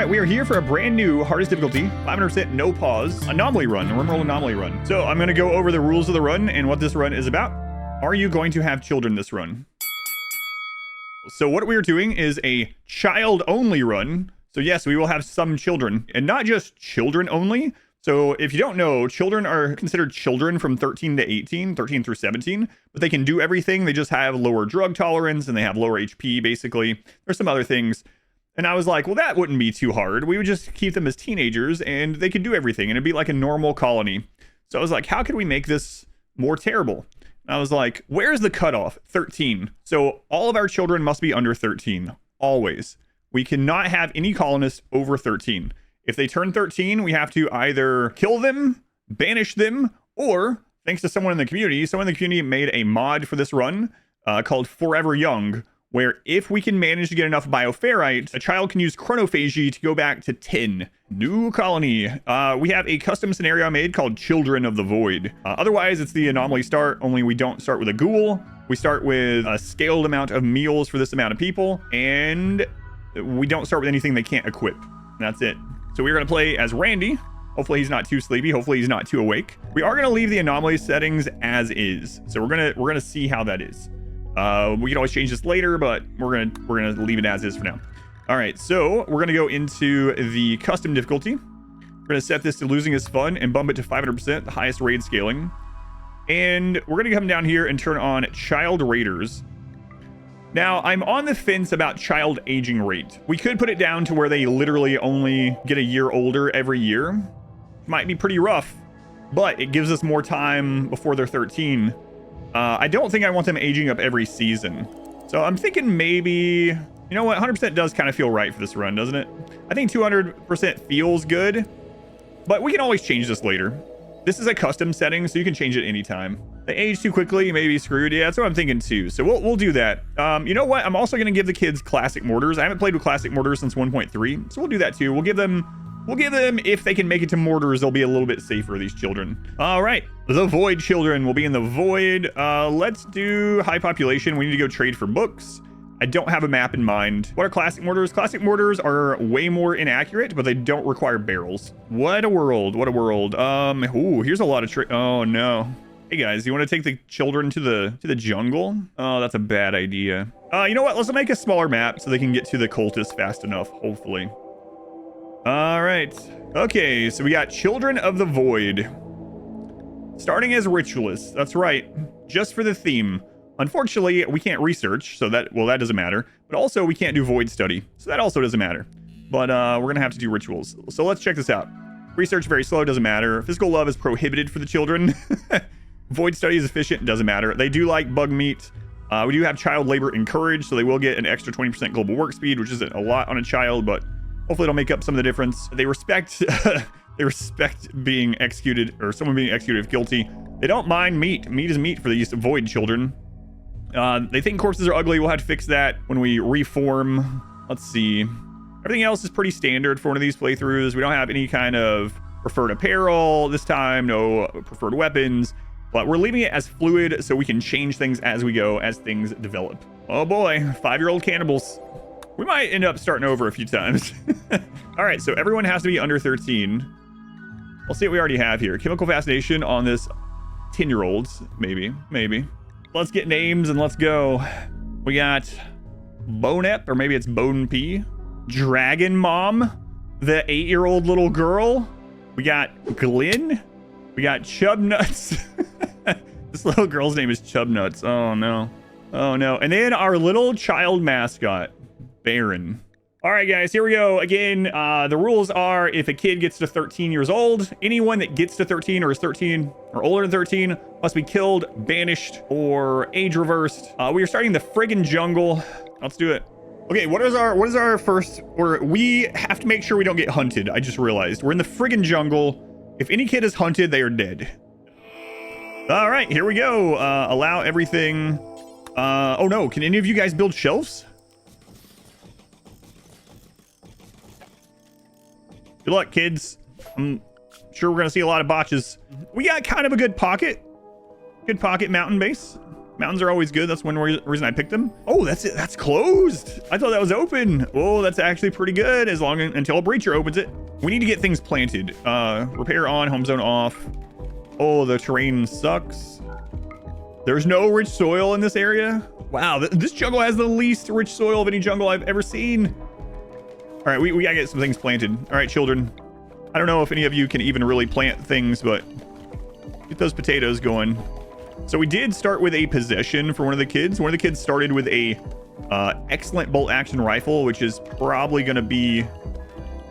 right, we are here for a brand new hardest difficulty, 500% no pause, anomaly run, RimWorld Anomaly run. So I'm going to go over the rules of the run and what this run is about. Are you going to have children this run? So what we are doing is a child-only run. So yes, we will have some children, and not just children only. So if you don't know, children are considered children from 13 to 18, 13 through 17, but they can do everything. They just have lower drug tolerance and they have lower HP, basically. There's some other things. And I was like, well, that wouldn't be too hard. We would just keep them as teenagers and they could do everything and it'd be like a normal colony. So I was like, how could we make this more terrible? And I was like, where's the cutoff? 13. So all of our children must be under 13, always. We cannot have any colonists over 13. If they turn 13, we have to either kill them, banish them, or thanks to someone in the community made a mod for this run called Forever Young, where if we can manage to get enough bioferrite, a child can use chronophagy to go back to 10. New colony. We have a custom scenario made called Children of the Void. Otherwise, it's the anomaly start, only we don't start with a ghoul. We start with a scaled amount of meals for this amount of people, and we don't start with anything they can't equip. That's it. So we're going to play as Randy. Hopefully he's not too sleepy. Hopefully he's not too awake. We are going to leave the anomaly settings as is. So we're going to see how that is. We can always change this later, but we're gonna leave it as is for now. All right, so we're gonna go into the custom difficulty. We're gonna set this to losing is fun and bump it to 500%, the highest raid scaling. And we're gonna come down here and turn on child raiders. Now, I'm on the fence about child aging rate. We could put it down to where they literally only get a year older every year. Might be pretty rough, but it gives us more time before they're 13. I don't think I want them aging up every season. So I'm thinking maybe, you know what? 100% does kind of feel right for this run, doesn't it? I think 200% feels good, but we can always change this later. This is a custom setting, so you can change it anytime. They age too quickly, you may be screwed. Yeah, that's what I'm thinking too. So we'll do that. You know what? I'm also going to give the kids classic mortars. I haven't played with classic mortars since 1.3, so we'll do that too. We'll give them, if they can make it to mortars, they'll be a little bit safer, these children. All right, the void children will be in the void. Let's do high population. We need to go trade for books. I don't have a map in mind. What are classic mortars? Classic mortars are way more inaccurate, but they don't require barrels. What a world, what a world. Ooh, here's a lot of oh no. Hey guys, you want to take the children to the jungle? Oh, that's a bad idea. You know what? Let's make a smaller map so they can get to the cultists fast enough, hopefully. All right. Okay, so we got Children of the Void. Starting as ritualists. That's right. Just for the theme. Unfortunately, we can't research, so that doesn't matter. But also, we can't do void study, so that also doesn't matter. But we're going to have to do rituals. So let's check this out. Research, very slow, doesn't matter. Physical love is prohibited for the children. Void study is efficient, doesn't matter. They do like bug meat. We do have child labor encouraged, so they will get an extra 20% global work speed, which isn't a lot on a child, but hopefully it'll make up some of the difference. They respect being executed, or someone being executed if guilty. They don't mind meat. Meat is meat for these void children. They think corpses are ugly. We'll have to fix that when we reform. Let's see. Everything else is pretty standard for one of these playthroughs. We don't have any kind of preferred apparel this time, no preferred weapons, but we're leaving it as fluid so we can change things as we go, as things develop. Oh boy, 5-year-old cannibals. We might end up starting over a few times. All right, so everyone has to be under 13. We'll see what we already have here. Chemical fascination on this 10-year-olds, maybe. Let's get names and let's go. We got Bonep, or maybe it's Bone P. Dragon Mom, the 8-year-old little girl. We got Glenn. We got Chubnuts. This little girl's name is Chubnuts. Oh no. Oh no. And then our little child mascot, Baron. All right, guys, here we go. Again, the rules are if a kid gets to 13 years old, anyone that gets to 13 or is 13 or older than 13 must be killed, banished, or age reversed. We are starting the friggin' jungle. Let's do it. Okay, what is our first order? We have to make sure we don't get hunted. I just realized we're in the friggin' jungle. If any kid is hunted, they are dead. All right, here we go. Allow everything. Oh no, can any of you guys build shelves? Good luck, kids. I'm sure we're going to see a lot of botches. We got kind of a good pocket mountain base. Mountains are always good. That's one reason I picked them. Oh, that's it. That's closed. I thought that was open. Oh, that's actually pretty good until a breacher opens it. We need to get things planted. Repair on, home zone off. Oh, the terrain sucks. There's no rich soil in this area. Wow, this jungle has the least rich soil of any jungle I've ever seen. All right, we gotta get some things planted. All right, children. I don't know if any of you can even really plant things, but get those potatoes going. So we did start with a possession for one of the kids. One of the kids started with a excellent bolt action rifle, which is probably gonna be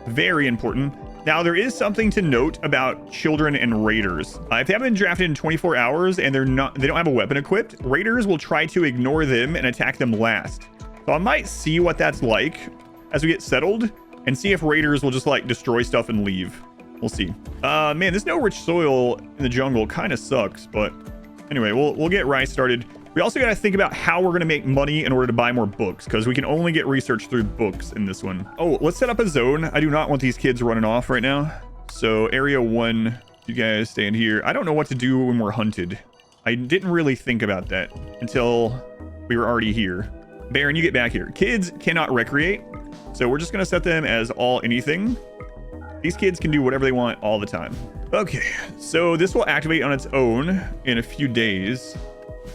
very important. Now, there is something to note about children and raiders. If they haven't been drafted in 24 hours and they don't have a weapon equipped, raiders will try to ignore them and attack them last. So I might see what that's like as we get settled and see if raiders will just like destroy stuff and leave. We'll see. Man, there's no rich soil in the jungle. Kind of sucks, but anyway, we'll get rice started. We also got to think about how we're going to make money in order to buy more books, because we can only get research through books in this one. Oh, let's set up a zone. I do not want these kids running off right now. So area 1, you guys stand here. I don't know what to do when we're hunted. I didn't really think about that until we were already here. Baron, you get back here. Kids cannot recreate, so we're just going to set them as all anything. These kids can do whatever they want all the time. Okay, so this will activate on its own in a few days.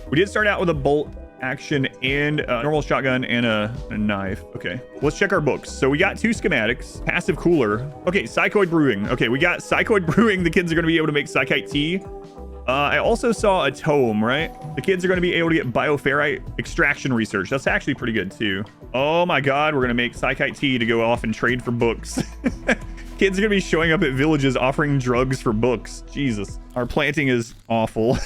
We did start out with a bolt action and a normal shotgun and a knife. Okay, let's check our books. So we got 2 schematics, passive cooler. Okay, psychoid brewing. Okay, we got psychoid brewing. The kids are going to be able to make psychite tea. I also saw a tome, right? The kids are going to be able to get bioferrite extraction research. That's actually pretty good too. Oh my God, we're going to make psychite tea to go off and trade for books. Kids are going to be showing up at villages offering drugs for books. Jesus, our planting is awful.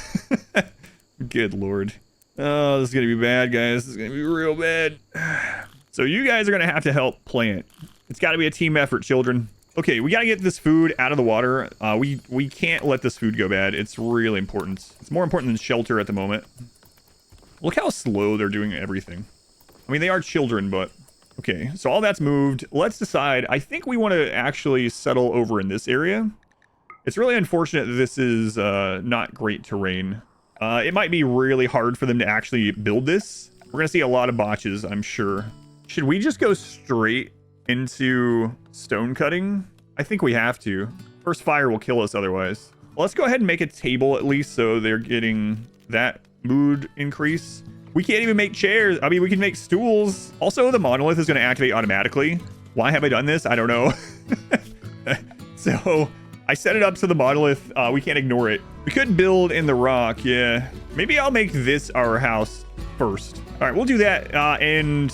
Good Lord. Oh, this is going to be bad, guys. This is going to be real bad. So you guys are going to have to help plant. It's got to be a team effort, children. Okay, we got to get this food out of the water. We can't let this food go bad. It's really important. It's more important than shelter at the moment. Look how slow they're doing everything. I mean, they are children, but... Okay, so all that's moved. Let's decide. I think we want to actually settle over in this area. It's really unfortunate that this is not great terrain. It might be really hard for them to actually build this. We're going to see a lot of botches, I'm sure. Should we just go straight into stone cutting? I think we have to. First fire will kill us otherwise. Well, let's go ahead and make a table at least so they're getting that mood increase. We can't even make chairs. I mean, we can make stools. Also, the monolith is going to activate automatically. Why have I done this? I don't know. So I set it up so the monolith, we can't ignore it. We could build in the rock, yeah. Maybe I'll make this our house first. All right, we'll do that. And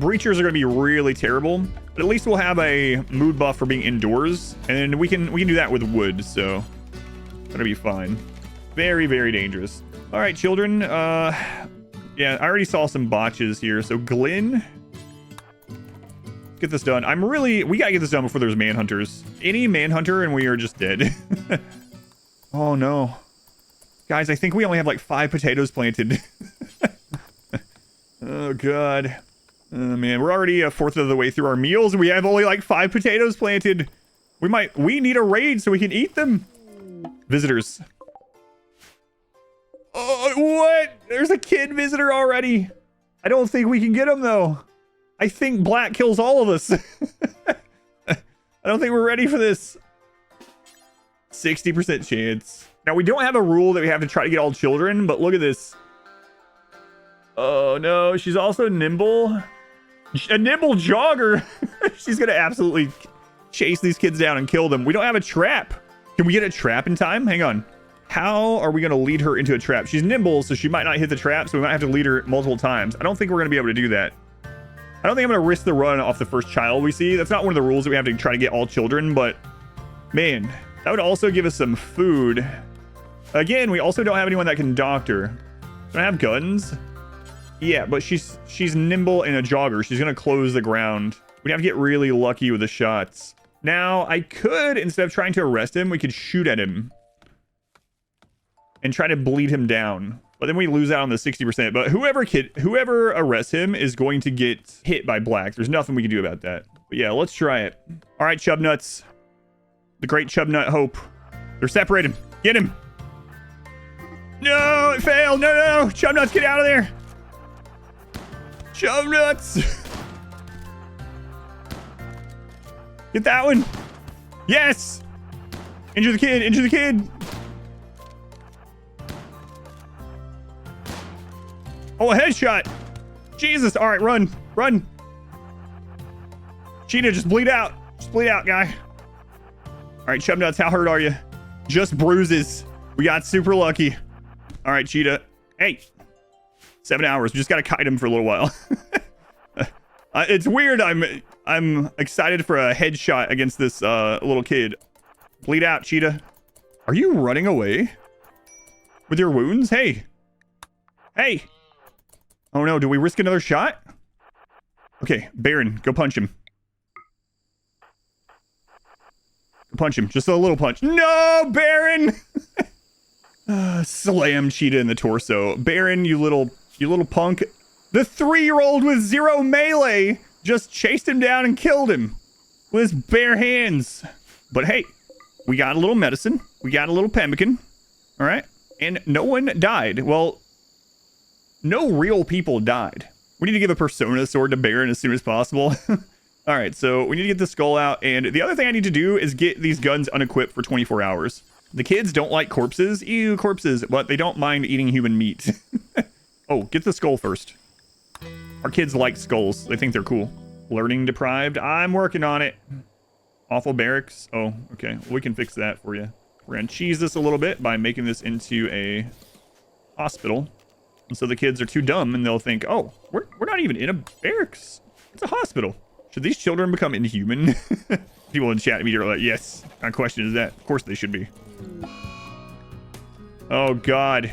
breachers are going to be really terrible, but at least we'll have a mood buff for being indoors, and we can do that with wood. So that'll be fine. Very, very dangerous. All right, children. Yeah, I already saw some botches here. So Glenn, get this done. We gotta get this done before there's manhunters. Any manhunter and we are just dead. Oh no. Guys, I think we only have like 5 potatoes planted. Oh God. Oh man, we're already a fourth of the way through our meals and we have only like 5 potatoes planted. We need a raid so we can eat them. Visitors. Oh, what? There's a kid visitor already. I don't think we can get him though. I think black kills all of us. I don't think we're ready for this. 60% chance. Now, we don't have a rule that we have to try to get all children, but look at this. Oh, no. She's also nimble. A nimble jogger. She's going to absolutely chase these kids down and kill them. We don't have a trap. Can we get a trap in time? Hang on. How are we going to lead her into a trap? She's nimble, so she might not hit the trap, so we might have to lead her multiple times. I don't think we're going to be able to do that. I don't think I'm going to risk the run off the first child we see. That's not one of the rules that we have to try to get all children, but man, that would also give us some food. Again, we also don't have anyone that can doctor. Don't I have guns? Yeah, but she's nimble and a jogger. She's going to close the ground. We'd have to get really lucky with the shots. Now, I could, instead of trying to arrest him, we could shoot at him and try to bleed him down. But then we lose out on the 60%. But whoever arrests him is going to get hit by black. There's nothing we can do about that. But yeah, let's try it. All right, Chubnuts. The great Chubnut Hope. They're separated. Get him. No, it failed. No, no, no. Chub nuts, get out of there. Chub nuts. Get that one. Yes. Injure the kid. Injure the kid. Oh, a headshot. Jesus. All right, run. Run. Cheetah, just bleed out. Just bleed out, guy. All right, Chub nuts, how hurt are you? Just bruises. We got super lucky. All right, Cheetah. Hey. 7 hours. We just got to kite him for a little while. It's weird. I'm excited for a headshot against this little kid. Bleed out, Cheetah. Are you running away with your wounds? Hey. Hey. Oh no, do we risk another shot? Okay, Baron, go punch him. Go punch him. Just a little punch. No, Baron! Slam Cheetah in the torso. Baron, you little punk. The 3-year-old with 0 melee just chased him down and killed him with his bare hands. But hey, we got a little medicine. We got a little pemmican. All right. And no one died. Well, no real people died. We need to give a persona sword to Baron as soon as possible. All right. So we need to get the skull out. And the other thing I need to do is get these guns unequipped for 24 hours. The kids don't like corpses. Ew, corpses. But they don't mind eating human meat. Oh, get the skull first. Our kids like skulls. They think they're cool. Learning deprived. I'm working on it. Awful barracks. Oh, okay. We can fix that for you. We're going to cheese this a little bit by making this into a hospital. And so the kids are too dumb and they'll think, oh, we're not even in a barracks. It's a hospital. Should these children become inhuman? People in chat immediately are like, yes. My question is that. Of course they should be. Oh, God.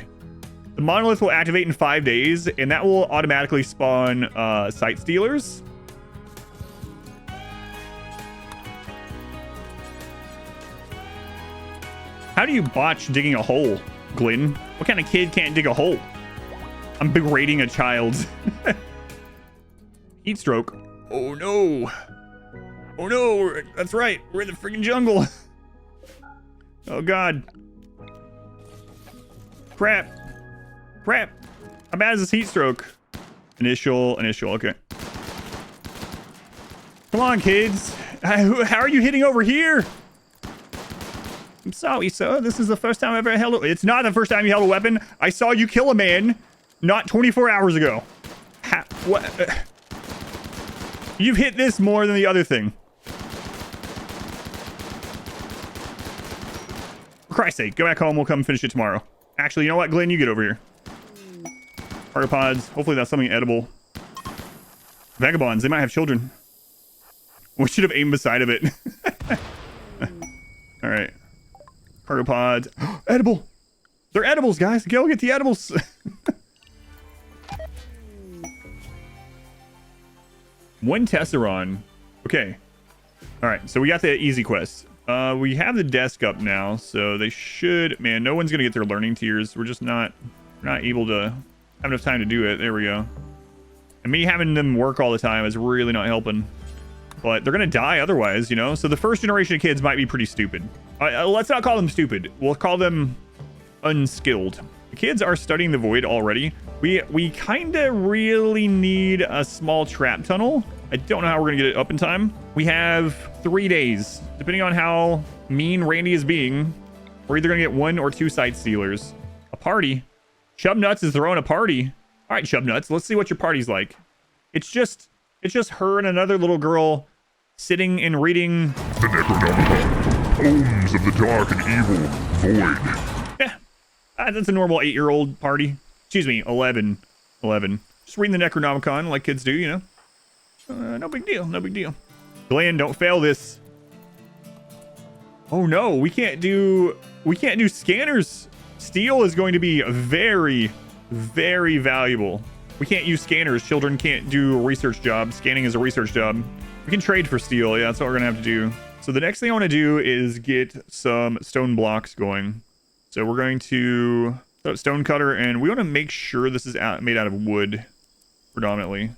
The monolith will activate in 5 days, and that will automatically spawn site stealers. How do you botch digging a hole, Glenn? What kind of kid can't dig a hole? I'm berating a child. Heat stroke. Oh no. Oh no. That's right. We're in the freaking jungle. Oh God. Crap. Crap. How bad is this heat stroke? Initial. Okay. Come on, kids. How are you hitting over here? I'm sorry, sir. This is the first time I've ever held a... It's not the first time you held a weapon. I saw you kill a man not 24 hours ago. What? You've hit this more than the other thing. For Christ's sake, go back home. We'll come finish it tomorrow. Actually, you know what, Glenn? You get over here. Arthropods. Hopefully that's something edible. Vagabonds. They might have children. We should have aimed beside of it. All right. Cargo pods. Edible. They're edibles, guys. Go get the edibles. One Tesseron. Okay. All right. So we got the easy quest. We have the desk up now, so they should... Man, no one's going to get their learning tiers. We're just not able to have enough time to do it. There we go. And me having them work all the time is really not helping. But they're going to die otherwise, you know? So the first generation of kids might be pretty stupid. Let's not call them stupid. We'll call them unskilled. The kids are studying the void already. We kind of really need a small trap tunnel. I don't know how we're going to get it up in time. We have 3 days. Depending on how mean Randy is being, we're either going to get 1 or 2 site stealers. A party? Chub Nuts is throwing a party. All right, Chub Nuts, let's see what your party's like. It's just her and another little girl sitting and reading the Necronomicon, Poems of the Dark and Evil Void. Yeah, that's a normal 8-year-old party. Excuse me, 11. Just reading the Necronomicon like kids do, you know. No big deal, no big deal. Glenn, don't fail this. Oh no, we can't do scanners. Steel is going to be very, very valuable. We can't use scanners. Children can't do a research job. Scanning is a research job. We can trade for steel. Yeah, that's what we're gonna have to do. So the next thing I want to do is get some stone blocks going. So we're going to set up stone cutter, and we want to make sure this is made out of wood predominantly.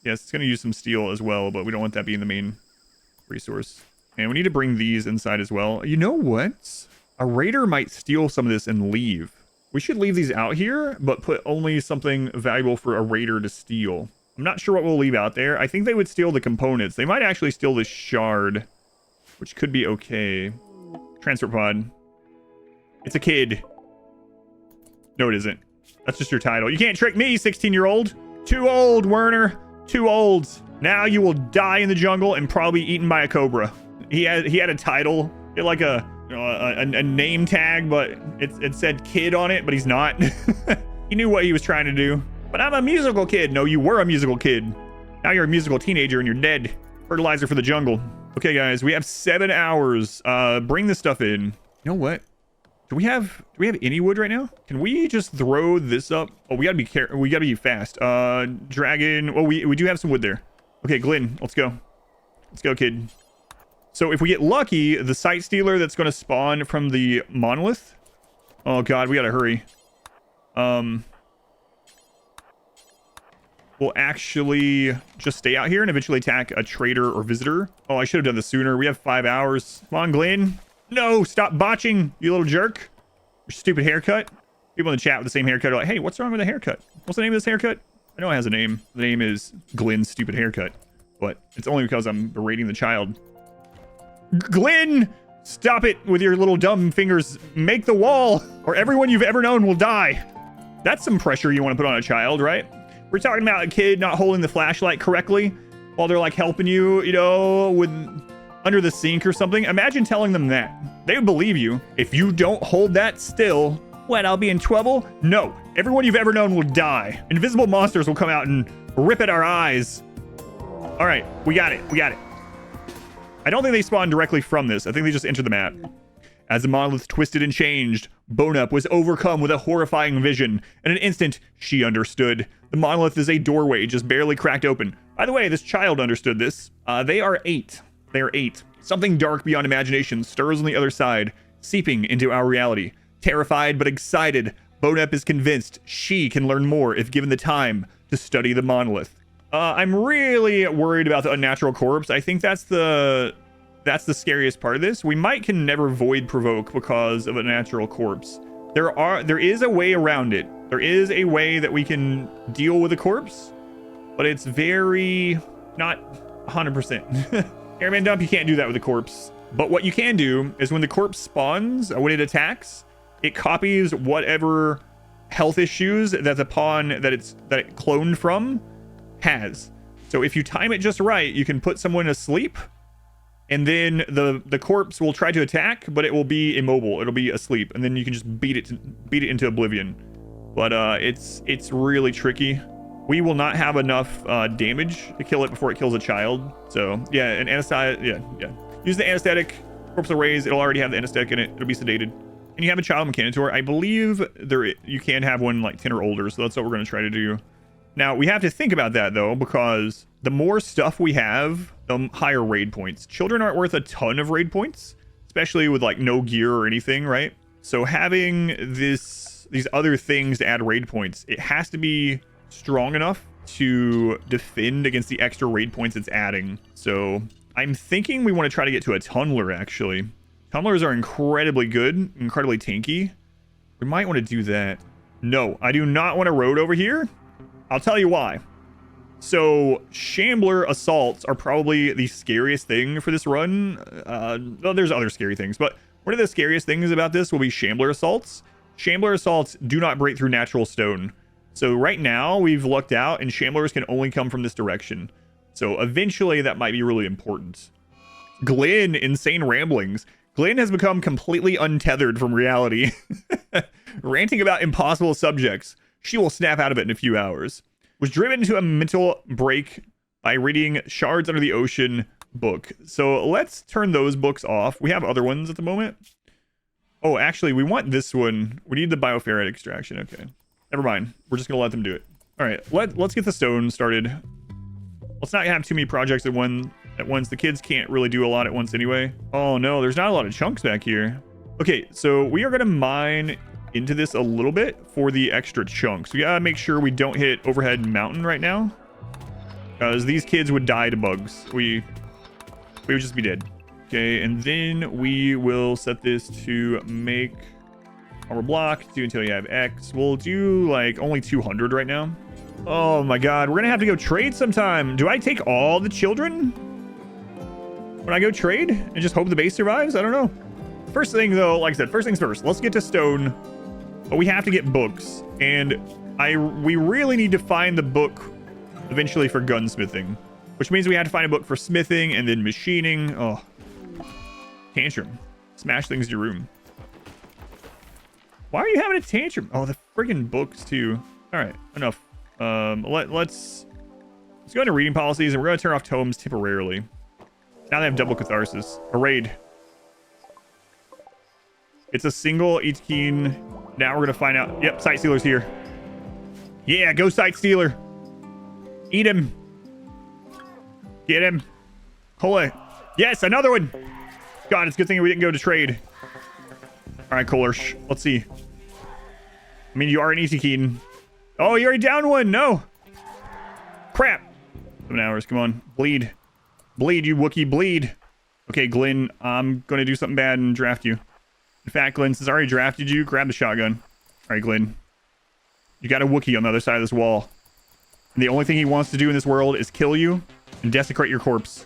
Yes, it's going to use some steel as well, but we don't want that being the main resource. And we need to bring these inside as well. You know what? A raider might steal some of this and leave. We should leave these out here, but put only something valuable for a raider to steal. I'm not sure what we'll leave out there. I think they would steal the components. They might actually steal the shard, which could be okay. Transfer pod. It's a kid. No, it isn't. That's just your title. You can't trick me, 16-year-old. Too old, Werner. Too old. Now you will die in the jungle and probably eaten by a cobra. He had a title. He had like a name tag, but it said kid on it, but he's not. He knew what he was trying to do. But I'm a musical kid. No, you were a musical kid. Now you're a musical teenager and you're dead. Fertilizer for the jungle. Okay, guys, we have 7 hours. Bring this stuff in. You know what? Do we have any wood right now? Can we just throw this up? Oh, we gotta be careful. We gotta be fast. Dragon. Oh, we do have some wood there. Okay, Glenn, let's go. Let's go, kid. So if we get lucky, the sight stealer that's going to spawn from the monolith. Oh God, we gotta hurry. We'll actually just stay out here and eventually attack a trader or visitor. Oh, I should have done this sooner. We have 5 hours. Come on, Glenn. No, stop botching, you little jerk. Your stupid haircut. People in the chat with the same haircut are like, hey, what's wrong with the haircut? What's the name of this haircut? I know it has a name. The name is Glenn's stupid haircut, but it's only because I'm berating the child. Glenn, stop it with your little dumb fingers. Make the wall or everyone you've ever known will die. That's some pressure you want to put on a child, right? We're talking about a kid not holding the flashlight correctly while they're like helping you, you know, with under the sink or something. Imagine telling them that. They would believe you. If you don't hold that still, what, I'll be in trouble? No. Everyone you've ever known will die. Invisible monsters will come out and rip at our eyes. All right, we got it. We got it. I don't think they spawned directly from this. I think they just entered the map. As the monolith twisted and changed, Boneup was overcome with a horrifying vision. In an instant, she understood. The monolith is a doorway just barely cracked open. By the way, this child understood this. They are 8. They are 8. Something dark beyond imagination stirs on the other side, seeping into our reality. Terrified but excited, Boneup is convinced she can learn more if given the time to study the monolith. I'm really worried about the unnatural corpse. I think that's the scariest part of this. We can never void provoke because of a natural corpse. There is a way around it. There is a way that we can deal with a corpse, but it's very not 100%. Airman dump, you can't do that with a corpse. But what you can do is when the corpse spawns, when it attacks, it copies whatever health issues that the pawn that it cloned from has. So if you time it just right, you can put someone asleep, and then the corpse will try to attack, but it will be immobile. It'll be asleep, and then you can just beat it into oblivion. But it's really tricky. We will not have enough damage to kill it before it kills a child. So yeah, an anesthetic. Yeah. Use the anesthetic. Corpse will raise. It'll already have the anesthetic in it. It'll be sedated. And you have a child mechanitor. I believe you can have one like 10 or older. So that's what we're going to try to do. Now we have to think about that though, because the more stuff we have, the higher raid points. Children aren't worth a ton of raid points, especially with like no gear or anything, right? So having these other things to add raid points, it has to be strong enough to defend against the extra raid points it's adding. So I'm thinking we want to try to get to a tunneler, actually. Tunnelers are incredibly good, incredibly tanky. We might want to do that. No, I do not want a road over here. I'll tell you why. So Shambler assaults are probably the scariest thing for this run. Well, there's other scary things, but one of the scariest things about this will be Shambler assaults. Shambler assaults do not break through natural stone. So right now we've lucked out and Shamblers can only come from this direction. So eventually that might be really important. Glenn, insane ramblings. Glenn has become completely untethered from reality. Ranting about impossible subjects. She will snap out of it in a few hours. Was driven into a mental break by reading Shards Under the Ocean book. So let's turn those books off. We have other ones at the moment. Oh, actually, we want this one. We need the bioferrite extraction. Okay. Never mind. We're just going to let them do it. All right. Let's get the stone started. Let's not have too many projects at once. The kids can't really do a lot at once anyway. Oh, no. There's not a lot of chunks back here. Okay. So we are going to mine into this a little bit for the extra chunks. We got to make sure we don't hit overhead mountain right now, because these kids would die to bugs. We would just be dead. Okay. And then we will set this to make Armor block. Do until you have X. We'll do like only 200 right now. Oh my god. We're gonna have to go trade sometime. Do I take all the children when I go trade and just hope the base survives? I don't know. First thing though, like I said, first things first. Let's get to stone. But we have to get books. And we really need to find the book eventually for gunsmithing. Which means we have to find a book for smithing and then machining. Oh. Tantrum. Smash things in your room. Why are you having a tantrum? Oh, the friggin' books too. All right, enough. Let's go into reading policies, and we're gonna turn off tomes temporarily. Now they have double catharsis. A raid. It's a single each keen. Now we're gonna find out. Yep, Sight Stealer's here. Yeah, go Sight Stealer. Eat him. Get him. Holy. Yes, another one. God, it's a good thing we didn't go to trade. All right, Kohlersh. Let's see. I mean, you are an easy keen. Oh, you already down one. No. Crap. 7 hours. Come on. Bleed. Bleed, you Wookiee. Bleed. Okay, Glenn. I'm going to do something bad and draft you. In fact, Glenn, since I already drafted you, grab the shotgun. All right, Glenn. You got a Wookiee on the other side of this wall. And the only thing he wants to do in this world is kill you and desecrate your corpse.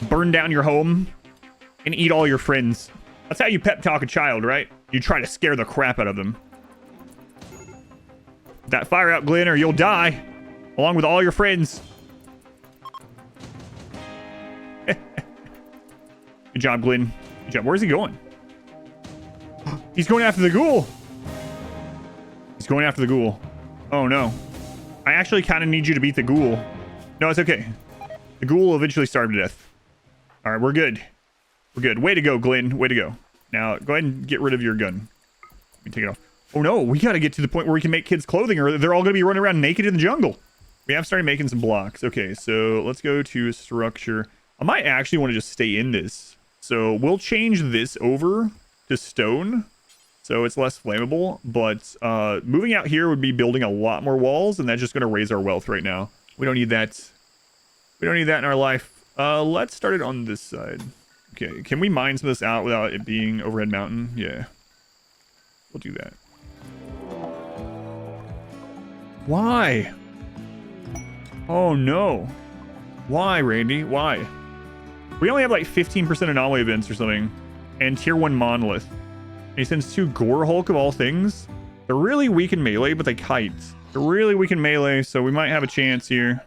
Burn down your home and eat all your friends. That's how you pep talk a child, right? You try to scare the crap out of them. That fire out, Glenn, or you'll die. Along with all your friends. Good job, Glenn. Good job. Where's he going? He's going after the ghoul. He's going after the ghoul. Oh, no. I actually kind of need you to beat the ghoul. No, it's okay. The ghoul will eventually starve to death. All right, we're good. We're good. Way to go, Glenn. Way to go. Now, go ahead and get rid of your gun. Let me take it off. Oh, no. We got to get to the point where we can make kids clothing or they're all going to be running around naked in the jungle. We have started making some blocks. Okay, so let's go to structure. I might actually want to just stay in this. So we'll change this over to stone so it's less flammable. But moving out here would be building a lot more walls, and that's just going to raise our wealth right now. We don't need that. We don't need that in our life. Let's start it on this side. Okay, can we mine some of this out without it being overhead mountain? Yeah. We'll do that. Why? Oh no. Why, Randy? Why? We only have like 15% anomaly events or something. And tier 1 monolith. And he sends 2 gore hulk of all things. They're really weak in melee, but they kite. They're really weak in melee, so we might have a chance here.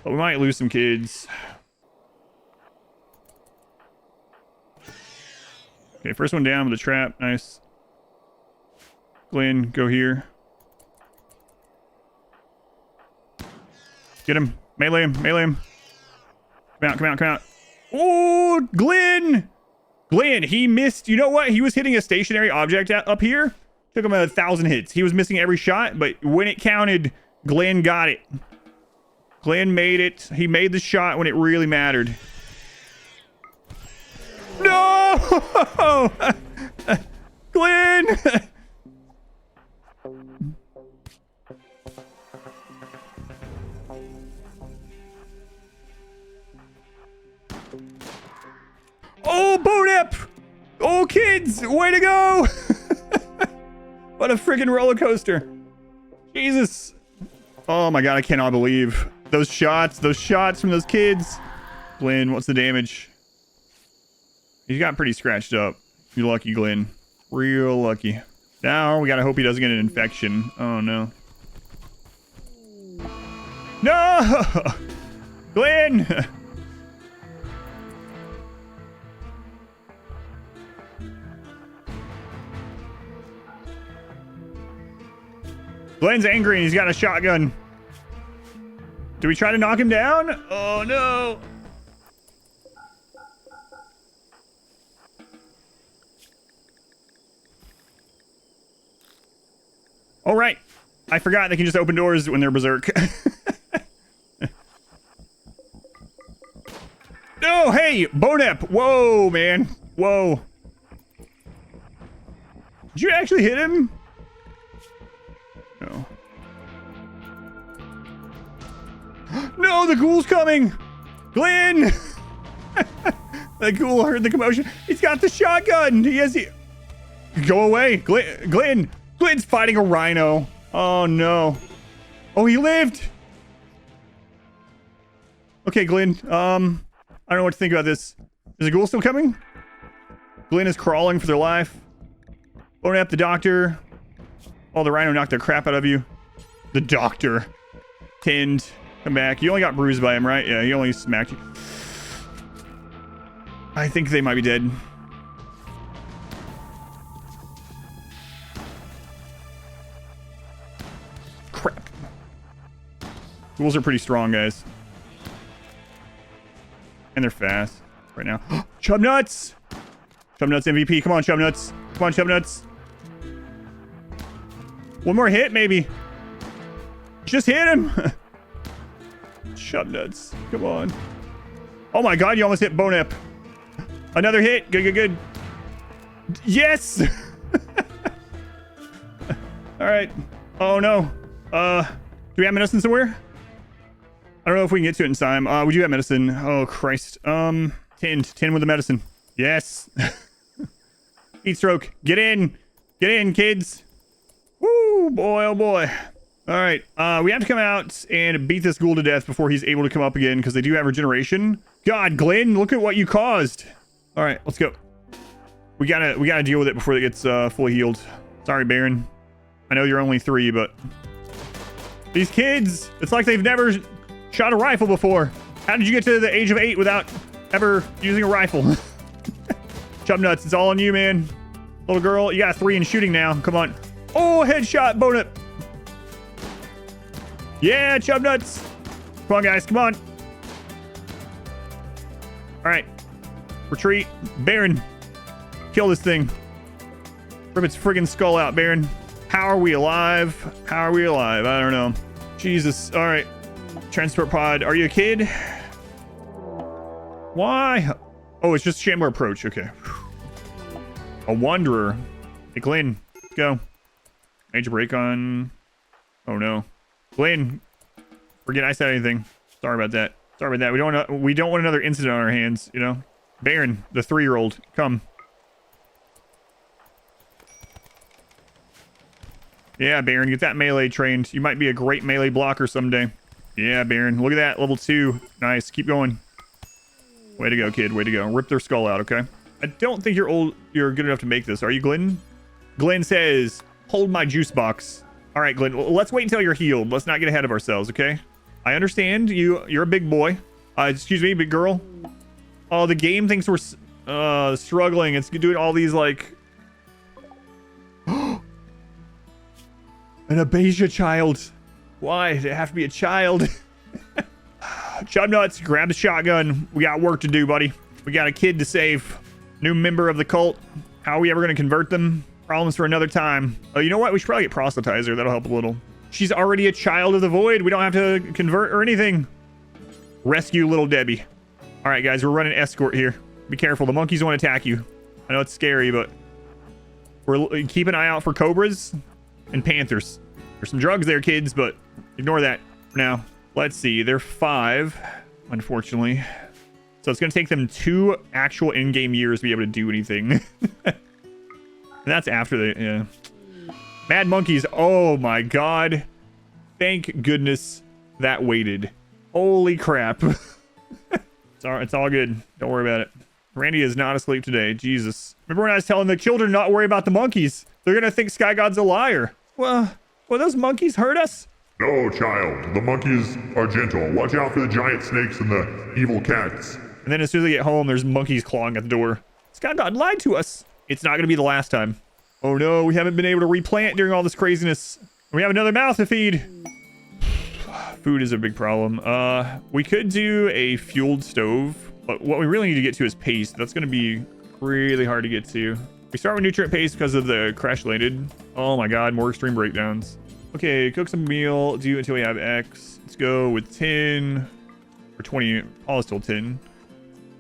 But we might lose some kids. Okay, first one down with the trap. Nice. Glenn, go here. Get him. Melee him. Melee him. Come out, come out, come out. Oh, Glenn! Glenn, he missed. You know what? He was hitting a stationary object up here. Took him 1,000 hits. He was missing every shot, but when it counted, Glenn got it. Glenn made it. He made the shot when it really mattered. No! Glenn! Oh, Bonep! Oh, kids! Way to go! What a friggin' roller coaster. Jesus. Oh my god, I cannot believe those shots from those kids. Glenn, what's the damage? He's got pretty scratched up. You're lucky, Glenn. Real lucky. Now we gotta hope he doesn't get an infection. Oh no. No! Glenn! Glenn's angry and he's got a shotgun. Do we try to knock him down? Oh no. All right. I forgot they can just open doors when they're berserk. No, hey, Bonep. Whoa, man. Whoa. Did you actually hit him? No. No, the ghoul's coming. Glenn. The ghoul heard the commotion. He's got the shotgun. He has the... Go away. Glenn's fighting a rhino. Oh, no. Oh, he lived. Okay, Glenn. I don't know what to think about this. Is the ghoul still coming? Glenn is crawling for their life. Phone up the doctor. Oh, the rhino knocked the crap out of you. The doctor. Tend. Come back. You only got bruised by him, right? Yeah, he only smacked you. I think they might be dead. Crap. Ghouls are pretty strong, guys. And they're fast right now. Chub Nuts! Chub Nuts MVP. Come on, Chub Nuts. Come on, Chub Nuts. One more hit, maybe. Just hit him. Chub Nuts. Come on. Oh my god, you almost hit Bonep. Another hit. Good. Yes! Alright. Oh no. Do we have medicine somewhere? I don't know if we can get to it in time. We do have medicine. Oh Christ. 10 with the medicine. Yes. Heat stroke. Get in, kids. Woo, boy, oh boy. All right, we have to come out and beat this ghoul to death before he's able to come up again, because they do have regeneration. God, Glenn, look at what you caused. All right, let's go. We gotta deal with it before it gets fully healed. Sorry, Baron. I know you're only 3, but these kids, it's like they've never shot a rifle before. How did you get to the age of 8 without ever using a rifle? Chub Nuts, it's all on you, man. Little girl, you got 3 in shooting now. Come on. Oh, headshot, Bonut. Yeah, Chub Nuts. Come on, guys, come on. All right. Retreat. Baron, kill this thing. Rip its friggin' skull out, Baron. How are we alive? I don't know. Jesus. All right. Transport pod. Are you a kid? Why? Oh, it's just Shambler approach. Okay. A wanderer. Hey, Glenn. Let's go. Major break on. Oh, no. Glenn. Forget I said anything. Sorry about that. We don't want another incident on our hands, you know? Baron, the 3-year-old. Come. Yeah, Baron, get that melee trained. You might be a great melee blocker someday. Yeah, Baron. Look at that. Level 2. Nice. Keep going. Way to go, kid. Way to go. Rip their skull out, okay? I don't think you're good enough to make this. Are you, Glenn? Glenn says, hold my juice box. All right, Glenn. Let's wait until you're healed. Let's not get ahead of ourselves, okay? I understand. You're a big boy. Excuse me, big girl. Oh, the game thinks we're struggling. It's doing all these, like... An Abasia child. Why? Does it have to be a child? Chub Nuts, grab the shotgun. We got work to do, buddy. We got a kid to save. New member of the cult. How are we ever going to convert them? Problems for another time. Oh, you know what? We should probably get proselytizer. That'll help a little. She's already a child of the void. We don't have to convert or anything. Rescue little Debbie. All right, guys, we're running escort here. Be careful. The monkeys want to attack you. I know it's scary, but we're keep an eye out for cobras and panthers. There's some drugs there, kids, but ignore that for now. Let's see. They're 5, unfortunately. So it's going to take them 2 actual in-game years to be able to do anything. And that's after they... Yeah. Mad monkeys. Oh, my God. Thank goodness that waited. Holy crap. It's all good. Don't worry about it. Randy is not asleep today. Jesus. Remember when I was telling the children not worry about the monkeys? They're going to think Sky God's a liar. Well, will those monkeys hurt us? No, child. The monkeys are gentle. Watch out for the giant snakes and the evil cats. And then as soon as they get home, there's monkeys clawing at the door. Sky God lied to us. It's not going to be the last time. Oh no, we haven't been able to replant during all this craziness. We have another mouth to feed. Food is a big problem. We could do a fueled stove, but what we really need to get to is paste. That's going to be really hard to get to. We start with nutrient paste because of the crash landed. Oh my God, more extreme breakdowns. Okay, cook some meal, do until we have X. Let's go with 10 or 20. All is still 10.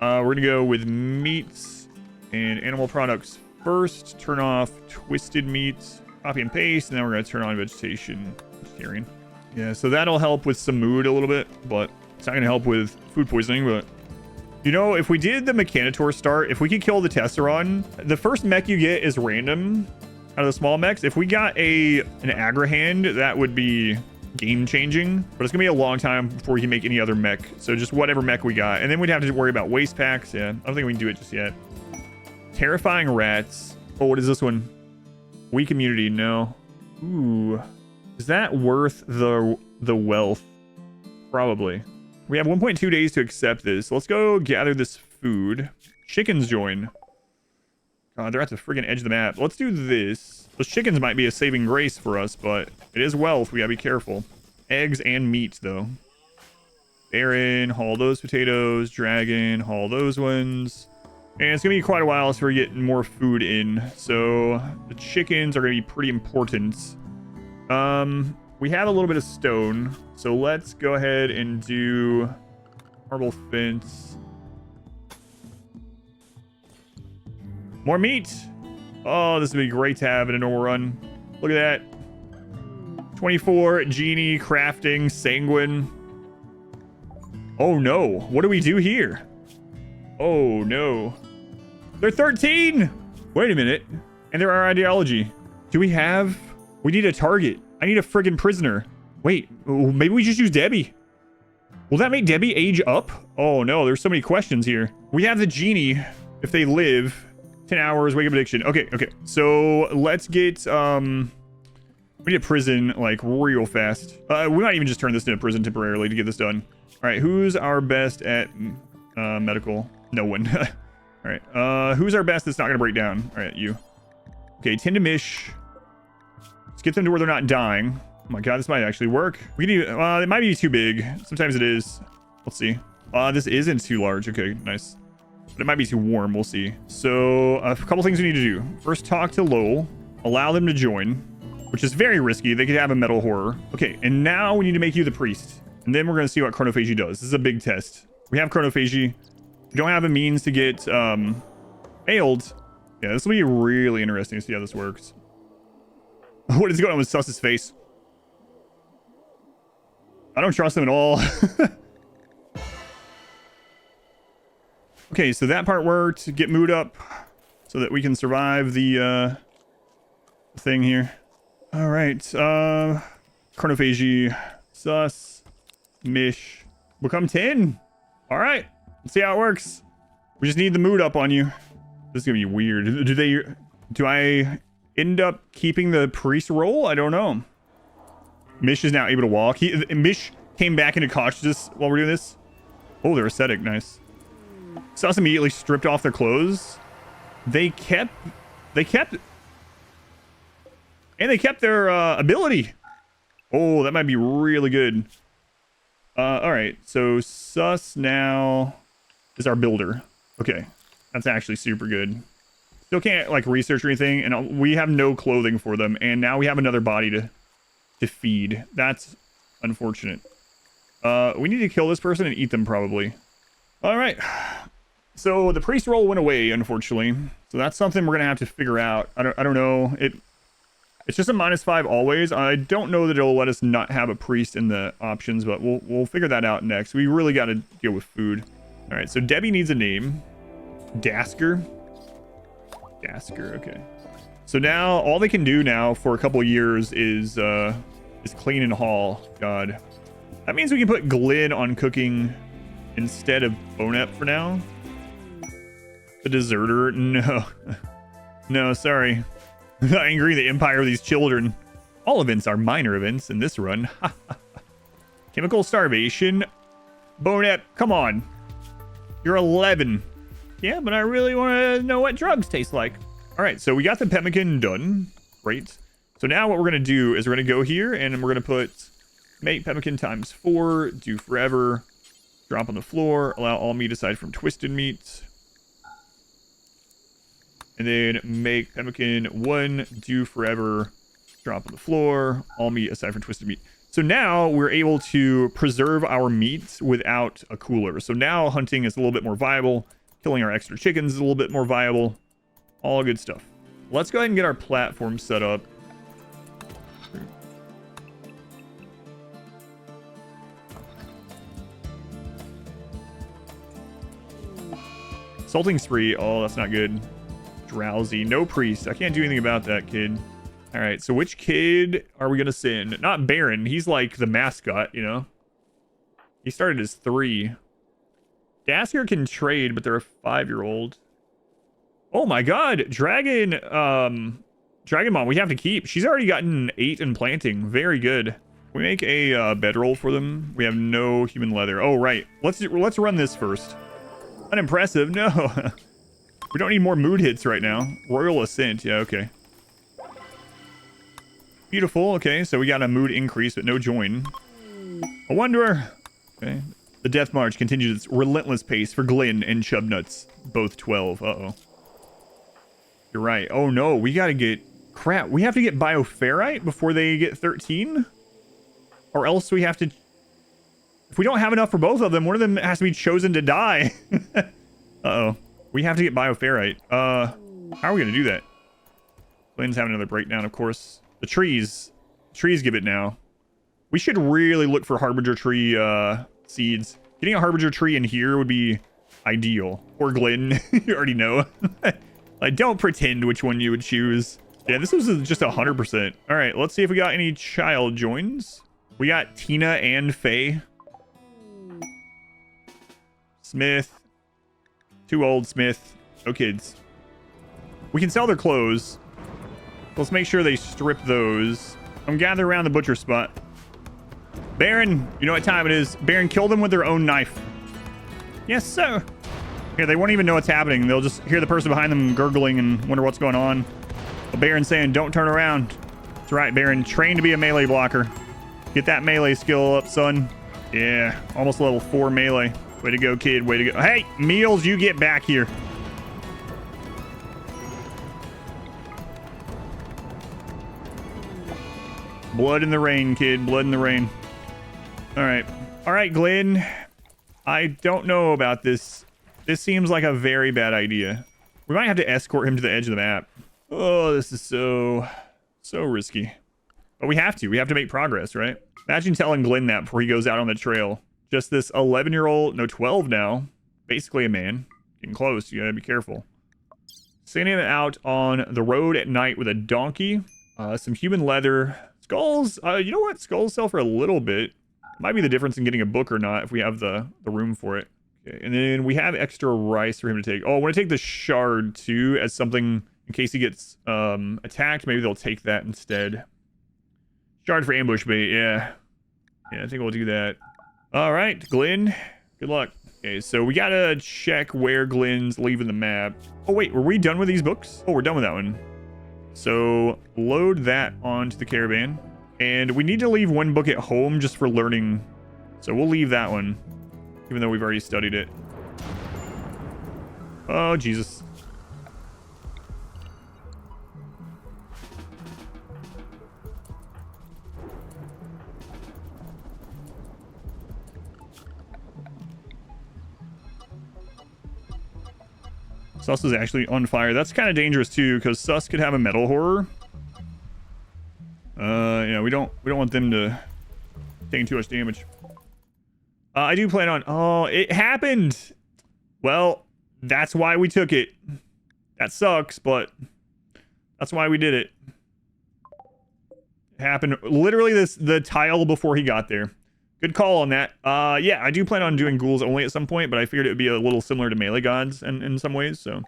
We're going to go with meats and animal products first. Turn off twisted meats, copy and paste, and then we're going to turn on vegetation. Vegetarian. Yeah, so that'll help with some mood a little bit, but it's not going to help with food poisoning, but You know, if we did the Mechanitor start, if we could kill the Tesseron, the first mech you get is random out of the small mechs. If we got an Agrahand, that would be game changing, but it's gonna be a long time before we can make any other mech. So just whatever mech we got, and then we'd have to worry about waste packs. Yeah, I don't think we can do it just yet. Terrifying rats. Oh, what is this one? Weak immunity. No. Ooh, is that worth the wealth? Probably. We have 1.2 days to accept this. Let's go gather this food. Chickens join. God, they're at the friggin' edge of the map. Let's do this. Those chickens might be a saving grace for us, but it is wealth. We gotta be careful. Eggs and meat, though. Baron, haul those potatoes. Dragon, haul those ones. And it's gonna be quite a while until we get more food in. So the chickens are gonna be pretty important. We have a little bit of stone, so let's go ahead and do marble fence. More meat. Oh, this would be great to have in a normal run. Look at that. 24, genie, crafting, sanguine. Oh no, what do we do here? Oh no. They're 13. Wait a minute. And they're our ideology. We need a target. I need a friggin' prisoner. Wait, maybe we just use Debbie. Will that make Debbie age up? Oh no, there's so many questions here. We have the genie. If they live 10 hours, wake up addiction. Okay. So let's get, we need a prison like real fast. We might even just turn this into a prison temporarily to get this done. All right, who's our best at medical? No one. All right, who's our best that's not gonna break down? All right, you. Okay, tend to mish. Let's get them to where they're not dying. Oh my god, this might actually work. We can do, it might be too big. Sometimes it is. Let's see. This isn't too large. Okay, nice. But it might be too warm. We'll see. So a couple things we need to do. First, talk to Lowell. Allow them to join, which is very risky. They could have a metal horror. Okay, and now we need to make you the priest. And then we're going to see what Chronophagy does. This is a big test. We have Chronophagy. We don't have a means to get failed. Yeah, this will be really interesting to see how this works. What is going on with Suss's face? I don't trust him at all. Okay, so that part worked. Get mood up so that we can survive the thing here. All right. Chronophagy, Sus, Mish, become 10. All right. Let's see how it works. We just need the mood up on you. This is gonna be weird. Do I end up keeping the priest role? I don't know. Mish is now able to walk. Mish came back into consciousness while we're doing this. Oh, they're ascetic. Nice. Sus immediately stripped off their clothes. They kept their ability. Oh, that might be really good. All right. So Sus now is our builder. Okay. That's actually super good. Still can't like research or anything, and we have no clothing for them, and now we have another body to feed. That's unfortunate. We need to kill this person and eat them probably. All right. So the priest role went away, unfortunately. So that's something we're gonna have to figure out. I don't know. It's just a -5 always. I don't know that it'll let us not have a priest in the options, but we'll figure that out next. We really got to deal with food. All right. So Debbie needs a name. Dasker. Okay. So now all they can do now for a couple years is clean and haul. God. That means we can put Glenn on cooking instead of Bonep for now. The deserter? No. No, sorry. Angry the empire of these children. All events are minor events in this run. Chemical starvation. Bonep, come on. You're 11. Yeah, but I really want to know what drugs taste like. All right, so we got the pemmican done. Great. So now what we're going to do is we're going to go here and we're going to put make pemmican ×4, do forever, drop on the floor, allow all meat aside from twisted meat. And then make pemmican 1, do forever, drop on the floor, all meat aside from twisted meat. So now we're able to preserve our meat without a cooler. So now hunting is a little bit more viable. Killing our extra chickens is a little bit more viable. All good stuff. Let's go ahead and get our platform set up. Assaulting spree. Oh, that's not good. Drowsy. No priest. I can't do anything about that kid. All right, so which kid are we going to send? Not Baron. He's like the mascot, you know? He started as 3. Dasker can trade, but they're a 5-year-old. Oh my god. Dragonmon, we have to keep. She's already gotten 8 in planting. Very good. We make a bedroll for them. We have no human leather. Oh, right. Let's run this first. Unimpressive. No. We don't need more mood hits right now. Royal Ascent. Yeah, okay. Beautiful. Okay, so we got a mood increase, but no join. A Wanderer. Okay. The Death March continues its relentless pace for Glenn and Chubnuts. Both 12. Uh-oh. You're right. Oh, no. We got to get... Crap. We have to get Bioferrite before they get 13? Or else we have to... If we don't have enough for both of them, one of them has to be chosen to die. Uh-oh. We have to get Bioferrite. How are we going to do that? Glenn's having another breakdown, of course. The trees. Trees give it now. We should really look for Harbinger tree seeds. Getting a Harbinger tree in here would be ideal. Or Glenn. You already know. Like, don't pretend which one you would choose. Yeah, this was just 100%. All right, let's see if we got any child joins. We got Tina and Faye. Smith. Too old, Smith. No kids. We can sell their clothes. Let's make sure they strip those. I'm gathering around the butcher spot. Baron, you know what time it is. Baron, kill them with their own knife. Yes, sir. Here, they won't even know what's happening. They'll just hear the person behind them gurgling and wonder what's going on. But Baron's saying, don't turn around. That's right, Baron. Train to be a melee blocker. Get that melee skill up, son. Yeah, almost level 4 melee. Way to go, kid. Way to go. Hey, Meals, you get back here. Blood in the rain, kid. Blood in the rain. All right. All right, Glenn. I don't know about this. This seems like a very bad idea. We might have to escort him to the edge of the map. Oh, this is so risky. But we have to. We have to make progress, right? Imagine telling Glenn that before he goes out on the trail. Just this 11-year-old, no, 12 now. Basically a man. Getting close. You gotta be careful. Sending him out on the road at night with a donkey. Some human leather. Skulls. You know what? Skulls sell for a little bit. Might be the difference in getting a book or not if we have the room for it. Okay, and then we have extra rice for him to take. Oh, I want to take the shard too as something in case he gets attacked. Maybe they'll take that instead. Shard for ambush bait. Yeah, I think we'll do that. All right, Glenn. Good luck. Okay, so we gotta check where Glenn's leaving the map. Oh wait, were we done with these books? Oh, we're done with that one. So load that onto the caravan. And we need to leave one book at home just for learning. So we'll leave that one, even though we've already studied it. Oh, Jesus. Sus is actually on fire. That's kind of dangerous too, because Sus could have a metal horror. Yeah, we don't want them to taking too much damage. I do plan on... Oh, it happened! Well, that's why we took it. That sucks, but that's why we did it. It happened literally the tile before he got there. Good call on that. Yeah, I do plan on doing ghouls only at some point, but I figured it would be a little similar to melee gods in some ways, so.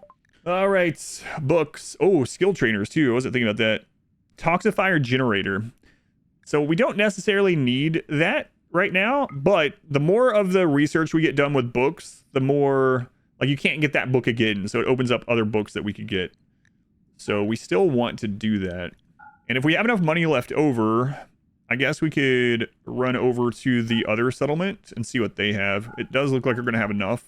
All right, books. Oh, skill trainers too. I wasn't thinking about that. Toxifier generator. So we don't necessarily need that right now, but the more of the research we get done with books, the more, like, you can't get that book again, so it opens up other books that we could get. So we still want to do that. And if we have enough money left over, I guess we could run over to the other settlement and see what they have. It does look like we're going to have enough.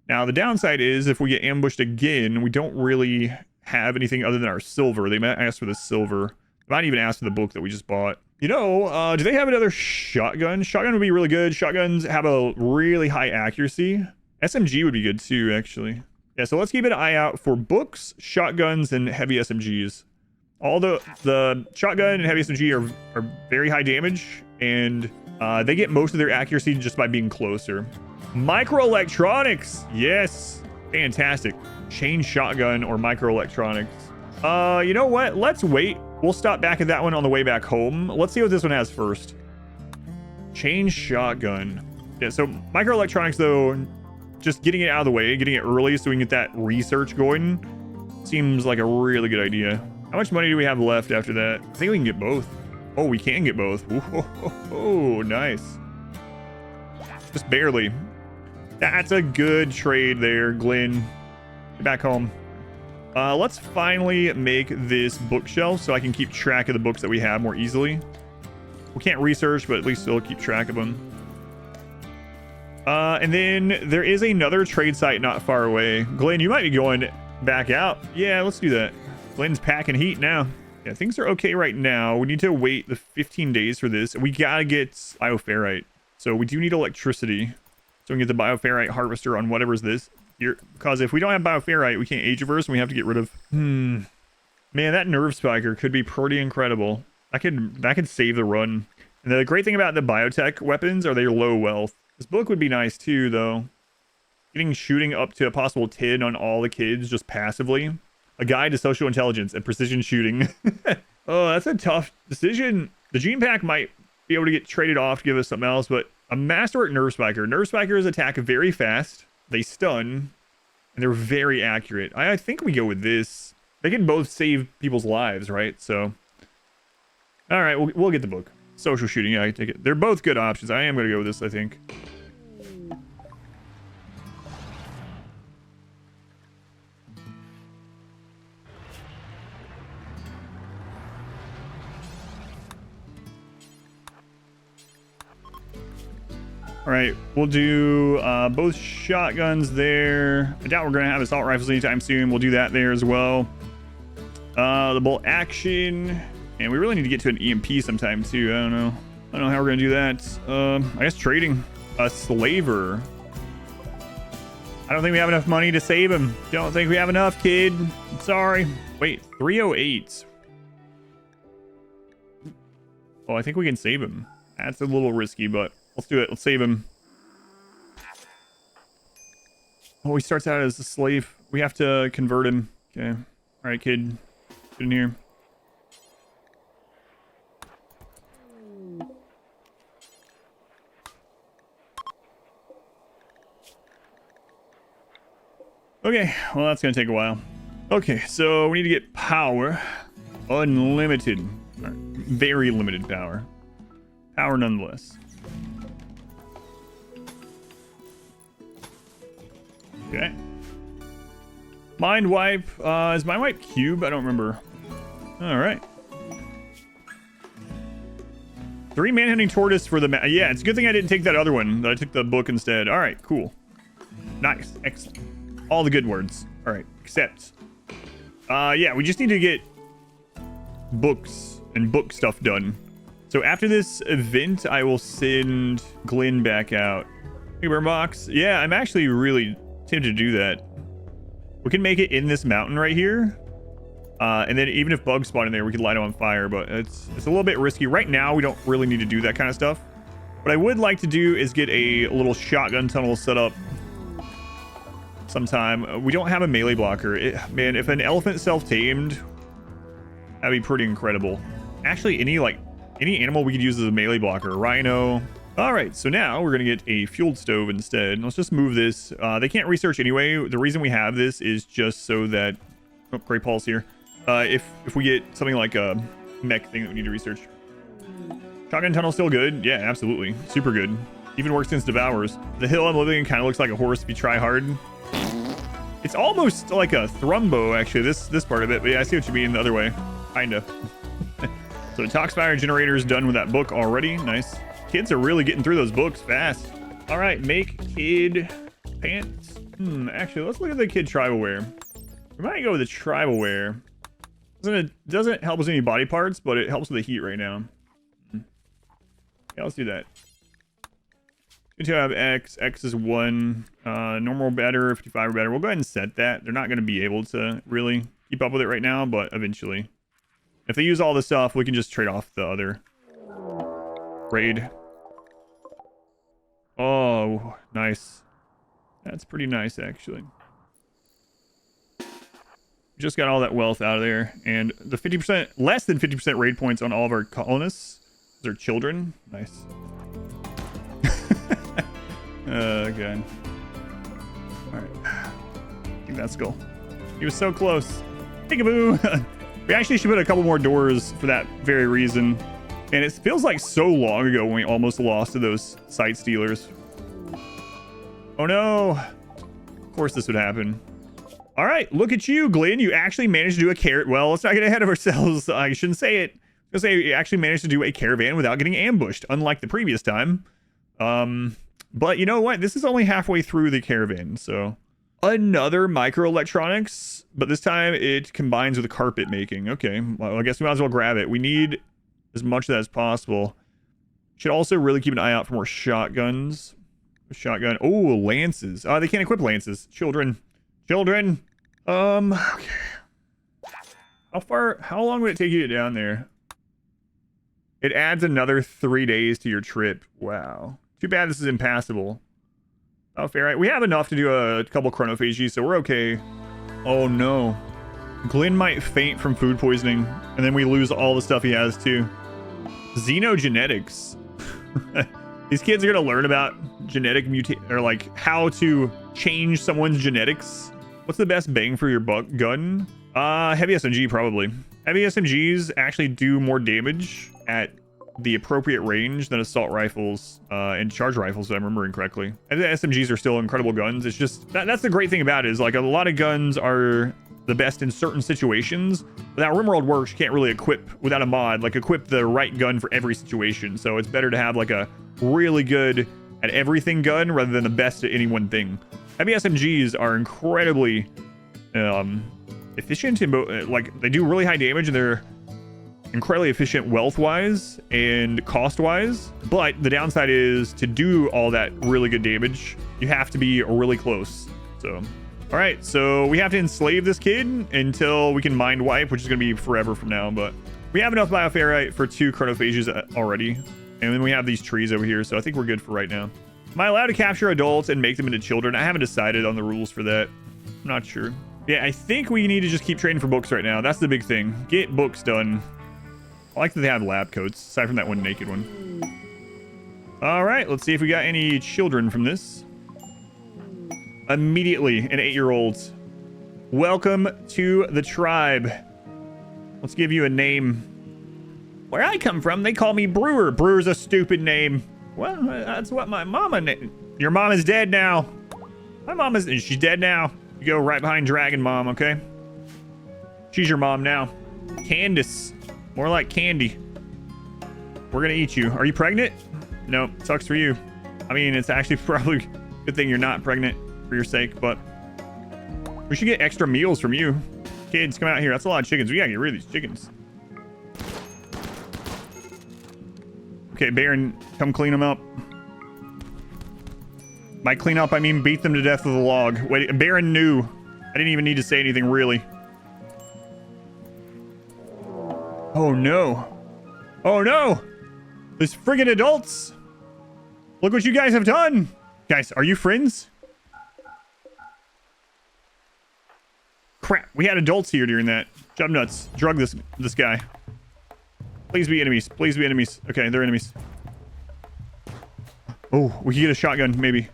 Now, the downside is if we get ambushed again, we don't really have anything other than our silver. They might ask for the silver. They might even ask for the book that we just bought. You know, do they have another shotgun? Shotgun would be really good. Shotguns have a really high accuracy. SMG would be good too, actually. Yeah, so let's keep an eye out for books, shotguns, and heavy SMGs. All the shotgun and heavy SMG are very high damage, and they get most of their accuracy just by being closer. Microelectronics! Yes! Fantastic. Chain shotgun or microelectronics. You know what? Let's wait. We'll stop back at that one on the way back home. Let's see what this one has first. Chain shotgun. Yeah, so microelectronics, though, just getting it out of the way, getting it early so we can get that research going, seems like a really good idea. How much money do we have left after that? I think we can get both. Oh, we can get both. Oh, nice. Just barely. That's a good trade there, Glenn. Get back home. Let's finally make this bookshelf so I can keep track of the books that we have more easily. We can't research, but at least still keep track of them. And then there is another trade site not far away. Glenn, you might be going back out. Yeah, let's do that. Glenn's packing heat now. Yeah, things are okay right now. We need to wait the 15 days for this. We gotta get bioferrite. So we do need electricity. So we can get the bioferrite harvester on whatever's this here. Because if we don't have bioferrite, we can't ageverse and we have to get rid of... Man, that nerve spiker could be pretty incredible. That could save the run. And the great thing about the biotech weapons are they're low wealth. This book would be nice too, though. Getting shooting up to a possible 10 on all the kids just passively. A guide to social intelligence and precision shooting. Oh, that's a tough decision. The gene pack might be able to get traded off to give us something else, but a masterwork nerve spiker. Nerve spikers attack very fast. They stun, and they're very accurate. I think we go with this. They can both save people's lives, right? So, all right, we'll get the book. Social shooting, yeah, I take it. They're both good options. I am going to go with this, I think. All right, we'll do both shotguns there. I doubt we're going to have assault rifles anytime soon. We'll do that there as well. The bolt action. And we really need to get to an EMP sometime too. I don't know how we're going to do that. I guess trading. A slaver. I don't think we have enough money to save him. Don't think we have enough, kid. I'm sorry. Wait, 308. Oh, I think we can save him. That's a little risky, but... let's do it. Let's save him. Oh, he starts out as a slave. We have to convert him. Okay. All right, kid. Get in here. Okay. Well, that's going to take a while. Okay, so we need to get power. Unlimited. All right. Very limited power. Power nonetheless. Okay. Mind wipe. Is mind wipe cube? I don't remember. All right. 3 manhunting tortoise for the... yeah, it's a good thing I didn't take that other one. That I took the book instead. All right, cool. Nice. Excellent. All the good words. All right, except... yeah, we just need to get books and book stuff done. So after this event, I will send Glenn back out. Hey, burn box. Yeah, I'm actually really... tempted to do that. We can make it in this mountain right here, and then even if bugs spawn in there, we could light them on fire, but it's a little bit risky right now. We don't really need to do that kind of stuff. What I would like to do is get a little shotgun tunnel set up sometime. We don't have a melee blocker. Man, if an elephant self-tamed, that'd be pretty incredible. Actually, any animal we could use as a melee blocker. Rhino. All right, so now we're going to get a fueled stove instead. Let's just move this. They can't research anyway. The reason we have this is just so that... oh, Great Paul's here. If we get something like a mech thing that we need to research. Shotgun tunnel still good? Yeah, absolutely. Super good. Even works against devours. The hill I'm living in kind of looks like a horse if you try hard. It's almost like a thrumbo, actually, this part of it. But yeah, I see what you mean the other way. Kinda. So the Toxfire generator is done with that book already. Nice. Kids are really getting through those books fast. All right, make kid pants. Actually, let's look at the kid tribal wear. We might go with the tribal wear. Doesn't help with any body parts, but it helps with the heat right now. Yeah, let's do that. Good to have X. X is 1. Normal better, 55 or better. We'll go ahead and set that. They're not going to be able to really keep up with it right now, but eventually. If they use all this stuff, we can just trade off the other raid. Oh, nice. That's pretty nice, actually. Just got all that wealth out of there. And the 50%, less than 50% raid points on all of our colonists. They're children. Nice. Good. Alright. I think that's cool. He was so close. Peekaboo! We actually should put a couple more doors for that very reason. And it feels like so long ago when we almost lost to those site stealers. Oh no! Of course this would happen. All right, look at you, Glenn. You actually managed to do a carrot. Well, let's not get ahead of ourselves. I shouldn't say it. I'll say you actually managed to do a caravan without getting ambushed, unlike the previous time. But you know what? This is only halfway through the caravan, so another microelectronics, but this time it combines with carpet making. Okay, well, I guess we might as well grab it. We need as much of that as possible. Should also really keep an eye out for more shotguns. Shotgun. Oh, lances. They can't equip lances. Children. Okay. How long would it take you to get down there? It adds another 3 days to your trip. Wow. Too bad this is impassable. Oh, fair. Right. We have enough to do a couple chronophagy, so we're okay. Oh no. Glenn might faint from food poisoning, and then we lose all the stuff he has too. Xenogenetics. These kids are gonna learn about genetic or like how to change someone's genetics. What's the best bang for your buck gun? Heavy SMG probably. Heavy SMGs actually do more damage at the appropriate range than assault rifles and charge rifles, if I'm remembering correctly. And the SMGs are still incredible guns. It's just that's the great thing about it, is like a lot of guns are the best in certain situations, but how RimWorld works, you can't really equip without a mod, like equip the right gun for every situation. So it's better to have like a really good at everything gun rather than the best at any one thing. Heavy SMGs are incredibly efficient in both, like they do really high damage and they're incredibly efficient wealth wise and cost wise, but the downside is to do all that really good damage you have to be really close. So all right, so we have to enslave this kid until we can mind wipe, which is going to be forever from now, but we have enough bioferrite for 2 chronophages already, and then we have these trees over here, so I think we're good for right now. Am I allowed to capture adults and make them into children? I haven't decided on the rules for that. I'm not sure. Yeah, I think we need to just keep trading for books right now. That's the big thing. Get books done. I like that they have lab coats, aside from that one naked one. All right, let's see if we got any children from this. Immediately, an 8-year-old. Welcome to the tribe. Let's give you a name. Where I come from, they call me Brewer. Brewer's a stupid name. Well, that's what my mama named. Your mom is dead now. My mom is, she's dead now. You go right behind Dragon Mom, okay? She's your mom now. Candace. More like Candy. We're gonna eat you. Are you pregnant? No, sucks for you. I mean, it's actually probably a good thing you're not pregnant for your sake, but we should get extra meals from you. Kids, come out here. That's a lot of chickens. We gotta get rid of these chickens. Okay, Baron, come clean them up. By clean up, I mean beat them to death with a log. Wait, Baron knew. I didn't even need to say anything, really. Oh, no. Oh, no. These friggin' adults. Look what you guys have done. Guys, are you friends? Crap, we had adults here during that. Jump nuts. Drug this guy. Please be enemies. Please be enemies. Okay, they're enemies. Oh, we can get a shotgun, maybe.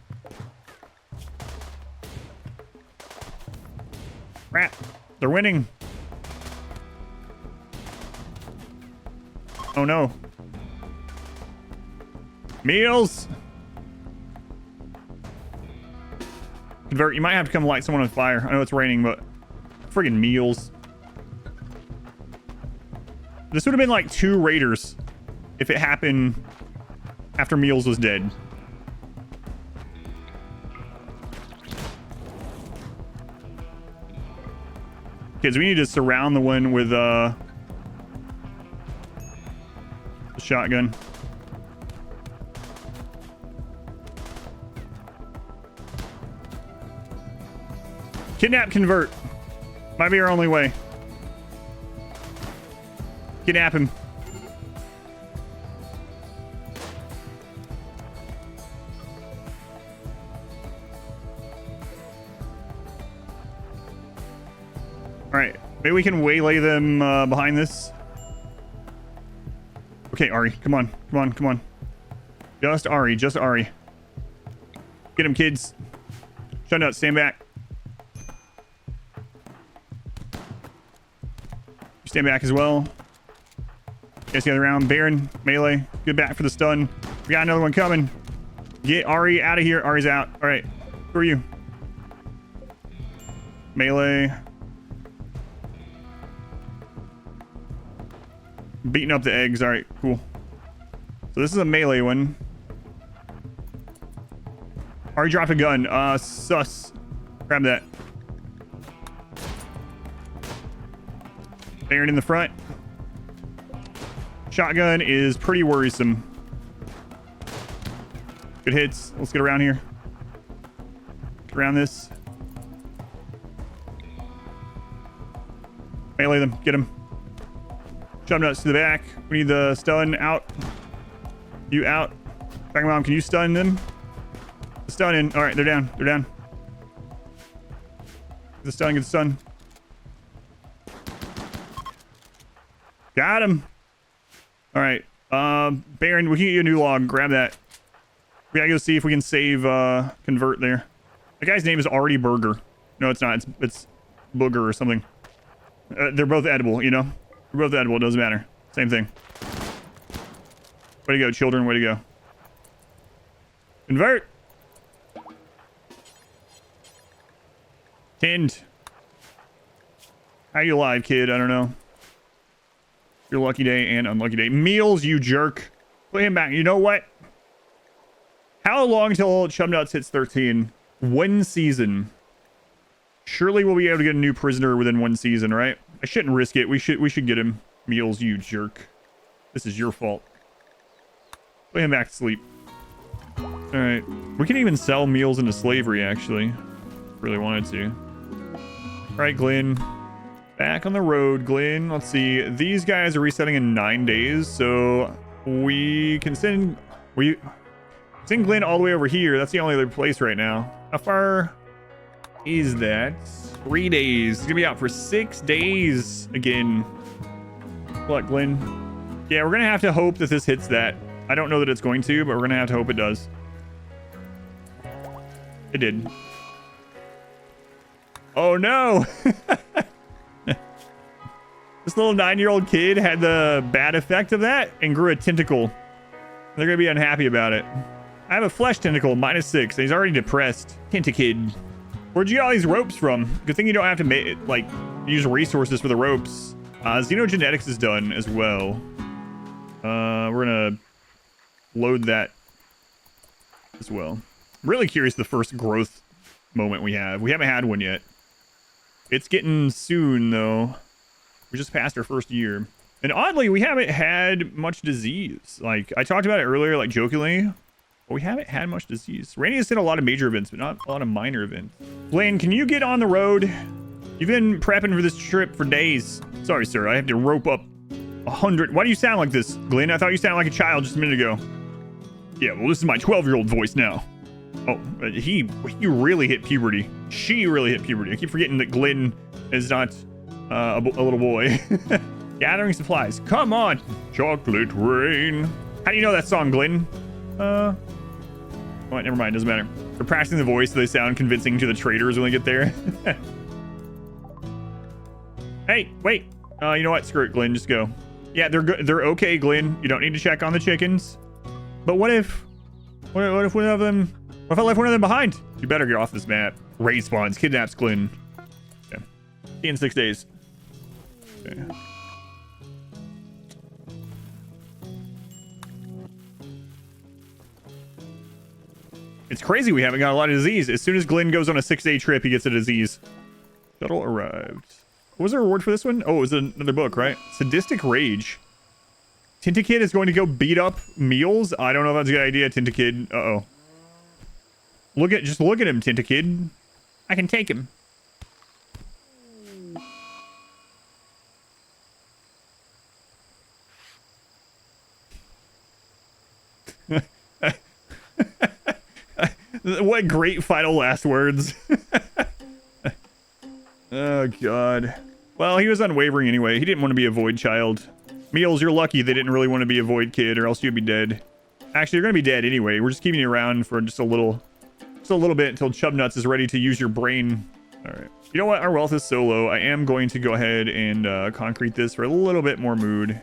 Crap. They're winning. Oh, no. Meals. Convert. You might have to come light someone on fire. I know it's raining, but friggin' meals. This would have been like 2 raiders if it happened after Meals was dead. Kids, we need to surround the one with the shotgun. Kidnap, convert. Might be our only way. Kidnap him. All right. Maybe we can waylay them behind this. Okay, Ari, come on, come on, come on. Just Ari, just Ari. Get him, kids. Shut up, stand back. Stand back as well. Guys, gather around. Baron, melee. Good back for the stun. We got another one coming. Get Ari out of here. Ari's out. All right. Who are you? Melee. Beating up the eggs. All right, cool. So this is a melee one. Ari dropped a gun. Sus. Grab that. Baron in the front. Shotgun is pretty worrisome. Good hits. Let's get around here. Get around this. Melee them. Get them. Jump nuts to the back. We need the stun out. You out. Back mom, can you stun them? The stun in. All right, they're down. They're down. Get the stun. Get the stun. Got him. All right. Baron, we can get you a new log. Grab that. We gotta go see if we can save convert there. The guy's name is already Burger. No, it's not. It's Booger or something. They're both edible, you know? They're both edible. It doesn't matter. Same thing. Way to go, children. Way to go. Convert. Tinned. How you alive, kid? I don't know. Your lucky day and unlucky day. Meals, you jerk. Put him back. You know what? How long till Chubnuts hits 13? 1 season. Surely we'll be able to get a new prisoner within 1 season, right? I shouldn't risk it. We should get him. Meals, you jerk. This is your fault. Put him back to sleep. All right. We can even sell Meals into slavery, actually. Really wanted to. All right, Glenn. Back on the road, Glenn. Let's see. These guys are resetting in 9 days, so we can send Glenn all the way over here. That's the only other place right now. How far is that? 3 days. It's gonna be out for 6 days again. What, Glenn? Yeah, we're gonna have to hope that this hits that. I don't know that it's going to, but we're gonna have to hope it does. It did. Oh no! This little 9-year-old kid had the bad effect of that and grew a tentacle. They're gonna be unhappy about it. I have a flesh tentacle, -6. And he's already depressed. Tentacid. Where'd you get all these ropes from? Good thing you don't have to use resources for the ropes. Xenogenetics is done as well. We're gonna load that as well. I'm really curious the first growth moment we have. We haven't had one yet. It's getting soon though. We just passed our first year. And oddly, we haven't had much disease. Like, I talked about it earlier, like jokingly, but we haven't had much disease. Randy has done a lot of major events, but not a lot of minor events. Blaine, can you get on the road? You've been prepping for this trip for days. Sorry, sir. I have to rope up 100. Why do you sound like this, Glenn? I thought you sounded like a child just a minute ago. Yeah, well, this is my 12-year-old voice now. Oh, he really hit puberty. She really hit puberty. I keep forgetting that Glenn is not a little boy. Gathering supplies. Come on. Chocolate rain. How do you know that song, Glenn? What? Never mind. Doesn't matter. They're practicing the voice so they sound convincing to the traders when they get there. Hey, wait. You know what? Screw it, Glenn. Just go. Yeah, they're good. They're okay, Glenn. You don't need to check on the chickens. But what if one of them? What if I left one of them behind? You better get off this map. Raid spawns. Kidnaps Glenn. Okay. See you in 6 days. Okay. It's crazy we haven't got a lot of disease. As soon as Glenn goes on a 6-day trip, he gets a disease. Shuttle arrived. What was the reward for this one? Oh, it was another book, right? Sadistic Rage. Tintakid is going to go beat up Meals? I don't know if that's a good idea, Tintakid. Uh-oh. Just look at him, Tintakid. I can take him. What great final last words. Oh, God. Well, he was unwavering anyway. He didn't want to be a void child. Meals, you're lucky they didn't really want to be a void kid, or else you'd be dead. Actually, you're going to be dead anyway. We're just keeping you around for just a little bit until Chubnuts is ready to use your brain. All right. You know what? Our wealth is so low. I am going to go ahead and concrete this for a little bit more mood.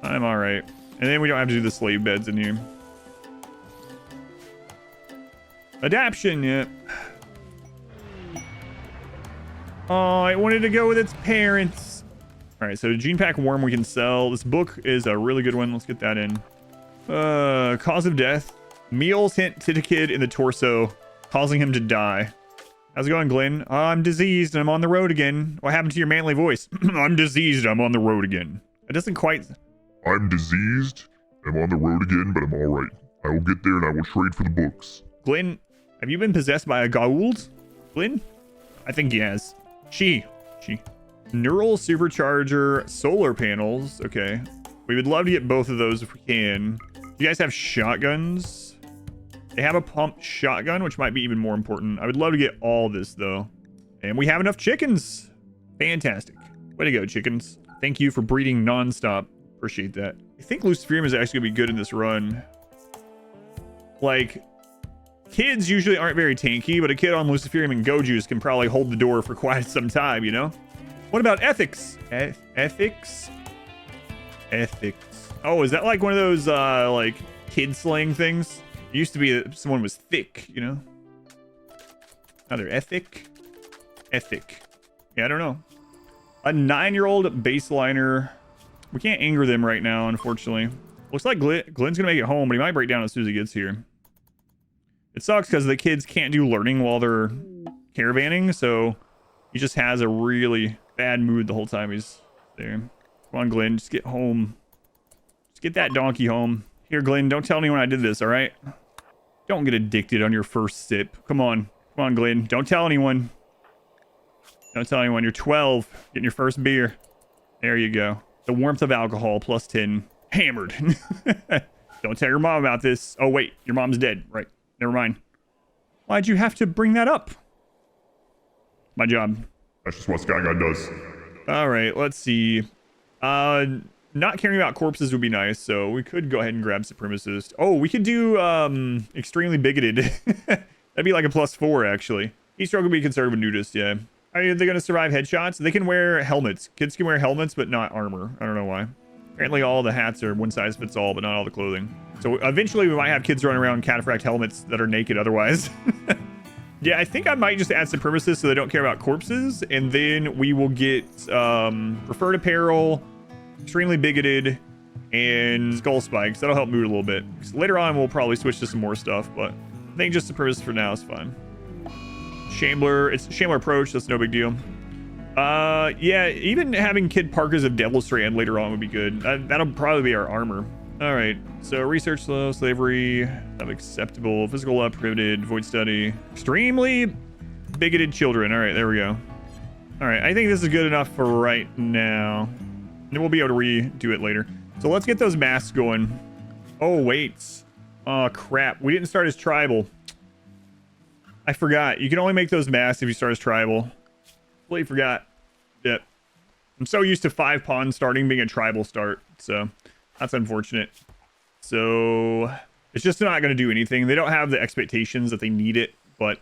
I'm all right. And then we don't have to do the slave beds in here. Adaption, yeah. Oh, I wanted to go with its parents. All right, so gene pack worm we can sell. This book is a really good one. Let's get that in. Cause of death. Meals hit Titikid in the torso, causing him to die. How's it going, Glenn? I'm diseased and I'm on the road again. What happened to your manly voice? I'm diseased, I'm on the road again. It doesn't quite... I'm diseased. I'm on the road again, but I'm all right. I will get there and I will trade for the books. Glenn, have you been possessed by a Goa'uld? Glenn? I think he has. She. Neural supercharger, solar panels. Okay. We would love to get both of those if we can. You guys have shotguns? They have a pump shotgun, which might be even more important. I would love to get all this, though. And we have enough chickens. Fantastic. Way to go, chickens. Thank you for breeding nonstop. Appreciate that. I think Luciferium is actually going to be good in this run. Like... kids usually aren't very tanky, but a kid on Luciferium and Gojuice can probably hold the door for quite some time, you know? What about ethics? Ethics? Ethics. Oh, is that like one of those, like, kid slang things? It used to be that someone was thick, you know? Another ethic? Ethic. Yeah, I don't know. A 9-year-old baseliner. We can't anger them right now, unfortunately. Looks like Glenn's gonna make it home, but he might break down as soon as he gets here. It sucks because the kids can't do learning while they're caravanning, so he just has a really bad mood the whole time he's there. Come on, Glenn, just get home. Just get that donkey home. Here, Glenn, don't tell anyone I did this, all right? Don't get addicted on your first sip. Come on. Come on, Glenn. Don't tell anyone. Don't tell anyone. You're 12. Getting your first beer. There you go. The warmth of alcohol, plus 10. Hammered. Don't tell your mom about this. Oh, wait. Your mom's dead. Right. Never mind. Why'd you have to bring that up? My job. That's just what Sky God does. All right, let's see. Not caring about corpses would be nice, so we could go ahead and grab Supremacist. Oh, we could do extremely bigoted. That'd be like a +4, actually. Each stroke would be conservative nudist, yeah. Are they going to survive headshots? They can wear helmets. Kids can wear helmets, but not armor. I don't know why. Apparently all the hats are one size fits all, but not all the clothing. So eventually we might have kids running around cataphract helmets that are naked otherwise. Yeah, I think I might just add Supremacists so they don't care about corpses. And then we will get preferred apparel, extremely bigoted, and skull spikes. That'll help mood a little bit. Later on we'll probably switch to some more stuff, but I think just Supremacist for now is fine. Shambler, it's Shambler approach, that's no big deal. Yeah, even having Kid Parkas of Devil Strand later on would be good. That'll probably be our armor. All right, so research slow, slavery, unacceptable, physical prohibited, void study, extremely bigoted children. All right, there we go. All right, I think this is good enough for right now. And then we'll be able to redo it later. So let's get those masks going. Oh, wait. Oh, crap. We didn't start as tribal. I forgot. You can only make those masks if you start as tribal. Completely forgot. Yep. I'm so used to 5 pawns starting being a tribal start, so that's unfortunate. So it's just not going to do anything. They don't have the expectations that they need it, but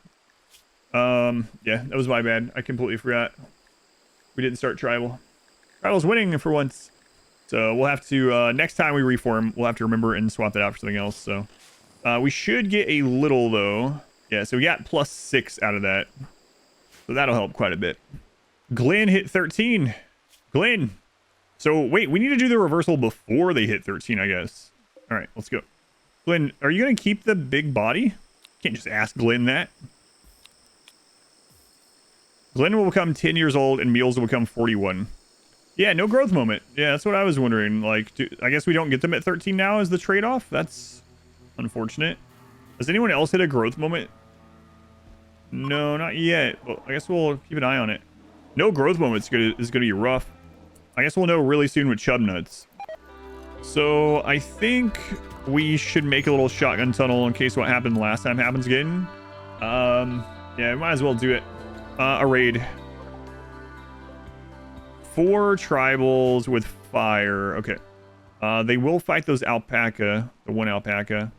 yeah, that was my bad. I completely forgot. We didn't start tribal. Tribal's winning for once. So we'll have to, next time we reform, we'll have to remember and swap that out for something else. So we should get a little, though. Yeah, so we got +6 out of that. So that'll help quite a bit. Glenn hit 13. Glenn. So wait, we need to do the reversal before they hit 13, I guess. All right, let's go. Glenn, are you going to keep the big body? Can't just ask Glenn that. Glenn will become 10 years old and Meals will become 41. Yeah, no growth moment. Yeah, that's what I was wondering. Like, I guess we don't get them at 13 now as the trade-off. That's unfortunate. Does anyone else hit a growth moment? No, not yet. Well, I guess we'll keep an eye on it. No growth moment is gonna be rough. I guess we'll know really soon with Chubnuts. So I think we should make a little shotgun tunnel in case what happened last time happens again. Yeah, might as well do it. A raid. 4 tribals with fire. Okay. They will fight those alpaca. The one alpaca.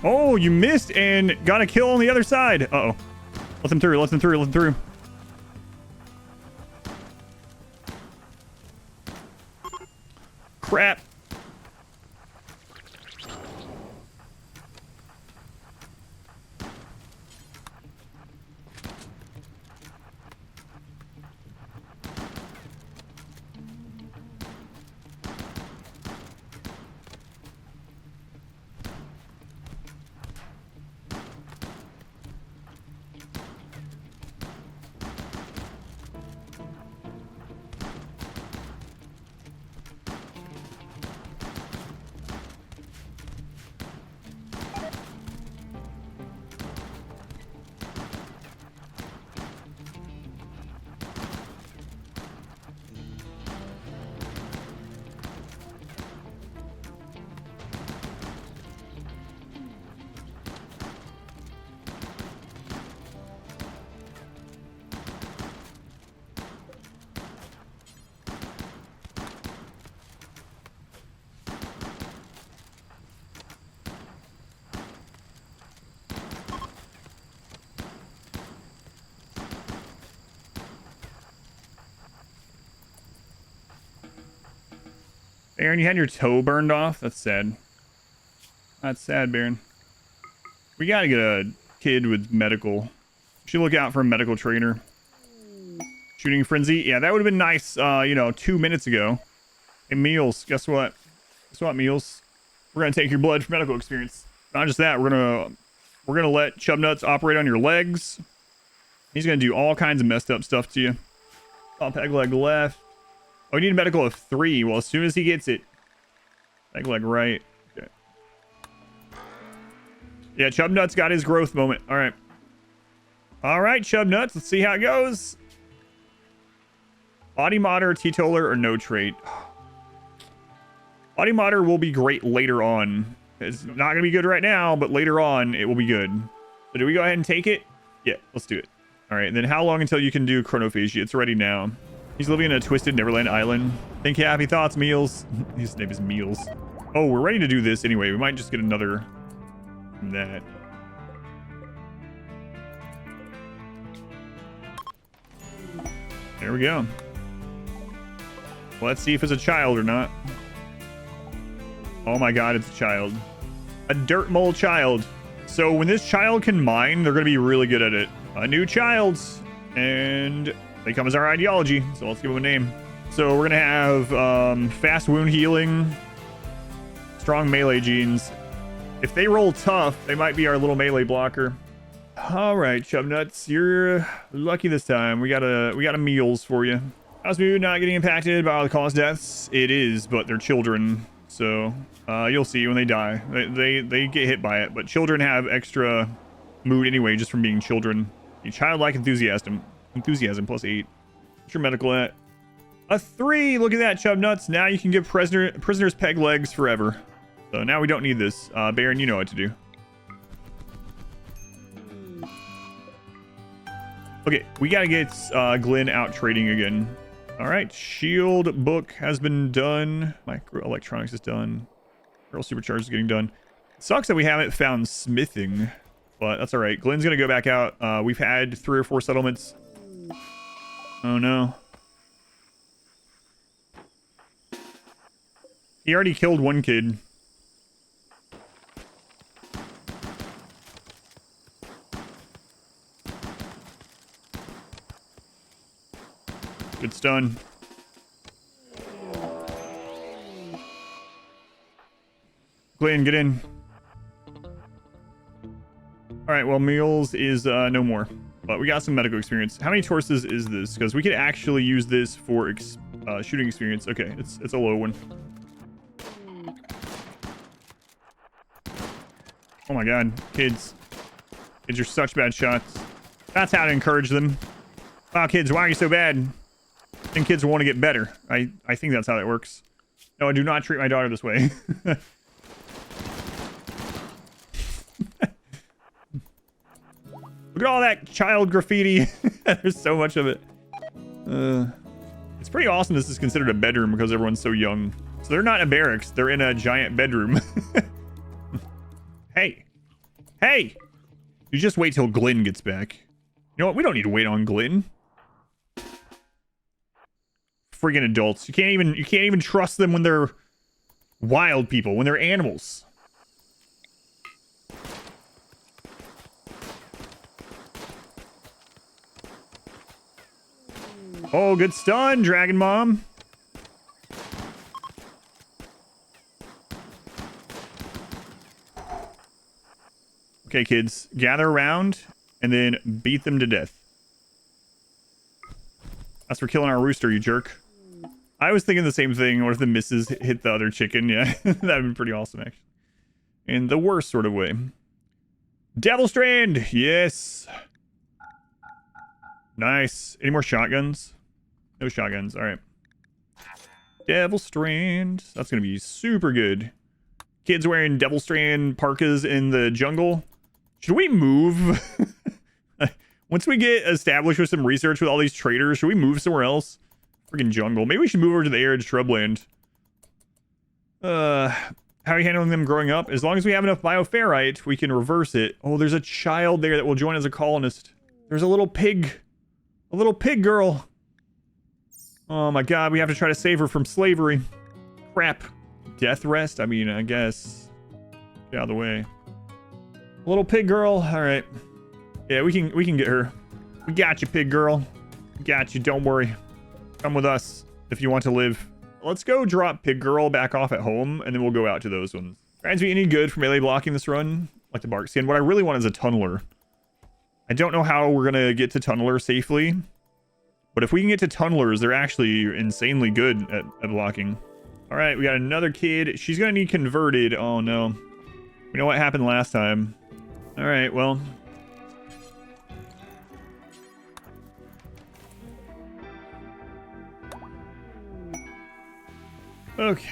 Oh, you missed and got a kill on the other side. Uh-oh. Let them through, let them through, let them through. Crap. Baron, you had your toe burned off? That's sad. That's sad, Baron. We gotta get a kid with medical. We should look out for a medical trainer. Shooting frenzy? Yeah, that would have been nice, you know, 2 minutes ago. Hey, Meals, guess what? Guess what, Meals? We're gonna take your blood for medical experience. Not just that, we're gonna let Chubnuts operate on your legs. He's gonna do all kinds of messed up stuff to you. Oh, peg leg left. Oh, you need a medical of 3. Well, as soon as he gets it. Peg leg right. Okay. Yeah, Chubnuts got his growth moment. All right. All right, Chubnuts. Let's see how it goes. Body modder, teetotaler, or no trait. Body modder will be great later on. It's not going to be good right now, but later on, it will be good. So do we go ahead and take it? Yeah, let's do it. All right, and then how long until you can do Chronophagy? It's ready now. He's living in a twisted Neverland island. Think happy thoughts, Meals. His name is Meals. Oh, we're ready to do this anyway. We might just get another from that. There we go. Let's see if it's a child or not. Oh my god, it's a child. A dirt mole child. So when this child can mine, they're going to be really good at it. A new child. And they come as our ideology. So let's give them a name. So we're going to have fast wound healing. Strong melee genes. If they roll tough, they might be our little melee blocker. All right, Chubnuts, you're lucky this time. We got a Meals for you. How's Mood not getting impacted by all the cause deaths? It is, but they're children. So you'll see when they die. They get hit by it, but children have extra mood anyway, just from being children. A childlike enthusiasm plus 8. What's your medical at? A 3. Look at that, Chubnuts. Now you can give prisoners peg legs forever. So now we don't need this. Baron, you know what to do. Okay, we gotta get Glenn out trading again. All right, shield book has been done. Micro electronics is done. Girl supercharge is getting done. It sucks that we haven't found smithing, but that's all right. Glenn's gonna go back out. We've had 3 or 4 settlements. Oh no. He already killed 1 kid. Good stun. Glenn, get in. Alright, well, Meals is no more. But we got some medical experience. How many torses is this? Because we could actually use this for shooting experience. Okay, it's a low one. Oh my god, kids. Kids are such bad shots. That's how to encourage them. Wow, kids, why are you so bad? And kids will want to get better. I think that's how that works. No, I do not treat my daughter this way. Look at all that child graffiti. There's so much of it. It's pretty awesome this is considered a bedroom because everyone's so young. So they're not in a barracks. They're in a giant bedroom. Hey. Hey. You just wait till Glenn gets back. You know what? We don't need to wait on Glenn. Friggin' adults. You can't even trust them when they're wild people, when they're animals. Oh, good stun, Dragon Mom. Okay, kids, gather around and then beat them to death. That's for killing our rooster, you jerk. I was thinking the same thing. What if the missus hit the other chicken? Yeah, that'd be pretty awesome, actually. In the worst sort of way. Devil Strand! Yes! Nice. Any more shotguns? No shotguns. All right. Devil Strand. That's going to be super good. Kids wearing Devil Strand parkas in the jungle. Should we move? Once we get established with some research with all these traders, should we move somewhere else? Freaking jungle. Maybe we should move over to the arid shrubland. How are you handling them growing up? As long as we have enough bioferrite, we can reverse it. Oh, there's a child there that will join as a colonist. There's a little pig. A little pig girl. Oh my god, we have to try to save her from slavery. Crap. Death rest? I mean, I guess. Get out of the way. Little pig girl. Alright. Yeah, we can get her. We got you, pig girl. We got you, don't worry. Come with us if you want to live. Let's go drop pig girl back off at home, and then we'll go out to those ones. Reminds me any good for melee blocking this run? Like the bark skin. What I really want is a tunneler. I don't know how we're gonna get to tunneler safely, but if we can get to tunnelers, they're actually insanely good at blocking. All right, we got another kid. She's gonna need converted. Oh no. We know what happened last time. All right, well. Okay.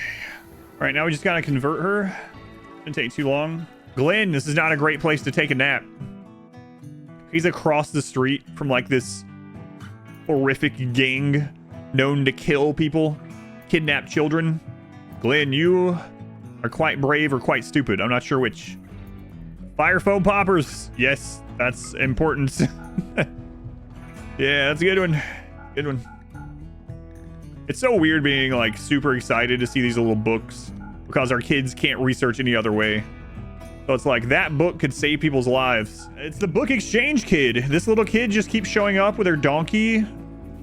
All right, now we just gotta convert her. Didn't take too long. Glenn, this is not a great place to take a nap. He's across the street from like this horrific gang known to kill people, kidnap children. Glenn, you are quite brave or quite stupid. I'm not sure which. Fire foam poppers. Yes, that's important. Yeah, that's a good one. Good one. It's so weird being like super excited to see these little books because our kids can't research any other way. So it's like that book could save people's lives. It's the book exchange kid. This little kid just keeps showing up with her donkey,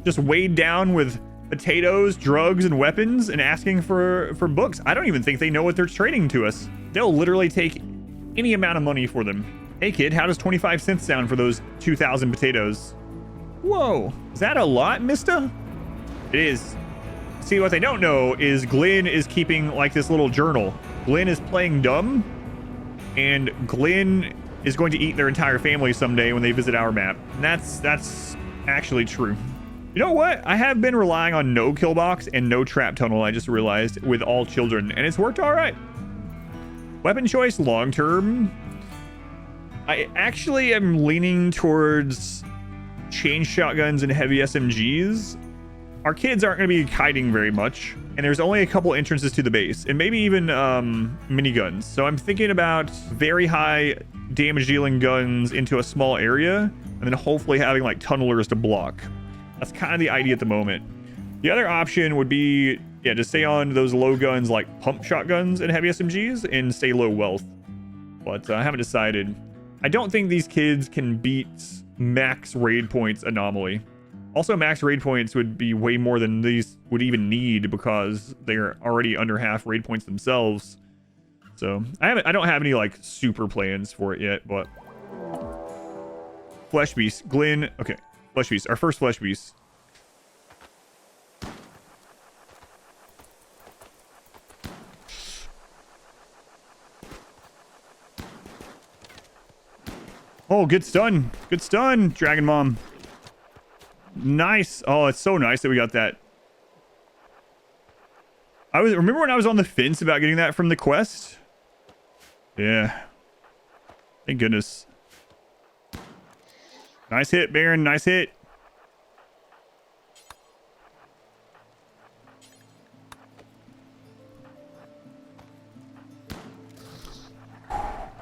just weighed down with potatoes, drugs, and weapons, and asking for books. I don't even think they know what they're trading to us. They'll literally take any amount of money for them. Hey kid, how does 25 cents sound for those 2,000 potatoes? Whoa, is that a lot, mister? It is. See, what they don't know is Glenn is keeping like this little journal. Glenn is playing dumb, and Glenn is going to eat their entire family someday when they visit our map. And that's actually true. You know what? I have been relying on no kill box and no trap tunnel, I just realized, with all children, and it's worked all right. Weapon choice long term. I actually am leaning towards chain shotguns and heavy SMGs. Our kids aren't going to be hiding very much, and there's only a couple entrances to the base, and maybe even miniguns. So I'm thinking about very high damage dealing guns into a small area, and then hopefully having like tunnelers to block. That's kind of the idea at the moment. The other option would be, yeah, to stay on those low guns like pump shotguns and heavy SMGs and stay low wealth. But I haven't decided. I don't think these kids can beat max raid points Anomaly. Also, max raid points would be way more than these would even need because they're already under half raid points themselves. So I don't have any like super plans for it yet, but Flesh Beast, Glenn. Okay, Flesh Beast, our first Flesh Beast. Oh, good stun. Good stun, Dragon Mom. Nice. Oh, it's so nice that we got that. Remember when I was on the fence about getting that from the quest? Yeah. Thank goodness. Nice hit, Baron. Nice hit.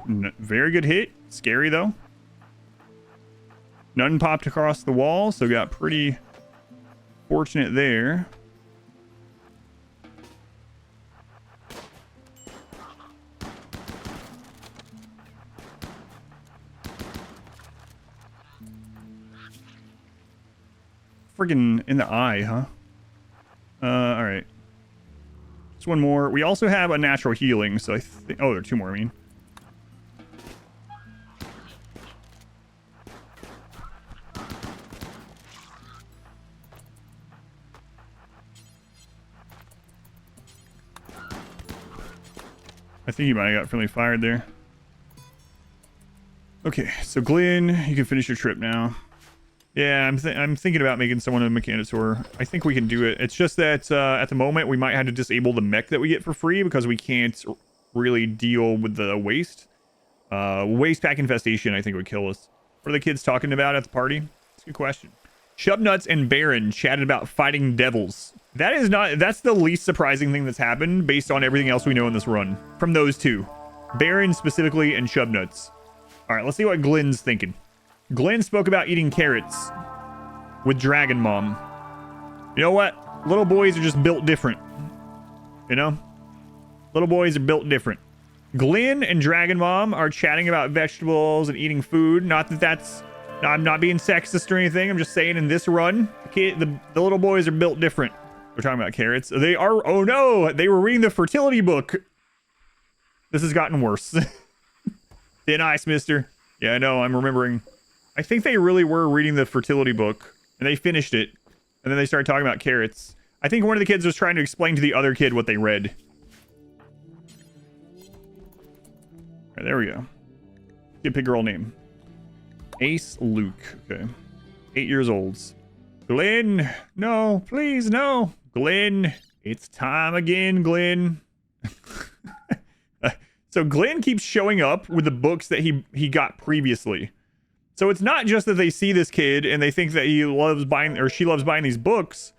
Very good hit. Scary, though. None popped across the wall, so got pretty fortunate there. Friggin' in the eye, huh? All right. Just one more. We also have a natural healing, so I think... Oh, there are two more, I mean. I think he might have got friendly fired there. Okay, so Glenn, you can finish your trip now. Yeah, I'm thinking about making someone a Mechanosaur. I think we can do it. It's just that at the moment we might have to disable the mech that we get for free because we can't really deal with the waste. Waste pack infestation, I think, would kill us. What are the kids talking about at the party? That's a good question. Shubnuts and Baron chatted about fighting devils. That's the least surprising thing that's happened based on everything else we know in this run. From those two. Baron specifically and Shubnuts. Alright, let's see what Glenn's thinking. Glenn spoke about eating carrots with Dragon Mom. You know what? Little boys are just built different. You know? Little boys are built different. Glenn and Dragon Mom are chatting about vegetables and eating food. Not that that's... I'm not being sexist or anything. I'm just saying in this run, the little boys are built different. We're talking about carrots. They are... Oh no! They were reading the fertility book. This has gotten worse. Thin ice, mister. Yeah, I know. I'm remembering. I think they really were reading the fertility book, and they finished it, and then they started talking about carrots. I think one of the kids was trying to explain to the other kid what they read. All right, there we go. Get a big girl name. Ace Luke. Okay. 8 years old. Glenn, no, please, no. Glenn, it's time again, Glenn. So Glenn keeps showing up with the books that he got previously. So it's not just that they see this kid and they think that he loves buying or she loves buying these books.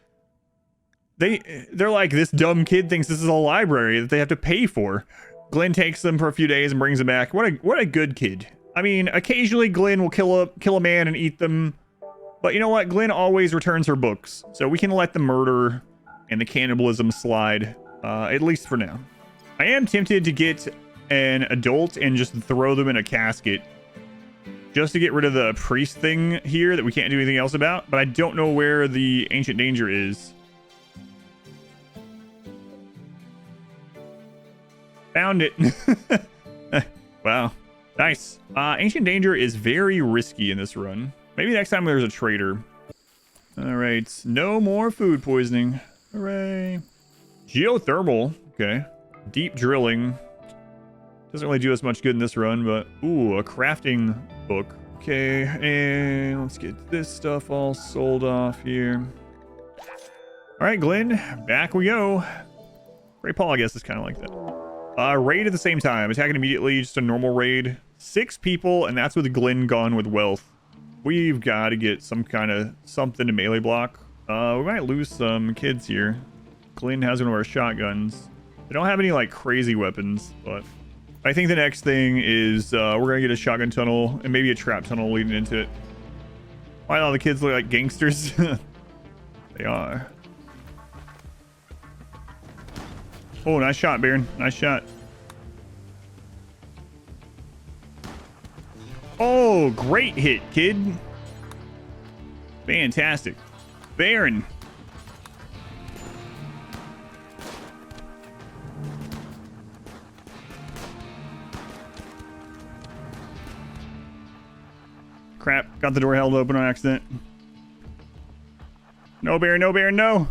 They're like, this dumb kid thinks this is a library that they have to pay for. Glenn takes them for a few days and brings them back. What a good kid. I mean, occasionally Glenn will kill a man and eat them. But you know what? Glenn always returns her books. So we can let the murder and the cannibalism slide, at least for now. I am tempted to get an adult and just throw them in a casket. Just to get rid of the priest thing here that we can't do anything else about. But I don't know where the ancient danger is. Found it. Wow. Nice. Ancient danger is very risky in this run. Maybe next time there's a trader. Alright. No more food poisoning. Hooray. Geothermal. Okay. Deep drilling. Doesn't really do us much good in this run, but... Ooh, a crafting book. Okay, and let's get this stuff all sold off here. Alright, Glenn. Back we go. Great Paul, I guess, is kind of like that. Raid at the same time. Attacking immediately. Just a normal raid. 6 people, and that's with Glenn gone with wealth. We've got to get some kind of something to melee block. We might lose some kids here. Glenn has one of our shotguns. They don't have any, like, crazy weapons, but... I think the next thing is we're going to get a shotgun tunnel and maybe a trap tunnel leading into it. Why do all the kids look like gangsters? They are. Oh, nice shot, Baron. Nice shot. Oh, great hit, kid. Fantastic. Baron. Crap. Got the door held open on accident. No, Baron. No, Baron. No.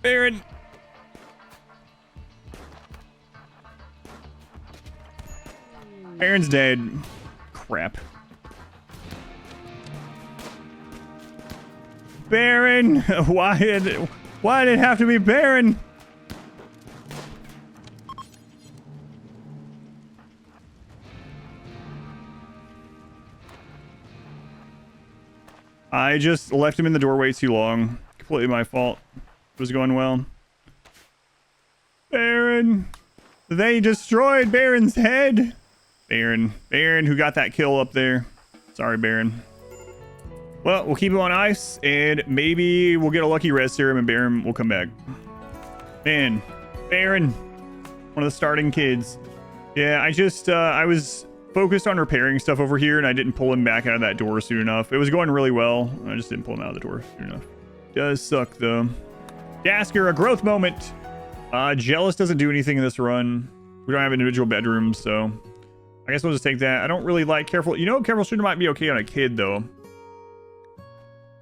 Baron. Baron's dead. Crap. Baron! Why did it have to be Baron? I just left him in the doorway too long. Completely my fault. It was going well. Baron! They destroyed Baron's head! Baron, who got that kill up there. Sorry, Baron. Well, we'll keep him on ice, and maybe we'll get a lucky res serum, and Baron will come back. Man, Baron, one of the starting kids. Yeah, I was focused on repairing stuff over here, and I didn't pull him back out of that door soon enough. It was going really well. I just didn't pull him out of the door soon enough. Does suck, though. Dasker, a growth moment. Jealous doesn't do anything in this run. We don't have individual bedrooms, so I guess we'll just take that. I don't really like careful. You know, careful shooter might be okay on a kid, though.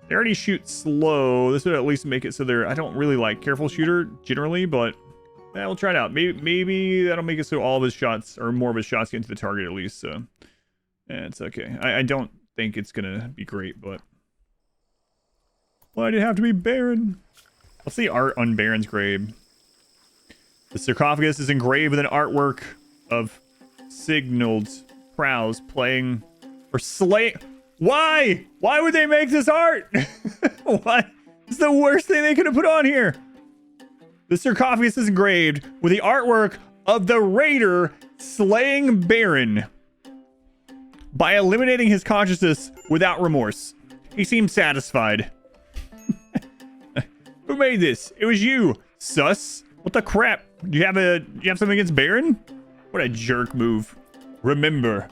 They already shoot slow. This would at least make it so they're... I don't really like careful shooter generally, but yeah, we'll try it out. Maybe that'll make it so all of his shots, or more of his shots, get into the target at least. So yeah, it's okay. I don't think it's gonna be great, but why did it have to be Baron? What's the art on Baron's grave? The sarcophagus is engraved with an artwork of signaled prows playing or slay. Why? Why would they make this art? What? It's the worst thing they could have put on here. The sarcophagus is engraved with the artwork of the raider slaying Baron by eliminating his consciousness without remorse. He seemed satisfied. Who made this? It was you, sus. What the crap? Do you have something against Baron? What a jerk move. Remember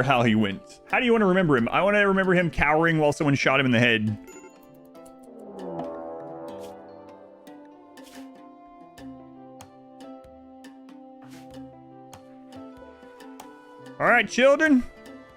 how he went. How do you want to remember him? I want to remember him cowering while someone shot him in the head. All right, children.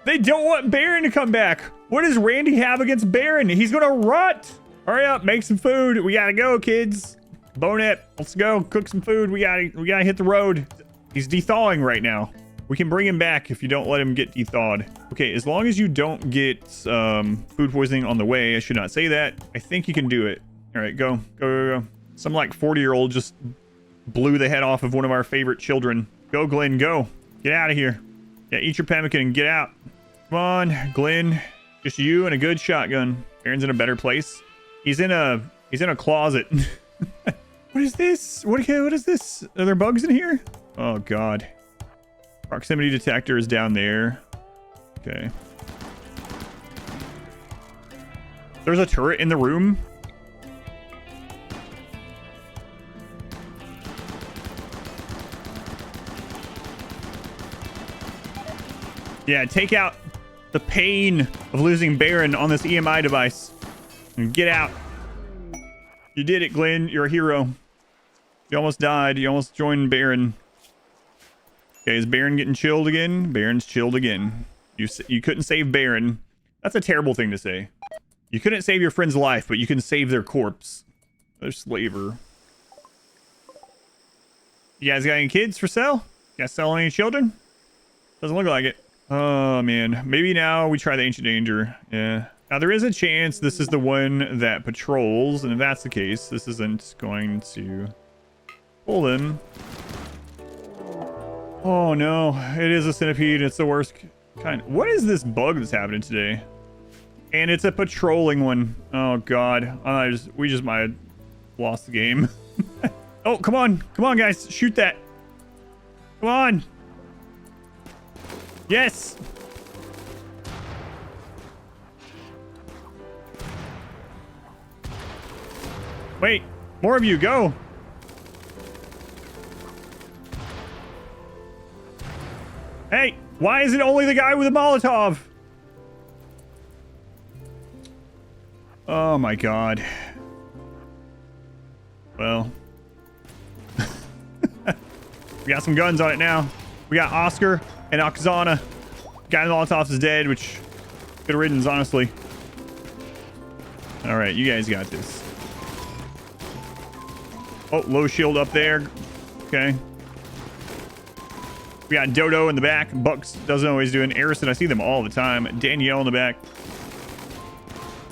They don't want Baron to come back. What does Randy have against Baron? He's gonna rot. Hurry up, make some food. We gotta go, kids. Bonet, let's go cook some food. We gotta hit the road. He's de-thawing right now. We can bring him back if you don't let him get de-thawed. Okay, as long as you don't get food poisoning on the way, I should not say that. I think you can do it. All right, go. Some like 40-year-old just blew the head off of one of our favorite children. Go, Glenn, go. Get out of here. Yeah, eat your pemmican and get out. Come on, Glenn. Just you and a good shotgun. Aaron's in a better place. He's in a closet. What is this? What is this? Are there bugs in here? Oh, God. Proximity detector is down there. Okay. There's a turret in the room. Yeah, take out the pain of losing Baron on this EMI device. And get out. You did it, Glenn. You're a hero. You almost died. You almost joined Baron. Okay, is Baron getting chilled again? Baron's chilled again. You couldn't save Baron. That's a terrible thing to say. You couldn't save your friend's life, but you can save their corpse. Their slaver. You guys got any kids for sale? You guys selling any children? Doesn't look like it. Oh, man. Maybe now we try the Ancient Danger. Yeah. Now, there is a chance this is the one that patrols, and if that's the case, this isn't going to pull them. Oh, no. It is a centipede. It's the worst kind. What is this bug that's happening today? And it's a patrolling one. Oh, God. We just might have lost the game. Oh, come on. Come on, guys. Shoot that. Come on. Yes. Wait, more of you, go. Hey, why is it only the guy with a Molotov? Oh my God. Well. We got some guns on it now. We got Oscar and Oksana. Guy in the Molotovs is dead, which good riddance, honestly. All right, you guys got this. Oh, low shield up there. Okay. We got Dodo in the back. Bucks doesn't always do it. Arison, I see them all the time. Danielle in the back.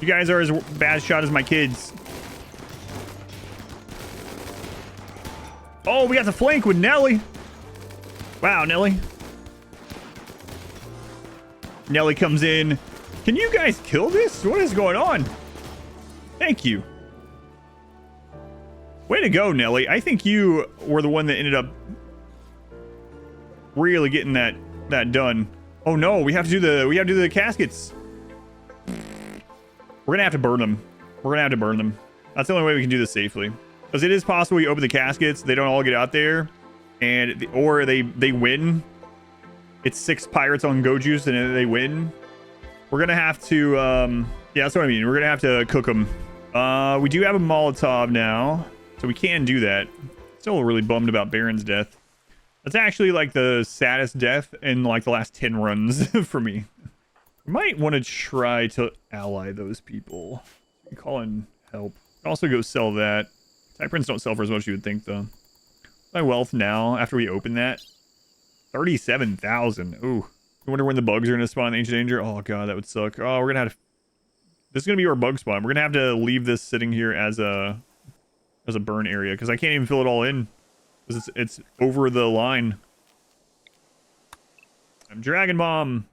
You guys are as bad shot as my kids. Oh, we got the flank with Nelly. Wow, Nelly. Nelly comes in. Can you guys kill this? What is going on? Thank you. Way to go, Nelly. I think you were the one that ended up really getting that done. Oh no, we have to do the caskets. We're gonna have to burn them. That's the only way we can do this safely. Because it is possible you open the caskets, they don't all get out there, or they win. It's 6 pirates on go juice and they win. We're gonna have to yeah, that's what I mean. We're gonna have to cook them. We do have a Molotov now, so we can do that. Still really bummed about Baron's death. That's actually like the saddest death in like the last 10 runs for me. We might want to try to ally those people. Call in help. Also go sell that. Type prints don't sell for as much as you would think though. My wealth now after we open that. 37,000. Ooh. I wonder when the bugs are going to spawn in Ancient Danger. Oh god, that would suck. Oh, we're going to have to... This is going to be our bug spawn. We're going to have to leave this sitting here as a burn area because I can't even fill it all in. It's over the line. Dragon Bomb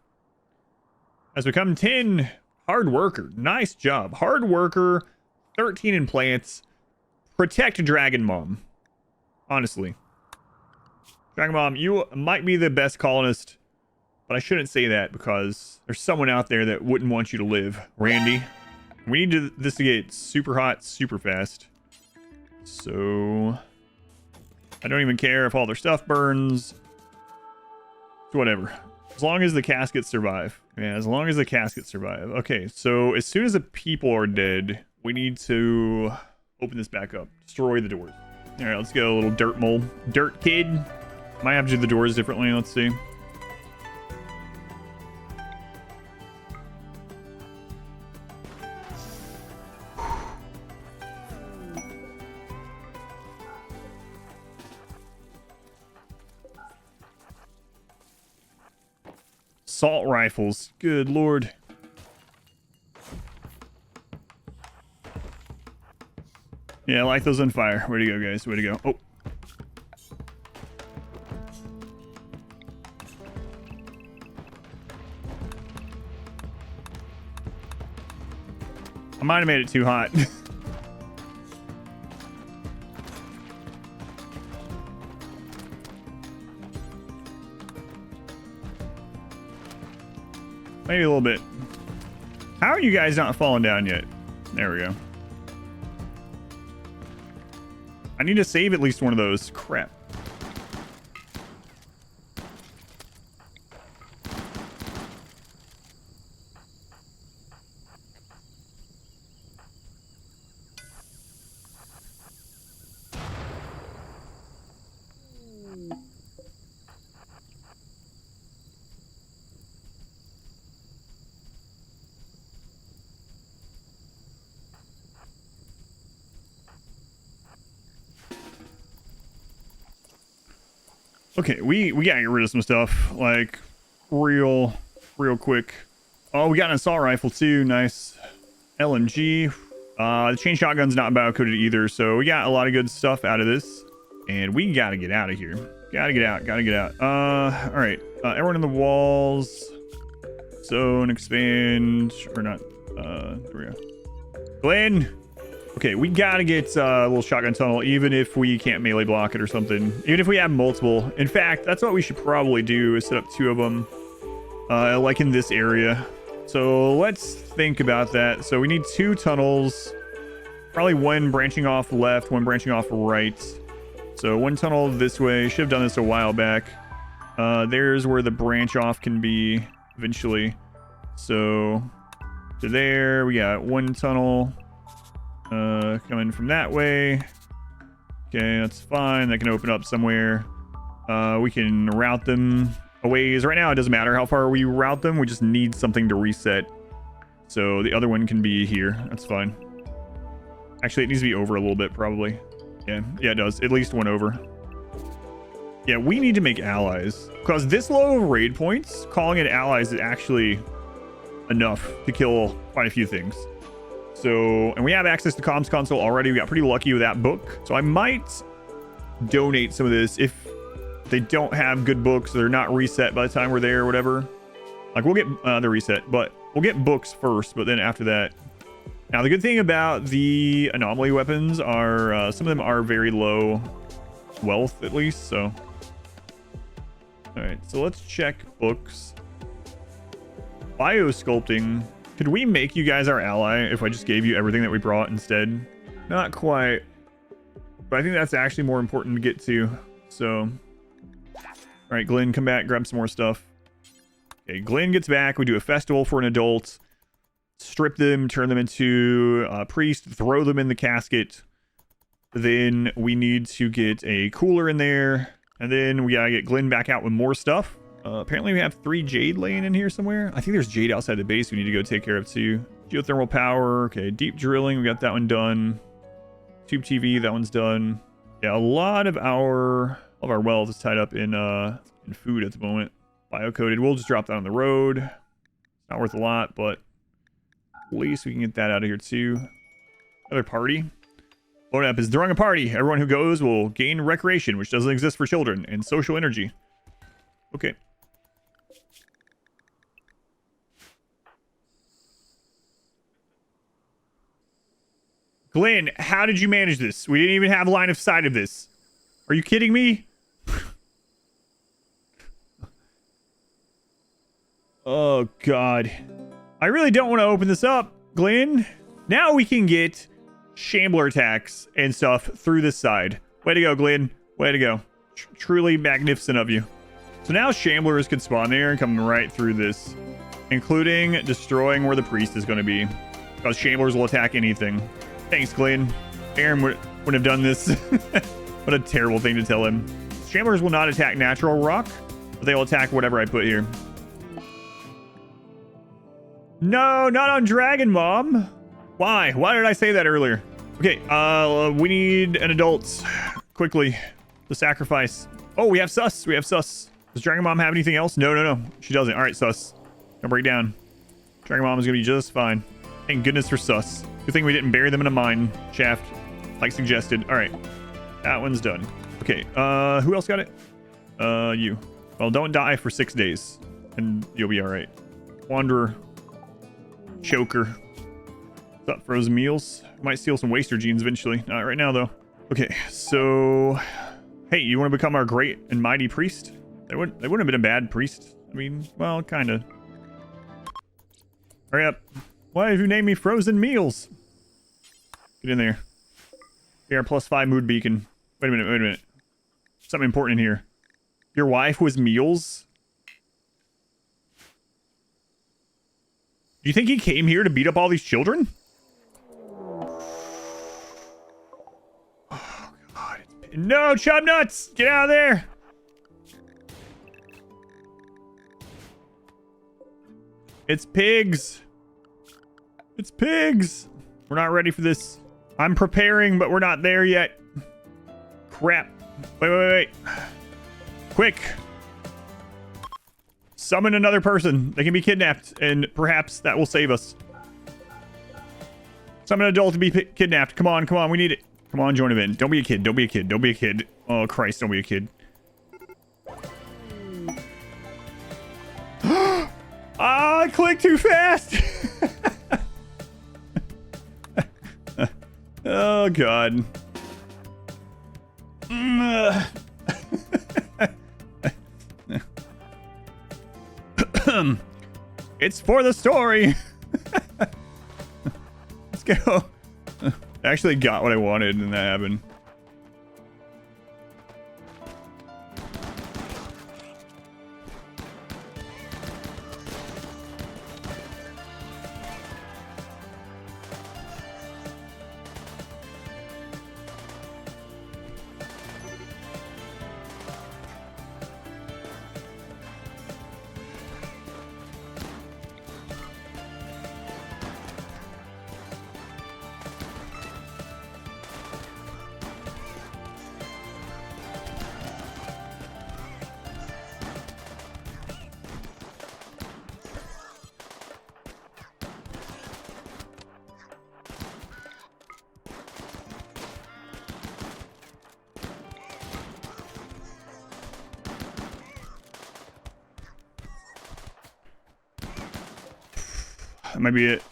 has become 10. Hard worker. Nice job. Hard worker. 13 in plants. Protect Dragon Bomb. Honestly. Dragon Bomb, you might be the best colonist, but I shouldn't say that because there's someone out there that wouldn't want you to live. Randy. We need this to get super hot, super fast. So... I don't even care if all their stuff burns. It's whatever. As long as the caskets survive. Yeah, as long as the caskets survive. Okay, so as soon as the people are dead, we need to open this back up. Destroy the doors. All right, let's go, a little dirt mole. Dirt kid. Might have to do the doors differently. Let's see. Assault rifles. Good lord. Yeah, light those on fire. Way to go, guys. Way to go. Oh. I might have made it too hot. Maybe a little bit. How are you guys not falling down yet? There we go. I need to save at least one of those. Crap. Okay, we gotta get rid of some stuff, like, real quick. Oh, we got an assault rifle, too. Nice. LMG. The chain shotgun's not bio-coded either, so we got a lot of good stuff out of this. And we gotta get out of here. Gotta get out. Alright. Everyone in the walls. Zone, expand. Or not. There we go. Glenn! Okay, we gotta get a little shotgun tunnel, even if we can't melee block it or something. Even if we have multiple. In fact, that's what we should probably do, is set up 2 of them. Like in this area. So let's think about that. So we need 2 tunnels. Probably 1 branching off left, 1 branching off right. So 1 tunnel this way. Should have done this a while back. There's where the branch off can be eventually. So to there, we got 1 tunnel. Coming from that way. Okay, that's fine. That can open up somewhere. We can route them a ways. Right now, it doesn't matter how far we route them. We just need something to reset. So the other one can be here. That's fine. Actually, it needs to be over a little bit, probably. Yeah, it does. At least 1 over. Yeah, we need to make allies. Because this low of raid points, calling it allies is actually enough to kill quite a few things. So, and we have access to comms console already. We got pretty lucky with that book. So I might donate some of this if they don't have good books. They're not reset by the time we're there or whatever. Like we'll get the reset, but we'll get books first. But then after that, now the good thing about the anomaly weapons are some of them are very low wealth at least. So, all right, so let's check books. Biosculpting. Could we make you guys our ally if I just gave you everything that we brought instead? Not quite. But I think that's actually more important to get to. So, all right, Glenn, come back, grab some more stuff. Okay, Glenn gets back. We do a festival for an adult. Strip them, turn them into a priest, throw them in the casket. Then we need to get a cooler in there. And then we gotta get Glenn back out with more stuff. Apparently we have 3 jade laying in here somewhere. I think there's jade outside the base we need to go take care of too. Geothermal power. Okay, deep drilling. We got that one done. Tube TV, that one's done. Yeah, a lot of our wealth is tied up in food at the moment. Bio-coated. We'll just drop that on the road. It's not worth a lot, but at least we can get that out of here too. Another party. Load up is throwing a party. Everyone who goes will gain recreation, which doesn't exist for children, and social energy. Okay. Glenn, how did you manage this? We didn't even have line of sight of this. Are you kidding me? Oh, God. I really don't want to open this up, Glenn. Now we can get shambler attacks and stuff through this side. Way to go, Glenn. Way to go. Truly magnificent of you. So now shamblers can spawn there and come right through this, including destroying where the priest is going to be, because shamblers will attack anything. Thanks, Glenn. Aaron wouldn't have done this. What a terrible thing to tell him. Shamblers will not attack natural rock, but they will attack whatever I put here. No, not on Dragon Mom. Why? Why did I say that earlier? Okay, we need an adult quickly to sacrifice. Oh, we have Sus. We have Sus. Does Dragon Mom have anything else? No, no, no. She doesn't. All right, Sus. Gonna break down. Dragon Mom is gonna be just fine. Thank goodness for Sus. Good thing we didn't bury them in a mine shaft, like suggested. All right, that one's done. Okay, who else got it? You. Well, don't die for 6 days, and you'll be all right. Wanderer. Choker. What's up, frozen meals? Might steal some waster genes eventually. Not right now, though. Okay, so... Hey, you want to become our great and mighty priest? They wouldn't have been a bad priest. I mean, well, kind of. Hurry up. Why have you named me Frozen Meals? Get in there. Be our +5 mood beacon. Wait a minute. Something important in here. Your wife was Meals? Do you think he came here to beat up all these children? Oh, God. No, chub nuts! Get out of there! It's pigs. It's pigs. We're not ready for this. I'm preparing, but we're not there yet. Crap. Wait. Quick. Summon another person. They can be kidnapped, and perhaps that will save us. Summon an adult to be kidnapped. Come on. We need it. Come on, join event. Don't be a kid. Don't be a kid. Oh, Christ, don't be a kid. I clicked too fast. Oh, God. It's for the story. Let's go. I actually got what I wanted and that happened. That might be it.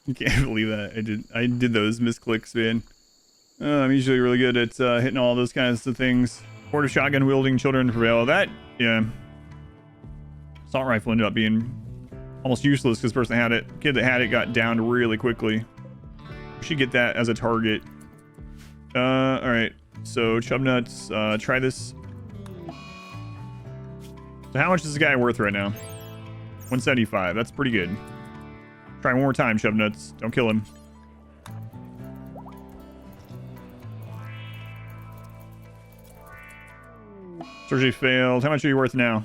I can't believe that. I did those misclicks, man. I'm usually really good at hitting all those kinds of things. Horde of shotgun wielding children prevail. That, yeah. Assault rifle ended up being almost useless because the person that had it, kid that had it got downed really quickly. We should get that as a target. All right. So chub nuts, try this. So how much is this guy worth right now? 175. That's pretty good. Try one more time, chub nuts. Don't kill him. Surgery failed. How much are you worth now?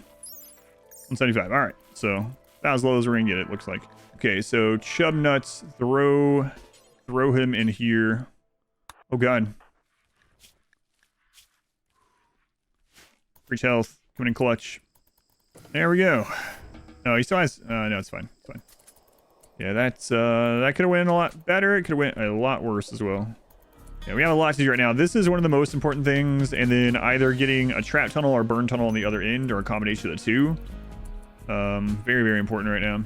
175. All right. So about as low as we're gonna get it, looks like. Okay, so chub nuts, throw him in here. Oh god. Reach health, coming in clutch. There we go. No, he still has no, it's fine. It's fine. Yeah, that's that could have went a lot better. It could have went a lot worse as well. Yeah, we have a lot to do right now. This is one of the most important things, and then either getting a trap tunnel or burn tunnel on the other end, or a combination of the two. Very, very important right now.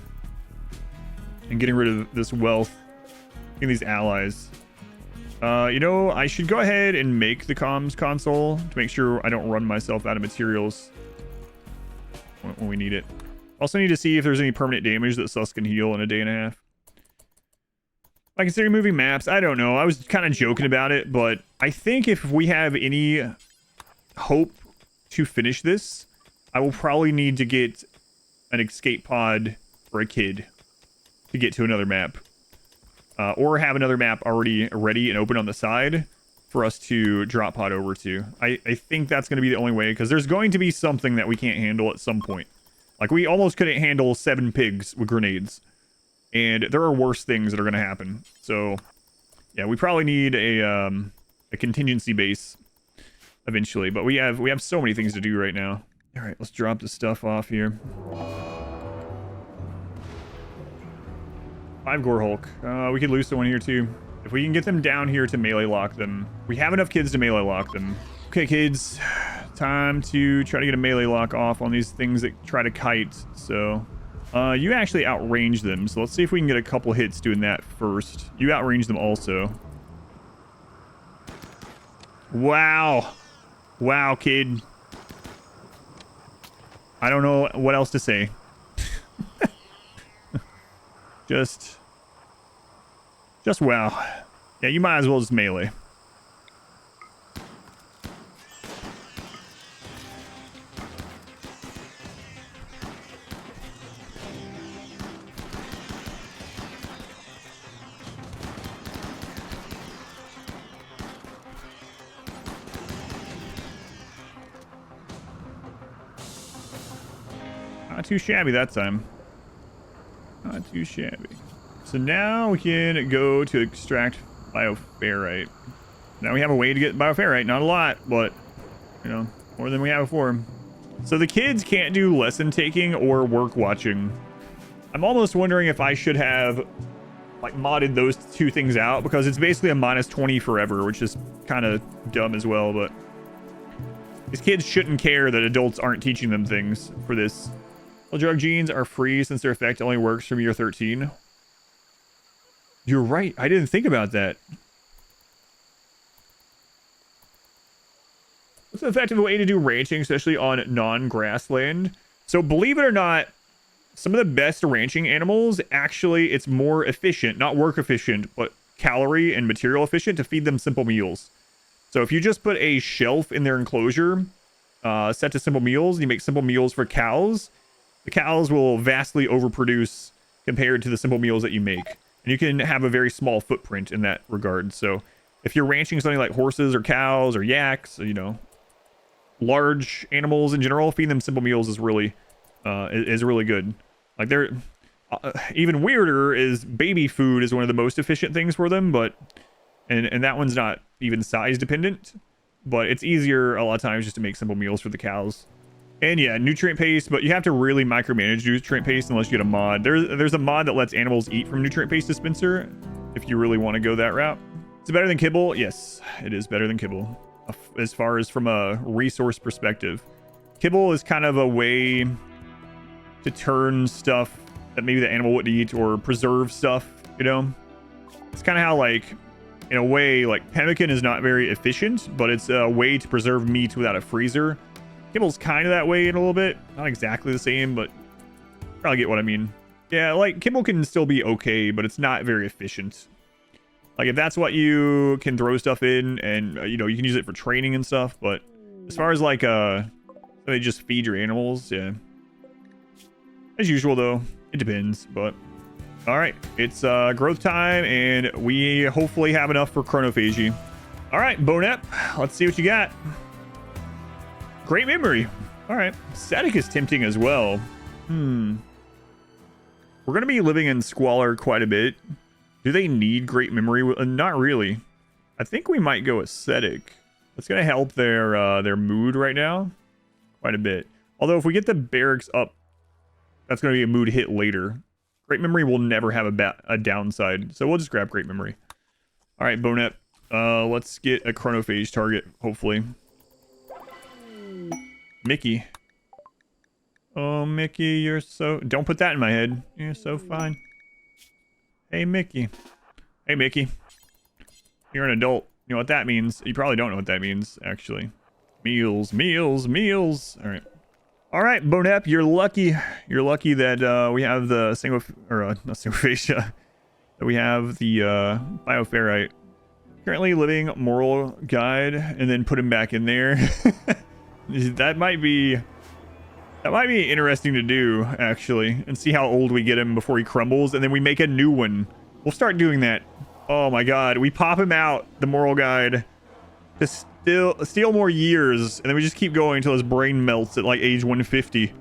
And getting rid of this wealth. Getting these allies. You know, I should go ahead and make the comms console to make sure I don't run myself out of materials when we need it. Also need to see if there's any permanent damage that Sus can heal in a day and a half. I consider moving maps. I don't know. I was kind of joking about it, but I think if we have any hope to finish this, I will probably need to get an escape pod for a kid to get to another map. Or have another map already ready and open on the side for us to drop pod over to. I think that's going to be the only way, because there's going to be something that we can't handle at some point. Like, we almost couldn't handle 7 pigs with grenades. And there are worse things that are going to happen. So, yeah, we probably need a contingency base eventually. But we have so many things to do right now. All right, let's drop the stuff off here. 5 Gore Hulk. We could lose one here too. If we can get them down here to melee lock them. We have enough kids to melee lock them. Okay, kids. Time to try to get a melee lock off on these things that try to kite. So, you actually outrange them. So let's see if we can get a couple hits doing that first. You outrange them also. Wow. Wow, kid. I don't know what else to say. Just wow. Yeah, you might as well just melee. Not too shabby that time. Not too shabby. So now we can go to extract bioferrite. Now we have a way to get bioferrite. Not a lot, but, you know, more than we have before. So the kids can't do lesson taking or work watching. I'm almost wondering if I should have, like, modded those two things out, because it's basically a -20 forever, which is kind of dumb as well, but these kids shouldn't care that adults aren't teaching them things for this. Well, drug genes are free since their effect only works from year 13. You're right. I didn't think about that. What's an effective way to do ranching, especially on non-grassland? So believe it or not, some of the best ranching animals, actually, it's more efficient, not work efficient, but calorie and material efficient to feed them simple meals. So if you just put a shelf in their enclosure, set to simple meals, and you make simple meals for cows, the cows will vastly overproduce compared to the simple meals that you make. And you can have a very small footprint in that regard. So if you're ranching something like horses or cows or yaks, or, you know, large animals in general, feeding them simple meals is really good. Like, they're even weirder is baby food is one of the most efficient things for them, but and that one's not even size dependent, but it's easier a lot of times just to make simple meals for the cows. And yeah, nutrient paste, but you have to really micromanage nutrient paste unless you get a mod. There's a mod that lets animals eat from nutrient paste dispenser if you really want to go that route. Is it better than kibble? Yes, it is better than kibble. As far as from a resource perspective. Kibble is kind of a way to turn stuff that maybe the animal wouldn't eat or preserve stuff, you know? It's kind of how, like, in a way, like, pemmican is not very efficient, but it's a way to preserve meat without a freezer. Kibble's kind of that way in a little bit. Not exactly the same, but probably get what I mean. Yeah, like, kibble can still be okay, but it's not very efficient. Like, if that's what you can throw stuff in, and, you know, you can use it for training and stuff, but as far as, like, they just feed your animals, yeah. As usual, though, it depends, but... Alright, it's growth time, and we hopefully have enough for Chronophagy. Alright, Bonep, let's see what you got. Great memory. Alright, static is tempting as well. We're going to be living in squalor quite a bit. Do they need great memory? Not really. I think we might go ascetic. That's going to help their mood right now quite a bit. Although if we get the barracks up, that's going to be a mood hit later. Great memory will never have a downside, so we'll just grab great memory. All right, Bonep. Let's get a chronophage target, hopefully. Mickey. Oh, Mickey, you're so... Don't put that in my head. You're so fine. Hey, Mickey. Hey, Mickey. You're an adult. You know what that means? You probably don't know what that means, actually. Meals, meals, meals. All right. All right, Bonep, you're lucky. You're lucky that we have the not single-phage, that we have the bioferrite. Currently living moral guide, and then put him back in there. That might be interesting to do, actually, and see how old we get him before he crumbles, and then we make a new one. We'll start doing that. Oh my god, we pop him out, the moral guide, to steal more years, and then we just keep going until his brain melts at like age 150,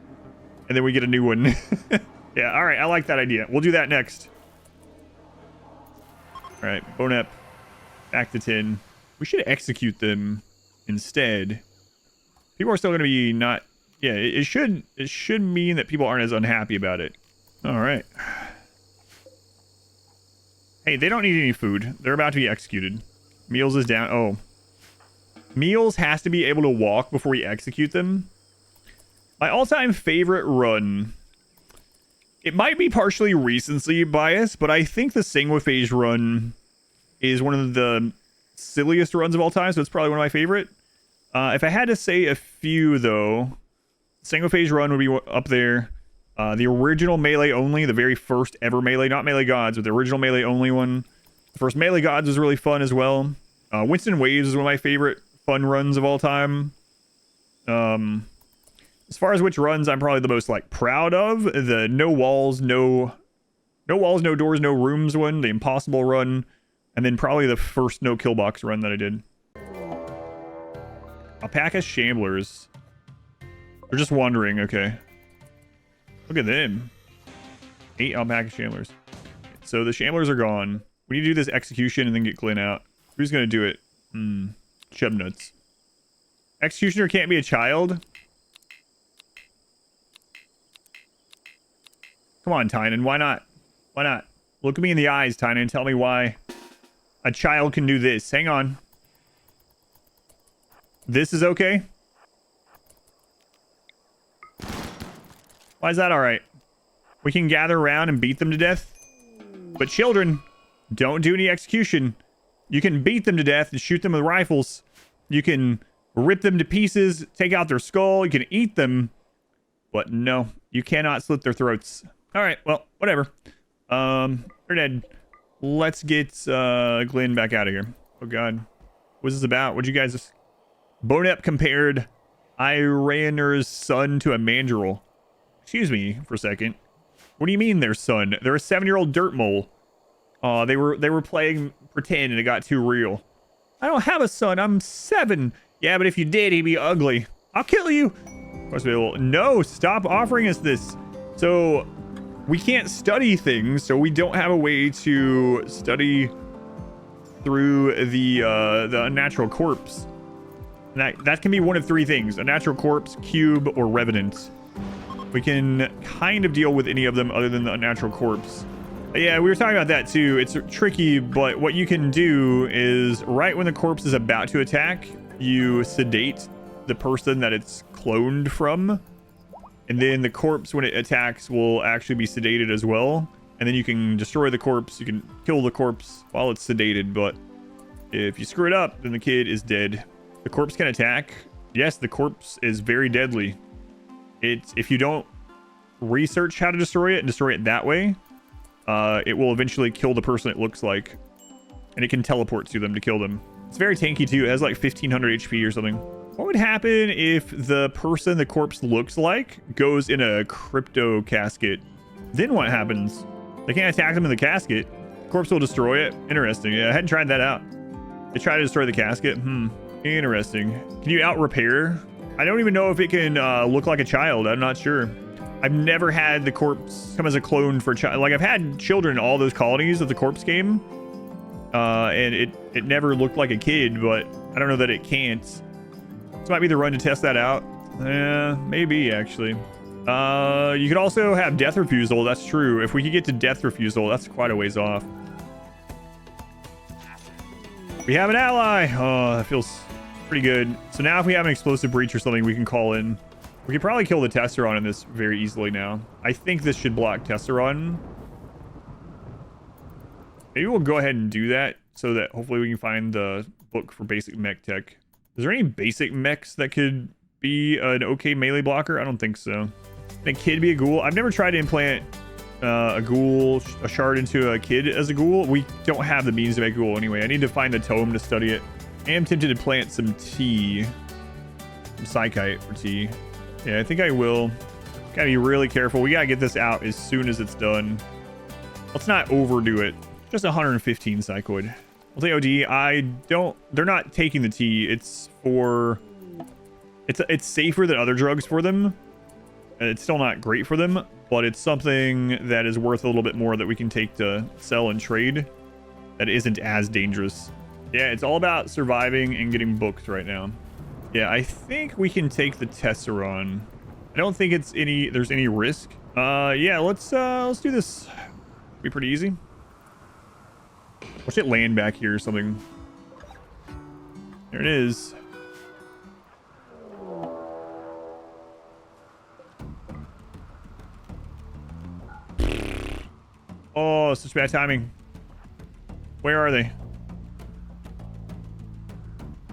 and then we get a new one. Yeah, all right, I like that idea. We'll do that next. All right, Bonep, back to 10. We should execute them instead. People are still going to be not... Yeah, it should mean that people aren't as unhappy about it. All right. Hey, they don't need any food. They're about to be executed. Meals is down. Oh. Meals has to be able to walk before we execute them. My all-time favorite run. It might be partially recency bias, but I think the Sanguiphage run is one of the silliest runs of all time, so it's probably one of my favorite. If I had to say a few, though, Sanguiphage run would be up there. The original melee only, the very first ever melee, not melee gods, but the original melee only one. The first melee gods was really fun as well. Winston Waves is one of my favorite fun runs of all time. As far as which runs I'm probably the most like proud of, the no walls, no doors, no rooms one, the impossible run, and then probably the first no kill box run that I did. Alpaca Shamblers. They're just wandering, okay. Look at them. 8 Alpaca Shamblers. So the Shamblers are gone. We need to do this execution and then get Glenn out. Who's gonna do it? Chubnuts. Executioner can't be a child? Come on, Tynan. Why not? Why not? Look at me in the eyes, Tynan, and tell me why a child can do this. Hang on. This is okay? Why is that alright? We can gather around and beat them to death. But children, don't do any execution. You can beat them to death and shoot them with rifles. You can rip them to pieces, take out their skull. You can eat them. But no, you cannot slit their throats. Alright, well, whatever. They're dead. Let's get Glenn back out of here. Oh god. What's this about? What'd you guys... Bonep compared Iraner's son to a mandrill. Excuse me for a second. What do you mean their son? They're a 7-year-old dirt mole. They were playing pretend and it got too real. I don't have a son. I'm 7. Yeah, but if you did, he'd be ugly. I'll kill you. Of course we will. No, stop offering us this. So we can't study things, so we don't have a way to study through the unnatural corpse. And that can be one of three things: a natural corpse, cube, or revenant. We can kind of deal with any of them other than the unnatural corpse. Yeah, we were talking about that too. It's tricky, but what you can do is right when the corpse is about to attack, you sedate the person that it's cloned from. And then the corpse, when it attacks, will actually be sedated as well. And then you can destroy the corpse. You can kill the corpse while it's sedated. But if you screw it up, then the kid is dead. The corpse can attack. Yes, the corpse is very deadly. If you don't research how to destroy it and destroy it that way, it will eventually kill the person it looks like. And it can teleport to them to kill them. It's very tanky too. It has like 1500 HP or something. What would happen if the person the corpse looks like goes in a crypto casket? Then what happens? They can't attack them in the casket. Corpse will destroy it. Interesting. Yeah, I hadn't tried that out. They try to destroy the casket. Interesting. Can you out repair? I don't even know if it can look like a child. I'm not sure. I've never had the corpse come as a clone for child. Like, I've had children in all those colonies of the corpse game. And it never looked like a kid, but I don't know that it can't. This might be the run to test that out. Maybe, actually. You could also have death refusal. That's true. If we could get to death refusal, that's quite a ways off. We have an ally. Oh, that feels pretty good. So now if we have an explosive breach or something, we can call in. We could probably kill the Tesseron in this very easily now. I think this should block Tesseron. Maybe we'll go ahead and do that so that hopefully we can find the book for basic mech tech. Is there any basic mechs that could be an okay melee blocker? I don't think so. Can a kid be a ghoul? I've never tried to implant a ghoul, a shard into a kid as a ghoul. We don't have the means to make a ghoul anyway. I need to find the tome to study it. I am tempted to plant some tea. Some psychite for tea. Yeah, I think I will. Gotta be really careful. We gotta get this out as soon as it's done. Let's not overdo it. Just 115 psychoid. I'll take OD. They're not taking the tea. It's safer than other drugs for them. It's still not great for them, but it's something that is worth a little bit more that we can take to sell and trade that isn't as dangerous. Yeah, it's all about surviving and getting books right now. Yeah, I think we can take the Tesseron. I don't think there's any risk. Yeah, let's do this. Be pretty easy. Watch it land back here or something. There it is. Oh, such bad timing. Where are they?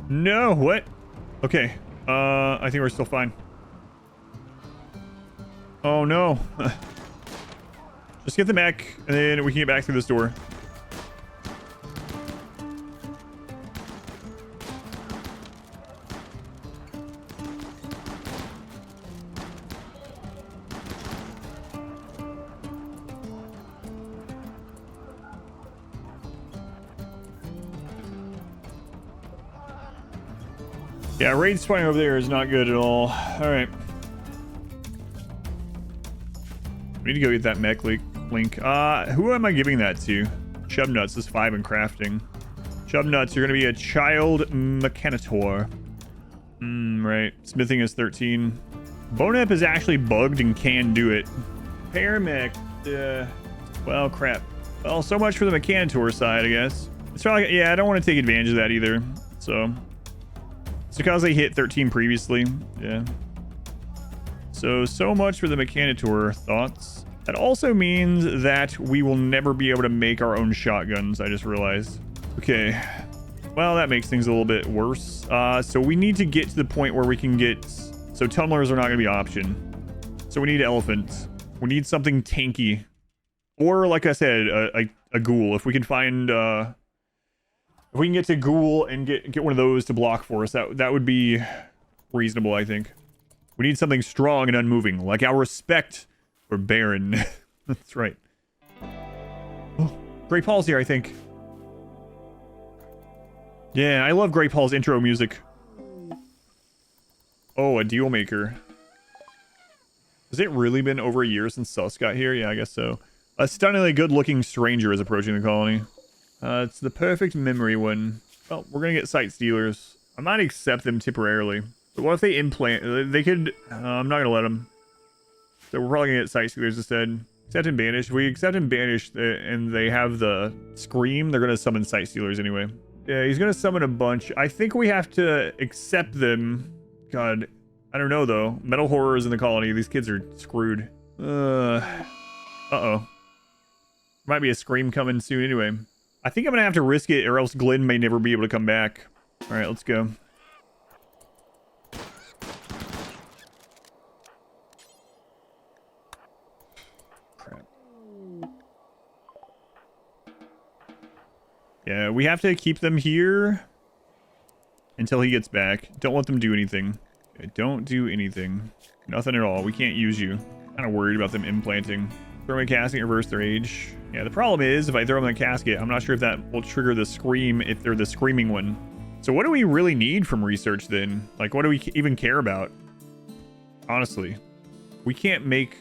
No, what? Okay. I think we're still fine. Oh no. Just get the mech and then we can get back through this door. Yeah, raid spawning over there is not good at all. All right. We need to go get that mech link. Who am I giving that to? Chubnuts is 5 in crafting. Chubnuts, you're going to be a child mechanitor. Right. Smithing is 13. Bonep is actually bugged and can do it. Paramech. Well, crap. Well, so much for the mechanitor side, I guess. It's probably, yeah, I don't want to take advantage of that either. So... it's because they hit 13 previously. Yeah. So much for the mechanitor. Thoughts? That also means that we will never be able to make our own shotguns, I just realized. Okay. Well, that makes things a little bit worse. So we need to get to the point where we can get... so tumblers are not going to be an option. So we need elephants. We need something tanky. Or, like I said, a ghoul. If we can find... if we can get to ghoul and get one of those to block for us, that would be reasonable, I think. We need something strong and unmoving, like our respect for Baron. That's right. Oh, Great Paul's here, I think. Yeah, I love Great Paul's intro music. Oh, a deal maker. Has it really been over a year since Sus got here? Yeah, I guess so. A stunningly good-looking stranger is approaching the colony. It's the perfect memory one. Well, we're gonna get Sight Stealers. I might accept them temporarily. But what if they implant? They could... I'm not going to let them. So we're probably going to get sightseers instead. Accept and banish. If we accept and banish and they have the scream, they're going to summon sightseers anyway. Yeah, he's going to summon a bunch. I think we have to accept them. God, I don't know though. Metal horrors in the colony. These kids are screwed. Uh-oh. Might be a scream coming soon anyway. I think I'm going to have to risk it or else Glenn may never be able to come back. All right, let's go. Crap. Yeah, we have to keep them here until he gets back. Don't let them do anything. Okay, don't do anything. Nothing at all. We can't use you. Kind of worried about them implanting. Throw them in a casket, reverse their age. Yeah, the problem is if I throw them in a casket, I'm not sure if that will trigger the scream if they're the screaming one. So what do we really need from research then? Like, what do we even care about? Honestly, we can't make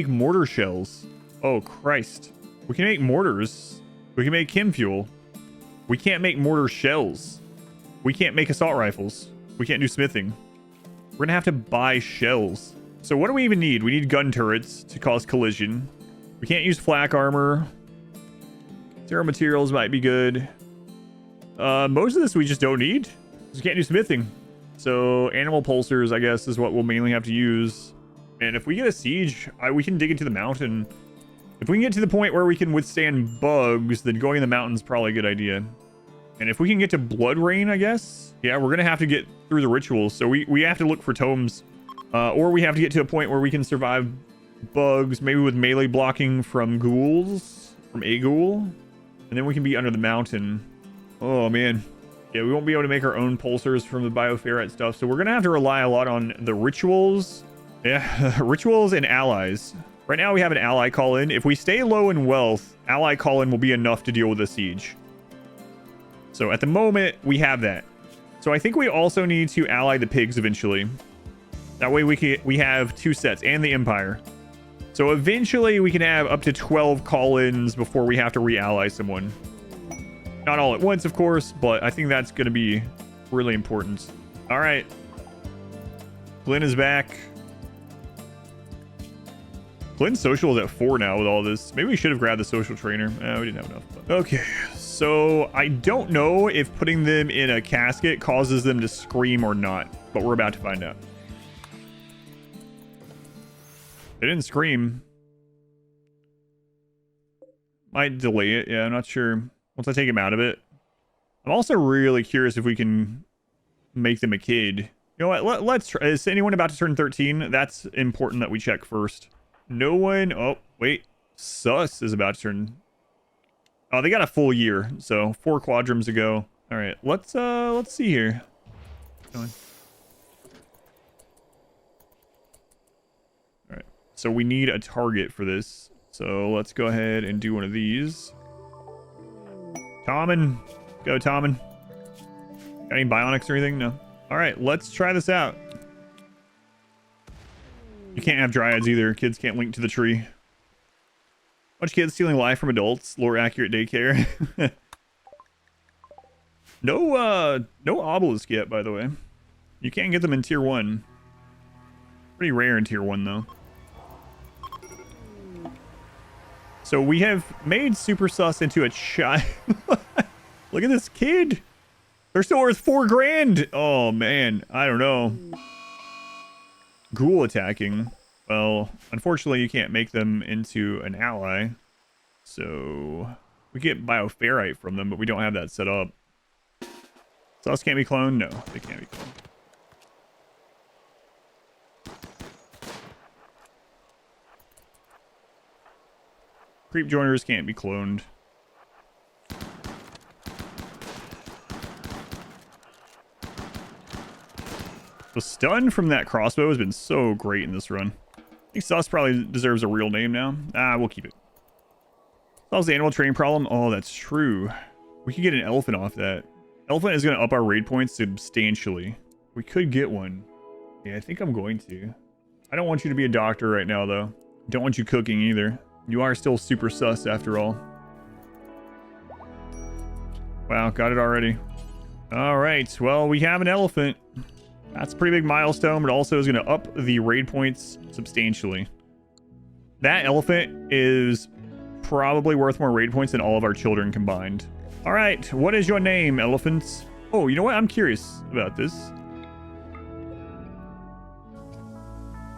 mortar shells. Oh, Christ. We can make mortars. We can make chem fuel. We can't make mortar shells. We can't make assault rifles. We can't do smithing. We're gonna have to buy shells. So what do we even need? We need gun turrets to cause collision. We can't use flak armor. Zero materials might be good. Most of this we just don't need. We can't do smithing. So animal pulsers, I guess, is what we'll mainly have to use. And if we get a siege, we can dig into the mountain. If we can get to the point where we can withstand bugs, then going in the mountain's probably a good idea. And if we can get to blood rain, I guess, yeah, we're gonna have to get through the rituals. So we have to look for tomes, or we have to get to a point where we can survive bugs, maybe with melee blocking from ghouls, from a ghoul, and then we can be under the mountain. Oh man, yeah, we won't be able to make our own pulsers from the bioferrite stuff, so we're gonna have to rely a lot on the rituals. Yeah, rituals and allies. Right now we have an ally call in. If we stay low in wealth, ally call in will be enough to deal with the siege. So at the moment we have that. So I think we also need to ally the pigs eventually. That way we have 2 sets and the empire. So eventually we can have up to 12 call-ins before we have to re-ally someone. Not all at once, of course, but I think that's going to be really important. All right. Glenn is back. Glenn's social is at 4 now with all this. Maybe we should have grabbed the social trainer. We didn't have enough. But... Okay, so I don't know if putting them in a casket causes them to scream or not, but we're about to find out. They didn't scream. Might delay it. Yeah, I'm not sure. Once I take him out of it. I'm also really curious if we can make them a kid. You know what? Let's try. Is anyone about to turn 13? That's important that we check first. No one. Oh, wait. Sus is about to turn. Oh, they got a full year. So 4 quadrums ago. All right. Let's see here. All right. So we need a target for this. So let's go ahead and do one of these. Tommen. Go, Tommen. Got any bionics or anything? No. All right, let's try this out. You can't have dryads either. Kids can't link to the tree. Bunch of kids stealing life from adults. Lore accurate daycare. No obelisk yet, by the way. You can't get them in tier 1. Pretty rare in tier 1, though. So we have made Super Sus into a child. Look at this kid. They're still worth 4 grand. Oh, man. I don't know. Ghoul attacking. Well, unfortunately, you can't make them into an ally. So we get bioferrite from them, but we don't have that set up. Sus can't be cloned? No, they can't be cloned. Creep joiners can't be cloned. The stun from that crossbow has been so great in this run. I think Sus probably deserves a real name now. We'll keep it. Solves the animal training problem. Oh, that's true. We could get an elephant off that. Elephant is going to up our raid points substantially. We could get one. Yeah, I think I'm going to. I don't want you to be a doctor right now, though. Don't want you cooking either. You are still super sus after all. Wow, got it already. All right, well, we have an elephant. That's a pretty big milestone, but also is going to up the raid points substantially. That elephant is probably worth more raid points than all of our children combined. All right, what is your name, elephants? Oh, you know what? I'm curious about this.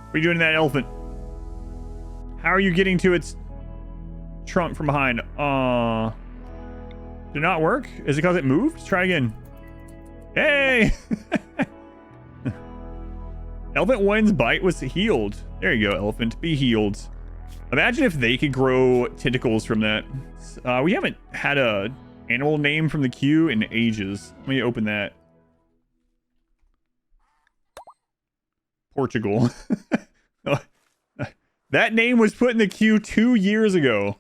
What are you doing to that elephant? How are you getting to its trunk from behind? Did it not work? Is it because it moved? Try again. Hey! Elephant 1's bite was healed. There you go, elephant. Be healed. Imagine if they could grow tentacles from that. We haven't had a animal name from the queue in ages. Let me open that. Portugal. That name was put in the queue 2 years ago.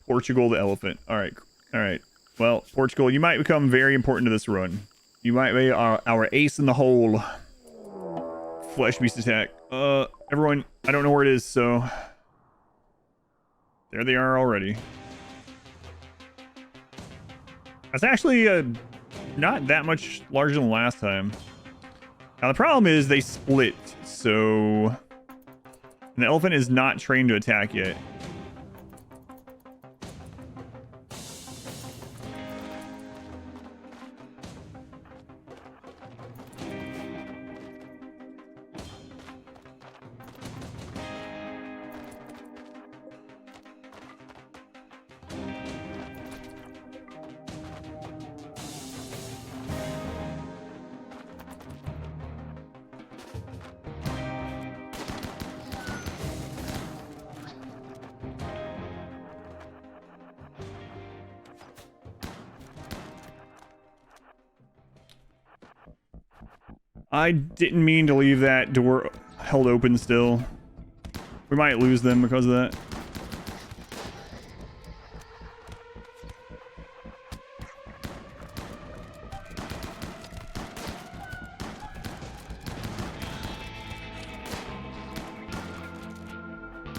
Portugal the elephant. All right. All right. Well, Portugal, you might become very important to this run. You might be our ace in the hole. Flesh beast attack. Everyone, I don't know where it is, so... There they are already. That's actually not that much larger than last time. Now, the problem is they split, so... And the elephant is not trained to attack yet. I didn't mean to leave that door held open still. We might lose them because of that.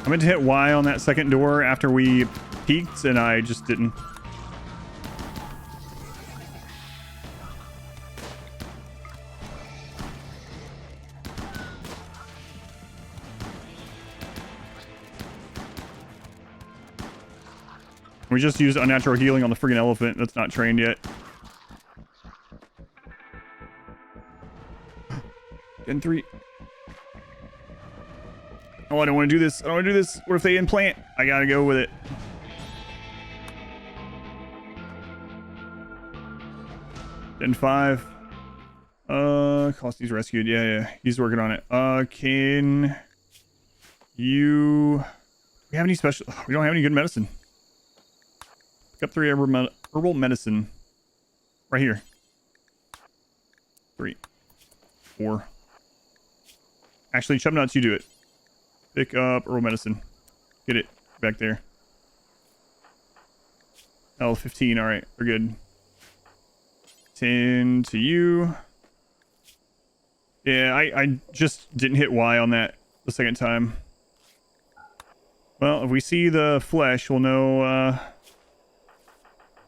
I meant to hit Y on that second door after we peeked, and I just didn't. We just used unnatural healing on the friggin' elephant that's not trained yet. Gen 3. Oh, I don't want to do this. I don't want to do this. What if they implant? I gotta go with it. Gen 5. Costy's rescued. Yeah. He's working on it. Can you... We have any special... We don't have any good medicine. Pick up 3 herbal medicine. Right here. 3. 4. Actually, Chub Nuts, you do it. Pick up herbal medicine. Get it. Back there. L15. Alright, we're good. 10 to you. Yeah, I just didn't hit Y on that the second time. Well, if we see the flesh, we'll know,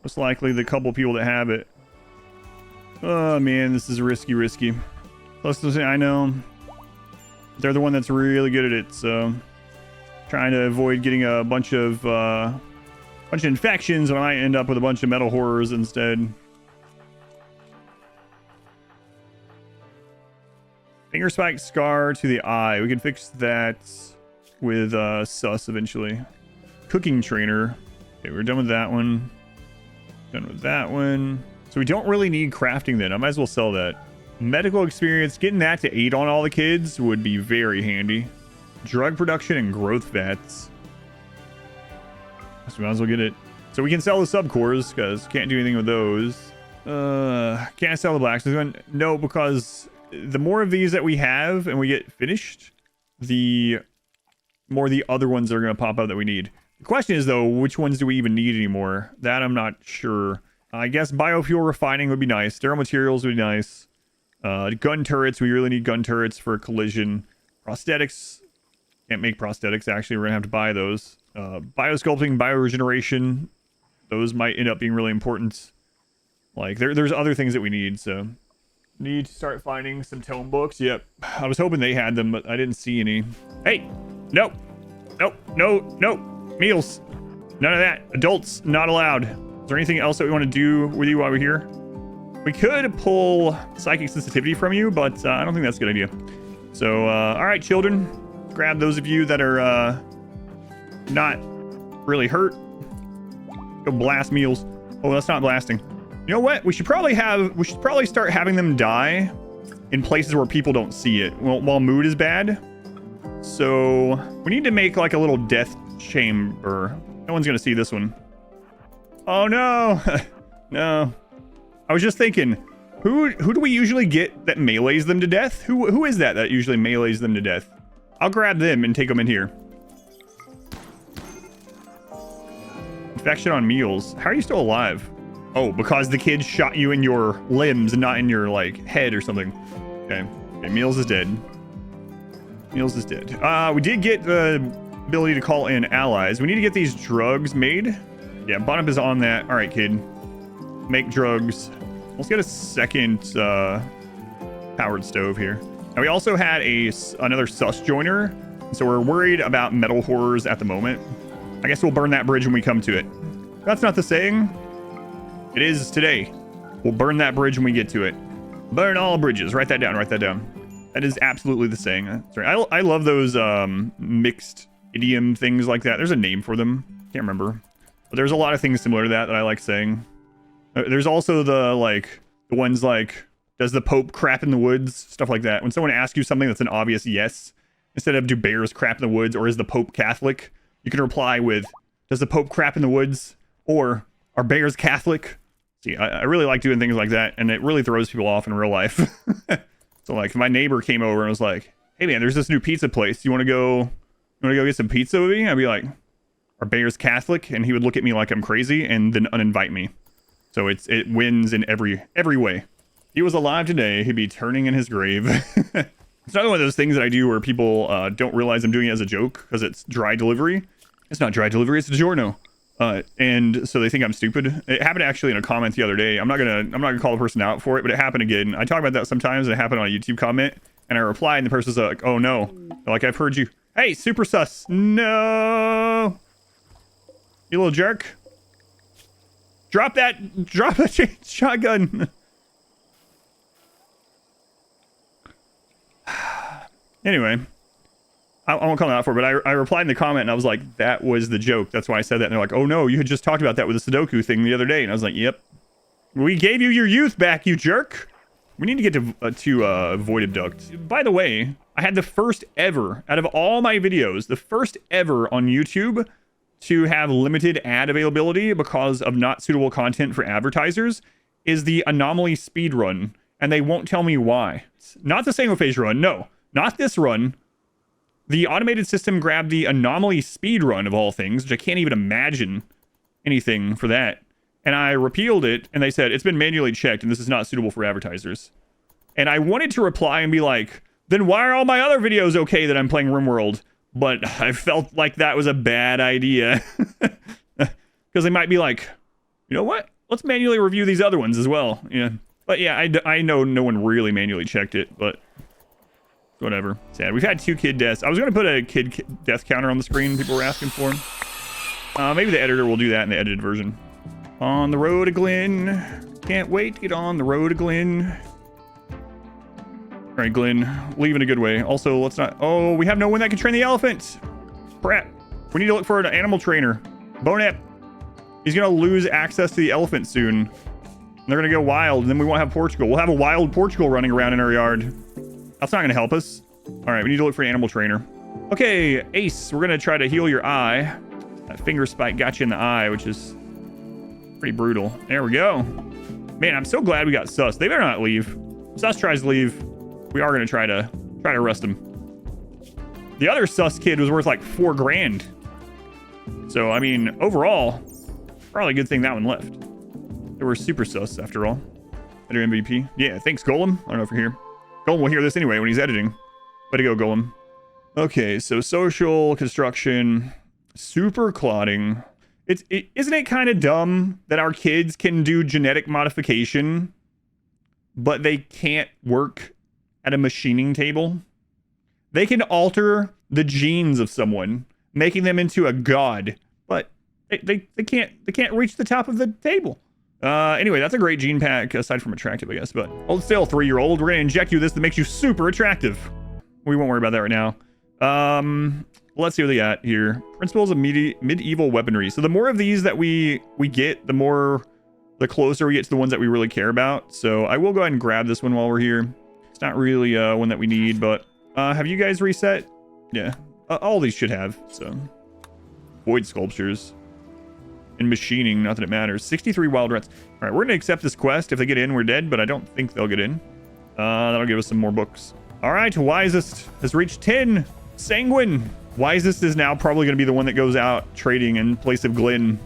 most likely the couple people that have it. Oh man, this is risky. Plus, I know they're the one that's really good at it, so trying to avoid getting a bunch of infections, or I might end up with a bunch of metal horrors instead. Finger spike scar to the eye. We can fix that with sus eventually. Cooking trainer. Okay, we're done with that one. Done with that one. So we don't really need crafting then. I might as well sell that. Medical experience. Getting that to 8 on all the kids would be very handy. Drug production and growth vats. So we might as well get it. So we can sell the subcores because can't do anything with those. Can I sell the blacksmith one? No, because the more of these that we have and we get finished, the more the other ones are going to pop up that we need. The question is, though, which ones do we even need anymore? That I'm not sure. I guess biofuel refining would be nice. Sterile materials would be nice. Gun turrets. We really need gun turrets for collision. Prosthetics. Can't make prosthetics, actually. We're going to have to buy those. Biosculpting, bioregeneration. Those might end up being really important. Like, there's other things that we need, so... Need to start finding some tome books. Yep. I was hoping they had them, but I didn't see any. Hey! No! No! No! No! Meals! None of that. Adults, not allowed. Is there anything else that we want to do with you while we're here? We could pull psychic sensitivity from you, but I don't think that's a good idea. So, alright, children. Grab those of you that are not really hurt. Go blast meals. Oh, that's not blasting. You know what? We should probably start having them die in places where people don't see it while mood is bad. So we need to make like a little death chamber. No one's gonna see this one. Oh no. No. I was just thinking, who do we usually get that melees them to death? Who is that usually melees them to death? I'll grab them and take them in here. Infection on meals. How are you still alive? Oh, because the kid shot you in your limbs and not in your, like, head or something. Okay. Okay, Meals is dead. Meals is dead. We did get the ability to call in allies. We need to get these drugs made. Yeah, Bonnet is on that. All right, kid. Make drugs. Let's get a second powered stove here. And we also had another sus joiner. So we're worried about metal horrors at the moment. I guess we'll burn that bridge when we come to it. That's not the saying. It is today. We'll burn that bridge when we get to it. Burn all bridges. Write that down. Write that down. That is absolutely the saying. Sorry. I love those mixed idiom things like that. There's a name for them. Can't remember. But there's a lot of things similar to that I like saying. There's also the ones like, does the Pope crap in the woods? Stuff like that. When someone asks you something that's an obvious yes, instead of do bears crap in the woods or is the Pope Catholic, you can reply with, does the Pope crap in the woods? Or are bears Catholic? See, I really like doing things like that, and it really throws people off in real life. So, like, if my neighbor came over and was like, hey, man, there's this new pizza place. You want to go get some pizza with me? I'd be like, are bears Catholic? And he would look at me like I'm crazy and then uninvite me. So it wins in every way. If he was alive today, he'd be turning in his grave. It's not one of those things that I do where people don't realize I'm doing it as a joke because it's dry delivery. It's not dry delivery, it's DiGiorno. And so they think I'm stupid. It happened actually in a comment the other day. I'm not gonna call the person out for it, but it happened again. I talk about that sometimes, and it happened on a YouTube comment, and I reply, and the person's like, "Oh no!" They're like, I've heard you. Hey, super sus. No, you little jerk. Drop that shotgun. Anyway. I won't call them out for it, but I replied in the comment and I was like, that was the joke. That's why I said that. And they're like, oh no, you had just talked about that with the Sudoku thing the other day. And I was like, yep. We gave you your youth back, you jerk. We need to get to Void Abduct. By the way, I had the first ever, out of all my videos, the first ever on YouTube to have limited ad availability because of not suitable content for advertisers is the Anomaly speed run. And they won't tell me why. It's not the Sangophage run. No, not this run. The automated system grabbed the Anomaly speedrun of all things, which I can't even imagine anything for that. And I repealed it, and they said, it's been manually checked, and this is not suitable for advertisers. And I wanted to reply and be like, then why are all my other videos okay that I'm playing RimWorld? But I felt like that was a bad idea. Because they might be like, you know what? Let's manually review these other ones as well. Yeah. But yeah, I know no one really manually checked it, but... whatever. Sad. We've had 2 kid deaths. I was going to put a kid death counter on the screen people were asking for. Maybe the editor will do that in the edited version. On the road to Glen. Can't wait to get on the road to Glen. All right, Glen. Leave in a good way. Also, let's not... oh, we have no one that can train the elephant. Crap. We need to look for an animal trainer. Bonep. He's going to lose access to the elephant soon. And they're going to go wild, and then we won't have Portugal. We'll have a wild Portugal running around in our yard. That's not going to help us. All right, we need to look for an animal trainer. Okay, Ace, we're going to try to heal your eye. That finger spike got you in the eye, which is pretty brutal. There we go. Man, I'm so glad we got Sus. They better not leave. If Sus tries to leave, we are going to try to arrest him. The other Sus kid was worth like $4 grand. So, I mean, overall, probably a good thing that one left. They were super Sus after all. Better MVP. Yeah, thanks, Golem. I don't know if you're here. Golem will hear this anyway when he's editing. Way to go, Golem. Okay, so social, construction, super clotting, Isn't it kind of dumb that our kids can do genetic modification, but they can't work at a machining table? They can alter the genes of someone, making them into a god, but they can't reach the top of the table. Anyway, that's a great gene pack aside from attractive, I guess. But hold still, 3-year-old. We're gonna inject you this that makes you super attractive. We won't worry about that right now. Let's see what they got here. Principles of medieval weaponry. So the more of these that we get, the closer we get to the ones that we really care about. So I will go ahead and grab this one while we're here. It's not really one that we need, but have you guys reset? Yeah, all these should have. So void sculptures and machining, not that it matters. 63 wild rats. All right, we're gonna accept this quest. If they get in, we're dead, but I don't think they'll get in. That'll give us some more books. All right, Wisest has reached 10. Sanguine. Wisest is now probably going to be the one that goes out trading in place of Glenn,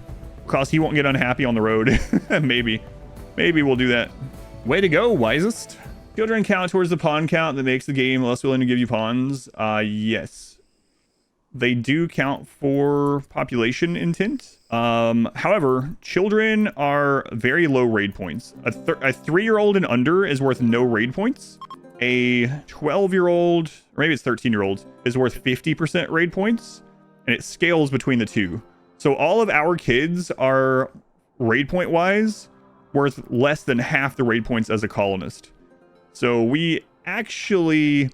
because he won't get unhappy on the road. Maybe we'll do that. Way to go, Wisest. Children count towards the pawn count that makes the game less willing to give you pawns. Yes, they do count for population intent. However, children are very low raid points. A 3-year-old and under is worth no raid points. A 12-year-old, or maybe it's 13-year-old, is worth 50% raid points, and it scales between the two. So all of our kids are, raid point wise, worth less than half the raid points as a colonist. So we actually,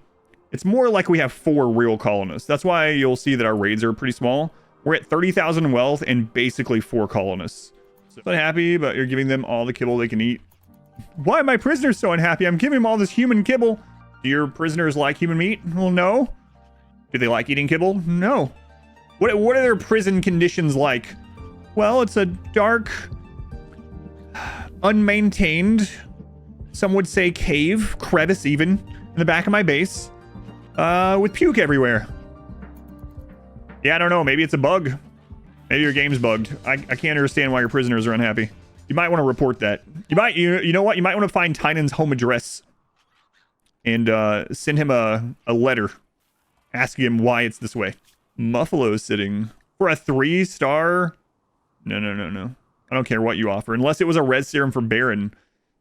it's more like we have 4 real colonists. That's why you'll see that our raids are pretty small. We're at 30,000 wealth and basically 4 colonists. So I'm happy, but you're giving them all the kibble they can eat. Why are my prisoners so unhappy? I'm giving them all this human kibble. Do your prisoners like human meat? Well, no. Do they like eating kibble? No. What are their prison conditions like? Well, it's a dark, unmaintained, some would say cave, crevice even, in the back of my base, with puke everywhere. Yeah, I don't know. Maybe it's a bug. Maybe your game's bugged. I can't understand why your prisoners are unhappy. You might want to report that. You know what? You might want to find Tynan's home address and send him a letter asking him why it's this way. Muffalo sitting for a 3-star. No. I don't care what you offer, unless it was a res serum for Baron.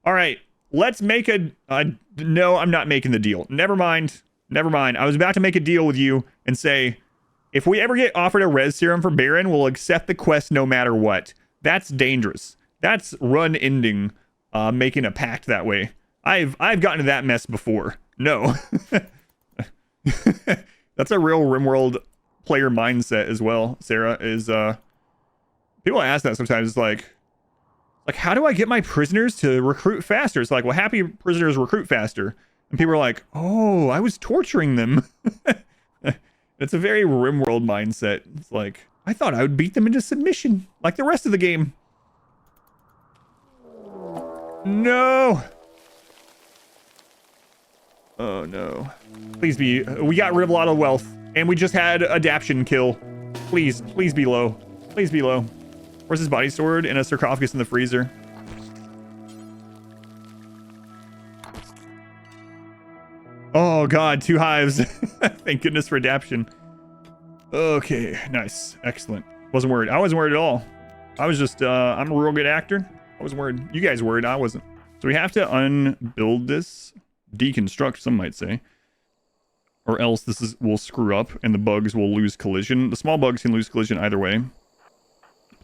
All right, let's make no, I'm not making the deal. Never mind. I was about to make a deal with you and say, if we ever get offered a res serum for Baron, we'll accept the quest no matter what. That's dangerous. That's run ending, making a pact that way. I've gotten to that mess before. No. That's a real RimWorld player mindset as well, Sarah, is people ask that sometimes. It's like how do I get my prisoners to recruit faster? It's like, well, happy prisoners recruit faster. And people are like, oh, I was torturing them. It's a very RimWorld mindset. It's like, I thought I would beat them into submission like the rest of the game. No. Oh no. Please be. We got rid of a lot of wealth, and we just had adaption kill. Please be low. Please be low. Where's his body stored? In a sarcophagus in the freezer. Oh god, 2 hives. Thank goodness for adaption. Okay, nice, excellent. Wasn't worried. I wasn't worried at all. I was just I'm a real good actor. I wasn't worried. You guys worried. I wasn't. So we have to unbuild this, deconstruct, some might say, or else will screw up and the bugs will lose collision. The small bugs can lose collision either way.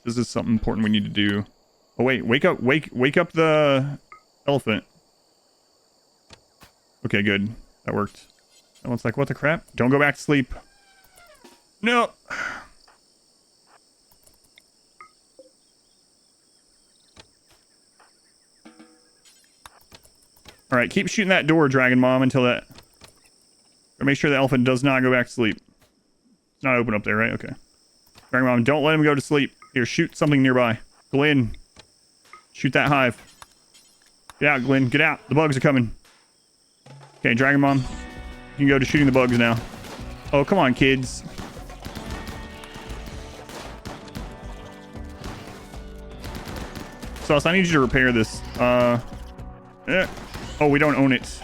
This is something important we need to do. Oh wait, wake up the elephant. Okay, good. That worked. That one's like, what the crap? Don't go back to sleep. No. All right, keep shooting that door, Dragon Mom, until that... Or make sure the elephant does not go back to sleep. It's not open up there, right? Okay. Dragon Mom, don't let him go to sleep. Here, shoot something nearby. Glenn, shoot that hive. Get out, Glenn. Get out. The bugs are coming. Okay, Dragon Mom, you can go to shooting the bugs now. Oh, come on, kids. Sauce, I need you to repair this. Oh, we don't own it.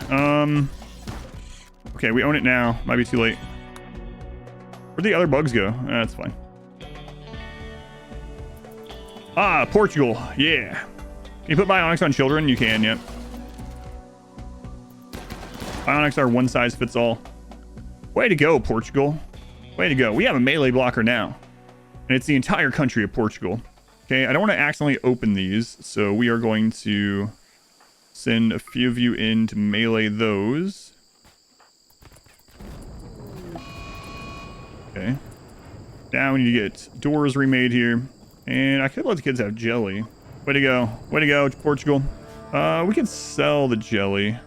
Okay, we own it now. Might be too late. Where'd the other bugs go? That's fine. Ah, Portugal. Yeah. Can you put bionics on children? You can, yep. Bionics are one size fits all. Way to go, Portugal. Way to go. We have a melee blocker now. And it's the entire country of Portugal. Okay, I don't want to accidentally open these, so we are going to send a few of you in to melee those. Okay. Now we need to get doors remade here. And I could let the kids have jelly. Way to go. Way to go, Portugal. We can sell the jelly.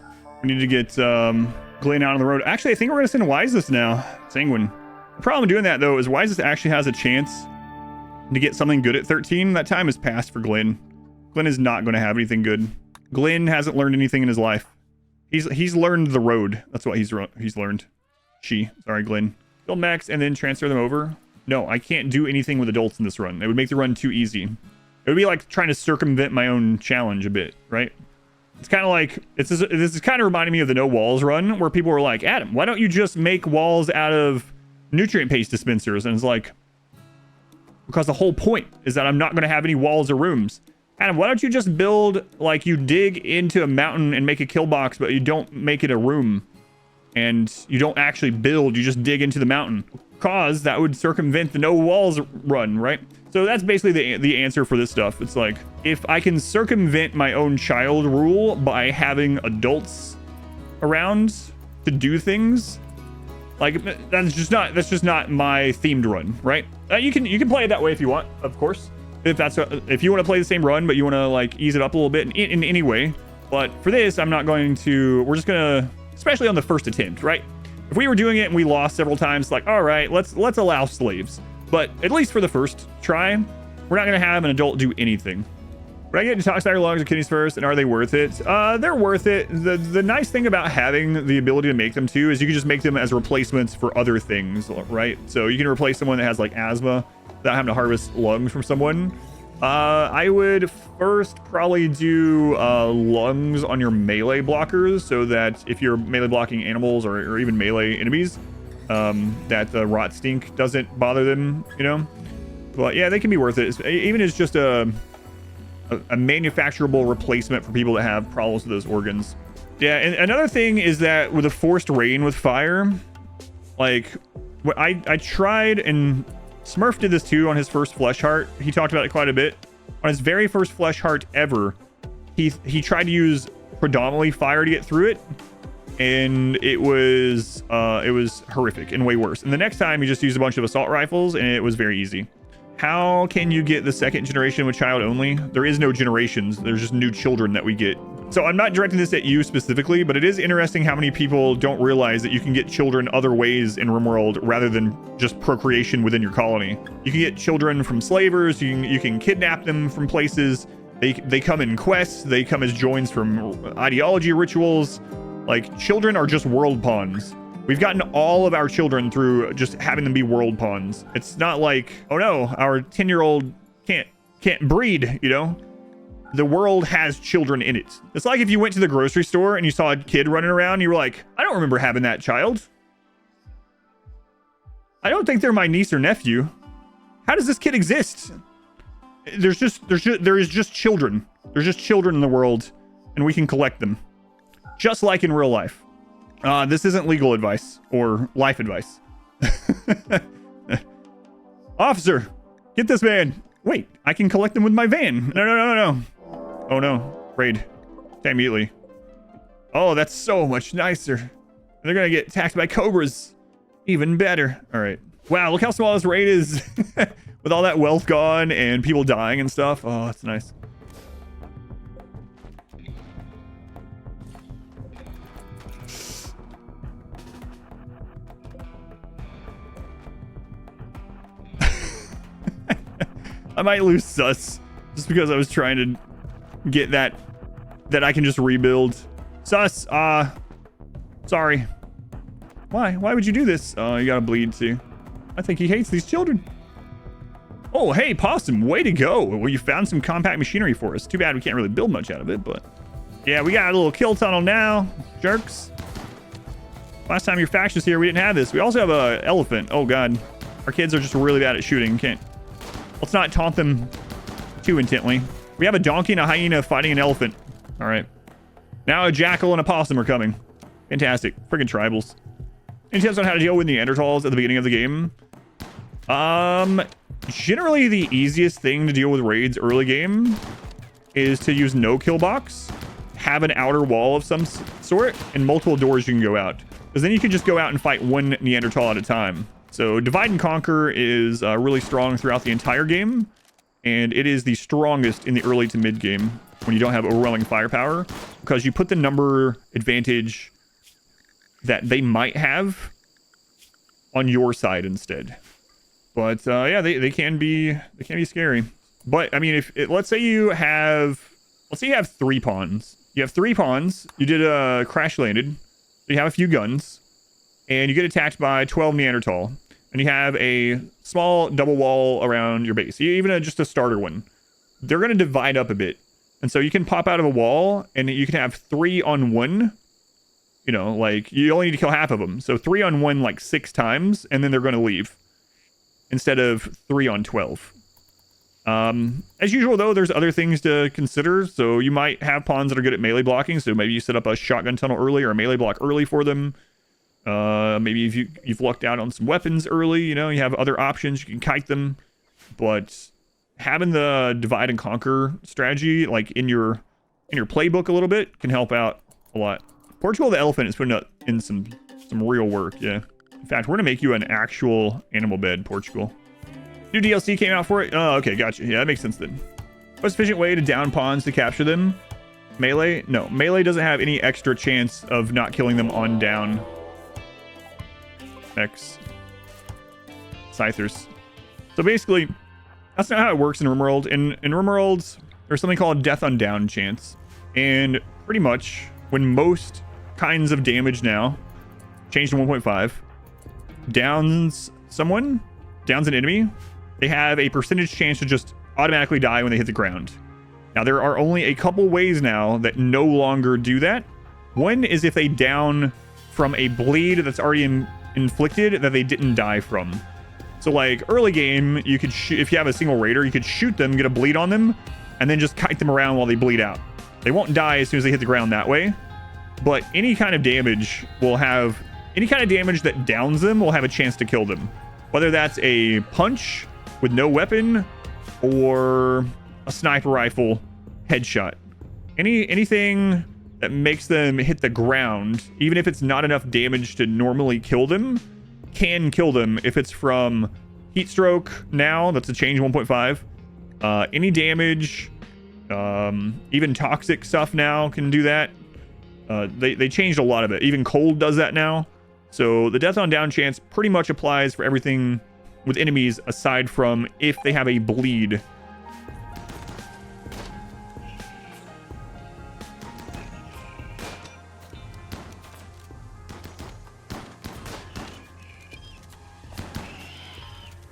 We need to get Glenn out on the road. Actually, I think we're going to send Wisest now. Sanguine. The problem with doing that, though, is Wisest actually has a chance to get something good at 13. That time has passed for Glenn. Glenn is not going to have anything good. Glenn hasn't learned anything in his life. He's learned the road. That's what he's learned. Sorry, Glenn. Build max and then transfer them over. No, I can't do anything with adults in this run. It would make the run too easy. It would be like trying to circumvent my own challenge a bit, right? It's kind of like, this is kind of reminding me of the no walls run, where people were like, Adam, why don't you just make walls out of nutrient paste dispensers? And it's like, because the whole point is that I'm not going to have any walls or rooms. Adam, why don't you just build, like, you dig into a mountain and make a kill box, but you don't make it a room? And you don't actually build, you just dig into the mountain. Cause that would circumvent the no walls run, right? So that's basically the answer for this stuff. It's like, if I can circumvent my own child rule by having adults around to do things, like, that's just not my themed run, right? You can play it that way if you want, of course. If you want to play the same run, but you want to, like, ease it up a little bit in any way. But for this, I'm not going to. We're just gonna, especially on the first attempt, right? If we were doing it and we lost several times, like, all right, let's allow slaves. But at least for the first try, we're not going to have an adult do anything. Would I get detoxifier lungs or kidneys first, and are they worth it? They're worth it. The nice thing about having the ability to make them too is you can just make them as replacements for other things, right? So you can replace someone that has, like, asthma without having to harvest lungs from someone. I would first probably do lungs on your melee blockers, so that if you're melee blocking animals or even melee enemies, that the rot stink doesn't bother them, you know? But yeah, they can be worth it. Even as just a manufacturable replacement for people that have problems with those organs. Yeah, and another thing is that with a forced rain with fire, like, I tried, and Smurf did this too on his first flesh heart. He talked about it quite a bit. On his very first flesh heart ever, he tried to use predominantly fire to get through it, and it was horrific and way worse. And the next time he just used a bunch of assault rifles, and it was very easy. How can you get the second generation with child only? There is no generations. There's just new children that we get. So I'm not directing this at you specifically, but it is interesting how many people don't realize that you can get children other ways in RimWorld rather than just procreation within your colony. You can get children from slavers. You can kidnap them from places. They come in quests. They come as joins from ideology rituals. Like, children are just world pawns. We've gotten all of our children through just having them be world pawns. It's not like, oh no, our 10-year-old can't breed, you know? The world has children in it. It's like if you went to the grocery store and you saw a kid running around, you were like, I don't remember having that child. I don't think they're my niece or nephew. How does this kid exist? There is just children. There's just children in the world, and we can collect them. Just like in real life. This isn't legal advice or life advice. Officer, get this man. Wait, I can collect them with my van. No. Oh no, raid. Immediately. Oh, that's so much nicer. They're gonna get attacked by cobras. Even better. All right. Wow, look how small this raid is. With all that wealth gone and people dying and stuff. Oh, that's nice. I might lose sus just because I was trying to get that I can just rebuild. Sus, sorry. Why would you do this? Oh, you gotta bleed too. I think he hates these children. Oh, hey, Possum, way to go. Well, you found some compact machinery for us. Too bad we can't really build much out of it, but yeah, we got a little kill tunnel now, jerks. Last time your faction was here, we didn't have this. We also have a elephant. Oh god, our kids are just really bad at shooting. Let's not taunt them too intently. We have a donkey and a hyena fighting an elephant. All right. Now a jackal and a possum are coming. Fantastic. Friggin' tribals. Any tips on how to deal with Neanderthals at the beginning of the game? Generally the easiest thing to deal with raids early game is to use no kill box, have an outer wall of some sort, and multiple doors you can go out. Because then you can just go out and fight one Neanderthal at a time. So divide and conquer is really strong throughout the entire game, and it is the strongest in the early to mid game when you don't have overwhelming firepower, because you put the number advantage that they might have on your side instead. But yeah, they can be scary. But I mean, if let's say you have 3 pawns. You have 3 pawns. You did a crash landed. So you have a few guns, and you get attacked by 12 Neanderthal, and you have a small double wall around your base. Even just a starter one. They're going to divide up a bit, and so you can pop out of a wall, and you can have 3 on 1. You know, like you only need to kill half of them. So 3 on 1 like 6 times, and then they're going to leave instead of 3 on 12. As usual, though, there's other things to consider. So you might have pawns that are good at melee blocking. So maybe you set up a shotgun tunnel early or a melee block early for them. Maybe if you've lucked out on some weapons early, you know, you have other options. You can kite them. But having the divide and conquer strategy, like in your playbook a little bit, can help out a lot. Portugal the elephant is putting in some real work, yeah. In fact, we're gonna make you an actual animal bed, Portugal. New DLC came out for it? Oh, okay, gotcha. Yeah, that makes sense then. Most efficient way to down pawns to capture them? Melee? No, melee doesn't have any extra chance of not killing them on down. X. Scythers. So basically, that's not how it works in RimWorld. In RimWorld, there's something called death on down chance. And pretty much, when most kinds of damage now, changed to 1.5, downs an enemy, they have a percentage chance to just automatically die when they hit the ground. Now, there are only a couple ways now that no longer do that. One is if they down from a bleed that's already inflicted that they didn't die from. So, like, early game, you could if you have a single raider, you could shoot them, get a bleed on them, and then just kite them around while they bleed out. They won't die as soon as they hit the ground that way. But any kind of damage that downs them will have a chance to kill them. Whether that's a punch with no weapon or a sniper rifle headshot. Anything that makes them hit the ground, even if it's not enough damage to normally kill them, can kill them if it's from heat stroke now, that's a change 1.5. Any damage, even toxic stuff now can do that. They changed a lot of it. Even cold does that now. So the death on down chance pretty much applies for everything with enemies aside from if they have a bleed.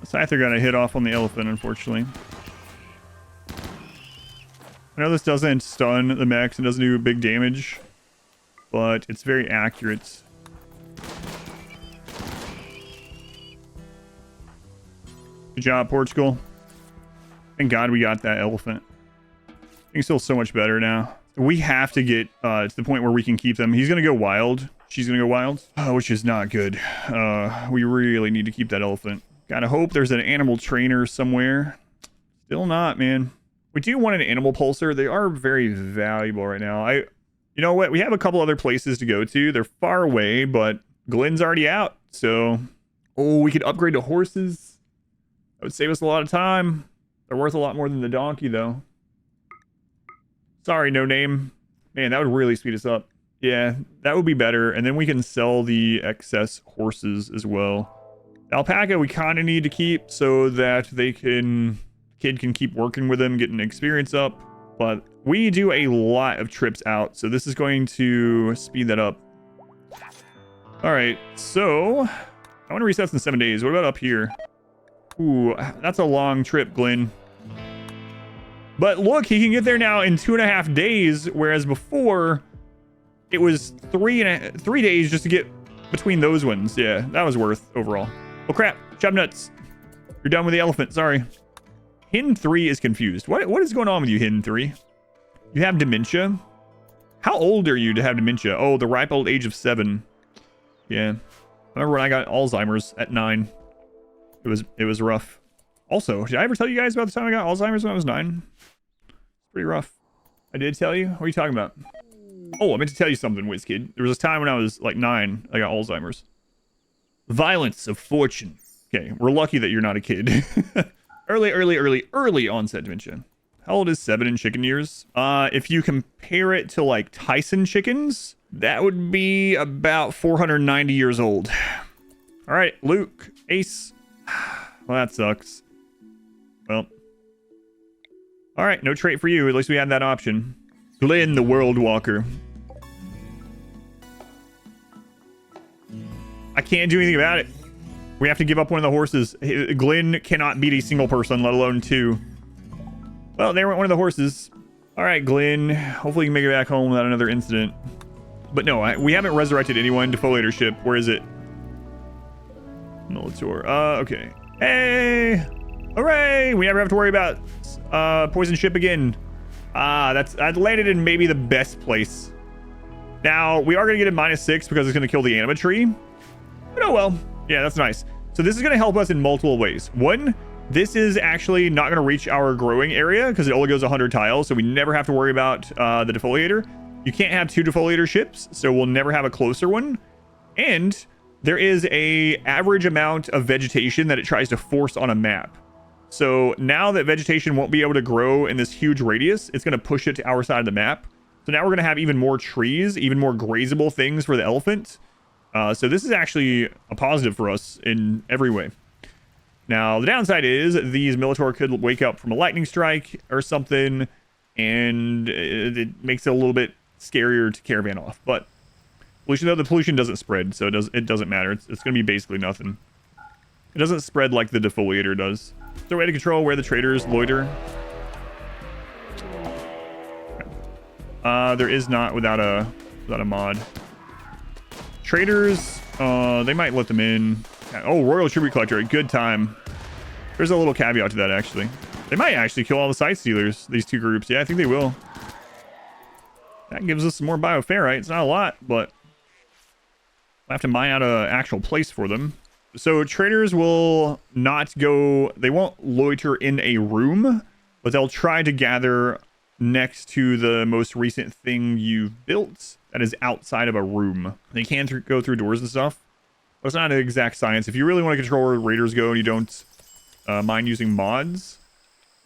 Scyther got a hit off on the elephant, unfortunately. I know this doesn't stun the mechs and doesn't do big damage, but it's very accurate. Good job, Portugal. Thank God we got that elephant. Things feel so much better now. We have to get to the point where we can keep them. He's going to go wild. She's going to go wild, which is not good. We really need to keep that elephant. Gotta hope there's an animal trainer somewhere. Still not, man. We do want an animal pulsar. They are very valuable right now. You know what? We have a couple other places to go to. They're far away, but Glenn's already out. So, we could upgrade to horses. That would save us a lot of time. They're worth a lot more than the donkey, though. Sorry, no name. Man, that would really speed us up. Yeah, that would be better. And then we can sell the excess horses as well. The alpaca we kind of need to keep so that kid can keep working with them, getting experience up. But we do a lot of trips out, so this is going to speed that up. All right, so I want to reset in 7 days. What about up here? Ooh, that's a long trip, Glenn. But look, he can get there now in 2.5 days, whereas before it was 3 days just to get between those ones. Yeah, that was worth overall. Oh crap, chop nuts. You're done with the elephant, sorry. Hin 3 is confused. What is going on with you, Hin 3? You have dementia? How old are you to have dementia? Oh, the ripe old age of 7. Yeah. I remember when I got Alzheimer's at 9. It was rough. Also, did I ever tell you guys about the time I got Alzheimer's when I was 9? It's pretty rough. I did tell you? What are you talking about? Oh, I meant to tell you something, WizKid. There was a time when I was like 9, I got Alzheimer's. Violence of fortune. Okay, we're lucky that you're not a kid. early onset dementia. How old is 7 in chicken years? If you compare it to like Tyson chickens, that would be about 490 years old. All right, Luke, Ace. Well, that sucks. Well. All right, no trait for you. At least we had that option. Glenn, the World Walker. I can't do anything about it. We have to give up one of the horses. Glenn cannot beat a single person, let alone 2. Well, they went one of the horses. All right, Glenn. Hopefully you can make it back home without another incident. But no, we haven't resurrected anyone. Defoliator ship. Where is it? Militor. Okay. Hey! Hooray! We never have to worry about poison ship again. I'd landed in maybe the best place. Now, we are going to get a -6 because it's going to kill the anima tree. But oh well. Yeah, that's nice. So this is going to help us in multiple ways. One, this is actually not going to reach our growing area because it only goes 100 tiles. So we never have to worry about the defoliator. You can't have 2 defoliator ships, so we'll never have a closer one. And there is a average amount of vegetation that it tries to force on a map. So now that vegetation won't be able to grow in this huge radius, it's going to push it to our side of the map. So now we're going to have even more trees, even more grazable things for the elephant. So this is actually a positive for us in every way. Now, the downside is these Militor could wake up from a lightning strike or something, and it makes it a little bit scarier to caravan off. But pollution, though, the pollution doesn't spread, so it doesn't matter. It's going to be basically nothing. It doesn't spread like the defoliator does. Is there a way to control where the traders loiter? There is not without a mod. Traders, they might let them in. Oh, Royal Tribute Collector, a good time. There's a little caveat to that, actually. They might actually kill all the side stealers, these 2 groups. Yeah, I think they will. That gives us some more bioferrite. It's not a lot, but we'll have to mine out an actual place for them. So traders will not go, they won't loiter in a room, but they'll try to gather next to the most recent thing you've built that is outside of a room. They can go through doors and stuff, but it's not an exact science. If you really want to control where raiders go and you don't mind using mods,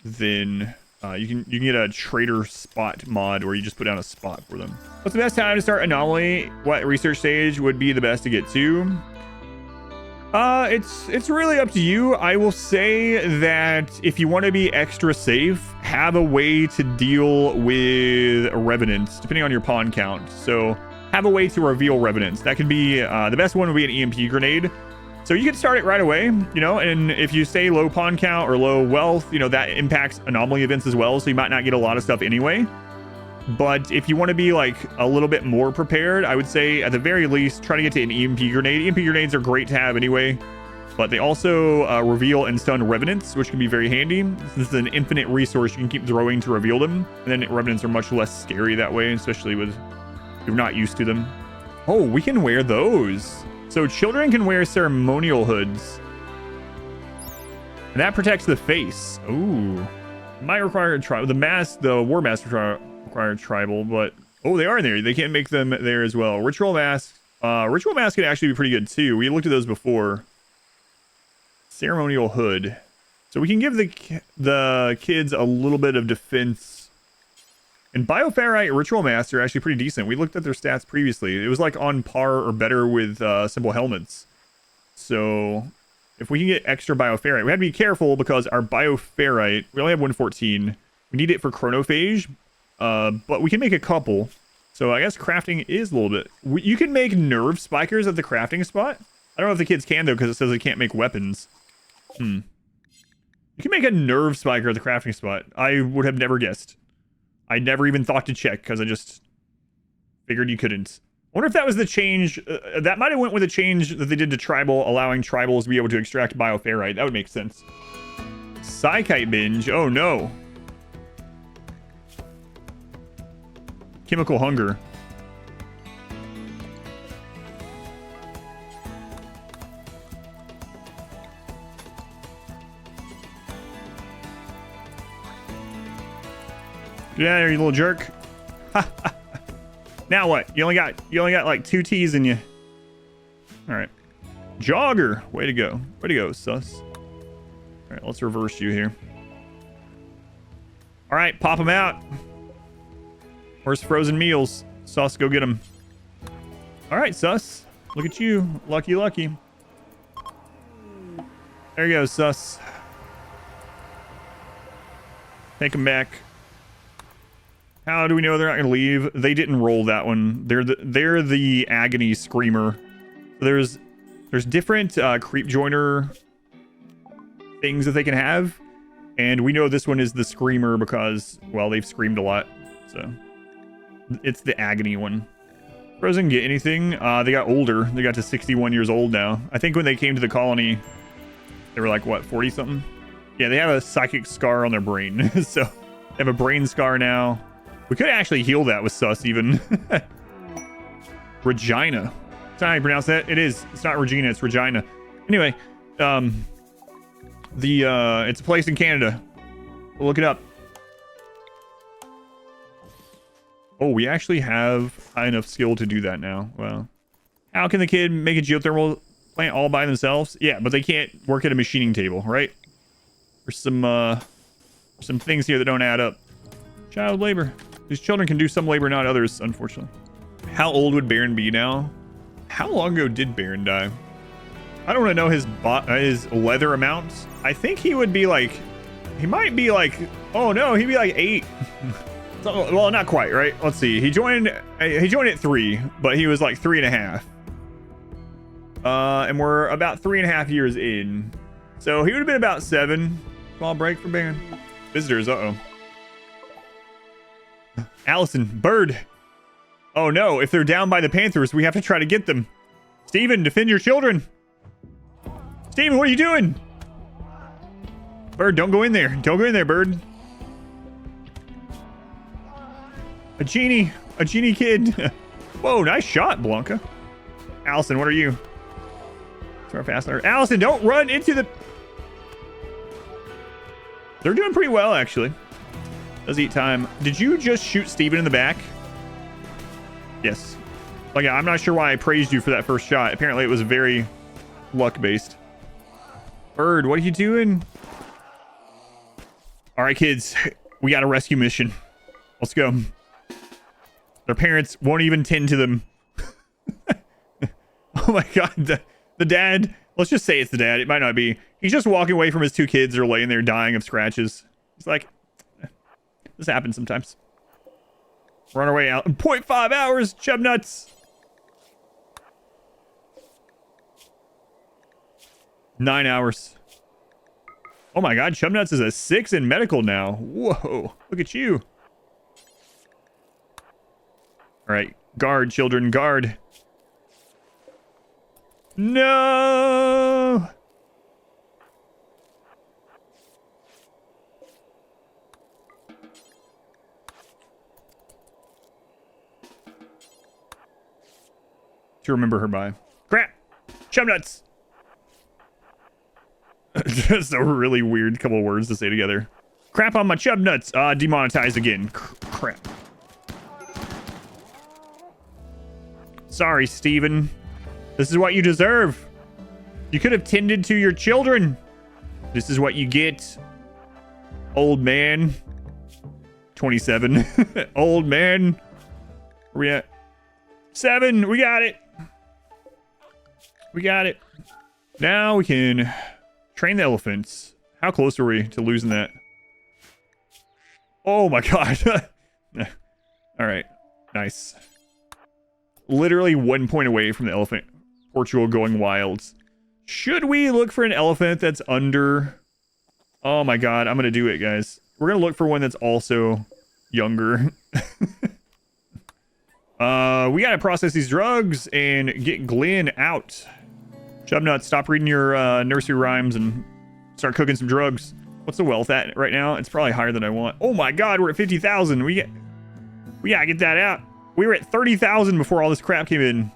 then you can get a trader spot mod where you just put down a spot for them. What's the best time to start Anomaly? What research stage would be the best to get to? It's really up to you. I will say that if you want to be extra safe, have a way to deal with revenants, depending on your pawn count. So have a way to reveal revenants. That could be, the best one would be an EMP grenade. So you can start it right away, you know, and if you stay low pawn count or low wealth, you know, that impacts anomaly events as well. So you might not get a lot of stuff anyway. But if you want to be like a little bit more prepared, I would say at the very least, try to get to an EMP grenade. EMP grenades are great to have anyway, but they also reveal and stun revenants, which can be very handy. This is an infinite resource you can keep throwing to reveal them. And then revenants are much less scary that way, especially with if you're not used to them. Oh, we can wear those. So children can wear ceremonial hoods. And that protects the face. Ooh. Might require a trial. The war mask require tribal, but oh, they are there. They can't make them there as well. Ritual mask. Ritual mask can actually be pretty good too. We looked at those before. Ceremonial hood. So we can give the kids a little bit of defense. And bioferrite ritual masks are actually pretty decent. We looked at their stats previously. It was like on par or better with simple helmets. So if we can get extra bioferrite, we have to be careful because our bioferrite, we only have 114. We need it for chronophagy. But we can make a couple. So I guess crafting is a little bit. You can make nerve spikers at the crafting spot. I don't know if the kids can though, because it says they can't make weapons. You can make a nerve spiker at the crafting spot. I would have never guessed. I never even thought to check because I just figured you couldn't. I wonder if that was the change. That might have went with a change that they did to tribal, allowing tribals to be able to extract bioferrite. That would make sense. Psychite binge. Oh no. Chemical hunger. Get out of here, you little jerk. Now what? You only got like 2 T's in you. All right. Jogger. Way to go. Way to go, sus. All right, let's reverse you here. All right, pop him out. Where's frozen meals? Sus, go get him. All right, sus. Look at you. Lucky, lucky. There you go, sus. Take him back. How do we know they're not going to leave? They didn't roll that one. They're the agony screamer. There's different creep joiner things that they can have, and we know this one is the screamer because, well, they've screamed a lot, so it's the agony one. Frozen get anything? They got older. They got to 61 years old now. I think when they came to the colony, they were like, what, 40 something? Yeah, they have a psychic scar on their brain, so they have a brain scar now. We could actually heal that with sus even. Regina. That's not how you pronounce that. It is. It's not Regina, it's Regina. Anyway, it's a place in Canada. We'll look it up. Oh, we actually have high enough skill to do that now. Well, how can the kid make a geothermal plant all by themselves? Yeah, but they can't work at a machining table, right? There's some things here that don't add up. Child labor. These children can do some labor, not others, unfortunately. How old would Baron be now? How long ago did Baron die? I don't want to know his leather amount. I think he would be like, he might be like, oh no, he'd be like 8. Well, not quite, right? Let's see. He joined at 3, but he was like 3.5. And we're about 3.5 years in. So he would have been about 7. Small break for Baron. Visitors, uh-oh. Allison, bird. Oh no, if they're down by the Panthers, we have to try to get them. Steven, defend your children. Steven, what are you doing? Bird, don't go in there. Don't go in there, bird. A genie kid. Whoa, nice shot, Blanca. Allison, what are you? Start faster. Allison, don't run into the... They're doing pretty well, actually. Does eat time. Did you just shoot Steven in the back? Yes. Like, I'm not sure why I praised you for that first shot. Apparently, it was very luck-based. Bird, what are you doing? All right, kids. We got a rescue mission. Let's go. Their parents won't even tend to them. Oh my god. The dad. Let's just say it's the dad. It might not be. He's just walking away from his 2 kids. They're laying there dying of scratches. He's like, this happens sometimes. We're on our way out in 0.5 hours, chub nuts. 9 hours. Oh my god, chub nuts is a 6 in medical now. Whoa, look at you. All right, guard, children, guard. No. To remember her by. Crap! Chub nuts! Just a really weird couple of words to say together. Crap on my chub nuts! Demonetized again. Crap. Sorry, Steven. This is what you deserve. You could have tended to your children. This is what you get. Old man. 27. Old man. Where we at? 7. We got it. We got it. Now we can train the elephants. How close are we to losing that? Oh my god. All right. Nice. Literally 1 point away from the elephant. Portugal going wild. Should we look for an elephant that's under... Oh my god. I'm going to do it, guys. We're going to look for one that's also younger. We got to process these drugs and get Glenn out. Chubnut, stop reading your nursery rhymes and start cooking some drugs. What's the wealth at right now? It's probably higher than I want. Oh my god, we're at 50,000. We gotta get that out. We were at 30,000 before all this crap came in.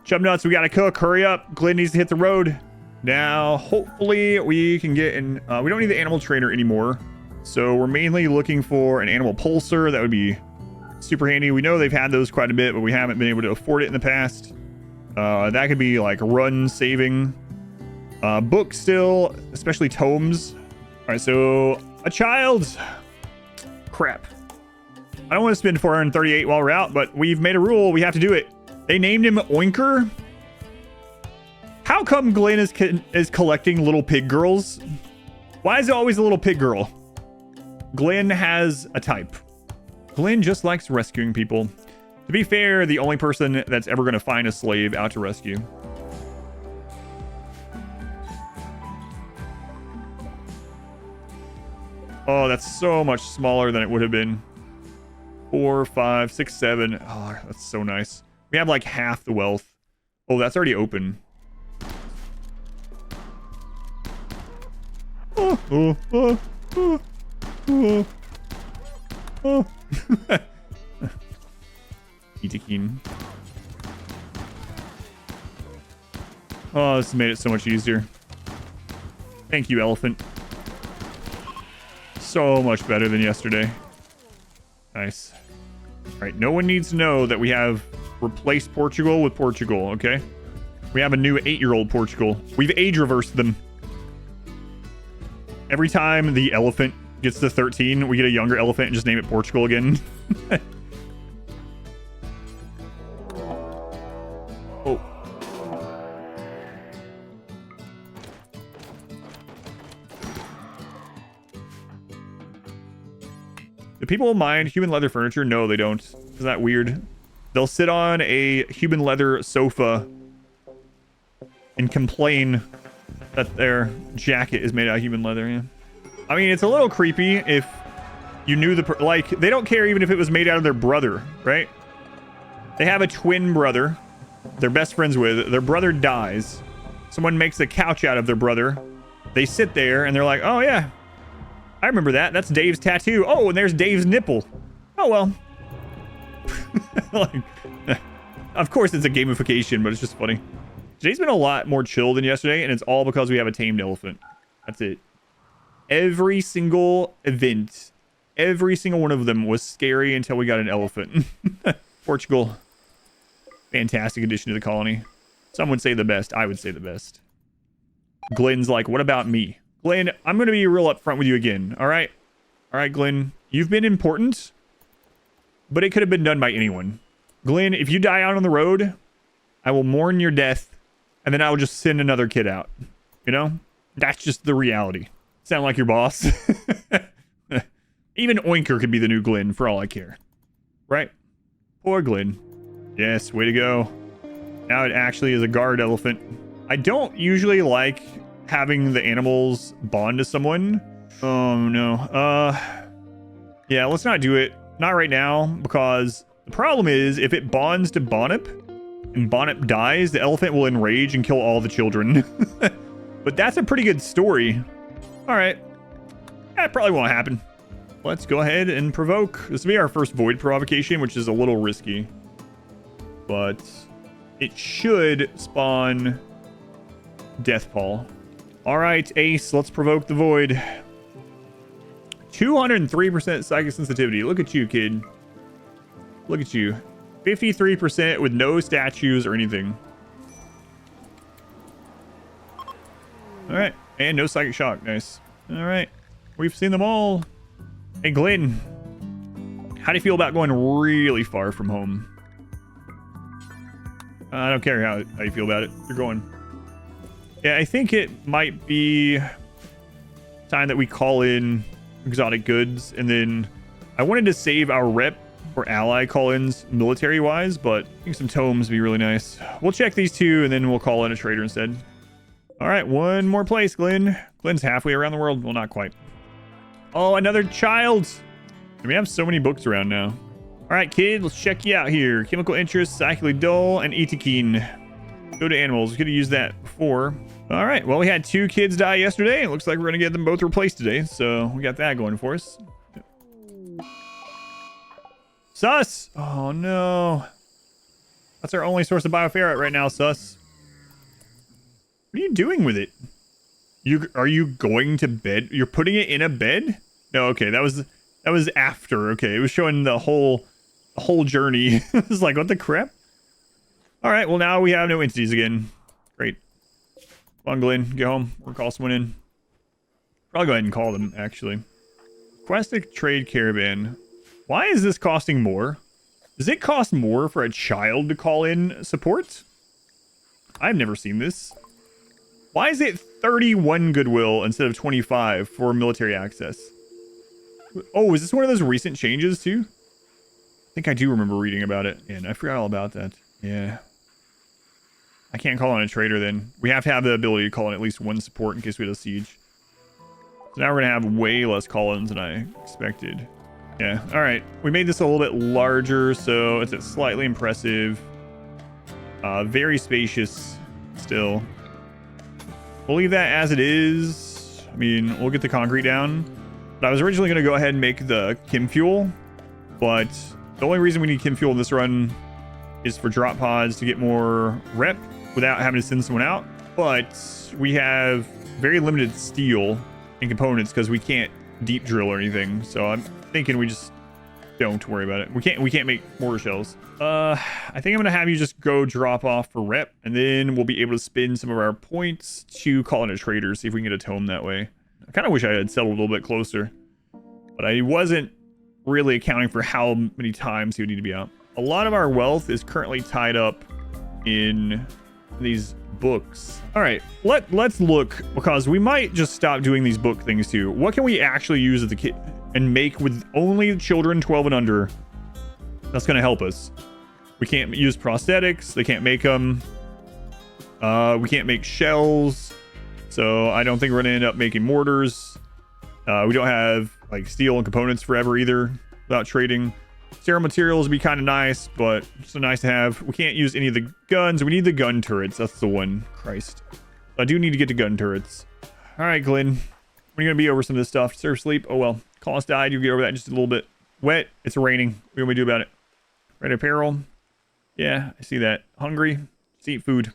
Chub nuts, we gotta cook. Hurry up. Glenn needs to hit the road. Now, hopefully we can get in. We don't need the animal trainer anymore. So we're mainly looking for an animal pulser. That would be super handy. We know they've had those quite a bit, but we haven't been able to afford it in the past. That could be like run saving. Books still, especially tomes. All right, so a child. Crap. I don't want to spend 438 while we're out, but we've made a rule. We have to do it. They named him Oinker. How come Glenn is collecting little pig girls? Why is it always a little pig girl? Glenn has a type. Glenn just likes rescuing people. To be fair, the only person that's ever going to find a slave out to rescue. Oh, that's so much smaller than it would have been. 4, 5, 6, 7. Oh, that's so nice. We have like half the wealth. Oh, that's already open. Itakin. Oh, this has made it so much easier. Thank you, elephant. So much better than yesterday. Nice. All right, no one needs to know that we have replaced Portugal with Portugal, okay? We have a new 8-year-old Portugal. We've age reversed them. Every time the elephant gets to 13, we get a younger elephant and just name it Portugal again. Oh. Do people mind human leather furniture? No, they don't. Isn't that weird? They'll sit on a human leather sofa and complain that their jacket is made out of human leather. Yeah. I mean, it's a little creepy if you knew like, they don't care even if it was made out of their brother, right? They have a twin brother they're best friends with. Their brother dies. Someone makes a couch out of their brother. They sit there and they're like, oh yeah, I remember that. That's Dave's tattoo. Oh, and there's Dave's nipple. Oh, well. Like, of course it's a gamification, but it's just funny. Today's been a lot more chill than yesterday, and it's all because we have a tamed elephant. That's it. Every single event, every single one of them was scary until we got an elephant. Portugal. Fantastic addition to the colony. Some would say the best. I would say the best. Glenn's like, what about me? Glenn, I'm going to be real upfront with you again. All right? All right, Glenn. You've been important, but it could have been done by anyone. Glenn, if you die out on the road, I will mourn your death, and then I will just send another kid out. You know? That's just the reality. Sound like your boss? Even Oinker could be the new Glenn, for all I care. Right? Poor Glenn. Yes, way to go. Now it actually is a guard elephant. I don't usually like having the animals bond to someone. Oh, no. Yeah, let's not do it. Not right now, because the problem is if it bonds to Bonip and Bonip dies, the elephant will enrage and kill all the children. But that's a pretty good story. All right. That probably won't happen. Let's go ahead and provoke. This will be our first void provocation, which is a little risky. But it should spawn Death Paw. All right, Ace, let's provoke the void. 203% psychic sensitivity. Look at you, kid. Look at you. 53% with no statues or anything. All right, and no psychic shock. Nice. All right, we've seen them all. Hey, Glenn, how do you feel about going really far from home? I don't care how you feel about it. You're going. Yeah, I think it might be time that we call in exotic goods, and then I wanted to save our rep for ally call-ins military-wise, but I think some tomes would be really nice. We'll check these two, and then we'll call in a trader instead. All right, one more place, Glenn. Glenn's halfway around the world. Well, not quite. Oh, another child. We have so many books around now. All right, kid, let's check you out here. Chemical interest, psychically dull, and Itakin. Go to animals. We could have used that before. All right. Well, we had 2 kids die yesterday. It looks like we're going to get them both replaced today. So we got that going for us. Sus! Oh, no. That's our only source of bioferrite right now, Sus. What are you doing with it? Are you going to bed? You're putting it in a bed? No, okay. That was after. Okay, it was showing the whole journey. It was like, what the crap? All right, well, now we have no entities again. Great. Come on, Glenn, get home. We'll call someone in. I'll go ahead and call them, actually. Request a trade caravan. Why is this costing more? Does it cost more for a child to call in support? I've never seen this. Why is it 31 goodwill instead of 25 for military access? Oh, is this one of those recent changes, too? I think I do remember reading about it. And I forgot all about that. Yeah. I can't call on a trader then. We have to have the ability to call in at least 1 support in case we had a siege. So now we're going to have way less call-ins than I expected. Yeah, alright. We made this a little bit larger, so it's slightly impressive. Very spacious still. We'll leave that as it is. I mean, we'll get the concrete down. But I was originally going to go ahead and make the chem fuel. But the only reason we need chem fuel in this run is for drop pods to get more rep without having to send someone out. But we have very limited steel and components because we can't deep drill or anything. So I'm thinking we just don't worry about it. We can't make mortar shells. I think I'm gonna have you just go drop off for rep, and then we'll be able to spend some of our points to call in a trader, see if we can get a tome that way. I kind of wish I had settled a little bit closer, but I wasn't really accounting for how many times he would need to be out. A lot of our wealth is currently tied up in these books. All right, let's look, because we might just stop doing these book things too. What can we actually use as the kid and make with only children 12 and under? That's going to help us. We can't use prosthetics. They can't make them. We can't make shells. So I don't think we're going to end up making mortars. We don't have like steel and components forever either without trading. Sterile materials would be kind of nice, but so nice to have. We can't use any of the guns. We need the gun turrets. That's the one. Christ. I do need to get to gun turrets. All right, Glenn. When are you going to be over some of this stuff? Surf sleep? Oh, well. Colonists died. You get over that in just a little bit. Wet. It's raining. What do we do about it? Red apparel. Yeah, I see that. Hungry. Let's eat food.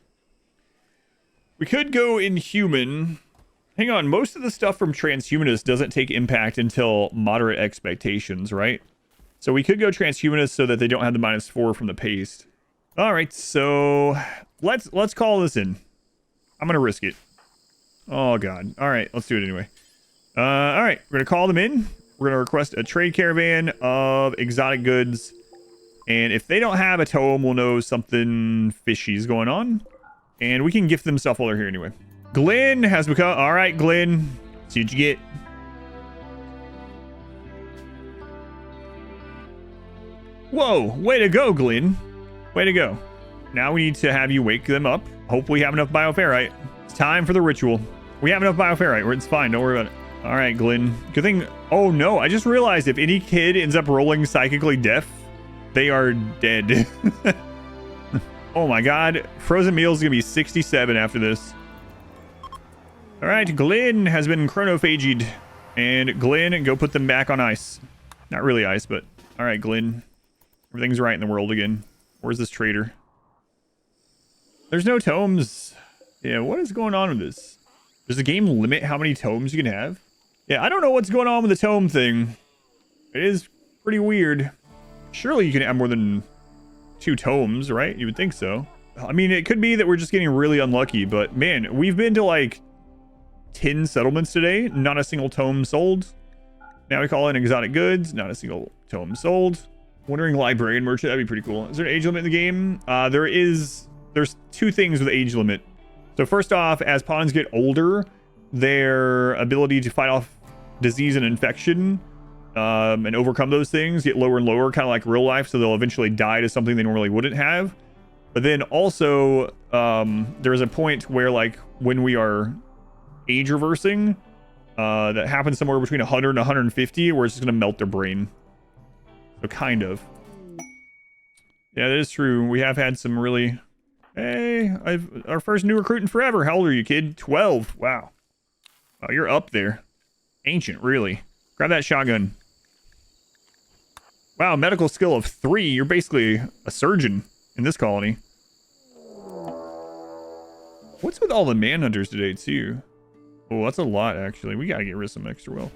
We could go inhuman. Hang on. Most of the stuff from transhumanist doesn't take impact until moderate expectations, right? So we could go transhumanist so that they don't have the -4 from the paste. All right, so let's call this in. I'm gonna risk it. Oh god. All right, let's do it anyway. All right, we're gonna call them in. We're gonna request a trade caravan of exotic goods, and if they don't have a tome, we'll know something fishy is going on, and we can gift them stuff while they're here anyway. Glenn has become. All right, Glenn. See what you get. Whoa, way to go, Glenn. Way to go. Now we need to have you wake them up. Hopefully we have enough bioferrite. It's time for the ritual. We have enough bioferrite. It's fine. Don't worry about it. All right, Glenn. Good thing. Oh, no. I just realized if any kid ends up rolling psychically deaf, they are dead. Oh, my God. Frozen meals going to be 67 after this. All right, Glenn has been chronophagied. And Glenn, go put them back on ice. Not really ice, but... All right, Glenn. Everything's right in the world again. Where's this trader? There's no tomes. Yeah, what is going on with this? Does the game limit how many tomes you can have? Yeah, I don't know what's going on with the tome thing. It is pretty weird. Surely you can have more than 2 tomes, right? You would think so. I mean, it could be that we're just getting really unlucky, but man, we've been to like 10 settlements today. Not a single tome sold. Now we call in exotic goods. Not a single tome sold. Wandering librarian merchant, that'd be pretty cool. Is there an age limit in the game? There's 2 things with age limit. So first off, as pawns get older, their ability to fight off disease and infection and overcome those things get lower and lower, kind of like real life, so they'll eventually die to something they normally wouldn't have. But then also, there's a point where like when we are age reversing, that happens somewhere between 100 and 150, where it's just going to melt their brain. So kind of. Yeah, that is true. We have had some really... Hey, boy. Our first new recruit in forever. How old are you, kid? 12. Wow. Oh, you're up there. Ancient, really. Grab that shotgun. Wow, medical skill of 3. You're basically a surgeon in this colony. What's with all the manhunters today, too? Oh, that's a lot, actually. We gotta get rid of some extra wealth.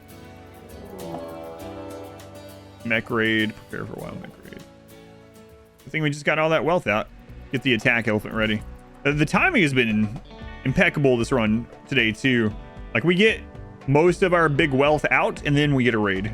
Mech raid. Prepare for wild mech raid. I think we just got all that wealth out. Get the attack elephant ready. The timing has been impeccable this run today, too. Like, we get most of our big wealth out, and then we get a raid.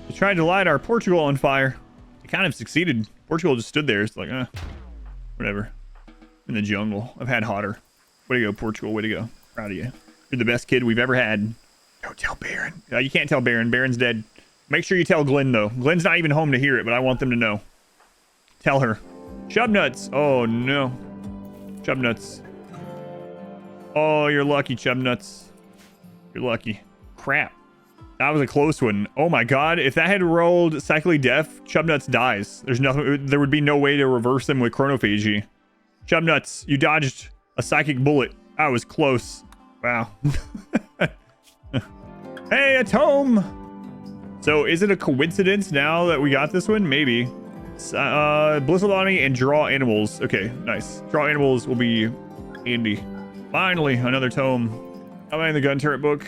We tried to light our Portugal on fire. It kind of succeeded. Portugal just stood there. It's like, whatever. In the jungle. I've had hotter. Way to go, Portugal. Way to go. Proud of you. You're the best kid we've ever had. Don't tell Baron. You can't tell Baron. Baron's dead. Make sure you tell Glenn, though. Glenn's not even home to hear it, but I want them to know. Tell her. Chubnuts. Oh, no. Chubnuts. Oh, you're lucky, Chubnuts. You're lucky. Crap. That was a close one. Oh, my God. If that had rolled Cyclically Deaf, Chubnuts dies. There's nothing. There would be no way to reverse them with Chronophagy. Chubnuts, you dodged a psychic bullet. That was close. Wow. Hey, a tome! So, is it a coincidence now that we got this one? Maybe. Blissful Anomaly and draw animals. Okay, nice. Draw animals will be handy. Finally, another tome. How about in the gun turret book?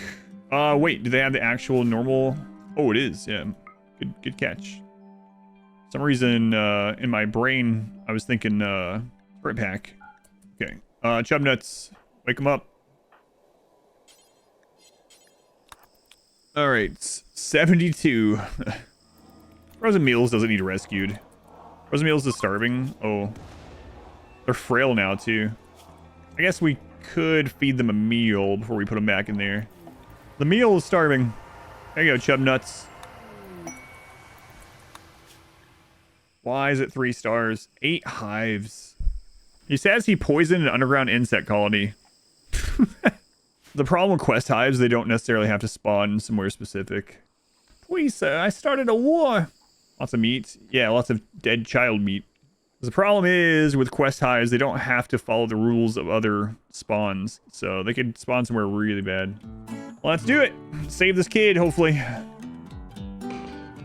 Wait, do they have the actual normal? Oh, it is. Yeah. Good catch. For some reason, in my brain, I was thinking, turret pack. Okay. Chubnuts, wake them up. All right, 72. Frozen Meals doesn't need rescued. Frozen Meals is starving. Oh, they're frail now too. I guess we could feed them a meal before we put them back in there. The meal is starving. There you go, Chubnuts. Why is it 3 stars? 8 hives. He says he poisoned an underground insect colony. The problem with quest hives, they don't necessarily have to spawn somewhere specific. Please, I started a war. Lots of meat. Yeah, lots of dead child meat. The problem is, with quest hives, they don't have to follow the rules of other spawns. So they could spawn somewhere really bad. Well, let's do it. Save this kid, hopefully. Let's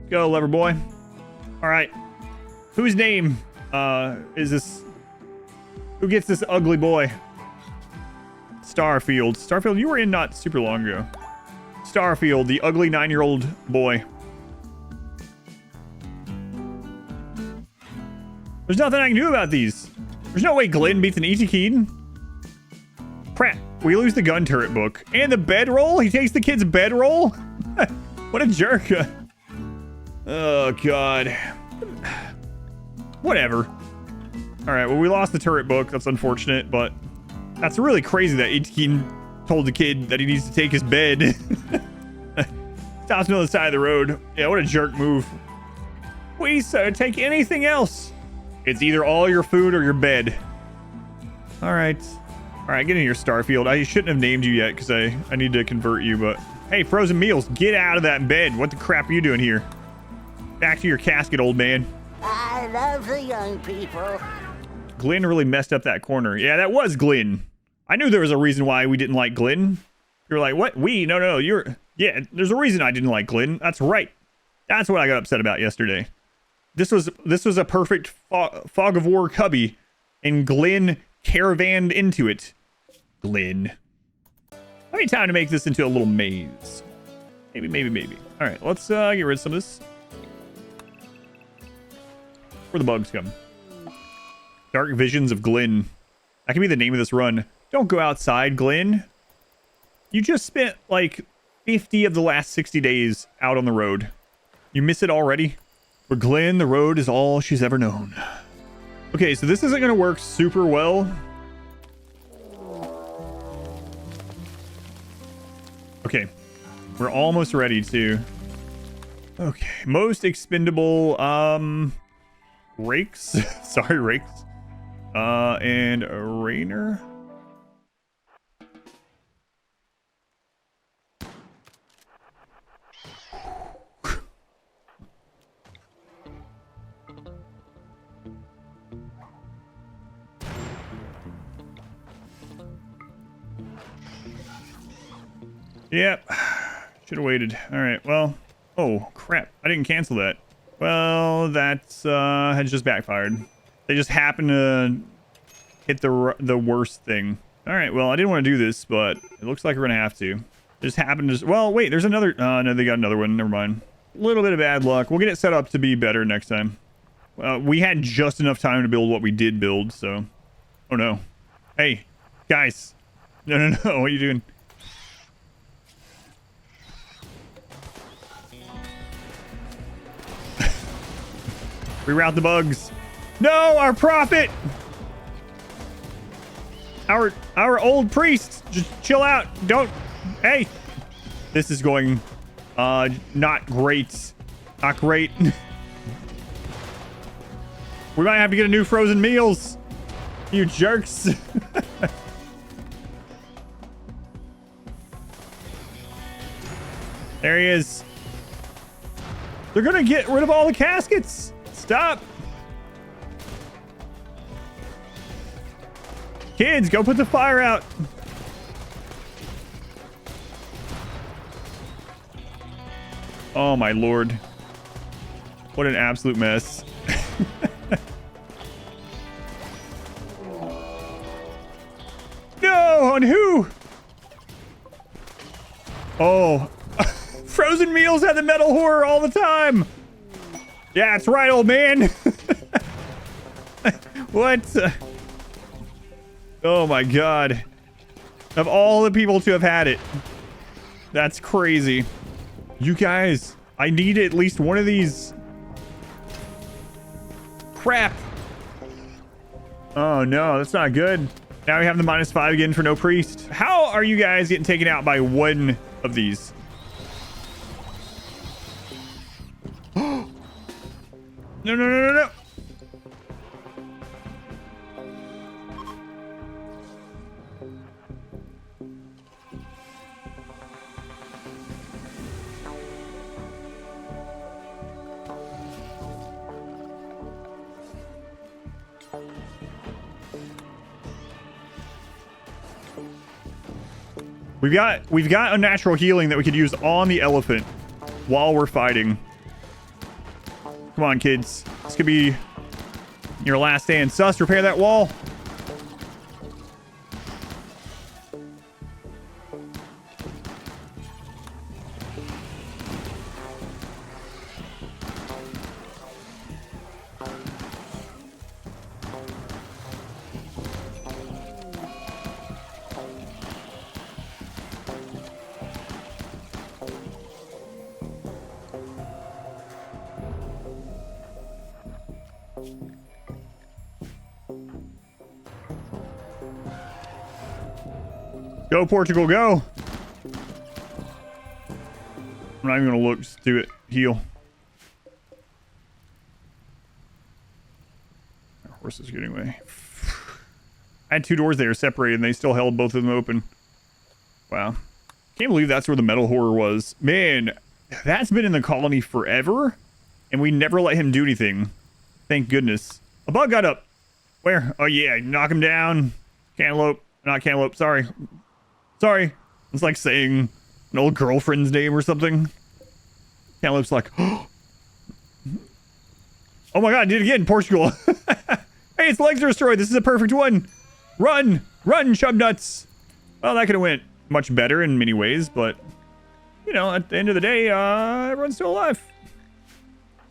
go, lover boy. All right. Whose name is this? Who gets this ugly boy? Starfield. Starfield, you were in not super long ago. Starfield, the ugly 9-year-old boy. There's nothing I can do about these. There's no way Glenn beats an easy Keaton. Crap. We lose the gun turret book. And the bedroll? He takes the kid's bedroll? What a jerk. Oh, God. Whatever. Alright, well, we lost the turret book. That's unfortunate, but that's really crazy that Keaton told the kid that he needs to take his bed. Stops him on the side of the road. Yeah, what a jerk move. Please, sir, take anything else. It's either all your food or your bed. All right, get in here, Starfield. I shouldn't have named you yet because I need to convert you, but hey, Frozen Meals, get out of that bed. What the crap are you doing here? Back to your casket, old man. I love the young people. Glenn really messed up that corner. Yeah, that was Glenn. I knew there was a reason why we didn't like Glenn. You were like, what? No, you're... Yeah, there's a reason I didn't like Glenn. That's right. That's what I got upset about yesterday. This was a perfect fog of war cubby, and Glenn caravanned into it. Glenn. I need time to make this into a little maze. Maybe. All right, let's get rid of some of this. Where the bugs come. Dark Visions of Glenn. That can be the name of this run. Don't go outside, Glenn. You just spent like 50 of the last 60 days out on the road. You miss it already? For Glenn, the road is all she's ever known. Okay, so this isn't going to work super well. Okay, we're almost ready to... Okay, most expendable, rakes. Sorry, rakes. And a Rainer. Yep. Should have waited. All right. Well. Oh crap! I didn't cancel that. Well, that's had just backfired. They just happened to hit the worst thing. All right. Well, I didn't want to do this, but it looks like we're gonna have to. Just happened to. Well, wait. There's another. No, they got another one. Never mind. A little bit of bad luck. We'll get it set up to be better next time. We had just enough time to build what we did build. So. Oh no. Hey, guys. No. What are you doing? Reroute the bugs. No, our prophet. Our old priest. Just chill out. Don't. Hey. This is going not great. Not great. We might have to get a new frozen meals. You jerks. There he is. They're gonna get rid of all the caskets. Stop. Kids, go put the fire out. Oh my lord. What an absolute mess. No, on who? Oh. Frozen meals have the metal horror all the time. Yeah, that's right, old man. What? Oh my god. Of all the people to have had it. That's crazy. You guys, I need at least one of these. Crap. Oh no, that's not good. Now we have the -5 again for no priest. How are you guys getting taken out by one of these? No. We've got unnatural healing that we could use on the elephant while we're fighting. Come on, kids. This could be your last stand. Sus, repair that wall. Go, Portugal, go. I'm not even going to look. Just do it. Heal. Our horse is getting away. I had 2 doors there separated, and they still held both of them open. Wow. Can't believe that's where the metal horror was. Man, that's been in the colony forever, and we never let him do anything. Thank goodness. A bug got up. Where? Oh, yeah. Knock him down. Cantaloupe. Not cantaloupe. Sorry. It's like saying an old girlfriend's name or something. Cantaloupe's like, oh my god, I did it again, Portugal. Hey, its legs are destroyed. This is a perfect one. Run, chub nuts. Well, that could have went much better in many ways, but you know, at the end of the day, everyone's still alive.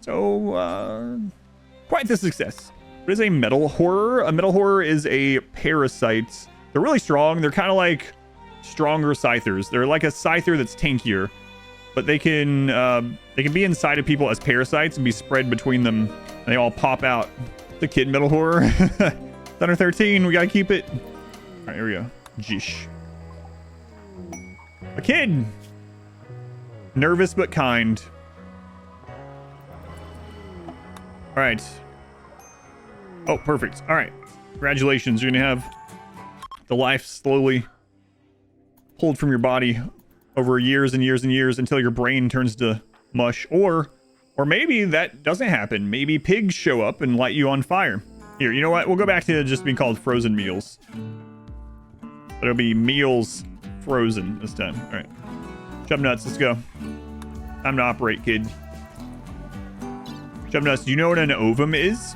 So, quite the success. What is a metal horror? A metal horror is a parasite. They're really strong. They're kind of like stronger scythers. They're like a scyther that's tankier, but they can be inside of people as parasites and be spread between them, and they all pop out. The kid metal horror. Thunder 13, we gotta keep it. All right, here we go. Jish. A kid. Nervous but kind. All right. Oh, perfect. All right. Congratulations, you're gonna have the life slowly pulled from your body over years and years and years until your brain turns to mush. Or maybe that doesn't happen. Maybe pigs show up and light you on fire. Here, you know what? We'll go back to just being called frozen meals. But it'll be meals frozen this time. All right. Chub nuts, let's go. Time to operate, kid. Chub nuts, do you know what an ovum is?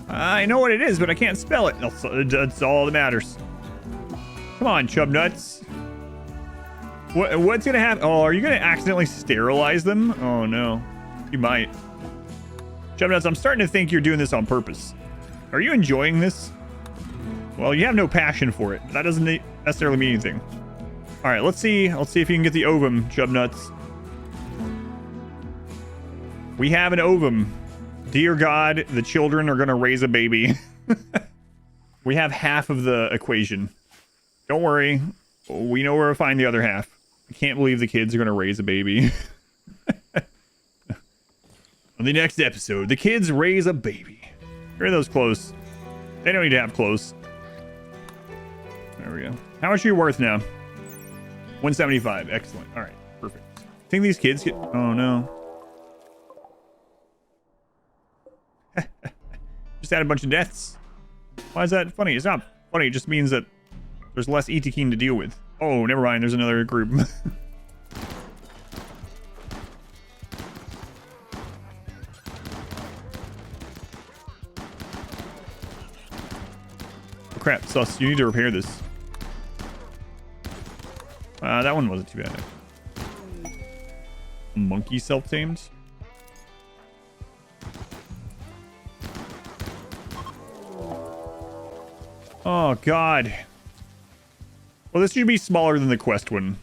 I know what it is, but I can't spell it. That's all that matters. Come on, chub nuts. What's gonna happen? Oh, are you gonna accidentally sterilize them? Oh no, you might. Chub nuts, I'm starting to think you're doing this on purpose. Are you enjoying this? Well, you have no passion for it. That doesn't necessarily mean anything. All right, let's see. Let's see if you can get the ovum, chub nuts. We have an ovum. Dear God, the children are gonna raise a baby. We have half of the equation. Don't worry, we know where to find the other half. I can't believe the kids are gonna raise a baby. On the next episode, the kids raise a baby. Here are those clothes. They don't need to have clothes. There we go. How much are you worth now? 175. Excellent. All right. Perfect. Think these kids get... Oh, no. Just had a bunch of deaths. Why is that funny? It's not funny. It just means that there's less Etiquine to deal with. Oh, never mind. There's another group. Oh, crap. Sus, you need to repair this. That one wasn't too bad. Monkey self-tamed. Oh, God. Well, this should be smaller than the quest one.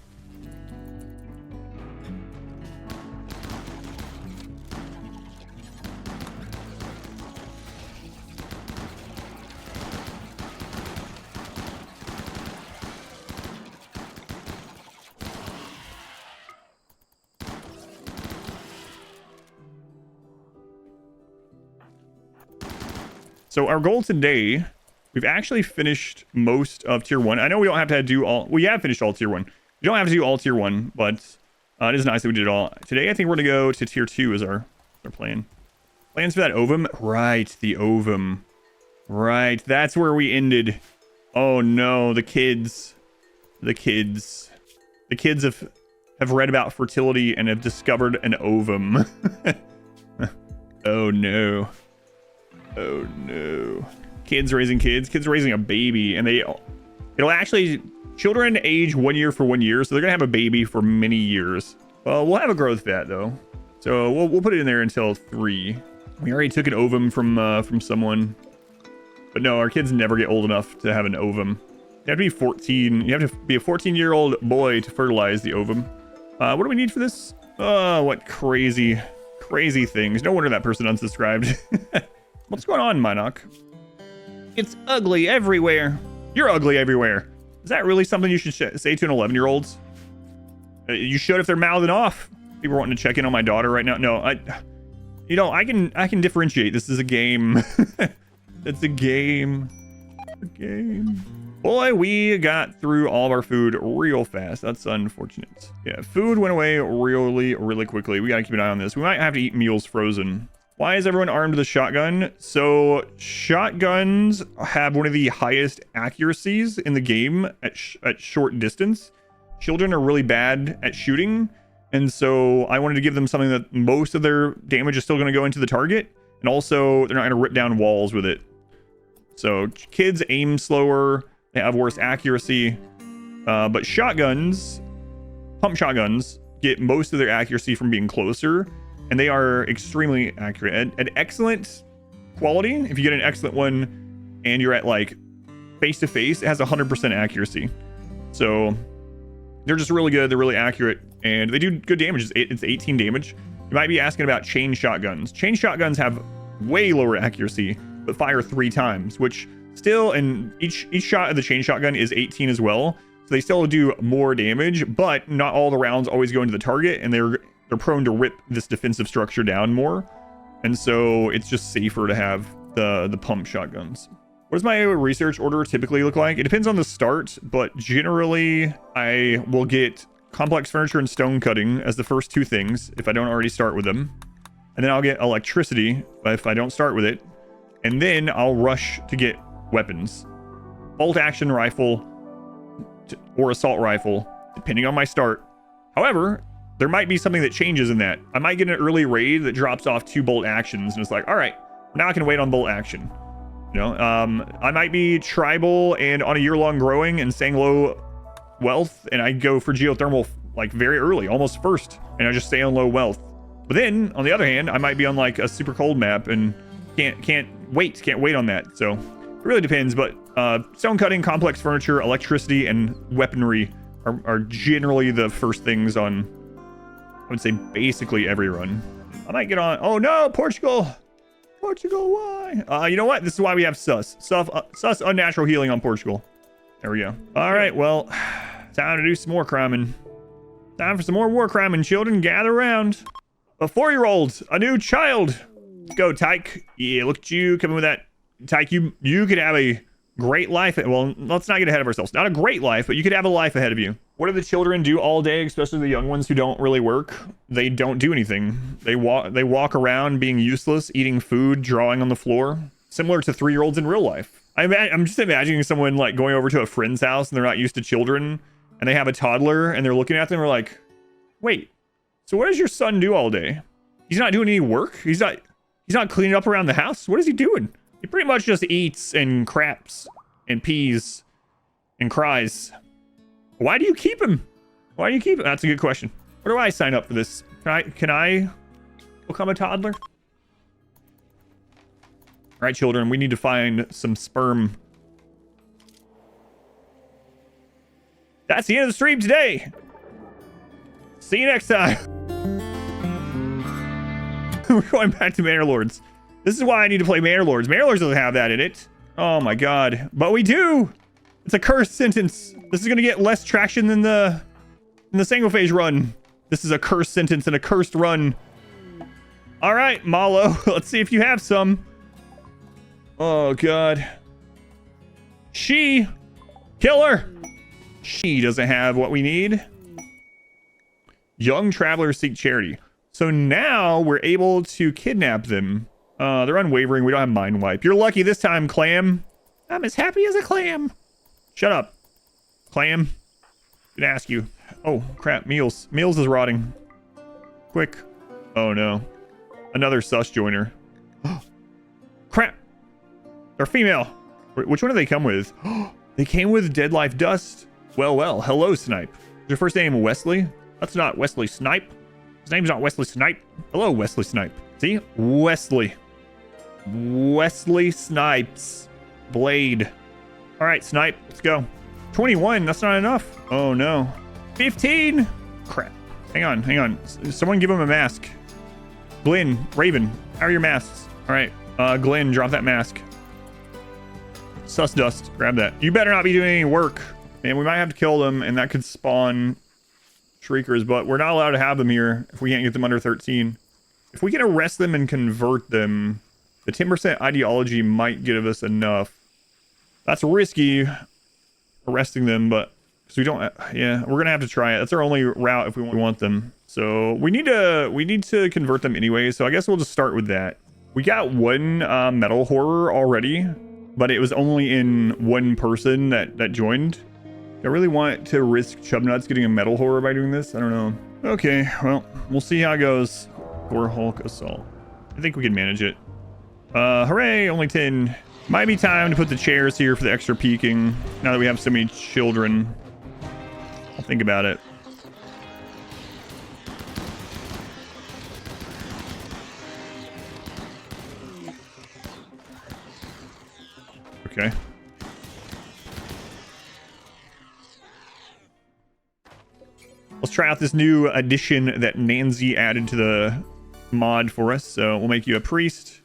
So our goal today, we've actually finished most of tier 1. I know we don't have to do all... We have finished all tier 1. We don't have to do all tier 1, but it is nice that we did it all. Today, I think we're going to go to tier 2 as our plan. Plans for that ovum? Right, the ovum. Right, that's where we ended. Oh no, the kids. The kids. The kids have read about fertility and have discovered an ovum. Oh no. Oh no. Kids raising a baby, and it'll actually, children age 1 year for 1 year, so they're gonna have a baby for many years. Well, we'll have a growth vat though, so we'll put it in there until 3. We already took an ovum from someone, but no, our kids never get old enough to have an ovum. You have to be 14. You have to be a 14-year-old boy to fertilize the ovum. What do we need for this? Oh, what crazy things. No wonder that person unsubscribed. What's going on, Minok? It's ugly everywhere. You're ugly everywhere. Is that really something you should say to an 11-year-old? You should if they're mouthing off. People are wanting to check in on my daughter right now. No, I can differentiate. This is a game. It's a game. A game. Boy, we got through all of our food real fast. That's unfortunate. Yeah, food went away really quickly. We gotta keep an eye on this. We might have to eat meals frozen. Why is everyone armed with a shotgun? So shotguns have one of the highest accuracies in the game at short distance. Children are really bad at shooting, and so I wanted to give them something that most of their damage is still going to go into the target, and also they're not going to rip down walls with it. So kids aim slower, they have worse accuracy, but shotguns, pump shotguns, get most of their accuracy from being closer. And they are extremely accurate. At excellent quality, if you get an excellent one and you're at like face-to-face, it has 100% accuracy. So they're just really good. They're really accurate. And they do good damage. It's 18 damage. You might be asking about chain shotguns. Chain shotguns have way lower accuracy, but fire 3 times, which still, and each shot of the chain shotgun is 18 as well. So they still do more damage, but not all the rounds always go into the target, and they're prone to rip this defensive structure down more, and so it's just safer to have the pump shotguns. What does my research order typically look like? It depends on the start, but generally I will get complex furniture and stone cutting as the first two things if I don't already start with them. And then I'll get electricity if I don't start with it. And then I'll rush to get weapons. Bolt action rifle or assault rifle, depending on my start. However, there might be something that changes in that. I might get an early raid that drops off 2 bolt actions and it's like, all right, now I can wait on bolt action. You know, I might be tribal and on a year-long growing and staying low wealth, and I go for geothermal like very early, almost first, and I just stay on low wealth. But then, on the other hand, I might be on like a super cold map and can't wait on that. So it really depends. But stone cutting, complex furniture, electricity, and weaponry are generally the first things on, I would say, basically every run. I might get on. Oh no, Portugal. Portugal, why? You know what? This is why we have sus unnatural healing on Portugal. There we go. All right, well, time to do some more criming. Time for some more war criming. Children, gather around. A 4-year-old, a new child. Let's go, Tyke. Yeah, look at you coming with that. Tyke, you could have a great life. Well, let's not get ahead of ourselves. Not a great life, but you could have a life ahead of you. What do the children do all day, especially the young ones who don't really work? They don't do anything. They walk around being useless, eating food, drawing on the floor, similar to 3-year-olds in real life. I'm just imagining someone like going over to a friend's house and they're not used to children and they have a toddler and they're looking at them and we're like, wait, so what does your son do all day? He's not doing any work? He's not cleaning up around the house? What is he doing? He pretty much just eats and craps and pees and cries. Why do you keep him? Why do you keep him? That's a good question. Where do I sign up for this? Can I become a toddler? All right, children, we need to find some sperm. That's the end of the stream today. See you next time. We're going back to Manor Lords. This is why I need to play Manor Lords. Manor Lords doesn't have that in it. Oh my god. But we do. It's a cursed sentence. This is going to get less traction than the Sangophage run. This is a cursed sentence and a cursed run. All right, Malo. Let's see if you have some. Oh god. She. Kill her. She doesn't have what we need. Young travelers seek charity. So now we're able to kidnap them. They're unwavering. We don't have mind wipe. You're lucky this time, clam. I'm as happy as a clam. Shut up, clam. Didn't ask you. Oh crap, meals. Meals is rotting. Quick. Oh no. Another sus joiner. Crap. They're female. Which one do they come with? They came with Dead Life Dust. Well. Hello, Snipe. Is your first name Wesley? That's not Wesley Snipe. His name's not Wesley Snipe. Hello, Wesley Snipe. See? Wesley. Wesley Snipes. Blade. All right, Snipe. Let's go. 21. That's not enough. Oh, no. 15. Crap. Hang on. Someone give him a mask. Glenn, Raven, how are your masks? All right. Glenn, drop that mask. Sus dust. Grab that. You better not be doing any work. And we might have to kill them, and that could spawn shriekers, but we're not allowed to have them here if we can't get them under 13. If we can arrest them and convert them, the 10% ideology might give us enough. That's risky, arresting them, but because we don't, yeah, we're gonna have to try it. That's our only route if we want them. So we need to convert them anyway. So I guess we'll just start with that. We got one metal horror already, but it was only in one person that joined. I really want to risk Chubnuts getting a metal horror by doing this. I don't know. Okay, well, we'll see how it goes. Core Hulk Assault. I think we can manage it. Hooray, only 10. Might be time to put the chairs here for the extra peeking. Now that we have so many children. I'll think about it. Okay. Let's try out this new addition that Nancy added to the mod for us. So we'll make you a priest,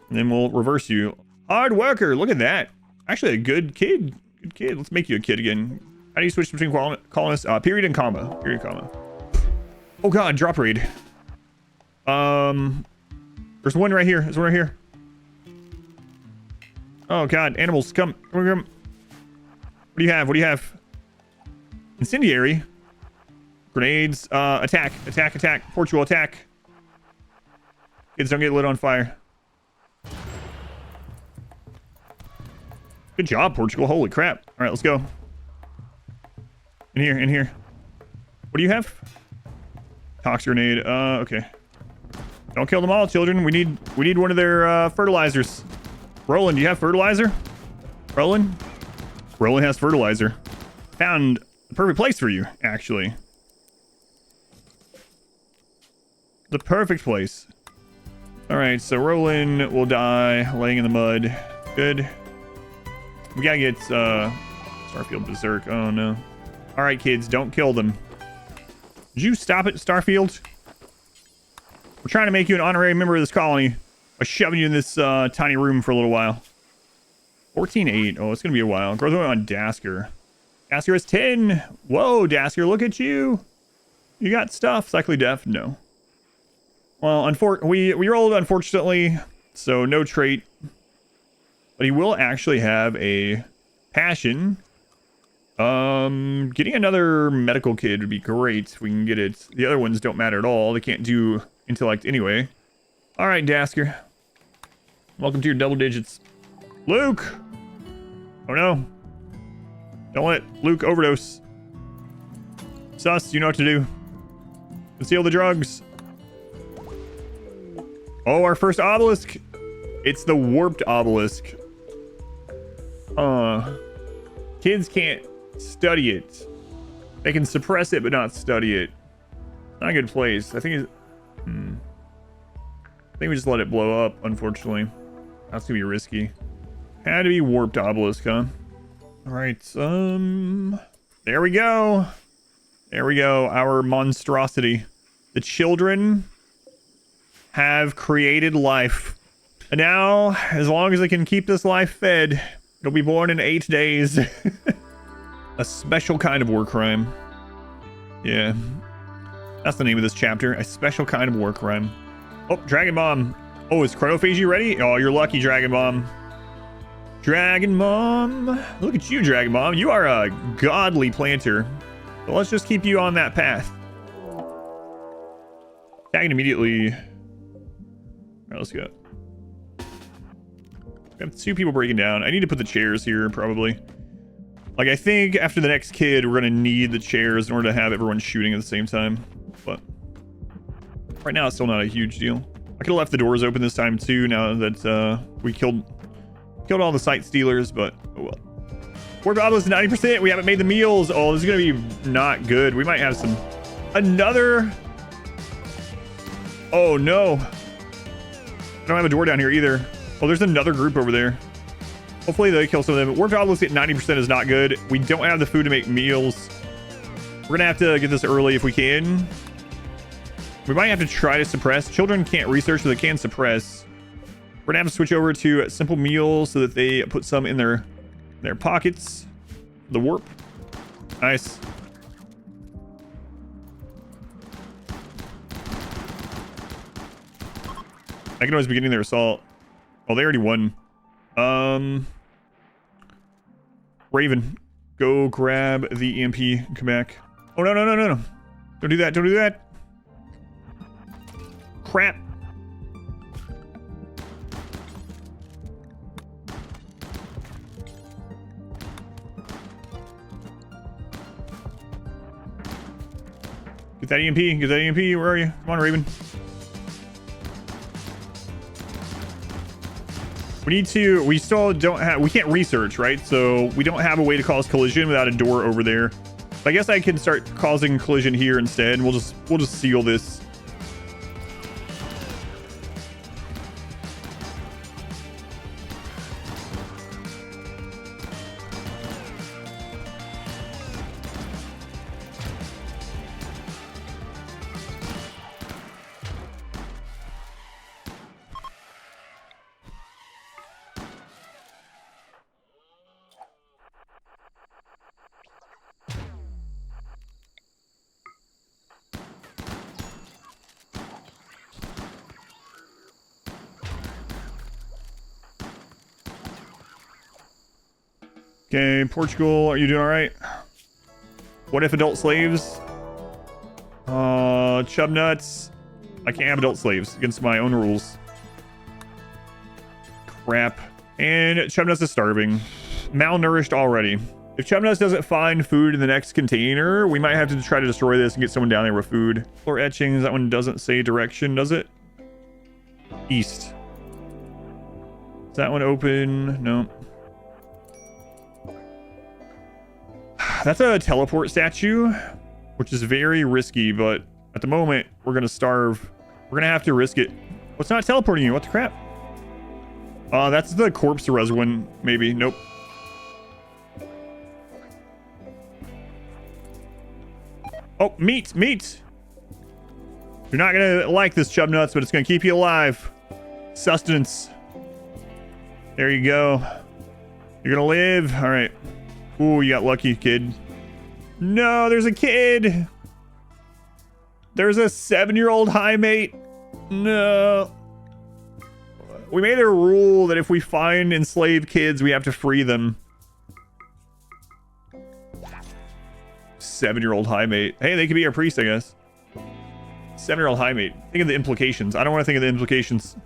and then we'll reverse you. Hard worker, look at that. Actually a good kid. Good kid. Let's make you a kid again. How do you switch between colonists? Period and comma. Period, comma. Oh god, drop raid. There's one right here. There's one right here. Oh god, animals, come. Come. What do you have? What do you have? Incendiary. Grenades. Attack. Attack, attack. Portugal, attack. Kids, don't get lit on fire. Good job, Portugal. Holy crap. All right, let's go. In here, in here. What do you have? Toxic grenade. Okay. Don't kill them all, children. We need one of their fertilizers. Roland, do you have fertilizer? Roland? Roland has fertilizer. Found the perfect place for you, actually. The perfect place. All right, so Roland will die laying in the mud. Good. We gotta get Starfield berserk. Oh no. All right, kids, don't kill them. Did you stop it, Starfield? We're trying to make you an honorary member of this colony by shoving you in this tiny room for a little while. 14-8. Oh, it's gonna be a while. Growth on Dasker. Dasker is 10. Whoa, Dasker, look at you. You got stuff. Cyclically deaf? No. Well, we rolled unfortunately, so no trait. But he will actually have a passion. Getting another medical kid would be great if we can get it. The other ones don't matter at all. They can't do intellect anyway. All right, Dasker. Welcome to your double digits. Luke! Oh no. Don't let Luke overdose. Sus, you know what to do. Conceal the drugs. Oh, our first obelisk. It's the warped obelisk. Kids can't study it. They can suppress it, but not study it. Not a good place. I think we just let it blow up, unfortunately. That's gonna be risky. Had to be warped obelisk, huh? All right, there we go. There we go, our monstrosity. The children have created life. And now, as long as they can keep this life fed, it'll be born in 8 days. A special kind of war crime. Yeah. That's the name of this chapter. A special kind of war crime. Oh, Dragon Bomb. Oh, is Chronophagy ready? Oh, you're lucky, Dragon Bomb. Dragon Mom. Look at you, Dragon Mom. You are a godly planter. So let's just keep you on that path. Tagging immediately. All right, let's go. We have 2 people breaking down. I need to put the chairs here, probably. Like, I think after the next kid, we're going to need the chairs in order to have everyone shooting at the same time. But right now, it's still not a huge deal. I could have left the doors open this time, too, now that we killed all the sight stealers, but oh well. Warp obelisk 90%. We haven't made the meals. Oh, this is going to be not good. We might have some... Another... Oh, no. I don't have a door down here either. Oh, there's another group over there. Hopefully they kill some of them. Warped obelisk at 90% is not good. We don't have the food to make meals. We're gonna have to get this early if we can. We might have to try to suppress. Children can't research, so they can suppress. We're gonna have to switch over to simple meals so that they put some in their pockets. The warp. Nice. I can always be getting their assault. Oh, they already won. Raven, go grab the EMP and come back. Oh, no. Don't do that. Don't do that. Crap. Get that EMP. Get that EMP. Where are you? Come on, Raven. We still don't have, we can't research, right? So we don't have a way to cause collision without a door over there. I guess I can start causing collision here instead. We'll just seal this. Okay, Portugal, are you doing all right? What if adult slaves? Chub nuts. I can't have adult slaves against my own rules. Crap. And Chubnuts is starving. Malnourished already. If Chubnuts doesn't find food in the next container, we might have to try to destroy this and get someone down there with food. Or etchings, that one doesn't say direction, does it? East. Is that one open? No. That's a teleport statue, which is very risky, but at the moment, we're going to starve. We're going to have to risk it. What's not teleporting you? What the crap? That's the corpse res one, maybe. Nope. Oh, meat. You're not gonna like this, Chub Nuts, but it's gonna keep you alive. Sustenance. There you go. You're gonna live. All right. Ooh, you got lucky, kid. No, there's a kid. There's a 7-year-old high mate. No. We made a rule that if we find enslaved kids, we have to free them. 7-year-old high mate. Hey, they could be our priest, I guess. 7-year-old high mate. Think of the implications. I don't want to think of the implications.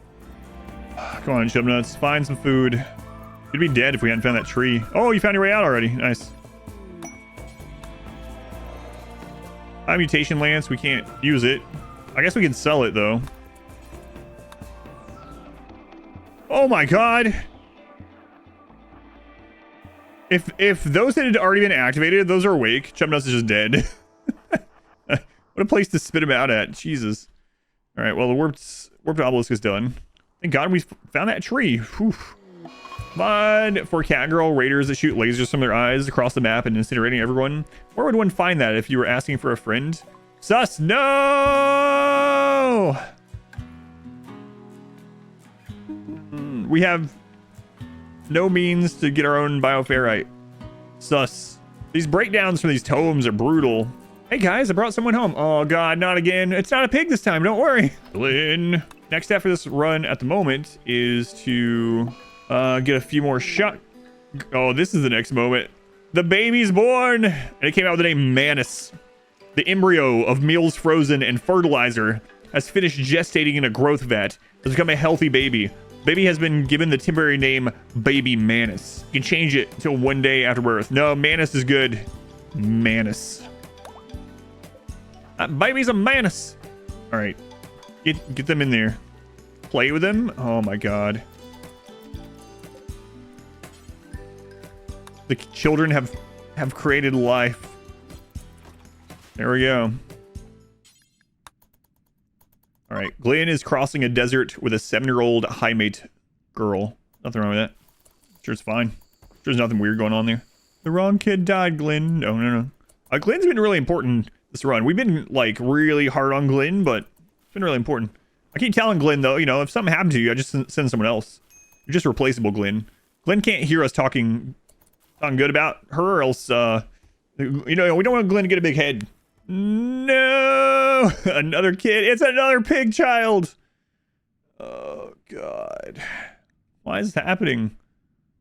Come on, Chub Nuts. Find some food. You'd be dead if we hadn't found that tree. Oh, you found your way out already. Nice. High mutation lance. We can't use it. I guess we can sell it, though. Oh my god. If those had already been activated, those are awake. Chubnuts is just dead. What a place to spit him out at. Jesus. All right, well, the warped obelisk is done. Thank god we found that tree. Whew. Come on. For Catgirl raiders that shoot lasers from their eyes across the map and incinerating everyone. Where would one find that if you were asking for a friend? Sus, no! We have no means to get our own bioferrite. Sus. These breakdowns from these tomes are brutal. Hey guys, I brought someone home. Oh god, not again. It's not a pig this time, don't worry. Glenn. Next step for this run at the moment is to get a few more shot. Oh, this is the next moment. The baby's born, and it came out with the name Manus. The embryo of meals frozen and fertilizer has finished gestating in a growth vat. Has become a healthy baby. Baby has been given the temporary name Baby Manus. You can change it until one day after birth. No, Manus is good. Manus. That baby's a Manus. All right, get them in there. Play with them. Oh my god. The children have created life. There we go. All right, Glenn is crossing a desert with a 7-year-old high mate girl. Nothing wrong with that. Sure, it's fine. Sure, there's nothing weird going on there. The wrong kid died, Glenn. No. Glenn's been really important this run. We've been like really hard on Glenn, but it's been really important. I keep telling Glenn though, you know, if something happened to you, I just send someone else. You're just replaceable, Glenn. Glenn can't hear us talking good about her, or else, you know, we don't want Glenn to get a big head. No, another kid. It's another pig child. Oh god, why is this happening?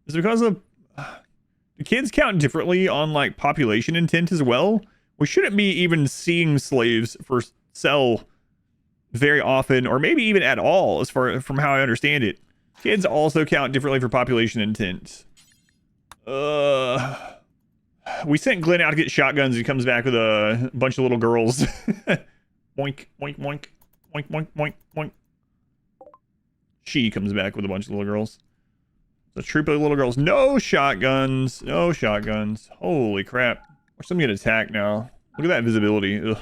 Is it because of the kids count differently on like population intent as well? We shouldn't be even seeing slaves for sell very often, or maybe even at all, as far from how I understand it. Kids also count differently for population intent. We sent Glenn out to get shotguns. He comes back with a bunch of little girls. Boink, boink, boink, boink, boink, boink, boink. She comes back with a bunch of little girls. The troop of little girls. No shotguns. No shotguns. Holy crap. Watch them get attacked now. Look at that visibility. Ugh.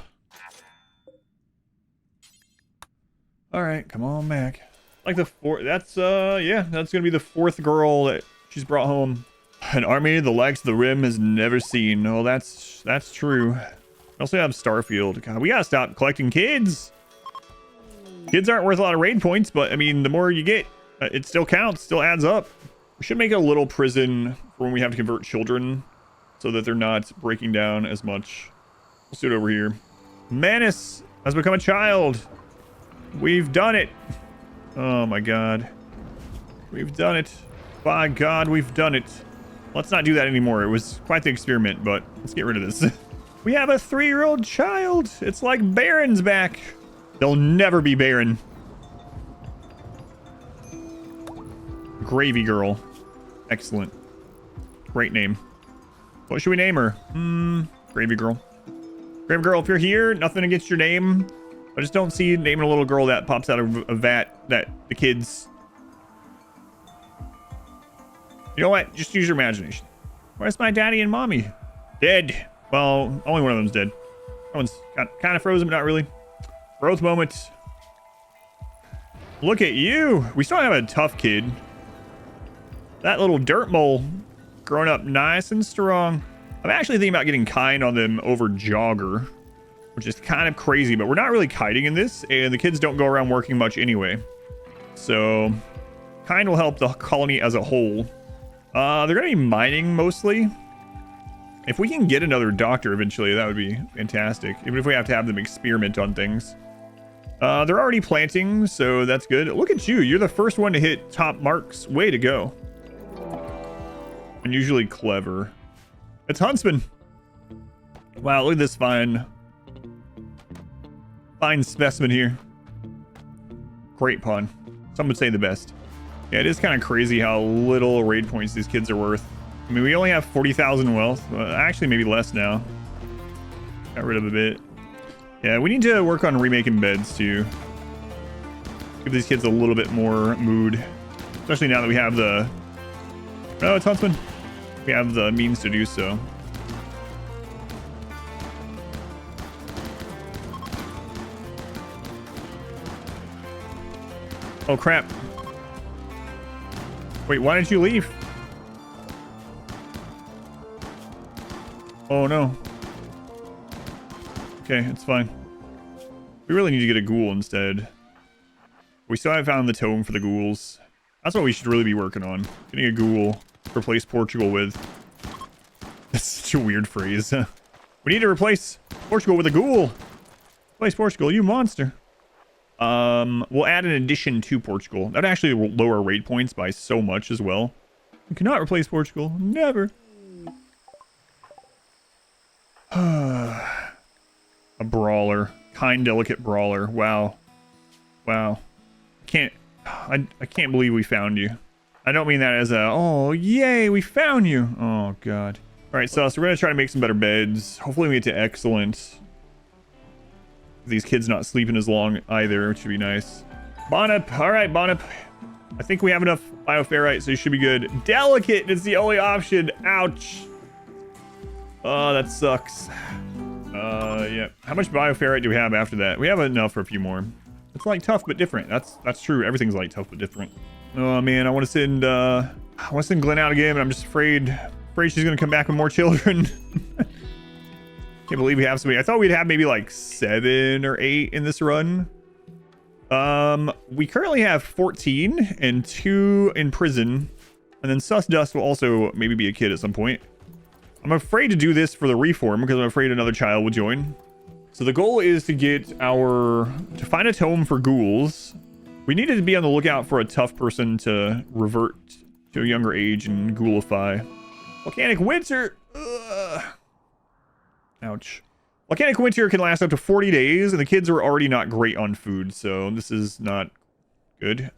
All right, come on back. Like the fourth. That's yeah. That's gonna be the 4th girl that she's brought home. An army the likes of the Rim has never seen. Oh, that's true. We also have Starfield. God, we gotta stop collecting kids. Kids aren't worth a lot of raid points, but I mean, the more you get, it still counts, still adds up. We should make a little prison for when we have to convert children, so that they're not breaking down as much. Let's do it over here. Manus has become a child. We've done it. Oh my god. We've done it. By god, we've done it. Let's not do that anymore. It was quite the experiment, but let's get rid of this. We have a 3-year-old child. It's like Baron's back. They'll never be barren. Gravy Girl. Excellent. Great name. What should we name her? Gravy Girl. Gravy Girl, if you're here, nothing against your name. I just don't see you naming a little girl that pops out of a vat that the kids... You know what? Just use your imagination. Where's my daddy and mommy? Dead. Well, only one of them's dead. That one's kind of frozen, but not really. Growth moment. Look at you. We still have a tough kid. That little dirt mole growing up nice and strong. I'm actually thinking about getting kind on them over jogger, which is kind of crazy, but we're not really kiting in this, and the kids don't go around working much anyway. So kind will help the colony as a whole. They're going to be mining mostly. If we can get another doctor eventually, that would be fantastic. Even if we have to have them experiment on things. They're already planting, so that's good. Look at you. You're the first one to hit top marks. Way to go. Unusually clever. It's Huntsman. Wow, look at this fine specimen here. Great pawn. Some would say the best. Yeah, it is kind of crazy how little raid points these kids are worth. I mean, we only have 40,000 wealth. Actually, maybe less now. Got rid of a bit. Yeah, we need to work on remaking beds too. Give these kids a little bit more mood. Especially now that we have the... Oh, it's Huntsman. We have the means to do so. Oh, crap. Wait, why didn't you leave? Oh, no. Okay, it's fine. We really need to get a ghoul instead. We still haven't found the tome for the ghouls. That's what we should really be working on. Getting a ghoul to replace Portugal with. That's such a weird phrase. We need to replace Portugal with a ghoul. Replace Portugal, you monster. We'll add an addition to Portugal. That would actually lower raid points by so much as well. You cannot replace Portugal. Never. A brawler. Kind, delicate brawler. Wow. Wow. I can't believe we found you. I don't mean that as a, oh, yay, we found you. Oh, God. All right, so we're going to try to make some better beds. Hopefully we get to excellent. These kids not sleeping as long either, which should be nice. Bonup. All right, Bonup. I think we have enough bioferrite, so you should be good. Delicate is the only option. Ouch. Oh, that sucks. Yeah. How much bioferrite do we have after that? We have enough for a few more. It's like tough but different. That's true. Everything's like tough but different. Oh man, I want to send Glenn out again, but I'm just afraid she's gonna come back with more children. Can't believe we have so many. I thought we'd have maybe like 7 or 8 in this run. We currently have 14 and 2 in prison, and then Sus Dust will also maybe be a kid at some point. I'm afraid to do this for the reform because I'm afraid another child will join. So the goal is to find a tome for ghouls. We needed to be on the lookout for a tough person to revert to a younger age and ghoulify. Volcanic Winter. Ugh. Ouch. Volcanic Winter can last up to 40 days, and the kids are already not great on food, so this is not good.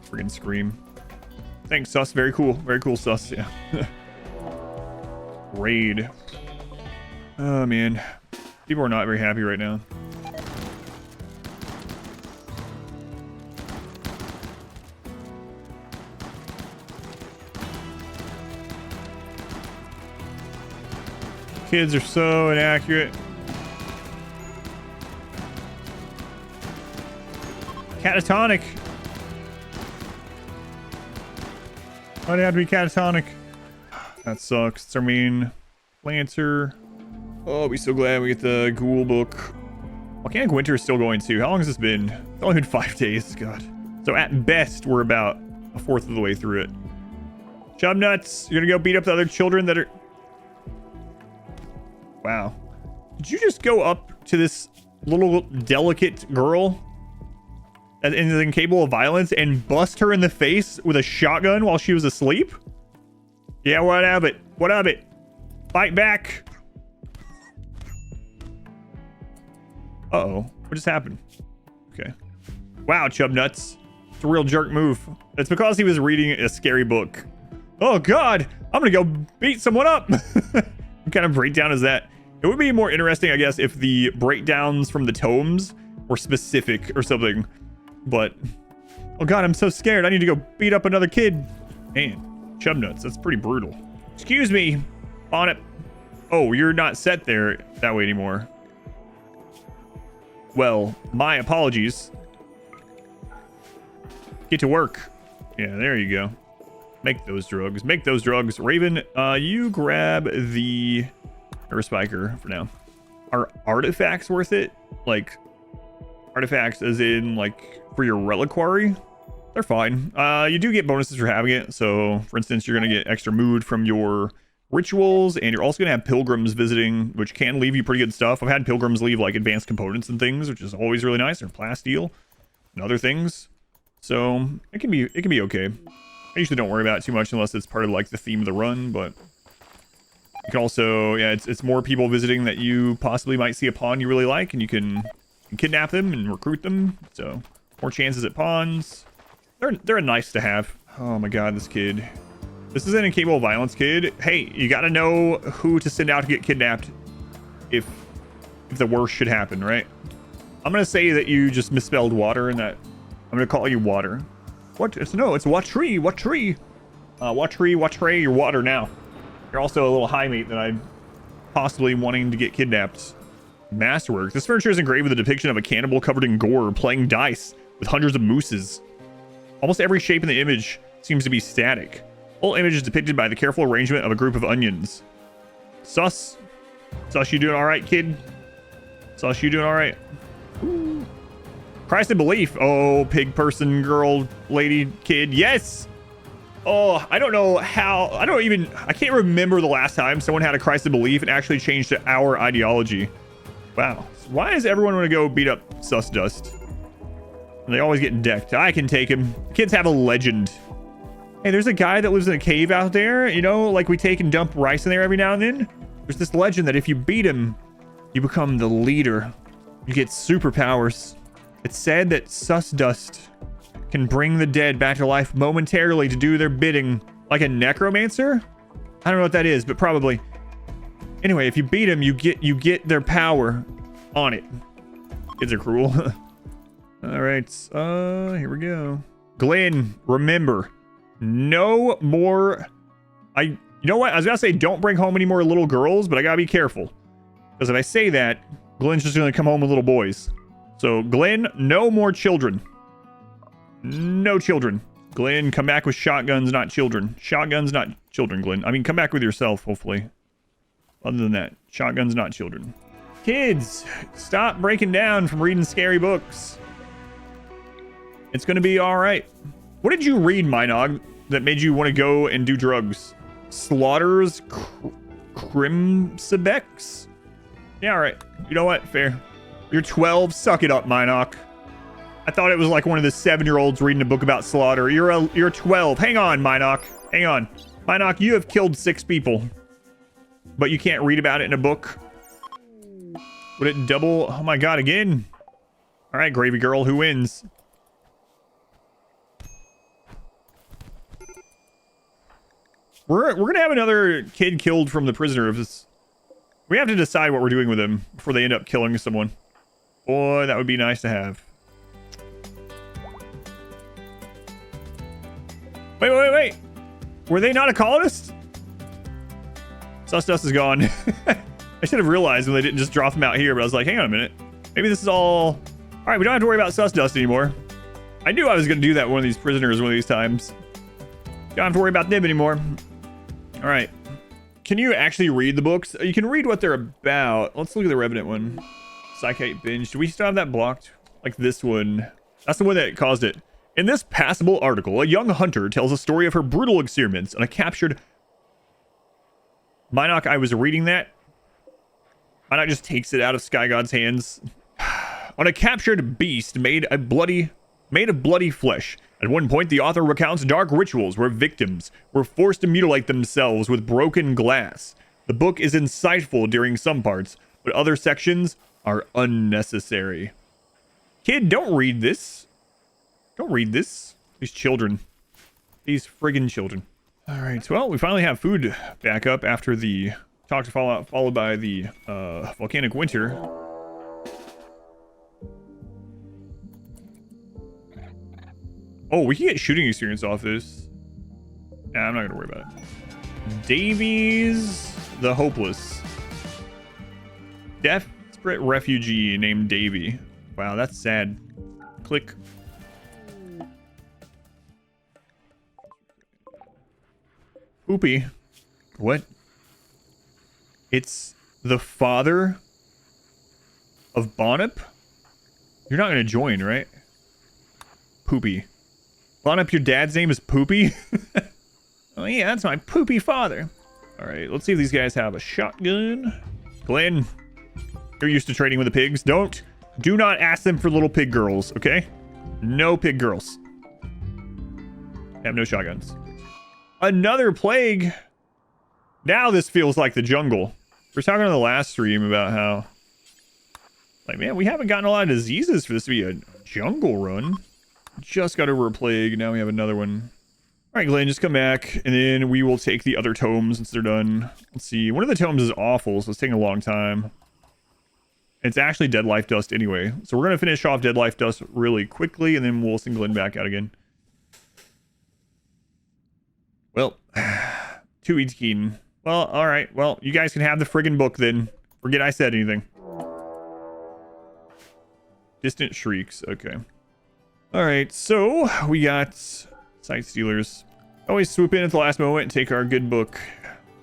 Friggin' scream. Thanks, Sus. Very cool. Very cool, Sus. Yeah. Raid. Oh, man. People are not very happy right now. Kids are so inaccurate. Catatonic. Why'd it have to be catatonic? That sucks. It's our main planter. Oh, I'll be so glad we get the ghoul book. Volcanic Winter is still going too. How long has this been? It's only been 5 days. God. So at best, we're about a fourth of the way through it. Chub nuts. You're gonna go beat up the other children that are... Wow. Did you just go up to this little delicate girl and is incapable of violence and bust her in the face with a shotgun while she was asleep? Yeah, what of it? What of it? Fight back. Uh-oh. What just happened? Okay. Wow, Chub Nuts. It's a real jerk move. It's because he was reading a scary book. Oh, God. I'm going to go beat someone up. What kind of breakdown is that? It would be more interesting, I guess, if the breakdowns from the tomes were specific or something. But, oh, God, I'm so scared. I need to go beat up another kid. Man, Chub Nuts. That's pretty brutal. Excuse me. On it. Oh, you're not set there that way anymore. Well, my apologies. Get to work. Yeah, there you go. Make those drugs. Make those drugs. Raven, you grab the spiker for now. Are artifacts worth it? Like, artifacts as in, like, for your reliquary? They're fine. You do get bonuses for having it. So, for instance, you're going to get extra mood from your rituals, and you're also going to have pilgrims visiting, which can leave you pretty good stuff. I've had pilgrims leave like advanced components and things, which is always really nice, or plasteel and other things. So it can be okay. I usually don't worry about it too much unless it's part of like the theme of the run, but you can also, yeah, it's more people visiting that you possibly might see a pawn you really like, and you can kidnap them and recruit them. So more chances at pawns. They're nice to have. Oh my God, this kid. This is an incapable violence kid. Hey, you gotta know who to send out to get kidnapped if the worst should happen, right? I'm gonna say that you just misspelled water and that I'm gonna call you water. What? It's what tree? What tree? What tree? You're water now. You're also a little high mate that I'm possibly wanting to get kidnapped. Masterwork. This furniture is engraved with a depiction of a cannibal covered in gore playing dice with hundreds of mooses. Almost every shape in the image seems to be static. Whole image is depicted by the careful arrangement of a group of onions. Sus, you doing all right, kid? Sus, you doing all right? Ooh. Christ in belief. Oh, pig person, girl, lady, kid. Yes. Oh, I don't know how. I can't remember the last time someone had a Christ in belief and actually changed to our ideology. Wow. Why does everyone want to go beat up Sus Dust? They always get decked. I can take him. Kids have a legend. Hey, there's a guy that lives in a cave out there, you know, like we take and dump rice in there every now and then. There's this legend that if you beat him, you become the leader. You get superpowers. It's said that Sus Dust can bring the dead back to life momentarily to do their bidding, like a necromancer. I don't know what that is, but probably. Anyway, if you beat him, you get their power on it. Kids are cruel. All right, here we go. Glenn, remember. No more. You know what? I was gonna say don't bring home any more little girls, but I gotta be careful. Because if I say that, Glenn's just gonna come home with little boys. So, Glenn, no more children. No children. Glenn, come back with shotguns, not children. Shotguns, not children, Glenn. I mean, come back with yourself, hopefully. Other than that, shotguns, not children. Kids, stop breaking down from reading scary books. It's gonna be all right. What did you read, Minog, that made you want to go and do drugs? Slaughter's Crimsebex? Yeah, all right. You know what? Fair. You're 12. Suck it up, Minog. I thought it was like one of the 7-year-olds reading a book about slaughter. You're 12. Hang on, Minog. Hang on. Minog, you have killed 6 people. But you can't read about it in a book. Would it double? Oh my God, again. All right, Gravy Girl, who wins? We're gonna have another kid killed from the prisoner of this. We have to decide what we're doing with him before they end up killing someone. Boy, that would be nice to have. Wait. Were they not a colonist? Sus Dust is gone. I should have realized when they didn't just drop him out here, but I was like, hang on a minute. Maybe this is all right, we don't have to worry about Sus Dust anymore. I knew I was gonna do that one of these prisoners one of these times. Don't have to worry about them anymore. All right. Can you actually read the books? You can read what they're about. Let's look at the Revenant one. Psychite Binge. Do we still have that blocked? Like this one. That's the one that caused it. In this passable article, a young hunter tells a story of her brutal experiments on a captured... Minok, I was reading that. Minok just takes it out of Sky God's hands. On a captured beast made a bloody made of bloody flesh. At one point, the author recounts dark rituals where victims were forced to mutilate themselves with broken glass. The book is insightful during some parts, but other sections are unnecessary. Kid, don't read this. Don't read this. These children. These friggin' children. Alright, well, we finally have food back up after the toxic fallout, followed by the volcanic winter. Oh, we can get shooting experience off this. Nah, I'm not gonna worry about it. Davies the Hopeless. Desperate refugee named Davy. Wow, that's sad. Click. Poopy. What? It's the father of Bonnup? You're not gonna join, right? Poopy. Bonnup, your dad's name is Poopy? Oh yeah, that's my poopy father. Alright, let's see if these guys have a shotgun. Glenn, you're used to trading with the pigs. Do not ask them for little pig girls, okay? No pig girls. Have no shotguns. Another plague. Now this feels like the jungle. We were talking on the last stream about how, like, man, we haven't gotten a lot of diseases for this to be a jungle run. Just got over a plague. Now we have another one. All right, Glenn, just come back, and then we will take the other tomes once they're done. Let's see. One of the tomes is awful, so it's taking a long time. It's actually Dead Life Dust anyway. So we're going to finish off Dead Life Dust really quickly, and then we'll send Glenn back out again. Well, 2 each Keaton. Well, all right. Well, you guys can have the friggin' book then. Forget I said anything. Distant Shrieks. Okay. All right. So we got Sight Stealers. Always swoop in at the last moment and take our good book.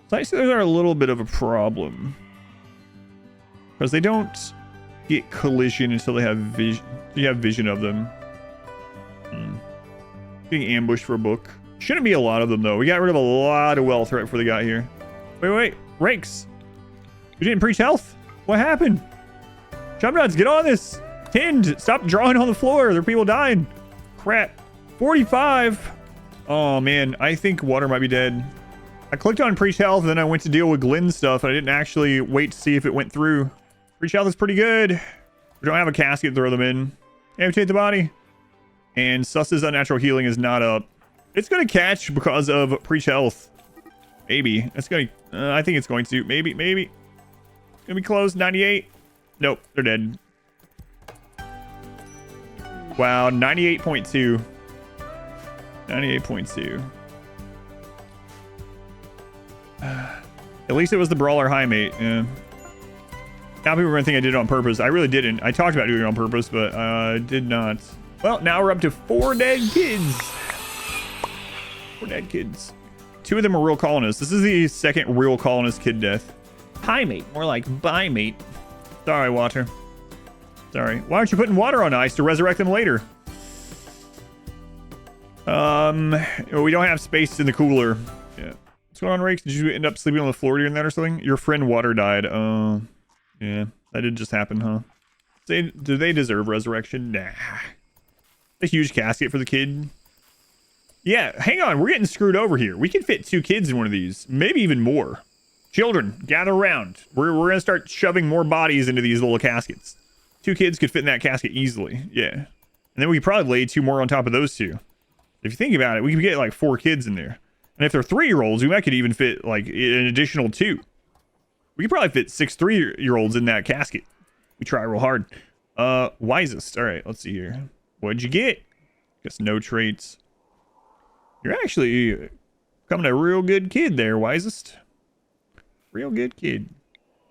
Sight Stealers are a little bit of a problem, because they don't get collision until they have vision. You have vision of them. Being ambushed for a book. Shouldn't be a lot of them, though. We got rid of a lot of wealth right before they got here. Wait. Rakes. You didn't preach health? What happened? Chum nuts, get on this. Tinned, stop drawing on the floor. There are people dying. Crap. 45. Oh, man. I think water might be dead. I clicked on preach health, and then I went to deal with Glenn's stuff, and I didn't actually wait to see if it went through. Preach health is pretty good. We don't have a casket to throw them in. Amputate the body. And Suss's unnatural healing is not up. It's going to catch because of preach health. Maybe. It's going to... I think it's going to. Maybe. It's going to be close. 98. Nope. They're dead. Wow. 98.2. 98.2. At least it was the Brawler High Mate. Yeah. Now people are going to think I did it on purpose. I really didn't. I talked about doing it on purpose, but I did not. Well, now we're up to 4 dead kids. 4 dead kids. 2 of them are real colonists. This is the second real colonist kid death. High Mate. More like bye mate. Sorry, water. Sorry. Why aren't you putting water on ice to resurrect them later? We don't have space in the cooler. Yeah. What's going on, Rakes? Did you end up sleeping on the floor during that or something? Your friend Water died. Yeah. That did just happen, huh? Do they deserve resurrection? Nah. A huge casket for the kid. Yeah, hang on. We're getting screwed over here. We can fit 2 kids in one of these. Maybe even more. Children, gather around. We're going to start shoving more bodies into these little caskets. 2 kids could fit in that casket easily. Yeah. And then we could probably lay 2 more on top of those 2. If you think about it, we could get like 4 kids in there. And if they're 3-year-olds, we might could even fit like an additional 2. We could probably fit 6 3-year-olds in that casket. We try real hard. Wisest. All right, let's see here. What'd you get? Guess no traits. You're actually becoming a real good kid there, Wisest. Real good kid.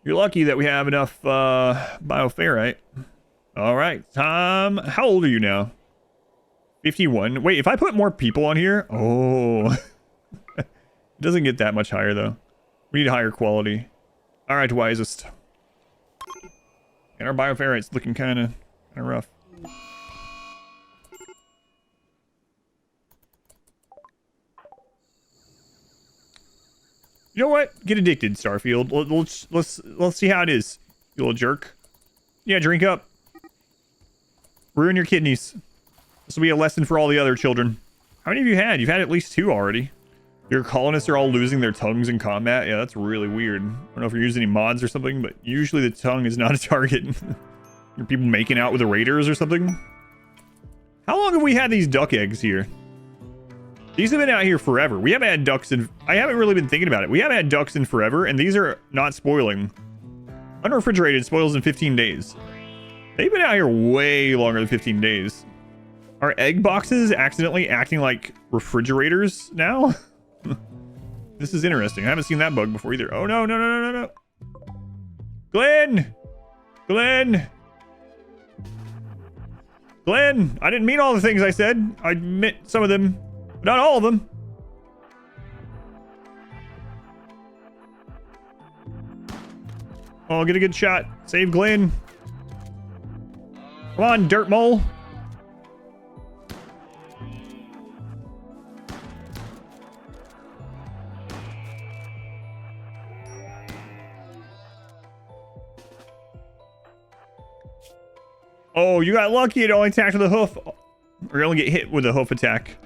You're lucky that we have enough bioferrite. All right, Tom. How old are you now? 51. Wait, if I put more people on here... Oh. It doesn't get that much higher, though. We need higher quality. All right, Wisest. And our bioferrite's looking kind of rough. You know what? Get addicted, Starfield. Let's see how it is, you little jerk. Yeah, drink up. Ruin your kidneys. This will be a lesson for all the other children. How many have you had? You've had at least 2 already. Your colonists are all losing their tongues in combat. Yeah, that's really weird. I don't know if you're using any mods or something, but usually the tongue is not a target. Are people making out with the raiders or something? How long have we had these duck eggs here? These have been out here forever. We haven't had ducks in... I haven't really been thinking about it. We haven't had ducks in forever, and these are not spoiling. Unrefrigerated spoils in 15 days. They've been out here way longer than 15 days. Are egg boxes accidentally acting like refrigerators now? This is interesting. I haven't seen that bug before either. Oh, no, no, no, no, no, no. Glenn! Glenn! Glenn! I didn't mean all the things I said. I meant some of them, but not all of them. Oh, get a good shot. Save Glenn. Come on, dirt mole. Oh, you got lucky. It only attacked with a hoof. Or you only get hit with a hoof attack.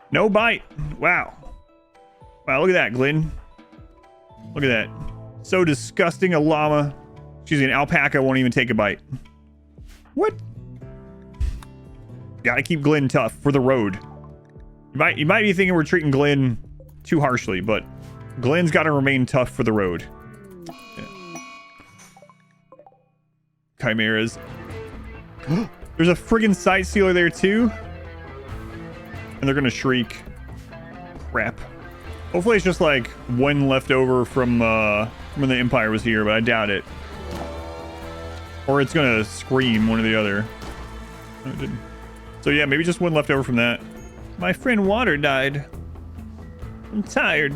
No bite. Wow. Wow, look at that, Glenn. Look at that. So disgusting. A llama. Excuse me, an alpaca won't even take a bite. What? Gotta keep Glenn tough for the road. You might be thinking we're treating Glenn too harshly, but Glenn's got to remain tough for the road. Yeah. Chimeras. There's a friggin' sight sealer there too. And they're gonna shriek. Crap. Hopefully it's just like one left over from when the Empire was here, but I doubt it. Or it's gonna scream, one or the other. No, it didn't. So yeah, maybe just one left over from that. My friend Water died. I'm tired.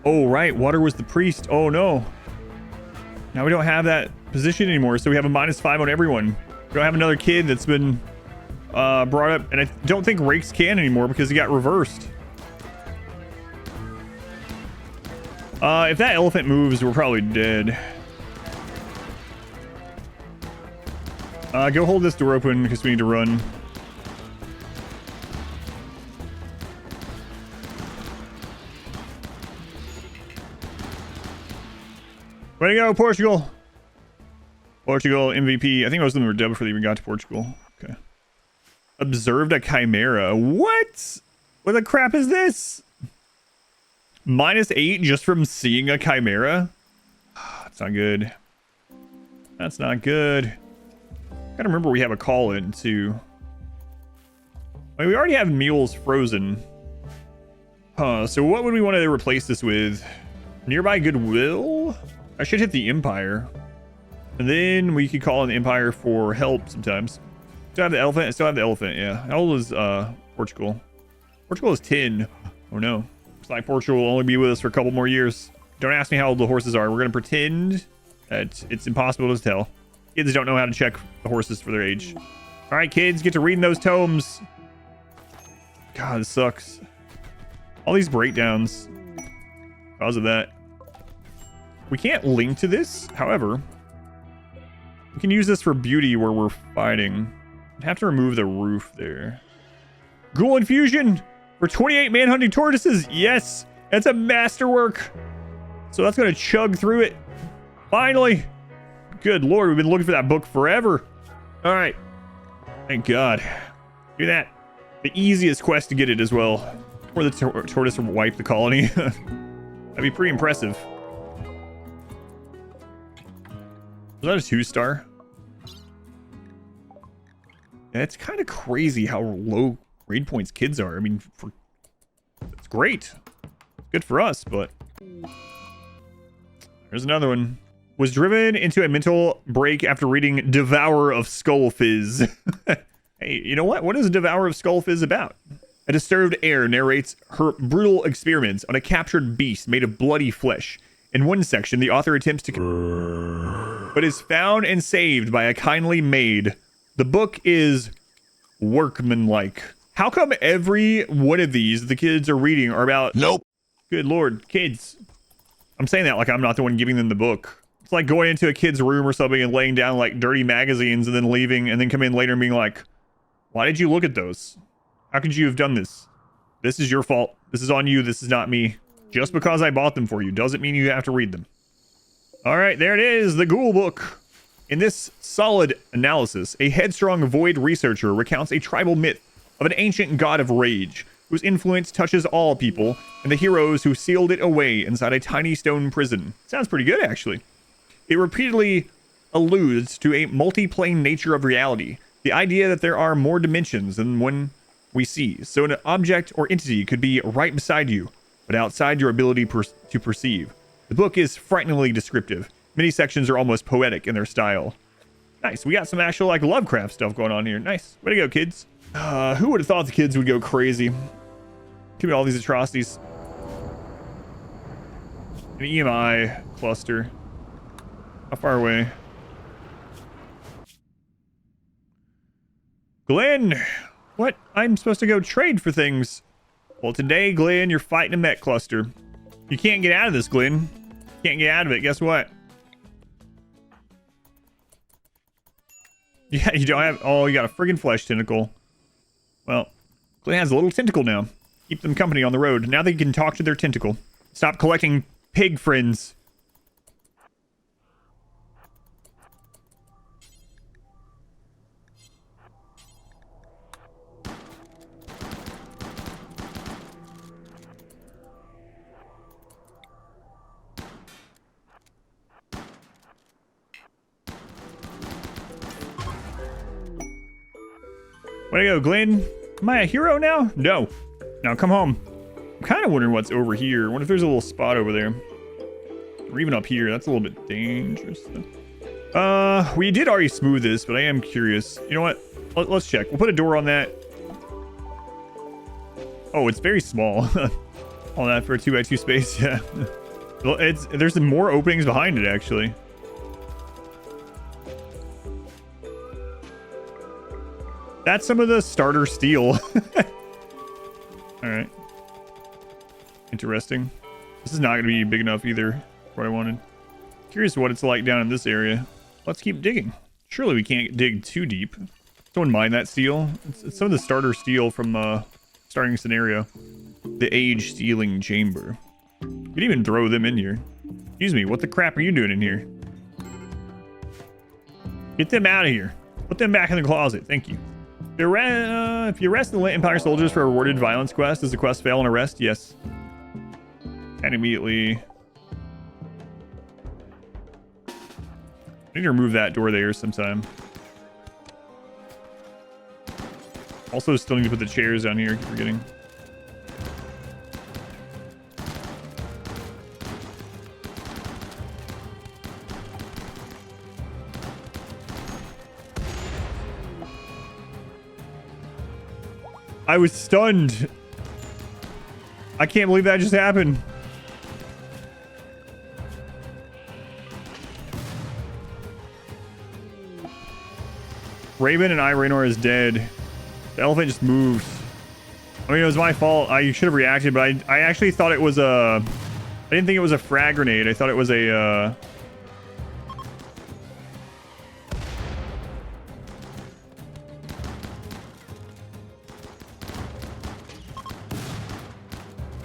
Oh right, Water was the priest. Oh no. Now we don't have that position anymore, so we have a -5 on everyone. We don't have another kid that's been brought up, and I don't think Rakes can anymore because he got reversed. If that elephant moves, we're probably dead. Go hold this door open because we need to run. Way to go, Portugal! Portugal MVP. I think most of them were dead before they even got to Portugal. Okay. Observed a chimera. What? What the crap is this? -8 just from seeing a chimera? That's not good. That's not good. Gotta remember we have a call in too. I mean, we already have mules frozen. So what would we want to replace this with? Nearby Goodwill? I should hit the Empire. And then we could call on the Empire for help sometimes. Still have the elephant? I still have the elephant, yeah. How old is Portugal? Portugal is 10. Oh no. Looks like Portugal will only be with us for a couple more years. Don't ask me how old the horses are. We're going to pretend that it's impossible to tell. Kids don't know how to check the horses for their age. All right, kids, get to reading those tomes. God, this sucks. All these breakdowns because of that. We can't link to this, however. We can use this for beauty where we're fighting. I'd have to remove the roof there. Ghoul infusion for 28 man-hunting tortoises. Yes, that's a masterwork. So that's going to chug through it. Finally. Good Lord, we've been looking for that book forever. All right. Thank God. Do that. The easiest quest to get it as well. Or the tortoise wipe the colony. That'd be pretty impressive. Was that a 2-star? Yeah, it's kind of crazy how low grade points kids are. I mean, it's great. Good for us, but... There's another one. Was driven into a mental break after reading Devourer of Skullfizz. Hey, you know what? What is Devourer of Skullfizz about? A disturbed heir narrates her brutal experiments on a captured beast made of bloody flesh. In one section, the author attempts to... but is found and saved by a kindly maid. The book is workmanlike. How come every one of these the kids are reading are about... Nope. Good Lord, kids. I'm saying that like I'm not the one giving them the book. It's like going into a kid's room or something and laying down like dirty magazines and then leaving and then come in later and being like, Why did you look at those? How could you have done this? This is your fault. This is on you. This is not me. Just because I bought them for you doesn't mean you have to read them. All right, there it is, the Ghoul Book. In this solid analysis, a headstrong void researcher recounts a tribal myth of an ancient god of rage, whose influence touches all people, and the heroes who sealed it away inside a tiny stone prison. Sounds pretty good, actually. It repeatedly alludes to a multi-plane nature of reality, the idea that there are more dimensions than one we see. So an object or entity could be right beside you, but outside your ability to perceive. The book is frighteningly descriptive. Many sections are almost poetic in their style. Nice. We got some actual like Lovecraft stuff going on here. Nice. Way to go, kids. Who would have thought the kids would go crazy? Commit all these atrocities. An EMI cluster. How far away? Glenn! What? I'm supposed to go trade for things. Well, today, Glenn, you're fighting a mech cluster. You can't get out of this, Glenn. Can't get out of it. Guess what? Yeah, you don't have... Oh, you got a friggin' flesh tentacle. Well, Glenn has a little tentacle now. Keep them company on the road. Now they can talk to their tentacle. Stop collecting pig friends. Way to go, Glenn. Am I a hero now? No. Now come home. I'm kind of wondering what's over here. I wonder if there's a little spot over there. Or even up here. That's a little bit dangerous. We did already smooth this, but I am curious. You know what? Let's check. We'll put a door on that. Oh, it's very small. All that for a 2x2 space. Yeah. There's some more openings behind it, actually. That's some of the starter steel. Alright. Interesting. This is not going to be big enough either for what I wanted. Curious what it's like down in this area. Let's keep digging. Surely we can't dig too deep. Don't mind that steel. It's some of the starter steel from starting scenario. The age stealing chamber. You can even throw them in here. Excuse me, what the crap are you doing in here? Get them out of here. Put them back in the closet. Thank you. If you arrest the Empire soldiers for a rewarded violence quest, does the quest fail on arrest? Yes. And immediately... I need to remove that door there sometime. Also still need to put the chairs down here. I keep forgetting. I was stunned. I can't believe that just happened. Raven and Raynor is dead. The elephant just moved. I mean, it was my fault. I should have reacted, but I actually thought it was a... I didn't think it was a frag grenade. I thought it was a...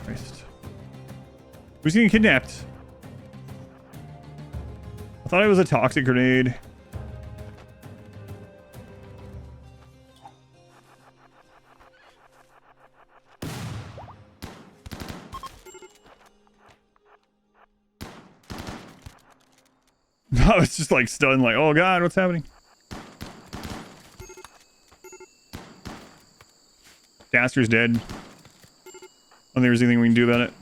Christ. Who's getting kidnapped? I thought it was a toxic grenade. I was just like stunned, like, oh god, what's happening? Daster's dead. I don't think there's anything we can do about it.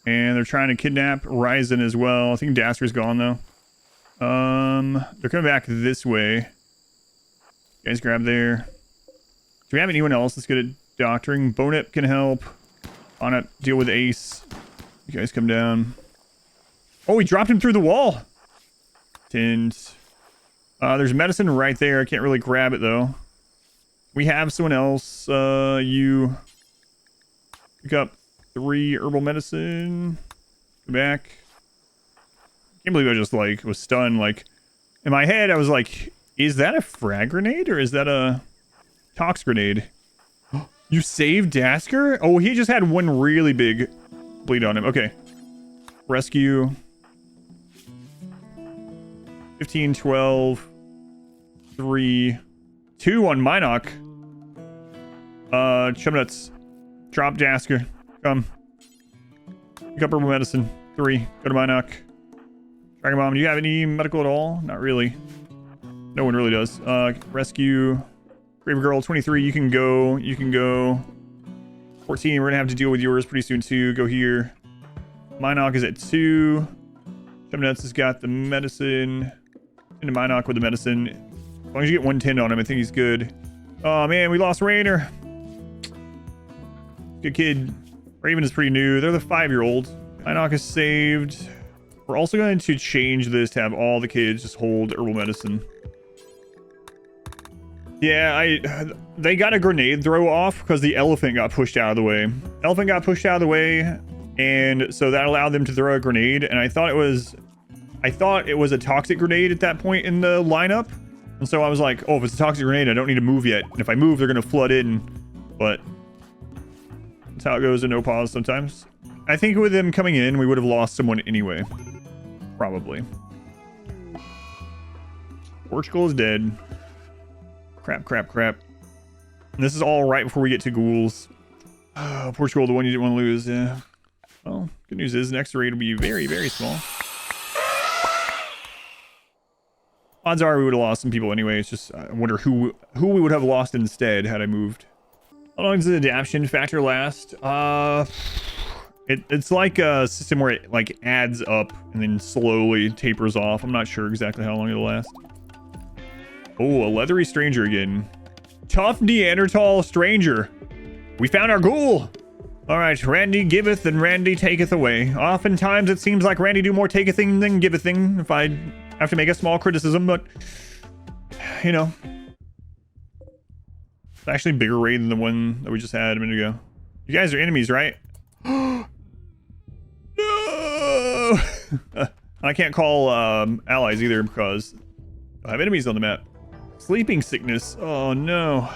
And they're trying to kidnap Ryzen as well. I think Daster's gone though. They're coming back this way. You guys grab there. Do we have anyone else that's good at doctoring? Bonep can help. Bonep deal with Ace. You guys come down. Oh, we dropped him through the wall. Tins. There's medicine right there. I can't really grab it though. We have someone else. You pick up 3 herbal medicine. Go back. Can't believe I just like was stunned. Like in my head, I was like, "Is that a frag grenade or is that a Tox grenade. You saved Dasker? Oh, he just had one really big bleed on him. Okay. Rescue. 15, 12, 3, 2 on Minoc. Chumnuts. Drop Dasker. Come. Pick up herbal medicine. 3. Go to Minoc. Dragon Bomb, do you have any medical at all? Not really. No one really does. Rescue. Grave Girl, 23. You can go. You can go. 14. We're gonna have to deal with yours pretty soon too. Go here. Minoc is at 2. Chumnuts has got the medicine. Into Minoc with the medicine. As long as you get 110 on him, I think he's good. Oh man, we lost Rainer. Good kid. Raven is pretty new. They're the 5-year-old. Minoc is saved. We're also going to change this to have all the kids just hold herbal medicine. Yeah, they got a grenade throw off because the elephant got pushed out of the way. Elephant got pushed out of the way, and so that allowed them to throw a grenade. And I thought it was a toxic grenade at that point in the lineup. And so I was like, oh, if it's a toxic grenade, I don't need to move yet. And if I move, they're gonna flood in. But that's how it goes in no pause sometimes. I think with them coming in, we would have lost someone anyway. Probably. Portugal is dead. Crap, crap, crap. And this is all right before we get to ghouls. Oh, Portugal, the one you didn't want to lose. Yeah. Well, good news is next raid will be very, very small. Odds are we would have lost some people anyway. It's just, I wonder who we would have lost instead had I moved. How long does the adaptation factor last? It's like a system where it like adds up and then slowly tapers off. I'm not sure exactly how long it'll last. Oh, a leathery stranger again. Tough Neanderthal stranger. We found our ghoul. All right, Randy giveth and Randy taketh away. Oftentimes it seems like Randy do more take a thing than give a thing, if I have to make a small criticism, but you know. It's actually a bigger raid than the one that we just had a minute ago. You guys are enemies, right? No! I can't call allies either because I have enemies on the map. Sleeping sickness. Oh no.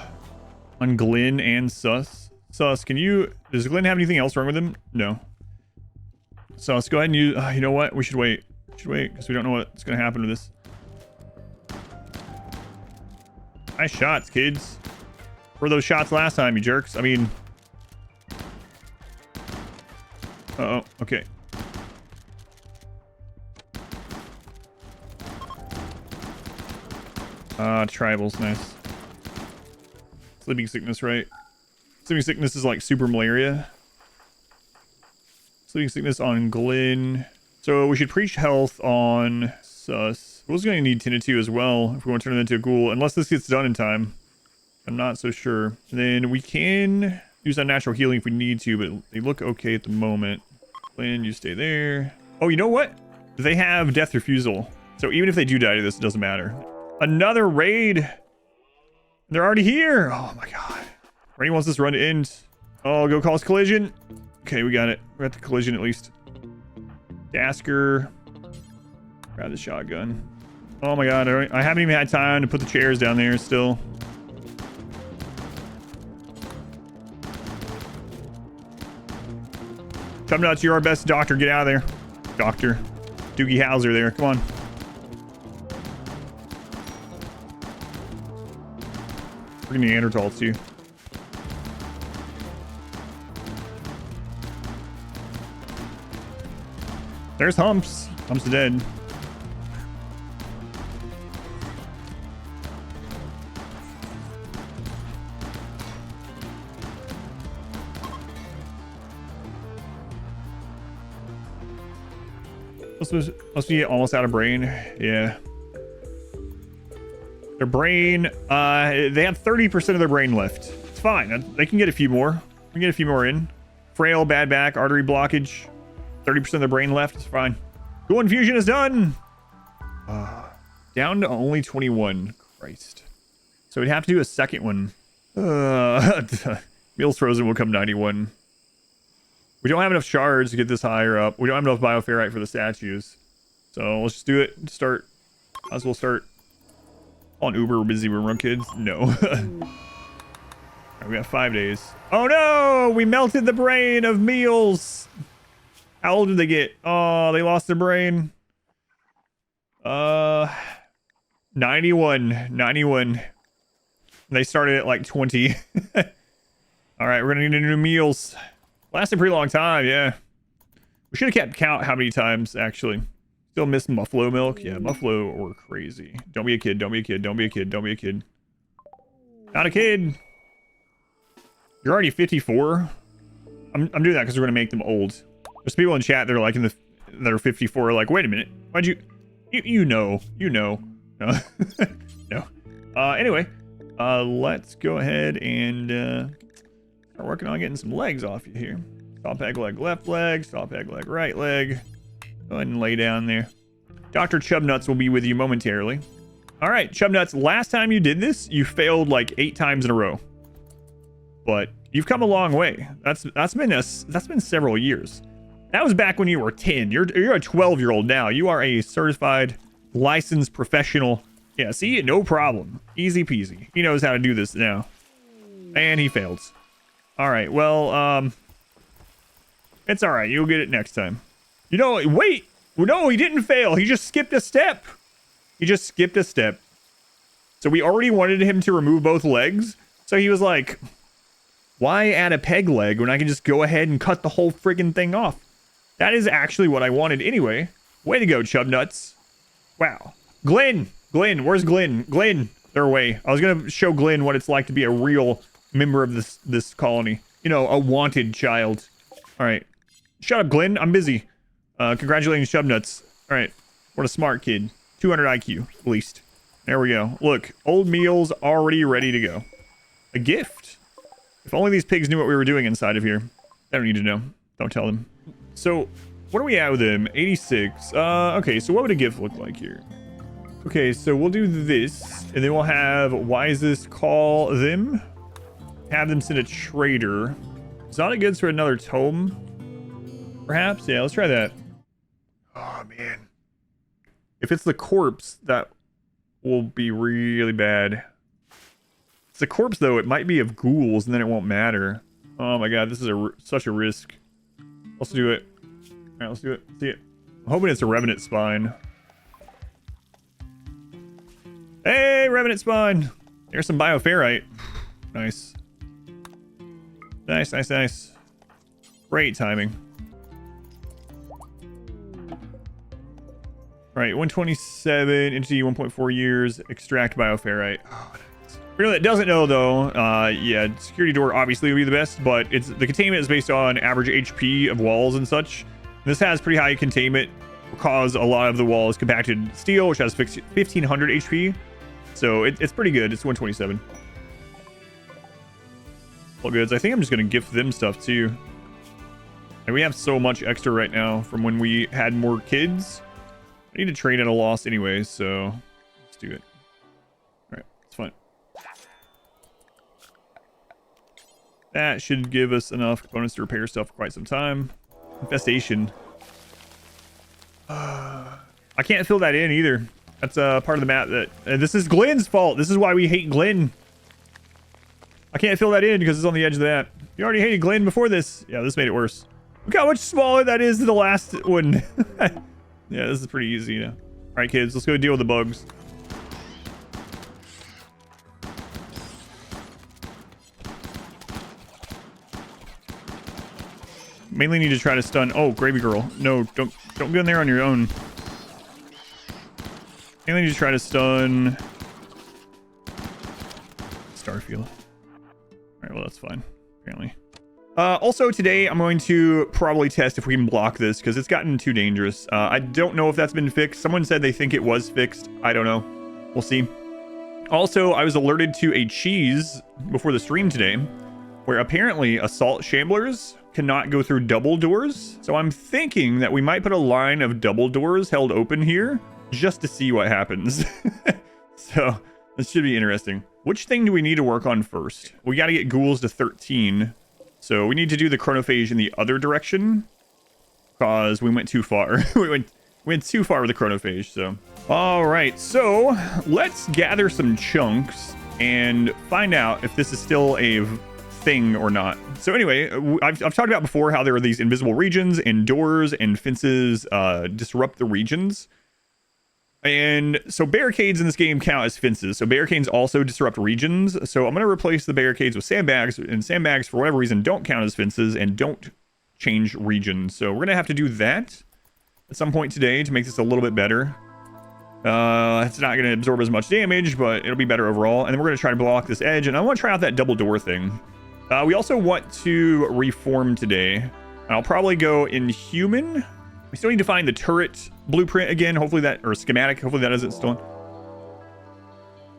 On Glenn and Sus. Sus, does Glenn have anything else wrong with him? No. Sus, go ahead and use, you know what? We should wait. Because we don't know what's going to happen with this. Nice shots, kids. Where were those shots last time, you jerks? I mean... Uh-oh, okay. Tribals, nice. Sleeping sickness, right? Sleeping sickness is like super malaria. Sleeping sickness on Glenn. So we should preach health on Sus. Ghoul's going to need tended to as well if we want to turn it into a ghoul, unless this gets done in time. I'm not so sure. And then we can use unnatural healing if we need to, but they look okay at the moment. Glenn, you stay there. Oh, you know what? They have death refusal. So even if they do die to this, it doesn't matter. Another raid. They're already here. Oh my god. Randy wants this run to end. Oh, go cause collision. Okay, we got it. We're at the collision at least. Dasker. Grab the shotgun. Oh my god, I haven't even had time to put the chairs down there still. Chumnuts, you're our best doctor. Get out of there. Doctor. Doogie Howser there. Come on. Freaking Neanderthals too. There's Humps. Humps is dead. Must be almost out of brain. Yeah. Their brain, they have 30% of their brain left. It's fine. They can get a few more. We can get a few more in. Frail, bad back, artery blockage. 30% of their brain left. It's fine. Ghoul infusion is done. Down to only 21. Christ. So we'd have to do a second one. Meals Frozen will come 91. We don't have enough shards to get this higher up. We don't have enough bioferrite for the statues. So let's just do it. Start. Might as well start. On Uber, we're busy. We're run kids. No. right, we got 5 days. Oh no, we melted the brain of meals. How old did they get? Oh, they lost their brain. 91. They started at like 20. All right, we're gonna need new meals. Lasted a pretty long time, yeah. We should have kept count how many times, actually. Still miss buffalo milk. Yeah, buffalo were crazy. Don't be a kid, don't be a kid, don't be a kid, don't be a kid. Not a kid. You're already 54. I'm doing that because we're gonna make them old. There's people in chat that are like that are 54 like, wait a minute. Why'd you know. No. No. Anyway, let's go ahead and start working on getting some legs off you here. Stop egg leg left leg, stop egg leg right leg. Go ahead and lay down there. Dr. Chubnuts will be with you momentarily. All right, Chubnuts, last time you did this, you failed like 8 times in a row. But you've come a long way. That's been several years. That was back when you were 10. You're a 12-year-old now. You are a certified, licensed professional. Yeah, see? No problem. Easy peasy. He knows how to do this now. And he failed. All right, well, it's all right. You'll get it next time. You know, wait. No, he didn't fail. He just skipped a step. He just skipped a step. So we already wanted him to remove both legs. So he was like, why add a peg leg when I can just go ahead and cut the whole friggin' thing off? That is actually what I wanted anyway. Way to go, Chubnuts. Wow. Glenn, where's Glenn? Glenn, they're away. I was going to show Glenn what it's like to be a real member of this colony. You know, a wanted child. All right. Shut up, Glenn. I'm busy. Congratulations, Chubnuts. All right. What a smart kid. 200 IQ, at least. There we go. Look, old meals already ready to go. A gift. If only these pigs knew what we were doing inside of here. They don't need to know. Don't tell them. So, what are we at with them? 86. Okay, so what would a gift look like here? Okay, so we'll do this, and then we'll have Wisest call them. Have them send a trader. Is not it good for another tome? Perhaps? Yeah, let's try that. Oh, man. If it's the corpse, that will be really bad. If it's the corpse, though, it might be of ghouls, and then it won't matter. Oh, my God. This is such a risk. Let's do it. All right, let's do it. See it. I'm hoping it's a Revenant Spine. Hey, Revenant Spine. There's some Bioferrite. Nice. Nice. Great timing. All right, 127, entity 1.4 years, extract Bioferrite. Oh, nice. For anyone that doesn't know, though, yeah, security door obviously would be the best, but the containment is based on average HP of walls and such. This has pretty high containment because a lot of the wall is compacted steel, which has 1500 HP. So it's pretty good. It's 127. All goods. I think I'm just going to gift them stuff too. And we have so much extra right now from when we had more kids. I need to trade at a loss anyway, so let's do it. All right, it's fine. That should give us enough components to repair stuff for quite some time. Infestation. I can't fill that in either. That's part of the map that... this is Glenn's fault. This is why we hate Glenn. I can't fill that in because it's on the edge of the map. You already hated Glenn before this. Yeah, this made it worse. Look how much smaller that is than the last one. Yeah, this is pretty easy, you know. All right, kids, let's go deal with the bugs. Mainly need to try to stun... Oh, Gravy Girl. No, don't go in there on your own. Mainly need to try to stun... Starfield. Alright, well, that's fine, apparently. Also, today, I'm going to probably test if we can block this, because it's gotten too dangerous. I don't know if that's been fixed. Someone said they think it was fixed. I don't know. We'll see. Also, I was alerted to a cheese before the stream today, where apparently assault shamblers cannot go through double doors. So I'm thinking that we might put a line of double doors held open here, just to see what happens. So, this should be interesting. Which thing do we need to work on first? We got to get ghouls to 13. So we need to do the chronophage in the other direction because we went too far. we went too far with the chronophage. So, all right. So let's gather some chunks and find out if this is still a thing or not. So anyway, I've talked about before how there are these invisible regions, and doors and fences disrupt the regions. And so barricades in this game count as fences. So barricades also disrupt regions. So I'm going to replace the barricades with sandbags, and sandbags, for whatever reason, don't count as fences and don't change regions. So we're going to have to do that at some point today to make this a little bit better. It's not going to absorb as much damage, but it'll be better overall. And then we're going to try to block this edge, and I want to try out that double door thing. We also want to reform today, and I'll probably go in human. We still need to find the turret blueprint again. Hopefully that, or schematic. Hopefully that isn't stolen.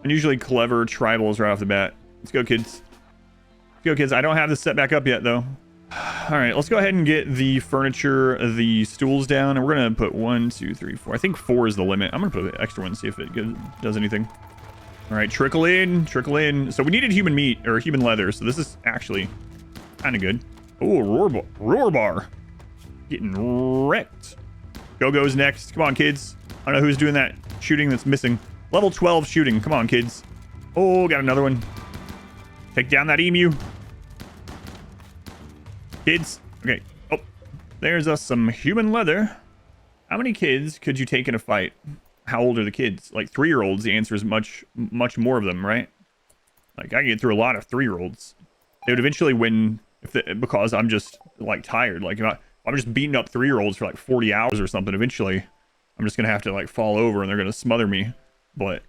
Unusually clever tribals right off the bat. Let's go, kids. Let's go, kids. I don't have this set back up yet, though. All right, let's go ahead and get the furniture, the stools down, and we're gonna put 1, 2, 3, 4. I think 4 is the limit. I'm gonna put an extra one, see if it does anything. All right, trickle in, trickle in. So we needed human meat or human leather, so this is actually kind of good. Oh, roar bar, getting wrecked. Go-Go's next. Come on, kids. I don't know who's doing that shooting that's missing. Level 12 shooting. Come on, kids. Oh, got another one. Take down that emu. Kids. Okay. Oh, there's some human leather. How many kids could you take in a fight? How old are the kids? Like 3-year-olds, the answer is much more of them, right? Like, I can get through a lot of 3-year-olds. They would eventually win because I'm just, like, tired. Like, if I'm just beating up 3-year-olds for, like, 40 hours or something. Eventually, I'm just going to have to, like, fall over and they're going to smother me. But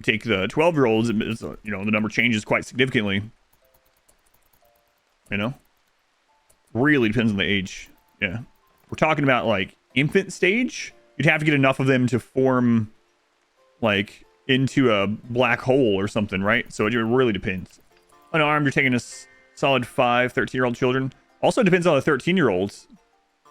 take the 12-year-olds, you know, the number changes quite significantly. You know? Really depends on the age. Yeah. We're talking about, like, infant stage. You'd have to get enough of them to form, like, into a black hole or something, right? So it really depends. Unarmed, you're taking a solid 5 13-year-old children. Also depends on the 13-year-olds.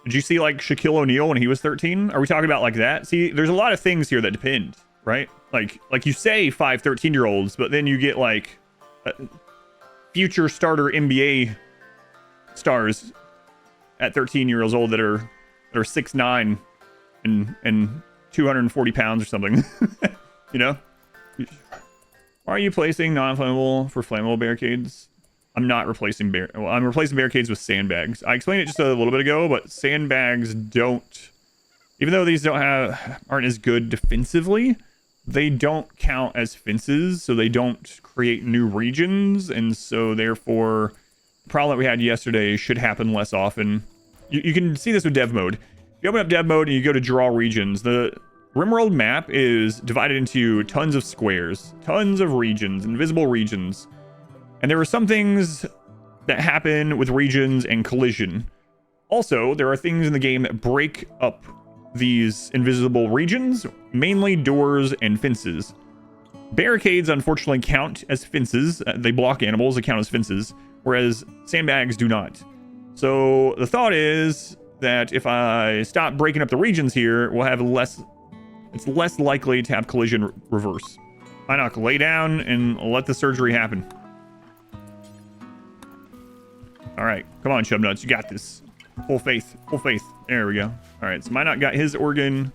Did you see, like, Shaquille O'Neal when he was 13? Are we talking about like that? See, there's a lot of things here that depend, right? Like you say 5 13-year-olds, but then you get, like, future starter NBA stars at 13 years old that are 6'9" and 240 pounds or something. You know? Why are you placing non-flammable for flammable barricades? I'm not replacing I'm replacing barricades with sandbags. I explained it just a little bit ago, but sandbags don't, even though these aren't as good defensively, they don't count as fences, so they don't create new regions, and so therefore the problem that we had yesterday should happen less often. You can see this with dev mode. If you open up dev mode and you go to draw regions, the RimWorld map is divided into tons of squares, tons of regions, invisible regions. And there are some things that happen with regions and collision. Also, there are things in the game that break up these invisible regions, mainly doors and fences. Barricades, unfortunately, count as fences. They block animals, they count as fences, whereas sandbags do not. So the thought is that if I stop breaking up the regions here, we'll have it's less likely to have collision reverse. Why not lay down and let the surgery happen? All right, come on, Chubnuts, you got this. Full faith, full faith. There we go. All right, so Minot got his organ.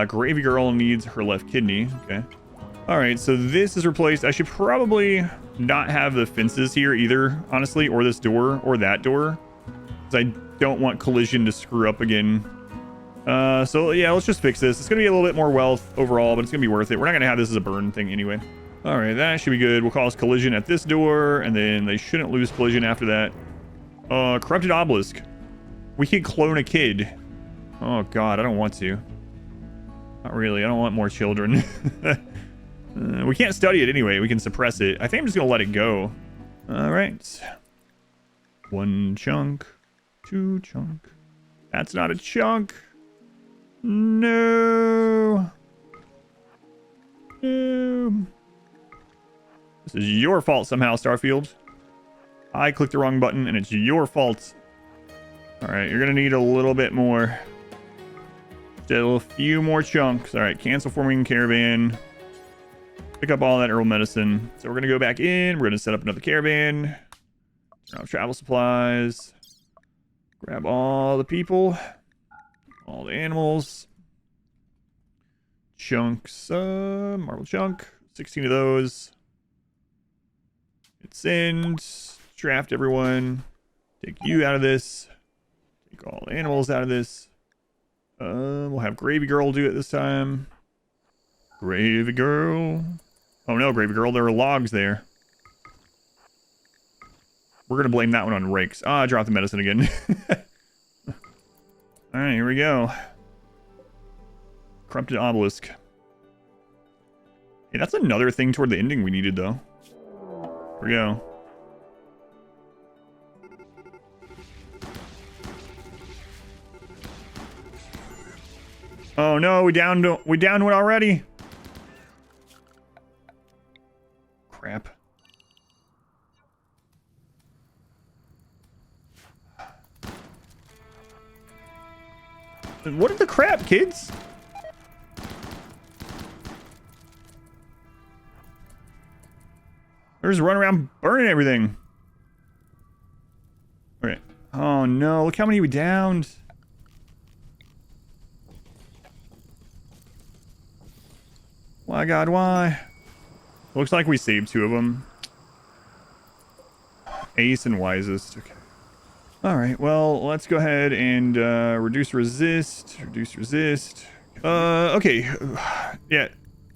Gravy Girl needs her left kidney. Okay. All right, so this is replaced. I should probably not have the fences here either, honestly, or this door or that door, because I don't want collision to screw up again. So yeah, let's just fix this. It's gonna be a little bit more wealth overall, but it's gonna be worth it. We're not gonna have this as a burn thing anyway. All right, that should be good. We'll cause collision at this door, and then they shouldn't lose collision after that. Corrupted obelisk. We could clone a kid. Oh god, I don't want to. Not really. I don't want more children. We can't study it anyway. We can suppress it. I think I'm just gonna let it go. All right. 1 chunk, 2 chunk. That's not a chunk. No. No. This is your fault somehow, Starfield. I clicked the wrong button and it's your fault. All right, you're gonna need a little bit more. Still a few more chunks. All right, cancel forming caravan. Pick up all that herbal medicine. So we're gonna go back in. We're gonna set up another caravan. Turn off travel supplies. Grab all the people. All the animals. Chunks. Marble chunk. 16 of those. Hit send. Draft everyone. Take you out of this. Take all the animals out of this. We'll have Gravy Girl do it this time. Gravy Girl. Oh no, Gravy Girl, there are logs there. We're gonna blame that one on rakes. Ah, I dropped the medicine again. Alright, here we go. Corrupted obelisk. Hey, that's another thing toward the ending we needed, though. Here we go. Oh no, we downed one already. Crap. What is the crap, kids? They're just running around burning everything. Okay. Oh no, look how many we downed. Why, God, why? Looks like we saved 2 of them. Ace and Wisest. Okay. Alright, well, let's go ahead and reduce resist. Reduce resist. Okay. Yeah,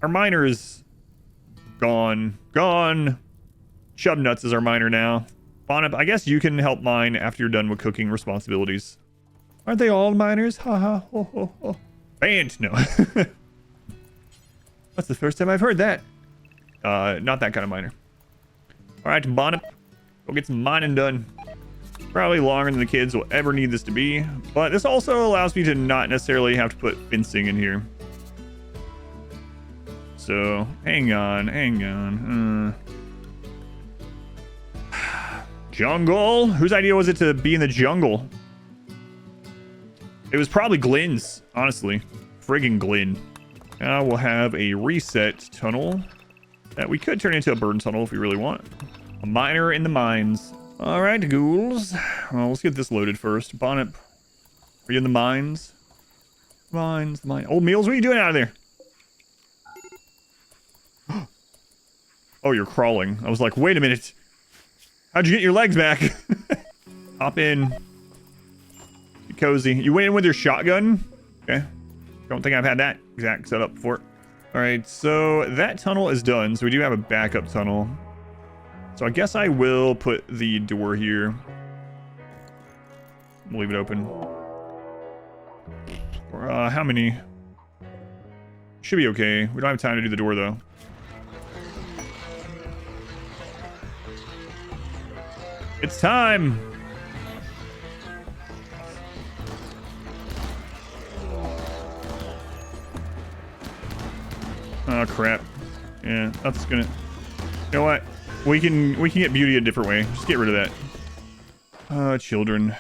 our miner is gone. Gone. Chubnuts is our miner now. Bonnet, I guess you can help mine after you're done with cooking responsibilities. Aren't they all miners? Ha ha ho ho ho. Banned. No. That's the first time I've heard that. Not that kind of miner. Alright, Bonnet. Go get some mining done. Probably longer than the kids will ever need this to be. But this also allows me to not necessarily have to put fencing in here. So, hang on. Jungle? Whose idea was it to be in the jungle? It was probably Glen's, honestly. Friggin' Glen. Now we'll have a reset tunnel that we could turn into a burn tunnel if we really want. A miner in the mines. All right, ghouls. Well, let's get this loaded first. Bonnet, are you in the mines? Mines, mine. Old Meals, what are you doing out of there? Oh, you're crawling. I was like, wait a minute. How'd you get your legs back? Hop in. Be cozy. You went in with your shotgun? Okay. Don't think I've had that exact setup before. All right, so that tunnel is done. So we do have a backup tunnel. So I guess I will put the door here. We'll leave it open. How many? Should be okay. We don't have time to do the door though. It's time. Oh crap. Yeah, that's gonna. You know what? We can get beauty a different way. Just get rid of that. Children.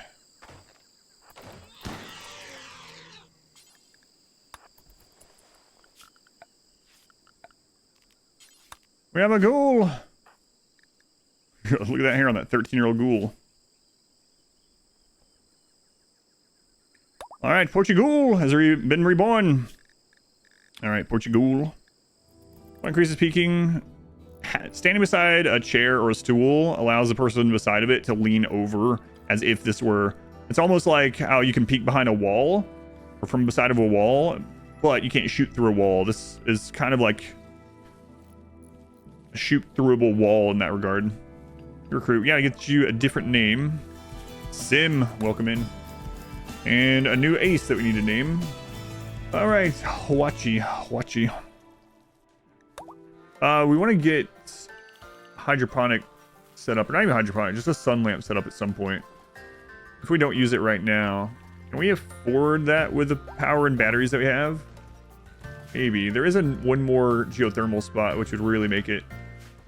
We have a ghoul. Look at that hair on that 13-year-old ghoul. All right, Portugal has been reborn. All right, Portugal. Increases peeking. Standing beside a chair or a stool allows the person beside of it to lean over as if this were... It's almost like how you can peek behind a wall or from beside of a wall, but you can't shoot through a wall. This is kind of like a shoot-throughable wall in that regard. Recruit. Yeah, get you a different name. Sim, welcome in. And a new ace that we need to name. All right, Huachi. We want to get hydroponic set up, or not even hydroponic, just a sun lamp set up at some point. If we don't use it right now, can we afford that with the power and batteries that we have? Maybe. There is one more geothermal spot, which would really make it.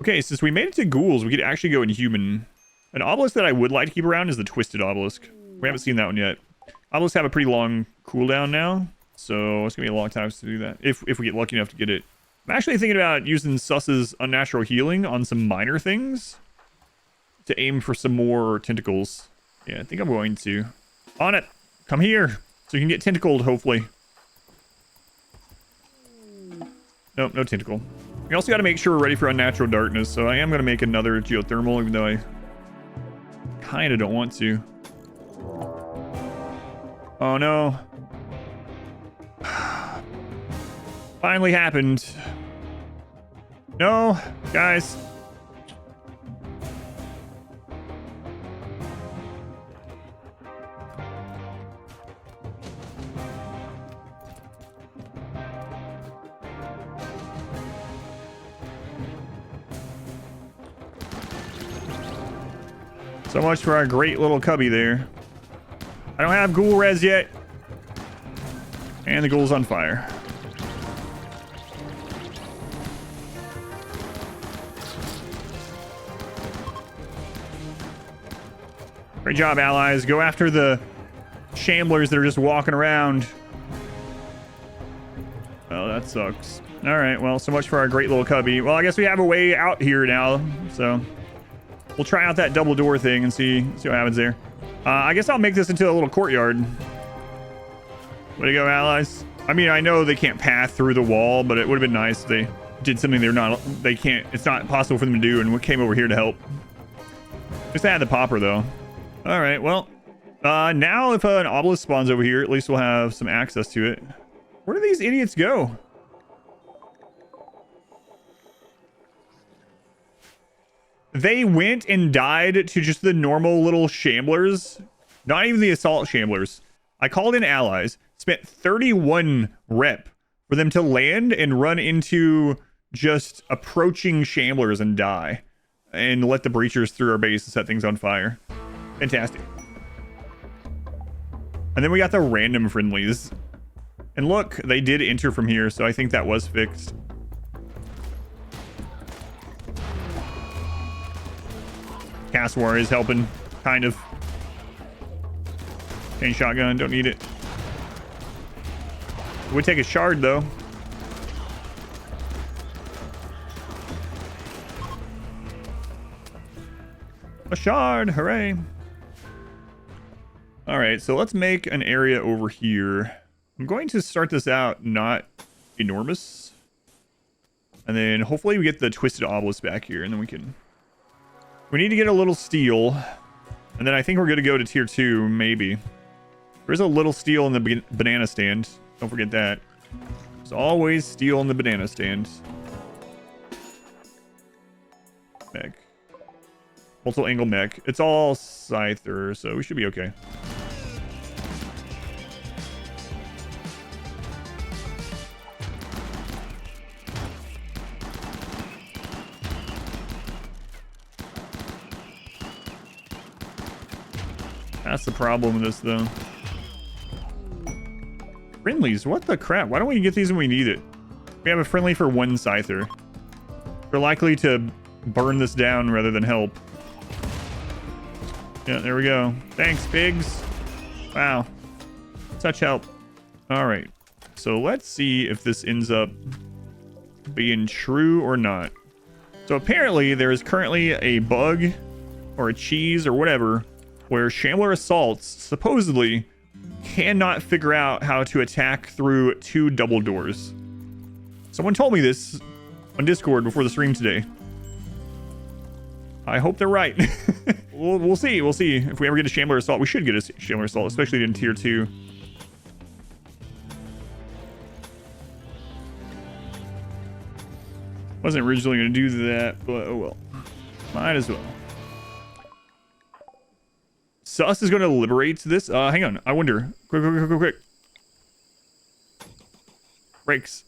Okay, since we made it to ghouls, we could actually go in human. An obelisk that I would like to keep around is the twisted obelisk. We haven't seen that one yet. Obelisks have a pretty long cooldown now, so it's gonna be a long time to do that if we get lucky enough to get it. I'm actually thinking about using Sus's unnatural healing on some minor things to aim for some more tentacles. Yeah, I think I'm going to. On it! Come here! So you can get tentacled, hopefully. Nope, no tentacle. We also got to make sure we're ready for unnatural darkness, so I am going to make another geothermal, even though I kind of don't want to. Oh no. Finally happened. No, guys. So much for our great little cubby there. I don't have ghoul res yet. And the ghoul's on fire. Great job, allies. Go after the shamblers that are just walking around. Oh, that sucks. All right, well, so much for our great little cubby. Well, I guess we have a way out here now, so we'll try out that double door thing and see what happens there. I guess I'll make this into a little courtyard. Way to go, allies. I mean, I know they can't pass through the wall, but it would have been nice if they did something it's not possible for them to do and came over here to help. Just add the popper, though. All right, well, now if an obelisk spawns over here, at least we'll have some access to it. Where do these idiots go? They went and died to just the normal little shamblers. Not even the assault shamblers. I called in allies. Spent 31 rep for them to land and run into just approaching shamblers and die. And let the breachers through our base and set things on fire. Fantastic. And then we got the random friendlies. And look, they did enter from here, so I think that was fixed. Cast War is helping, kind of. Chain shotgun, don't need it. We take a shard, though. A shard, hooray. All right, so let's make an area over here. I'm going to start this out not enormous. And then hopefully we get the twisted obelisk back here, and then we need to get a little steel. And then I think we're going to go to tier 2, maybe. There's a little steel in the banana stand. Don't forget that. There's always steel in the banana stand. Mech. Multiple angle mech. It's all scyther, so we should be okay. That's the problem with this, though. Friendlies, what the crap? Why don't we get these when we need it? We have a friendly for one scyther. We're likely to burn this down rather than help. Yeah, there we go. Thanks, pigs. Wow. Such help. All right. So let's see if this ends up being true or not. So apparently there is currently a bug or a cheese or whatever where Shambler Assaults supposedly cannot figure out how to attack through 2 double doors. Someone told me this on Discord before the stream today. I hope they're right. We'll see. We'll see. If we ever get a Shambler Assault, we should get a Shambler Assault, especially in tier 2. Wasn't originally going to do that, but oh well. Might as well. Sus is going to liberate this. Hang on. I wonder. Quick. Brakes.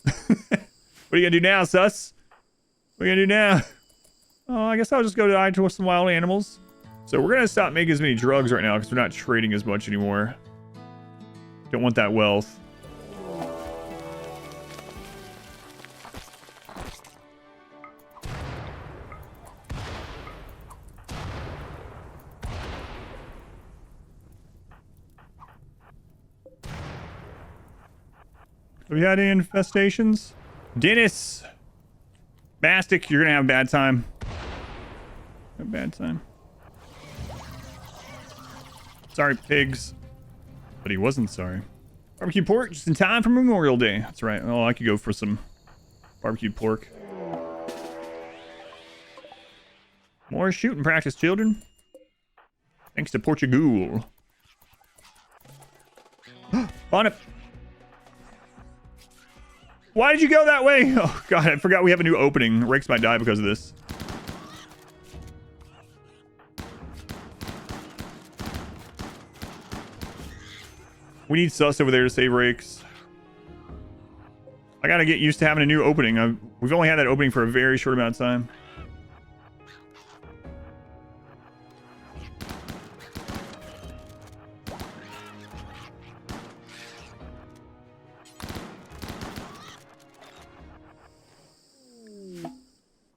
What are you going to do now, Sus? What are you going to do now? Oh, I guess I'll just go die to some wild animals. So we're going to stop making as many drugs right now because we're not trading as much anymore. Don't want that wealth. Have you had any infestations? Dennis! Bastic, you're gonna have a bad time. A bad time. Sorry, pigs. But he wasn't sorry. Barbecue pork just in time for Memorial Day. That's right. Oh, I could go for some barbecue pork. More shooting practice, children. Thanks to Portugal. On it. Why did you go that way? Oh, God, I forgot we have a new opening. Rakes might die because of this. We need sus over there to save Rakes. I gotta get used to having a new opening. We've only had that opening for a very short amount of time.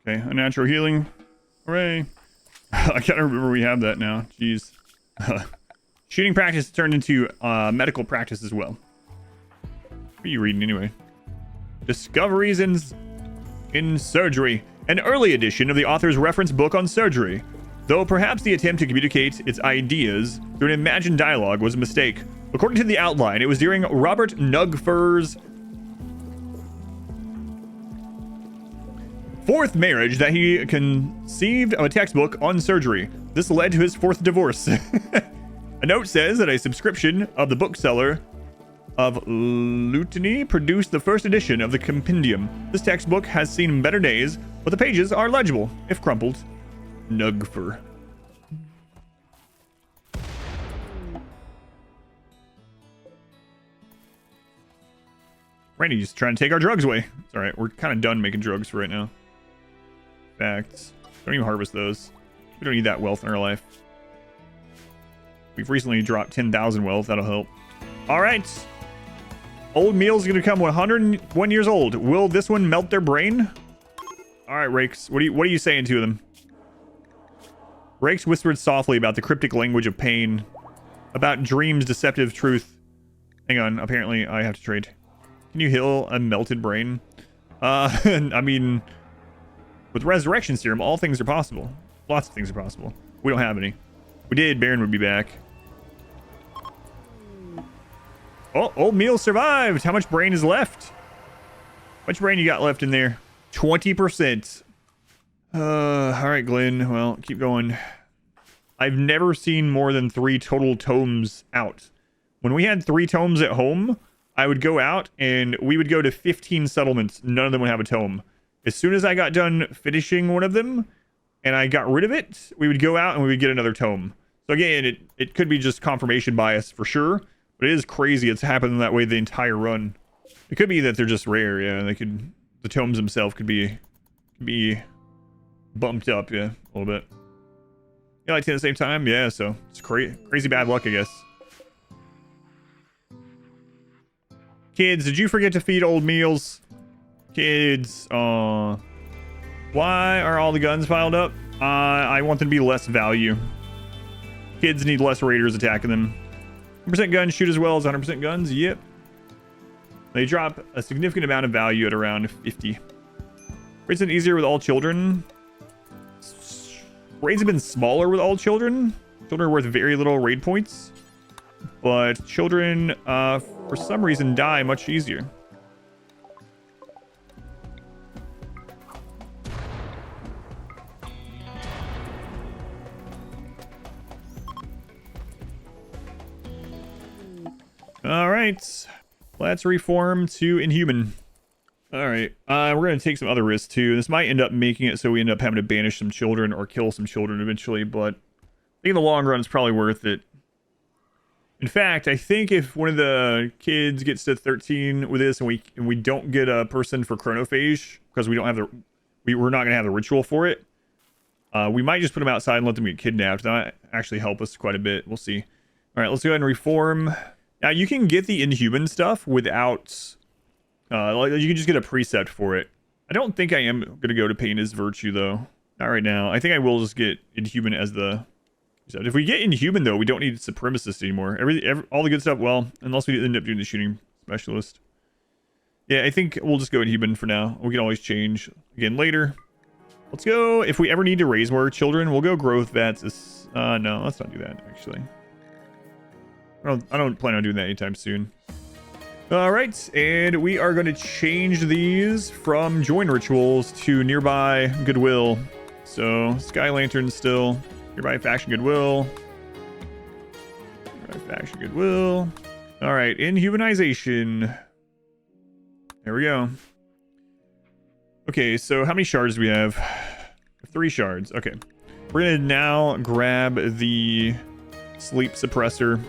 Okay, unnatural healing. Hooray. I can't remember we have that now. Jeez. Shooting practice turned into medical practice as well. What are you reading anyway? Discoveries in surgery. An early edition of the author's reference book on surgery. Though perhaps the attempt to communicate its ideas through an imagined dialogue was a mistake. According to the outline, it was during Robert Nugfur's fourth marriage that he conceived of a textbook on surgery. This led to his fourth divorce. A note says that a subscription of the bookseller of Lutany produced the first edition of the compendium. This textbook has seen better days, but the pages are legible, if crumpled. Nugfur. Randy's trying to take our drugs away. It's all right. We're kind of done making drugs for right now. Facts. Don't even harvest those. We don't need that wealth in our life. We've recently dropped 10,000 wealth. That'll help. All right. Old meal's going to become 101 years old. Will this one melt their brain? All right, Rakes. What are you saying to them? Rakes whispered softly about the cryptic language of pain. About dreams' deceptive truth. Hang on. Apparently, I have to trade. Can you heal a melted brain? I mean, with Resurrection Serum, all things are possible. Lots of things are possible. We don't have any. If we did, Baron would be back. Oh, old meal survived. How much brain is left? How much brain you got left in there? 20%. All right, Glenn. Well, keep going. I've never seen more than 3 total tomes out. When we had 3 tomes at home, I would go out and we would go to 15 settlements. None of them would have a tome. As soon as I got done finishing one of them and I got rid of it, we would go out and we would get another tome. So again, it could be just confirmation bias for sure, but it is crazy it's happened that way the entire run. It could be that they're just rare, yeah. The tomes themselves could be bumped up, yeah, a little bit. Yeah, like 10 at the same time, yeah. So it's crazy bad luck, I guess. Kids, did you forget to feed old meals? Kids, why are all the guns piled up? I want them to be less value. Kids need less raiders attacking them. 100% guns shoot as well as 100% guns. Yep. They drop a significant amount of value at around 50. Raids are easier with all children. Raids have been smaller with all children. Children are worth very little raid points. But children, for some reason, die much easier. All right, let's reform to Inhuman. All right, we're going to take some other risks too. This might end up making it so we end up having to banish some children or kill some children eventually, but I think in the long run, it's probably worth it. In fact, I think if one of the kids gets to 13 with this and we don't get a person for Chronophagy because we don't have we're not going to have the ritual for it, we might just put them outside and let them get kidnapped. That might actually help us quite a bit. We'll see. All right, let's go ahead and reform. Now, you can get the Inhuman stuff without... like you can just get a precept for it. I don't think I am going to go to Pain as Virtue, though. Not right now. I think I will just get Inhuman as the... If we get Inhuman, though, we don't need Supremacist anymore. All the good stuff, well, unless we end up doing the Shooting Specialist. Yeah, I think we'll just go Inhuman for now. We can always change again later. Let's go... If we ever need to raise more children, we'll go Growth Vats. No, let's not do that, actually. I don't plan on doing that anytime soon. All right, and we are going to change these from join rituals to nearby goodwill. So Sky Lantern still, nearby faction goodwill. Nearby faction goodwill. All right, inhumanization. There we go. Okay, so how many shards do we have? 3 shards. Okay. We're going to now grab the sleep suppressor.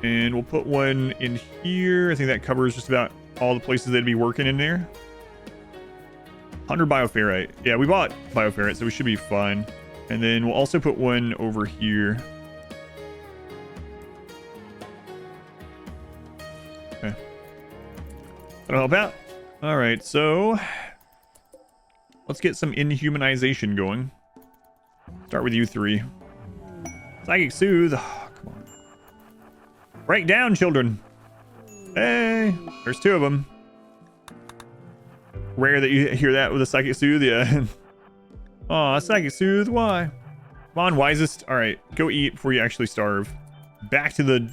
And we'll put one in here. I think that covers just about all the places they'd be working in there. 100 bioferrite. Yeah, we bought bioferrite, so we should be fine. And then we'll also put one over here. Okay. That'll help out. All right, so let's get some inhumanization going. Start with you 3. Psychic Soothe. Oh, come on. Break down, children. Hey, there's 2 of them. Rare that you hear that with a Psychic Soothe, yeah. Aw, Psychic Soothe, why? Come on, wisest. All right, go eat before you actually starve. Back to the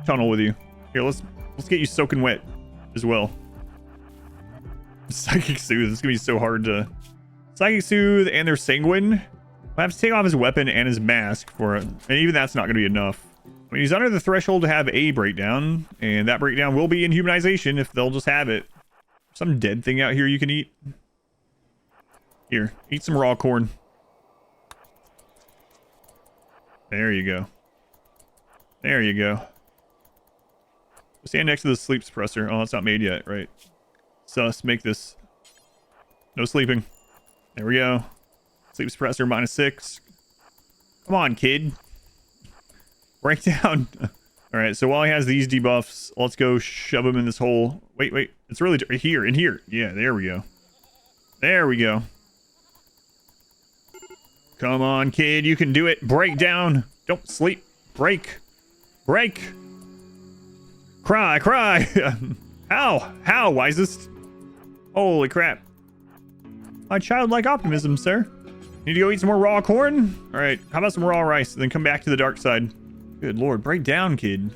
tunnel with you. Here, let's get you soaking wet as well. Psychic Soothe, it's gonna be so hard to... Psychic Soothe and their Sanguine. I'll have to take off his weapon and his mask for it. And even that's not gonna be enough. I mean, he's under the threshold to have a breakdown, and that breakdown will be inhumanization if they'll just have it. Some dead thing out here you can eat. Here, eat some raw corn. There you go. There you go. Stand next to the sleep suppressor. Oh, it's not made yet, right? Sus, make this. No sleeping. There we go. Sleep suppressor -6. Come on, kid. Break down. All right, so while he has these debuffs, let's go shove him in this hole. Wait. It's really here, in here. Yeah, there we go. There we go. Come on, kid. You can do it. Break down. Don't sleep. Break. Cry. How, wisest? Holy crap. My childlike optimism, sir. Need to go eat some more raw corn? All right, how about some raw rice, and then come back to the dark side. Good lord, break down, kid.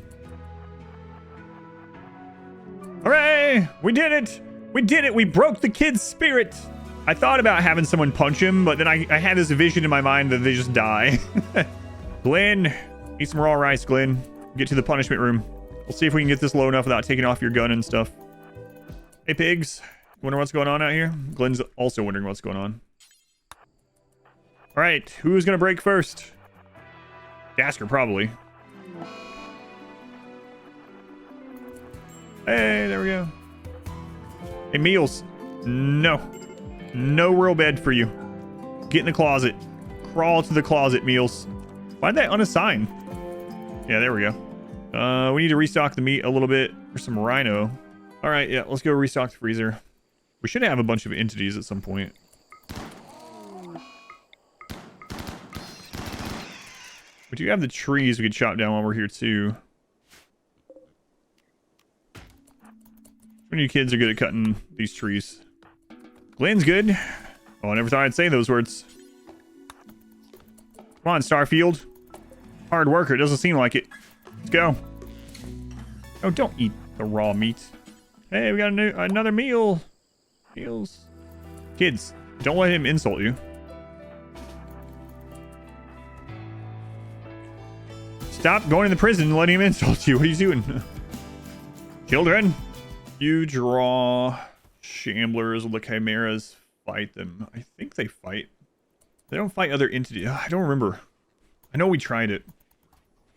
Hooray! We did it! We broke the kid's spirit! I thought about having someone punch him, but then I had this vision in my mind that they just die. Glenn, eat some raw rice, Glenn. Get to the punishment room. We'll see if we can get this low enough without taking off your gun and stuff. Hey, pigs. Wonder what's going on out here? Glenn's also wondering what's going on. All right, who's gonna break first? Gasker, probably. Hey, there we go. Hey, Meals. No real bed for you. Get in the closet. Crawl to the closet, Meals. Why'd that unassign? Yeah, there we go. We need to restock the meat a little bit for some rhino. All right, yeah, let's go restock the freezer. We should have a bunch of entities at some point. We do have the trees we could chop down while we're here too. When you kids are good at cutting these trees. Glenn's good. Oh, I never thought I'd say those words. Come on, Starfield. Hard worker, doesn't seem like it. Let's go. Oh, don't eat the raw meat. Hey, we got another meal. Meals. Kids, don't let him insult you. Stop going to the prison and letting him insult you. What are you doing? Children. You draw shamblers with the chimeras. Fight them. I think they fight. They don't fight other entities. I don't remember. I know we tried it.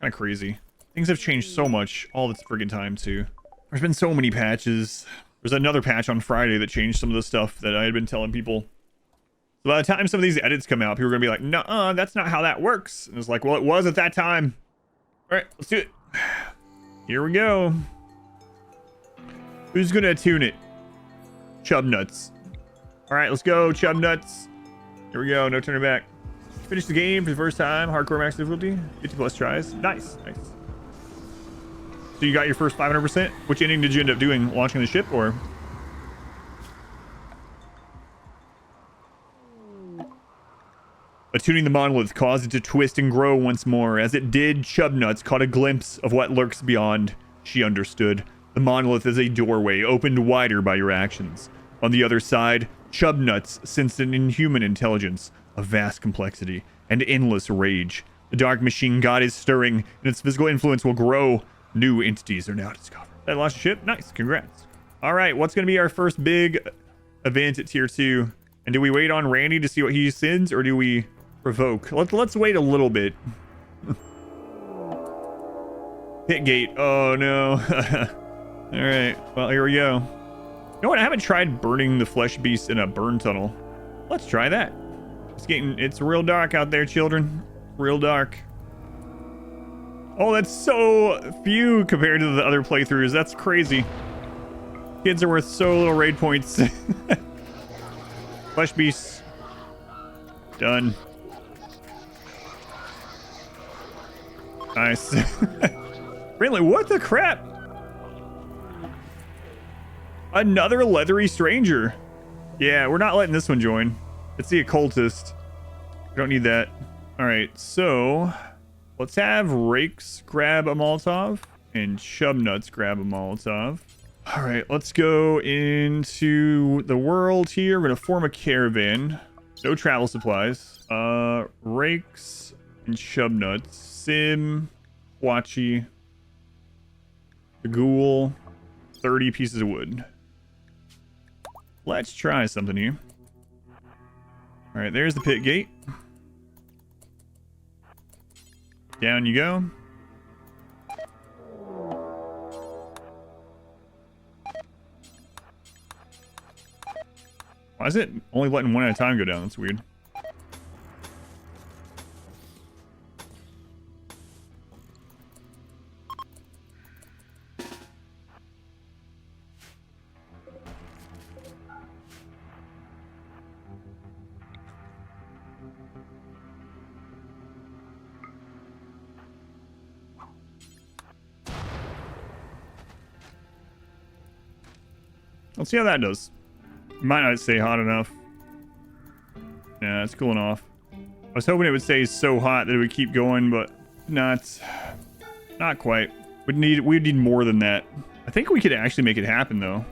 Kind of crazy. Things have changed so much all the friggin' time too. There's been so many patches. There's another patch on Friday that changed some of the stuff that I had been telling people. So by the time some of these edits come out, people are gonna be like, "Nuh-uh, that's not how that works." And it's like, well, it was at that time. All right, let's do it. Here we go. Who's gonna tune it? Chub Nuts. All right, let's go, Chub Nuts. Here we go, no turning back. Finish the game for the first time. Hardcore max difficulty. 50+ tries. Nice. So you got your first 500%. Which inning did you end up doing? Launching the ship or? Attuning the monolith caused it to twist and grow once more. As it did, Chub Nuts caught a glimpse of what lurks beyond. She understood. The monolith is a doorway opened wider by your actions. On the other side, Chubnuts sensed an inhuman intelligence, a vast complexity, and endless rage. The dark machine god is stirring, and its physical influence will grow. New entities are now discovered. That lost a ship? Nice, congrats. All right, what's going to be our first big event at tier 2? And do we wait on Randy to see what he sends, or do we provoke? Let's wait a little bit. Pit gate. Oh, no. All right, well, here we go. You know what? I haven't tried burning the flesh beast in a burn tunnel. Let's try that. It's real dark out there, children. Real dark. Oh, that's so few compared to the other playthroughs. That's crazy. Kids are worth so little raid points. Flesh beasts. Done. Nice. Really, what the crap? Another leathery stranger. Yeah, we're not letting this one join. It's the occultist. We don't need that. All right, so let's have Rakes grab a Molotov and Chubnuts grab a Molotov. All right, let's go into the world here. We're gonna form a caravan. No travel supplies. Rakes and Chubnuts. Sim, Watchy, the Ghoul, 30 pieces of wood. Let's try something here. All right, there's the pit gate. Down you go. Why is it only letting one at a time go down? That's weird. Let's see how that does. Might not stay hot enough. Yeah, it's cooling off. I was hoping it would stay so hot that it would keep going, but not quite. We'd need more than that. I think we could actually make it happen though.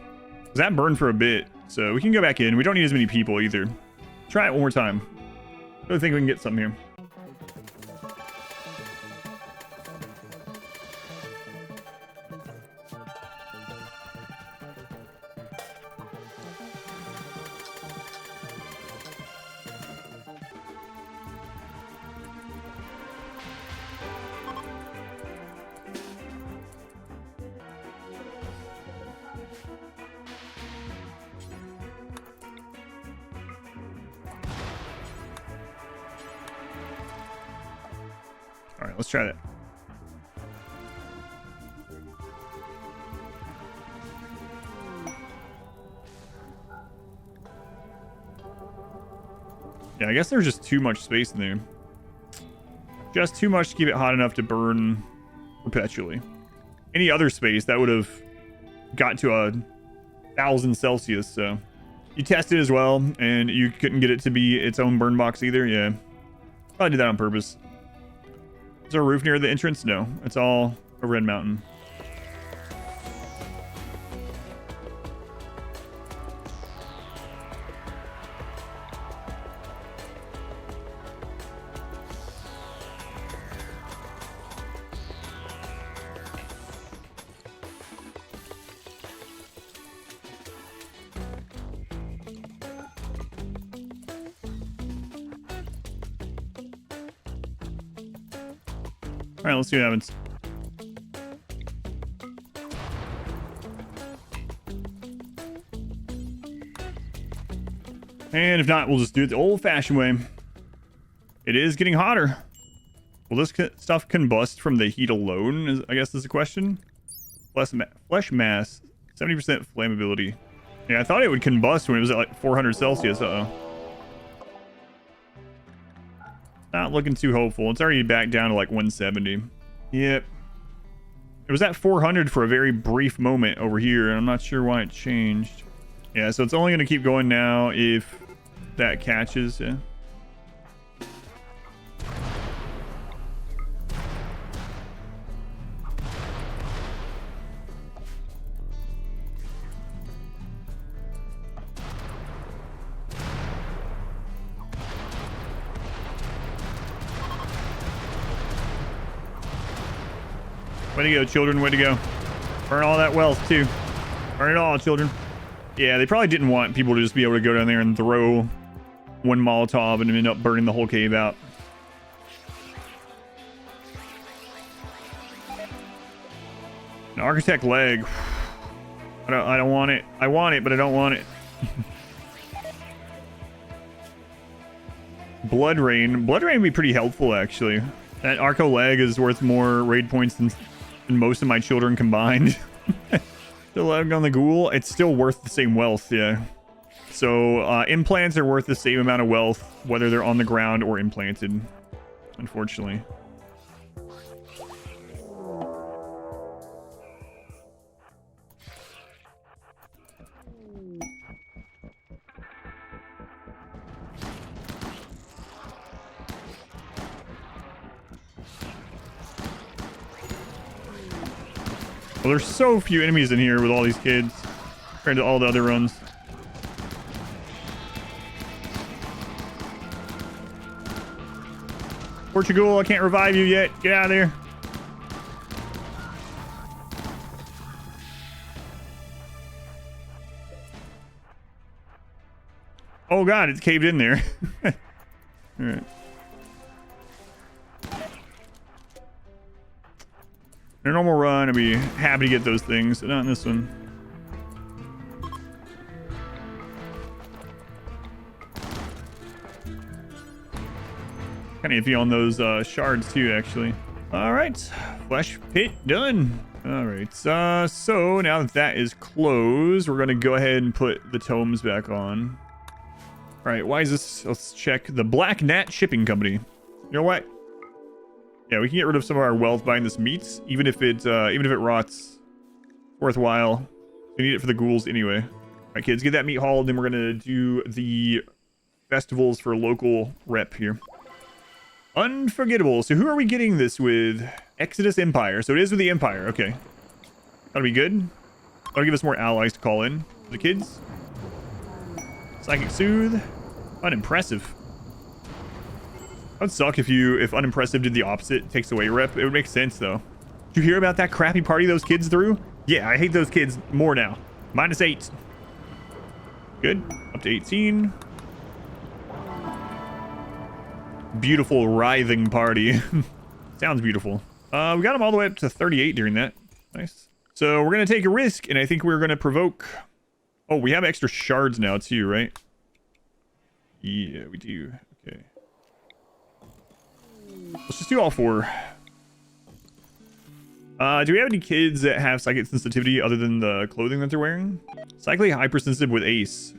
'Cause that burned for a bit, so we can go back in. We don't need as many people either. Try it one more time. I think we can get something here. All right, let's try that. Yeah, I guess there's just too much space in there. Just too much to keep it hot enough to burn perpetually. Any other space, that would have got to 1,000 Celsius, so. You tested as well, and you couldn't get it to be its own burn box either? Yeah. Probably did that on purpose. Is there a roof near the entrance? No, it's all a red mountain. All right, let's see what happens. And if not, we'll just do it the old-fashioned way. It is getting hotter. Will this stuff combust from the heat alone? I guess is the question. Flesh mass, 70% flammability. Yeah, I thought it would combust when it was at like 400 Celsius. Uh-oh. Not looking too hopeful. It's already back down to like 170. Yep. It was at 400 for a very brief moment over here, and I'm not sure why it changed. Yeah, so it's only going to keep going now if that catches. Yeah. Way to go, children. Way to go. Burn all that wealth, too. Burn it all, children. Yeah, they probably didn't want people to just be able to go down there and throw one Molotov and end up burning the whole cave out. An architect leg. I don't want it. I want it, but I don't want it. Blood Rain. Blood Rain would be pretty helpful, actually. That Arco leg is worth more raid points than most of my children combined. The leg on the ghoul, it's still worth the same wealth, yeah. So implants are worth the same amount of wealth, whether they're on the ground or implanted, unfortunately. Well, there's so few enemies in here with all these kids compared to all the other runs. Portugal, I can't revive you yet. Get out of there. Oh god, it's caved in there. All right. In a normal run, I'd be happy to get those things, but not in this one. Kind of iffy on those shards too, actually. All right, flesh pit done. All right, so now that that is closed, we're gonna go ahead and put the tomes back on. All right, why is this? Let's check the Black Gnat Shipping Company. You know what? Yeah, we can get rid of some of our wealth buying this meat, even if it rots. Worthwhile. We need it for the ghouls anyway. All right, kids, get that meat hauled, then we're gonna do the festivals for local rep here. Unforgettable. So who are we getting this with? Exodus Empire. So it is with the Empire. Okay, that'll be good. That'll give us more allies to call in. The kids. Psychic Soothe. Unimpressive. That would suck if unimpressive did the opposite, takes away rep. It would make sense though. Did you hear about that crappy party those kids threw? Yeah, I hate those kids more now. -8. Good. Up to 18. Beautiful writhing party. Sounds beautiful. We got them all the way up to 38 during that. Nice. So we're gonna take a risk, and I think we're gonna provoke. Oh, we have extra shards now too, right? Yeah, we do. Okay. Let's just do all 4. Do we have any kids that have psychic sensitivity other than the clothing that they're wearing? Psychically hypersensitive with Ace.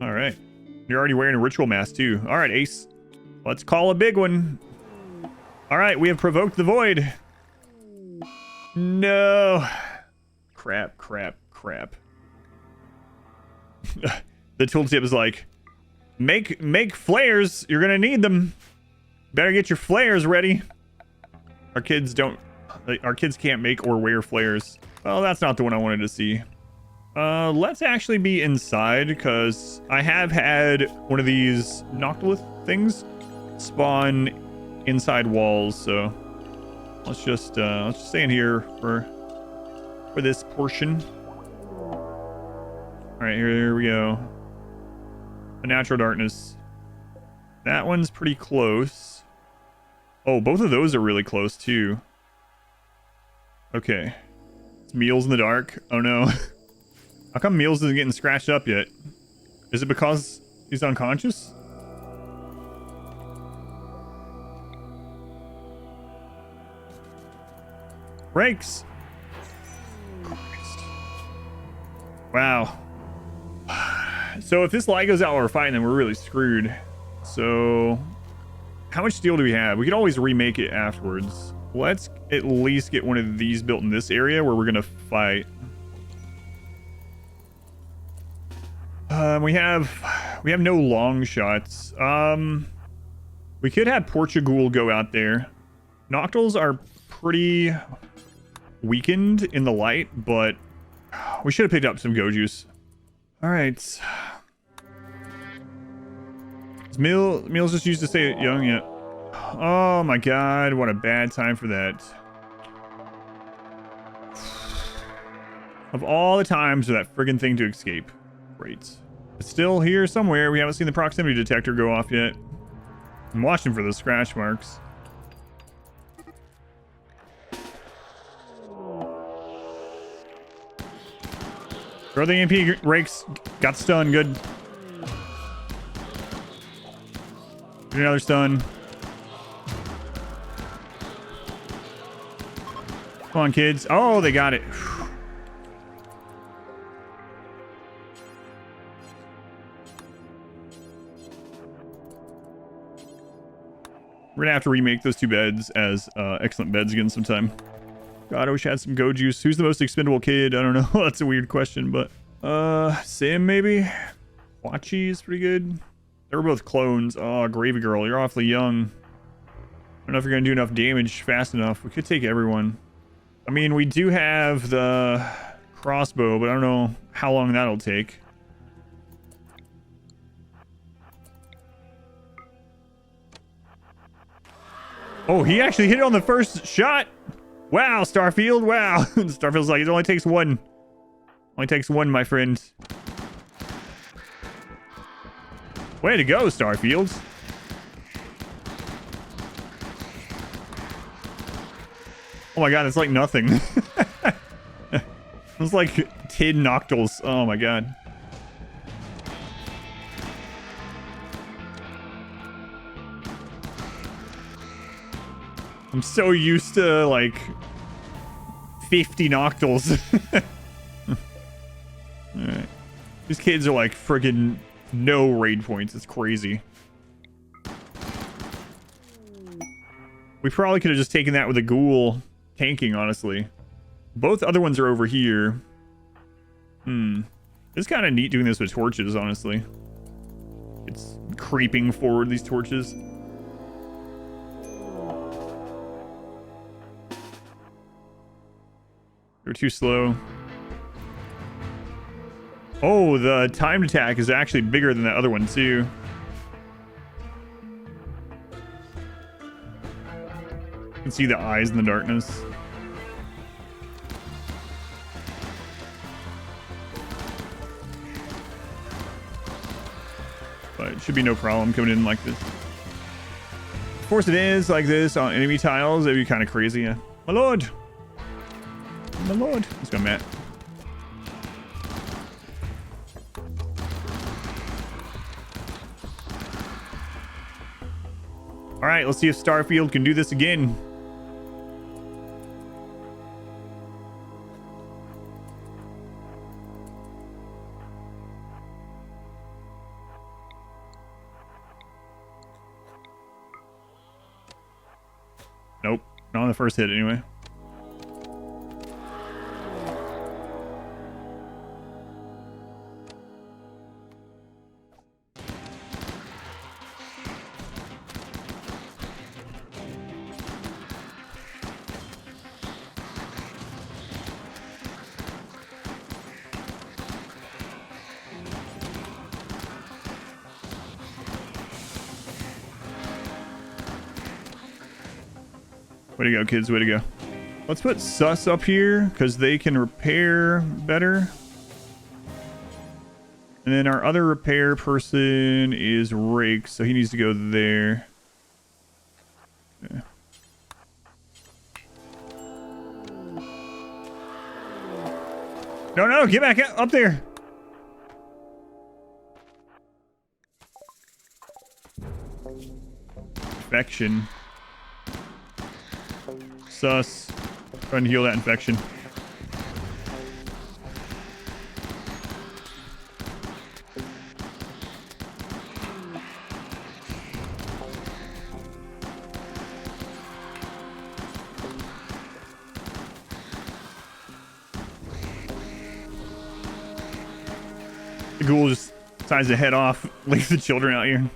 All right. You're already wearing a ritual mask too. All right, Ace. Let's call a big one. All right, we have provoked the void. No. Crap, crap, crap. The tooltip is like, make flares. You're gonna need them. Better get your flares ready. Our kids can't make or wear flares. Well, that's not the one I wanted to see. Let's actually be inside, because I have had one of these Monolith things spawn inside walls, so let's just stay in here for this portion. All right, here we go. The Natural Darkness. That one's pretty close. Oh, both of those are really close too. Okay. It's Meals in the Dark. Oh no. How come Meals isn't getting scratched up yet? Is it because he's unconscious? Brakes. Christ. Wow. So if this light goes out while we're fighting, then we're really screwed. So how much steel do we have? We could always remake it afterwards. Let's at least get one of these built in this area where we're gonna fight. We have no long shots. We could have Portugal go out there. Noctils are pretty weakened in the light, but we should have picked up some go juice. All right. Meals just used to stay young yet. Oh my god, what a bad time for that. Of all the times for that friggin' thing to escape. Great. It's still here somewhere. We haven't seen the proximity detector go off yet. I'm watching for those scratch marks. Throw the EMP rakes. Got stunned. Good. Get another stun. Come on, kids. Oh, they got it. We're gonna have to remake those 2 beds as excellent beds again sometime. God, I wish I had some go juice. Who's the most expendable kid? I don't know. That's a weird question, but Sam maybe. Wachi is pretty good. They were both clones. Oh, Gravy Girl, you're awfully young. I don't know if you're gonna do enough damage fast enough. We could take everyone. I mean, we do have the crossbow, but I don't know how long that'll take. Oh, he actually hit it on the first shot. Wow, Starfield. Wow. Starfield's like, it only takes one. Only takes one, my friend. Way to go, Starfield. Oh my god, it's like nothing. It's like 10 noctals. Oh my god. I'm so used to like 50 noctals. Alright. These kids are like friggin' no raid points. It's crazy. We probably could have just taken that with a ghoul tanking, honestly. Both other ones are over here. It's kind of neat doing this with torches, honestly. It's creeping forward, these torches. They're too slow. Oh, the timed attack is actually bigger than that other one, too. You can see the eyes in the darkness. But it should be no problem coming in like this. Of course it is like this on enemy tiles. It'd be kind of crazy, yeah. My lord! My lord! Let's go, Matt. Alright, let's see if Starfield can do this again. Nope. Not on the first hit, anyway. Way to go, kids. Way to go. Let's put Sus up here because they can repair better. And then our other repair person is Rake, so he needs to go there. Okay. No, no, get back up there. Infection. Sus. Trying to heal that infection. The ghoul just decides to head off, leave the children out here.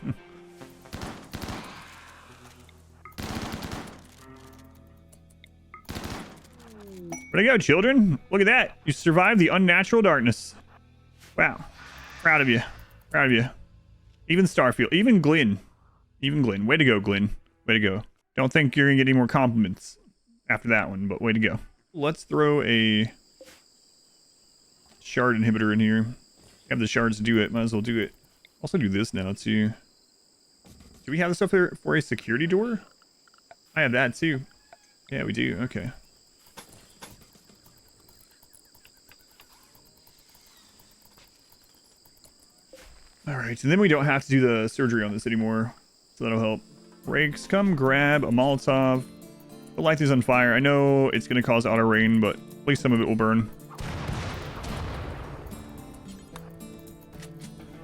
Where'd you go, children? Look at that. You survived the unnatural darkness. Wow. Proud of you. Proud of you. Even Starfield. Even Glenn. Even Glenn. Way to go, Glenn. Way to go. Don't think you're going to get any more compliments after that one, but way to go. Let's throw a shard inhibitor in here. Have the shards to do it. Might as well do it. Also do this now too. Do we have the stuff there for a security door? I have that too. Yeah, we do. Okay. Alright, and then we don't have to do the surgery on this anymore. So that'll help. Rakes, come grab a Molotov. We'll light these on fire. I know it's going to cause auto rain, but at least some of it will burn.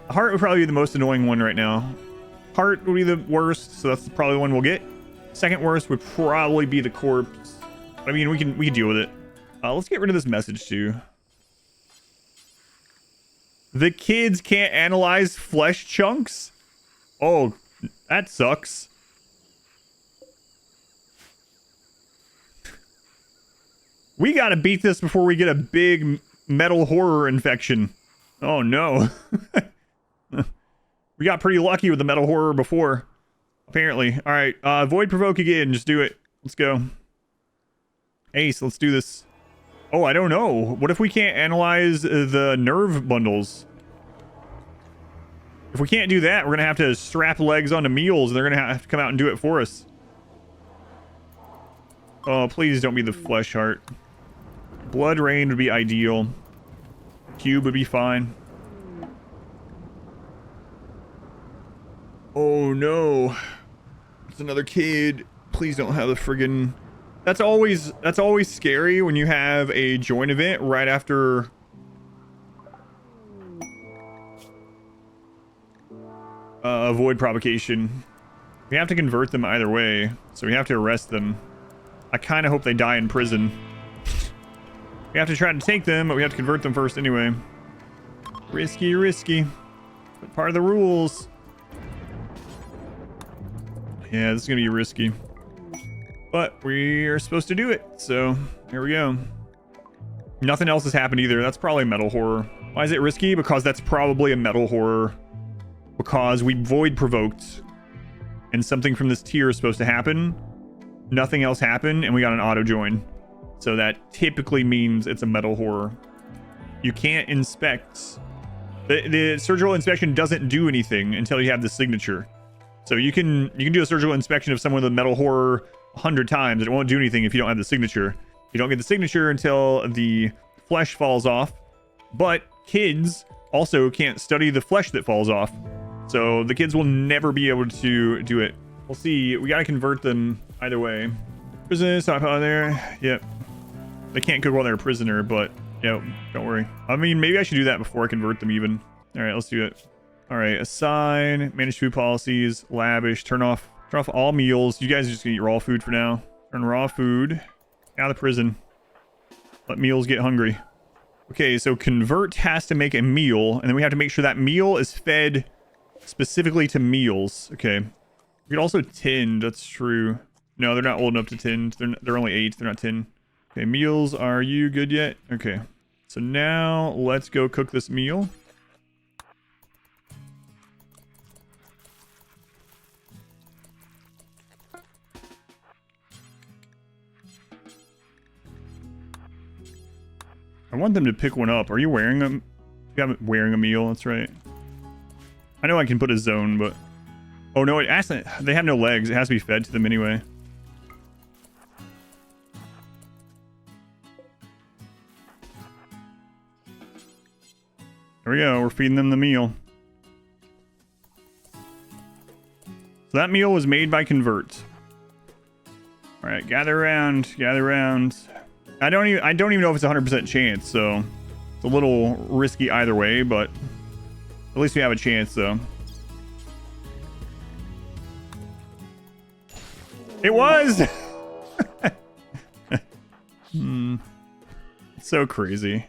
Heart would probably be the most annoying one right now. Heart would be the worst, so that's probably the one we'll get. Second worst would probably be the corpse. I mean, we can deal with it. Let's get rid of this message too. The kids can't analyze flesh chunks? Oh, that sucks. We gotta beat this before we get a big metal horror infection. Oh no. We got pretty lucky with the metal horror before, apparently. All right, void provoke again. Just do it. Let's go. Ace, let's do this. Oh, I don't know. What if we can't analyze the nerve bundles? If we can't do that, we're gonna have to strap legs onto mules, and they're gonna have to come out and do it for us. Oh, please don't be the flesh heart. Blood rain would be ideal. Cube would be fine. Oh no. It's another kid. Please don't have the friggin'... That's always scary when you have a join event right after a void provocation. We have to convert them either way, so we have to arrest them. I kind of hope they die in prison. We have to try to take them, but we have to convert them first anyway. Risky, but part of the rules. Yeah, this is gonna be risky, but we are supposed to do it, so here we go. Nothing else has happened either. That's probably metal horror. Why is it risky? Because that's probably a metal horror, because we void provoked and something from this tier is supposed to happen. Nothing else happened and we got an auto join, so that typically means it's a metal horror. You can't inspect. The surgical inspection doesn't do anything until you have the signature. So you can do a surgical inspection of someone with a metal horror 100 times. It won't do anything if you don't have the signature. You don't get the signature until the flesh falls off. But kids also can't study the flesh that falls off. So the kids will never be able to do it. We'll see. We got to convert them either way. Prison, stop out there. Yep. They can't cook while they're a prisoner, but yeah, don't worry. I mean, maybe I should do that before I convert them even. All right, let's do it. All right, assign, manage food policies, lavish, turn off all meals. You guys are just gonna eat raw food for now. Turn raw food out of the prison. Let meals get hungry. Okay, so convert has to make a meal, and then we have to make sure that meal is fed specifically to meals. Okay. We could also tend, that's true. No, they're not old enough to tend. They're only 8, they're not 10. Okay, meals, are you good yet? Okay. So now let's go cook this meal. I want them to pick one up. Are you wearing them? Yeah, I'm wearing a meal. That's right. I know I can put a zone, but... Oh, no, it has to... They have no legs. It has to be fed to them anyway. There we go. We're feeding them the meal. So that meal was made by Convert. All right, gather around. Gather around. I don't even know if it's a 100% chance, so it's a little risky either way, but at least we have a chance, though. It was! It's so crazy.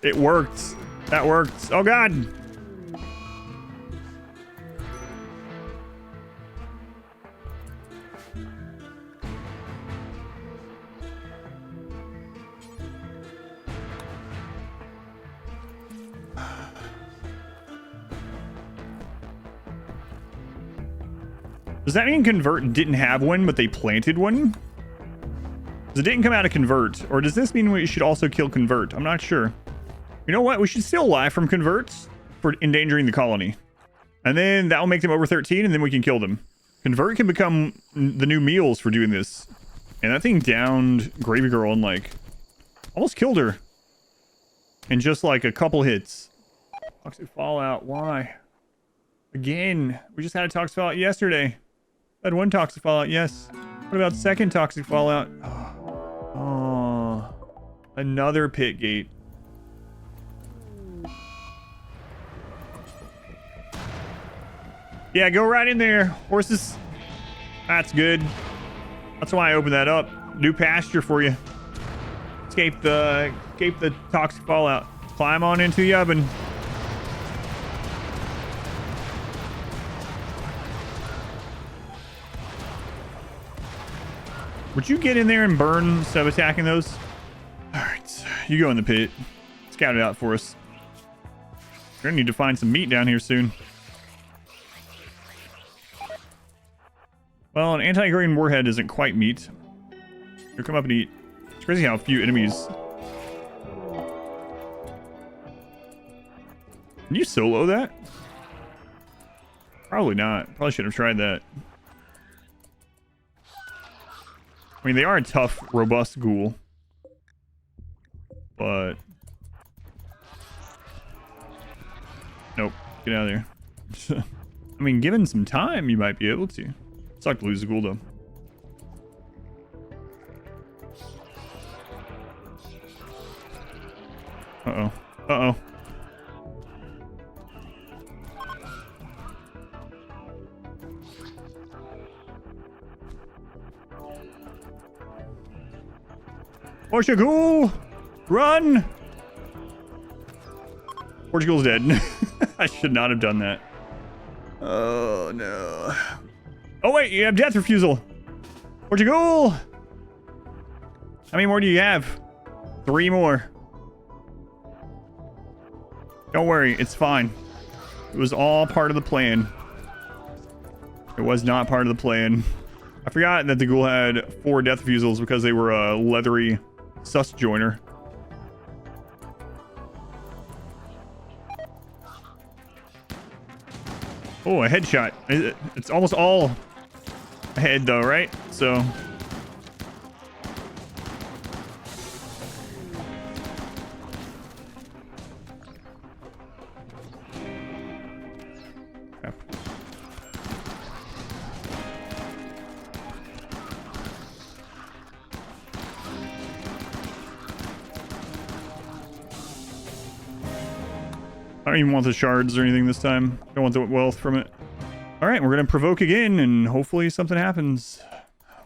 It worked. That worked. Oh, God! Does that mean Convert didn't have one, but they planted one? Because it didn't come out of convert. Or does this mean we should also kill convert? I'm not sure. You know what? We should still lie from converts for endangering the colony. And then that will make them over 13, and then we can kill them. Convert can become the new meals for doing this. And that thing downed Gravy Girl and, like, almost killed her. In just, like, a couple hits. Toxic Fallout, why? Again, we just had a Toxic Fallout yesterday. I had one Toxic Fallout, yes. What about second Toxic Fallout? Oh, another pit gate. Yeah, go right in there, horses. That's good. That's why I opened that up. New pasture for you. Escape the Toxic Fallout. Climb on into the oven. Would you get in there and burn instead of attacking those? All right, you go in the pit. Scout it out for us. We're gonna need to find some meat down here soon. Well, an anti-green warhead isn't quite meat. Here, come up and eat. It's crazy how few enemies. Can you solo that? Probably not. Probably should have tried that. I mean, they are a tough, robust ghoul. But... nope. Get out of there. I mean, given some time, you might be able to. Suck to lose the ghoul, though. Uh-oh. Uh-oh. Portugal! Run! Portugal's dead. I should not have done that. Oh, no. Oh, wait, you have death refusal. Portugal! How many more do you have? 3 more. Don't worry, it's fine. It was all part of the plan. It was not part of the plan. I forgot that the ghoul had 4 death refusals because they were a leathery sus joiner. Oh, a headshot. It's almost all a head though, right? So... crap. I don't even want the shards or anything this time. I don't want the wealth from it. Alright, we're going to provoke again, and hopefully something happens.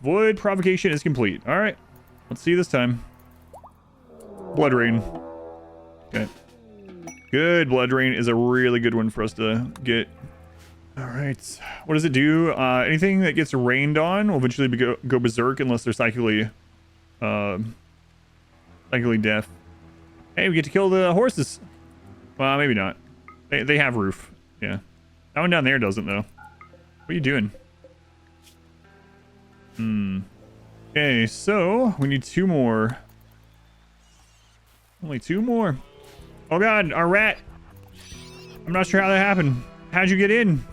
Void provocation is complete. Alright, let's see this time. Blood Rain. Okay. Good. Blood Rain is a really good one for us to get. Alright. What does it do? Anything that gets rained on will eventually go berserk unless they're psychically deaf. Hey, we get to kill the horses. Well, maybe not. They have roof. Yeah. That one down there doesn't, though. What are you doing? Okay, so we need 2 more. Only 2 more. Oh god, our rat. I'm not sure how that happened. How'd you get in?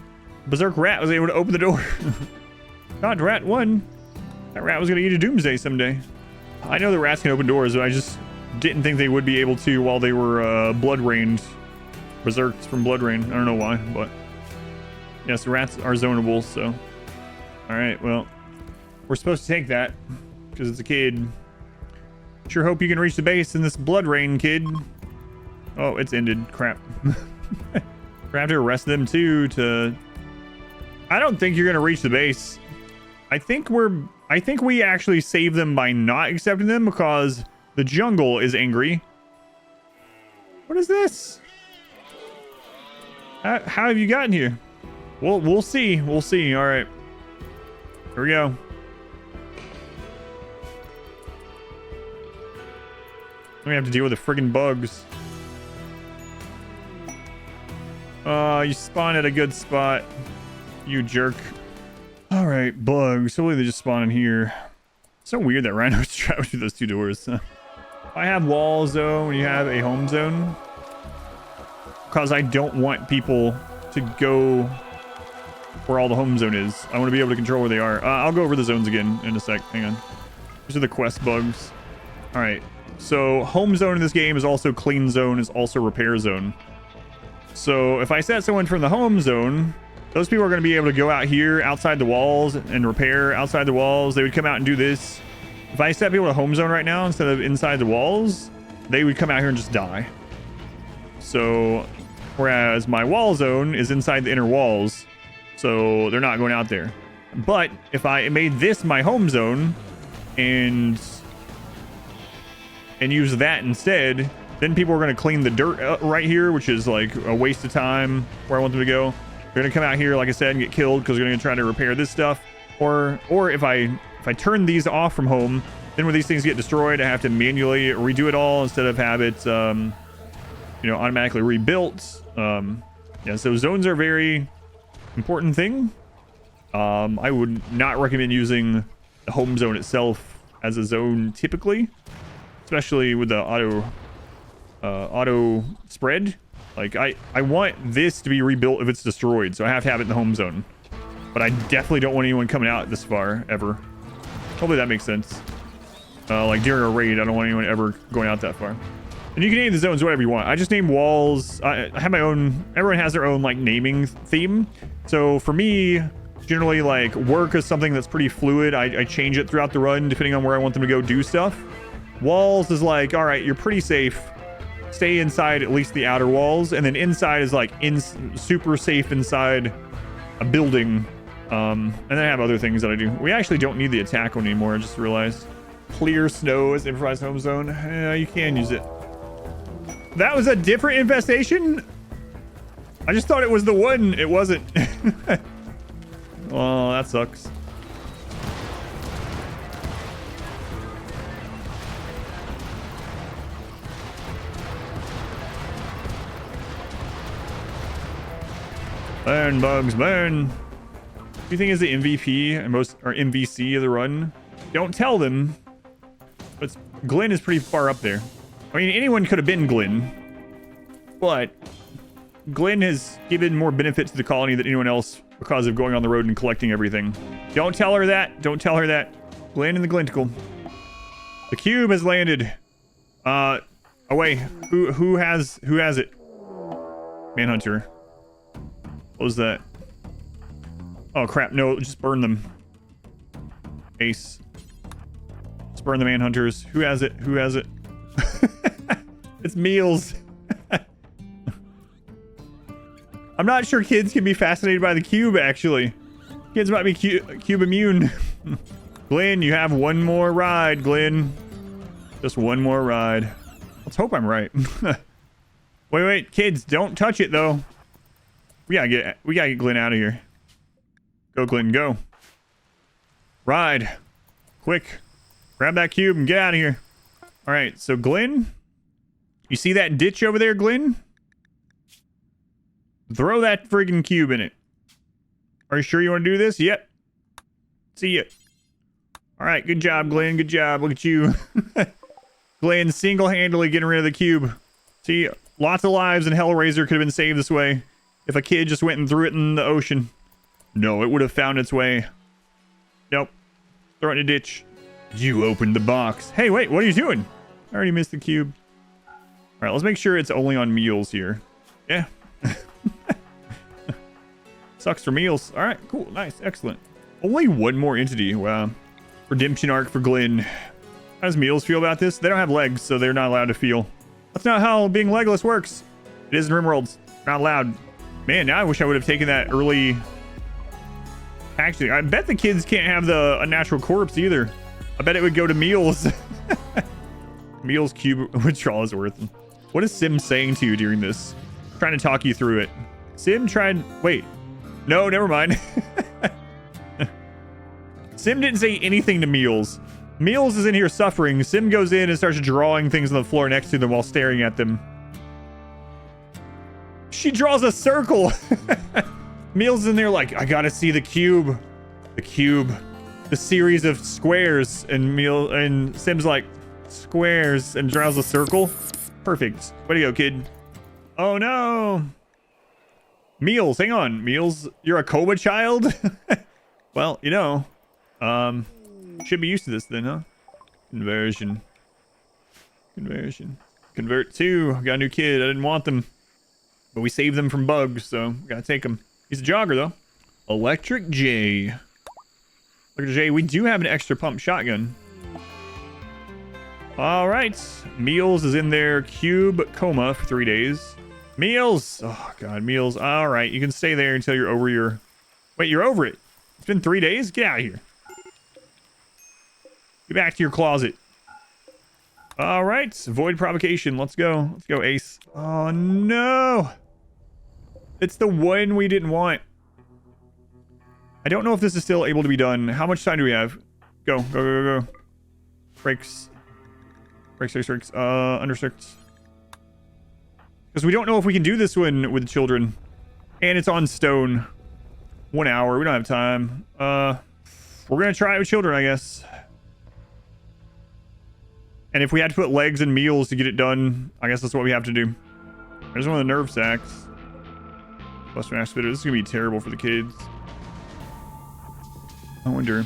Berserk rat was able to open the door. God, rat won. That rat was gonna eat a doomsday someday. I know the rats can open doors, but I just didn't think they would be able to while they were blood rained. Berserked from blood rain. I don't know why, but yes, the rats are zonable, so. Alright, well, we're supposed to take that because it's a kid. Sure hope you can reach the base in this blood rain, kid. Oh, it's ended. Crap. We have to arrest them too to... I don't think you're gonna reach the base. I think we actually save them by not accepting them because the jungle is angry. What is this? How have you gotten here? Well, we'll see. We'll see. All right. Here we go. We have to deal with the friggin' bugs. You spawn at a good spot. You jerk. All right, bugs. Hopefully they just spawn in here. So weird that rhinos travel through those two doors. I have walls though when you have a home zone. Because I don't want people to go where all the home zone is. I want to be able to control where they are. I'll go over the zones again in a sec. Hang on. These are the quest bugs. All right. So home zone in this game is also clean zone, is also repair zone. So if I set someone from the home zone, those people are going to be able to go out here outside the walls and repair outside the walls. They would come out and do this. If I set people to home zone right now instead of inside the walls, they would come out here and just die. So whereas my wall zone is inside the inner walls, so they're not going out there. But if I made this my home zone and use that instead, then people are going to clean the dirt right here, which is like a waste of time where I want them to go. They're going to come out here, like I said, and get killed because they're going to try to repair this stuff. Or if I turn these off from home, then when these things get destroyed, I have to manually redo it all instead of have it, automatically rebuilt. Yeah, so zones are a very important thing. I would not recommend using the home zone itself as a zone typically, especially with the auto spread. Like I want this to be rebuilt if it's destroyed, so I have to have it in the home zone. But I definitely don't want anyone coming out this far ever. Hopefully that makes sense. Like during a raid, I don't want anyone ever going out that far. And you can name the zones whatever you want. I just name walls. I have my own. Everyone has their own like naming theme. So for me, generally like work is something that's pretty fluid. I change it throughout the run depending on where I want them to go do stuff. Walls is like, all right, you're pretty safe. Stay inside at least the outer walls, and then inside is like super safe inside a building. And then I have other things that I do. We actually don't need the attack one anymore. I just realized. Clear snow as improvised home zone. You can use it. That was a different infestation? I just thought it was the one. It wasn't. Oh, that sucks. Burn, bugs, burn. Who do you think is the MVP and or MVC of the run? Don't tell them. But Glenn is pretty far up there. I mean, anyone could have been Glenn, but Glenn has given more benefit to the colony than anyone else because of going on the road and collecting everything. Don't tell her that. Don't tell her that. Glenn and the Glenticle. The cube has landed. Oh wait, who has it? Manhunter. What was that? Oh crap! No, just burn them. Ace. Just burn the Manhunters. Who has it? Who has it? It's Meals. I'm not sure kids can be fascinated by the cube, actually. Kids might be cube immune. Glenn, you have one more ride, Glenn. Just one more ride. Let's hope I'm right. Wait, kids, don't touch it, though. We gotta get Glenn out of here. Go, Glenn, go. Ride. Quick. Grab that cube and get out of here. All right, so Glenn, you see that ditch over there, Glenn? Throw that friggin' cube in it. Are you sure you want to do this? Yep. See ya. All right, good job, Glenn. Good job. Look at you. Glenn single-handedly getting rid of the cube. See, lots of lives in Hellraiser could have been saved this way if a kid just went and threw it in the ocean. No, it would have found its way. Nope. Throw it in a ditch. You opened the box. Hey, wait, what are you doing? I already missed the cube. All right, let's make sure it's only on Meals here. Yeah. Sucks for Meals. All right, cool, nice, excellent. Only one more entity. Wow. Redemption arc for Glenn. How does Meals feel about this? They don't have legs, so they're not allowed to feel. That's not how being legless works. It is in RimWorld. Not allowed. Man, now I wish I would have taken that early. Actually, I bet the kids can't have the unnatural corpse either. I bet it would go to Meals. Meals cube withdrawal is worth it. What is Sim saying to you during this? I'm trying to talk you through it. Sim tried. Wait. No, never mind. Sim didn't say anything to Meals. Meals is in here suffering. Sim goes in and starts drawing things on the floor next to them while staring at them. She draws a circle. Meals is in there like, I gotta see the cube. The cube. the series of squares and Sim's like squares and draws a circle. Perfect. Way to go, kid. Oh no. Meals, hang on. Meals, you're a coma child? Well, you know, should be used to this then, huh? Conversion. Convert 2. Got a new kid. I didn't want them, but we saved them from bugs, so gotta take him. He's a jogger though. Electric J. Electric J, we do have an extra pump shotgun. All right. Meals is in their cube coma for 3 days. Meals. Oh god, Meals. All right, you can stay there until you're over your... Wait, you're over it. It's been 3 days? Get out of here. Get back to your closet. All right, void provocation. Let's go. Let's go, Ace. Oh no. It's the one we didn't want. I don't know if this is still able to be done. How much time do we have? Go. Breaks. Under 6. Because we don't know if we can do this one with children. And it's on stone. 1 hour. We don't have time. We're going to try it with children, I guess. And if we had to put legs and meals to get it done, I guess that's what we have to do. There's one of the nerve sacks. Plus mass spitter. This is going to be terrible for the kids. I wonder.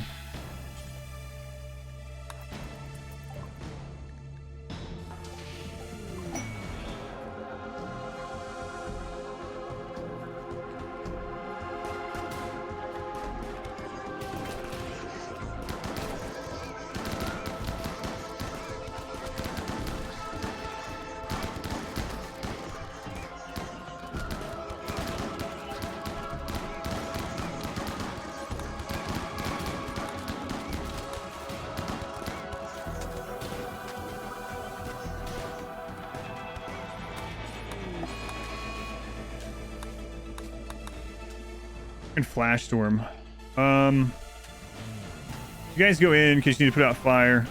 Flash storm. You guys go in case you need to put out fire.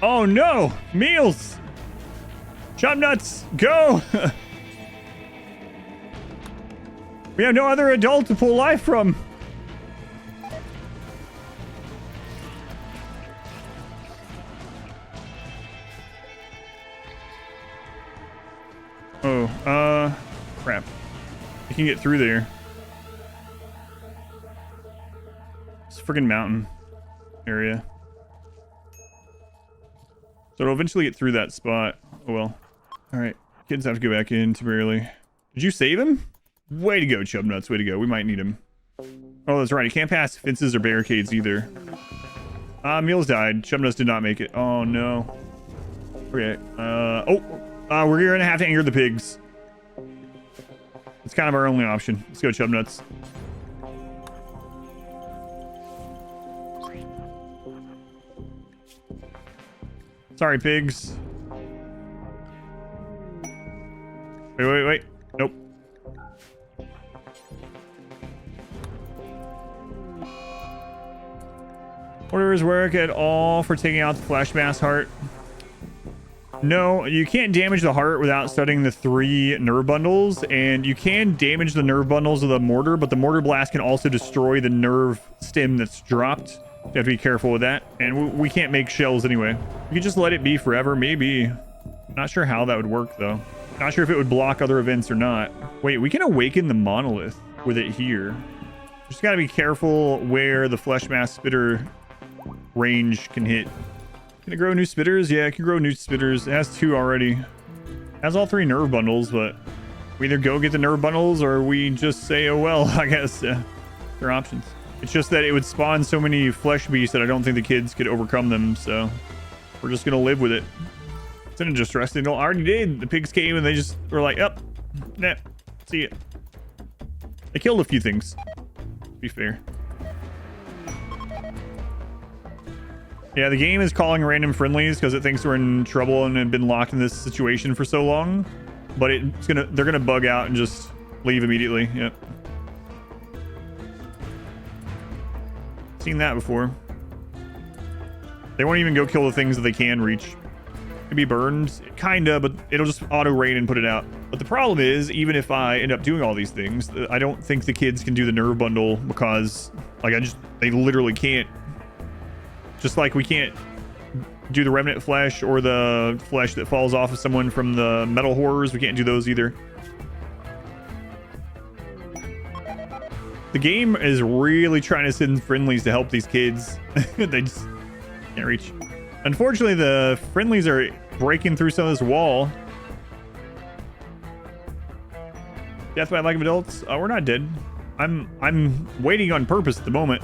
Oh no! Meals! Chop nuts! Go! We have no other adult to pull life from. Oh, crap. I can get through there. It's a friggin' mountain area. So it'll eventually get through that spot. Oh well. Alright. Kids have to go back in temporarily. Did you save him? Way to go, Chubnuts. Way to go. We might need him. Oh, that's right. He can't pass fences or barricades either. Meals died. Chubnuts did not make it. Oh, no. Okay. We're going to have to anger the pigs. It's kind of our only option. Let's go, Chubnuts. Sorry, pigs. Wait. Nope. Orders work at all for taking out the flesh mass heart? No, you can't damage the heart without studying the 3 nerve bundles, and you can damage the nerve bundles with a mortar, but the mortar blast can also destroy the nerve stem that's dropped. You have to be careful with that. And we can't make shells anyway. You can just let it be forever, maybe. Not sure how that would work, though. Not sure if it would block other events or not. Wait, we can awaken the monolith with it here. Just gotta be careful where the flesh mass spitter range can hit. Can it grow new spitters? Yeah, it can grow new spitters. It has 2 already. It has all 3 nerve bundles, but we either go get the nerve bundles or we just say, oh well, I guess. There are options. It's just that it would spawn so many flesh beasts that I don't think the kids could overcome them, so we're just gonna live with it. It's in a distress signal. I already did. The pigs came and they just were like, up, nah, see it. They killed a few things, to be fair. Yeah, the game is calling random friendlies because it thinks we're in trouble and have been locked in this situation for so long. But they're gonna bug out and just leave immediately. Yep. Seen that before. They won't even go kill the things that they can reach. Could be burned, kinda, but it'll just auto rain and put it out. But the problem is, even if I end up doing all these things, I don't think the kids can do the nerve bundle because, like, they literally can't. Just like we can't do the remnant flesh or the flesh that falls off of someone from the metal horrors. We can't do those either. The game is really trying to send friendlies to help these kids. They just can't reach. Unfortunately, the friendlies are breaking through some of this wall. Death by lack of adults. We're not dead. I'm waiting on purpose at the moment.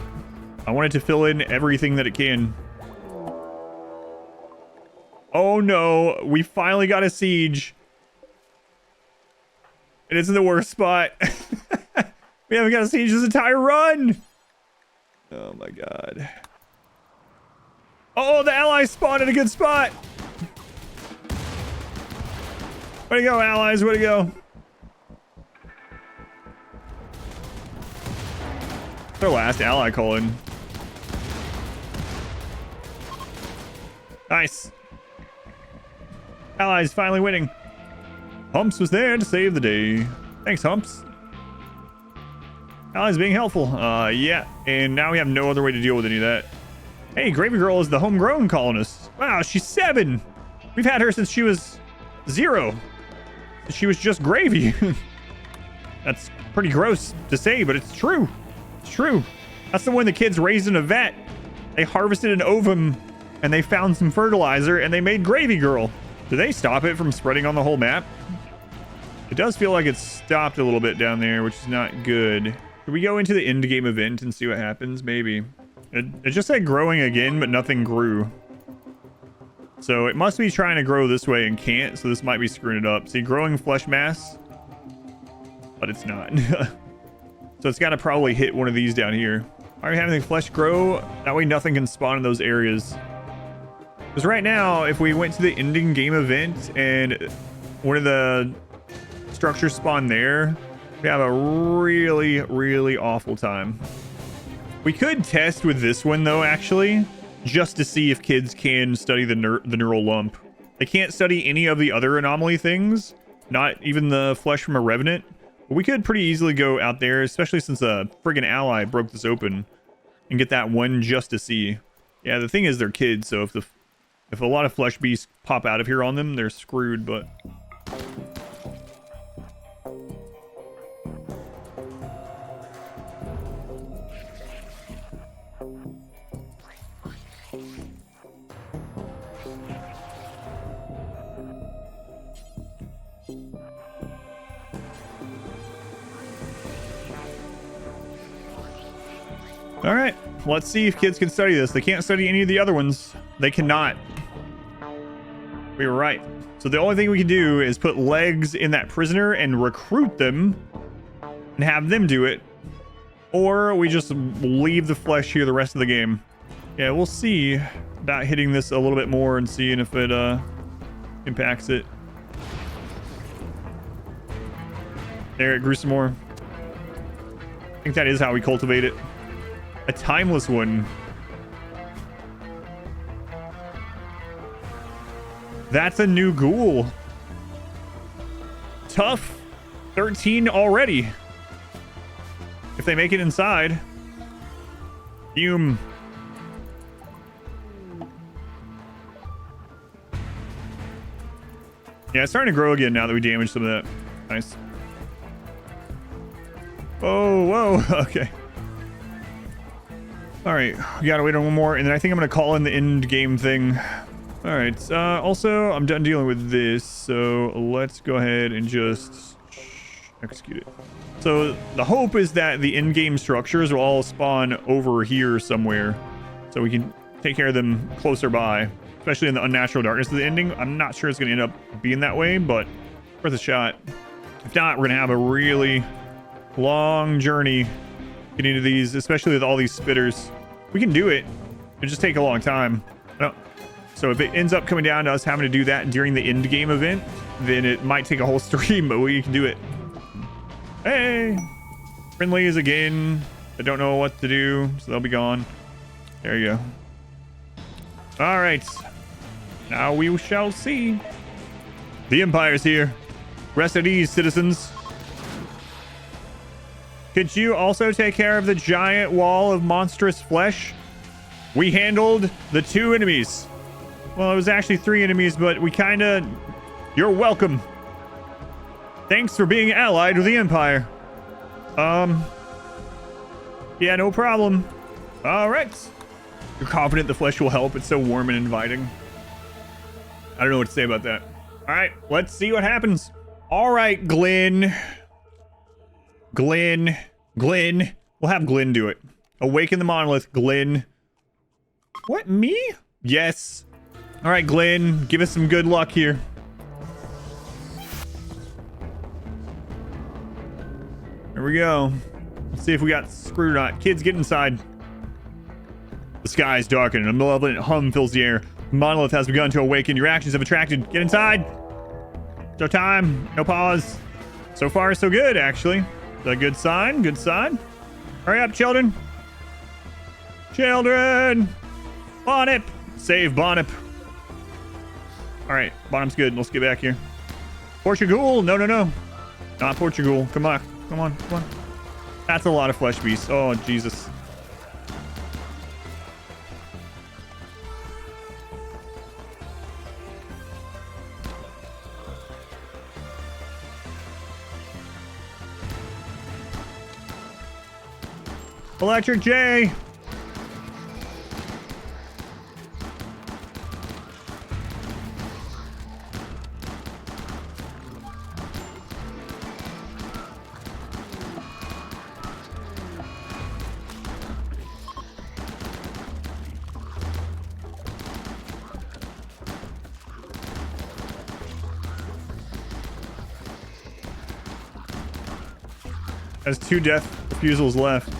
I want it to fill in everything that it can. Oh no, we finally got a siege. It is in the worst spot. We haven't got a siege this entire run. Oh my god. Oh, the allies spawned at a good spot. Way to go, allies, way to go. Their last ally calling. Nice. Allies finally winning. Humps was there to save the day. Thanks, Humps. Allies being helpful. Yeah. And now we have no other way to deal with any of that. Hey, Gravy Girl is the homegrown colonist. Wow, she's 7. We've had her since she was 0. She was just gravy. That's pretty gross to say, but it's true. It's true. That's the one the kids raised in a vet. They harvested an ovum and they found some fertilizer and they made Gravy Girl. Did they stop it from spreading on the whole map? It does feel like it's stopped a little bit down there, which is not good. Should we go into the end game event and see what happens? Maybe. It just said growing again, but nothing grew. So it must be trying to grow this way and can't, so this might be screwing it up. See, growing flesh mass, but it's not. So it's got to probably hit one of these down here. Are you having the flesh grow? That way nothing can spawn in those areas. Because right now, if we went to the ending game event and one of the structures spawned there, we have a really, really awful time. We could test with this one though, actually, just to see if kids can study the neural lump. They can't study any of the other anomaly things, not even the flesh from a revenant. But we could pretty easily go out there, especially since a friggin' ally broke this open, and get that one just to see. Yeah, the thing is they're kids, so if a lot of flesh beasts pop out of here on them, they're screwed, but... All right, let's see if kids can study this. They can't study any of the other ones. They cannot. We were right. So the only thing we can do is put legs in that prisoner and recruit them and have them do it. Or we just leave the flesh here the rest of the game. Yeah, we'll see about hitting this a little bit more and seeing if it impacts it. There, it grew some more. I think that is how we cultivate it. A timeless one. That's a new ghoul. Tough. 13 already. If they make it inside. Fume. Yeah, it's starting to grow again now that we damaged some of that. Nice. Oh, whoa. Okay. All right, we gotta wait on one more, and then I think I'm gonna call in the end game thing. All right, also, I'm done dealing with this, so let's go ahead and just execute it. So the hope is that the end game structures will all spawn over here somewhere, so we can take care of them closer by, especially in the unnatural darkness of the ending. I'm not sure it's gonna end up being that way, but worth a shot. If not, we're gonna have a really long journey getting into these, especially with all these spitters. We can do it. It'll just take a long time. So if it ends up coming down to us having to do that during the end game event, then it might take a whole stream, but we can do it. Hey, friendlies again. I don't know what to do, so they'll be gone. There you go. All right. Now we shall see. The Empire's here. Rest at ease, citizens. Could you also take care of the giant wall of monstrous flesh? We handled the 2 enemies. Well, it was actually 3 enemies, but we kind of... You're welcome. Thanks for being allied with the Empire. Yeah, no problem. All right. You're confident the flesh will help? It's so warm and inviting. I don't know what to say about that. All right, let's see what happens. All right, Glenn. We'll have Glenn do it. Awaken the monolith, Glenn. What, me? Yes. All right, Glenn, give us some good luck here. Here we go. Let's see if we got screwed or not. Kids, get inside. The sky is darkened and a malevolent hum fills the air. Monolith has begun to awaken. Your actions have attracted. Get inside. No time. No pause. So far, so good, actually. Is that a good sign? Good sign. Hurry up, children. Children. Bonnet. Save Bonnet. All right. Bottom's good. Let's get back here. Portugal. No. Not Portugal. Come on. That's a lot of flesh beasts. Oh, Jesus. Electric J. Has 2 death refusals left.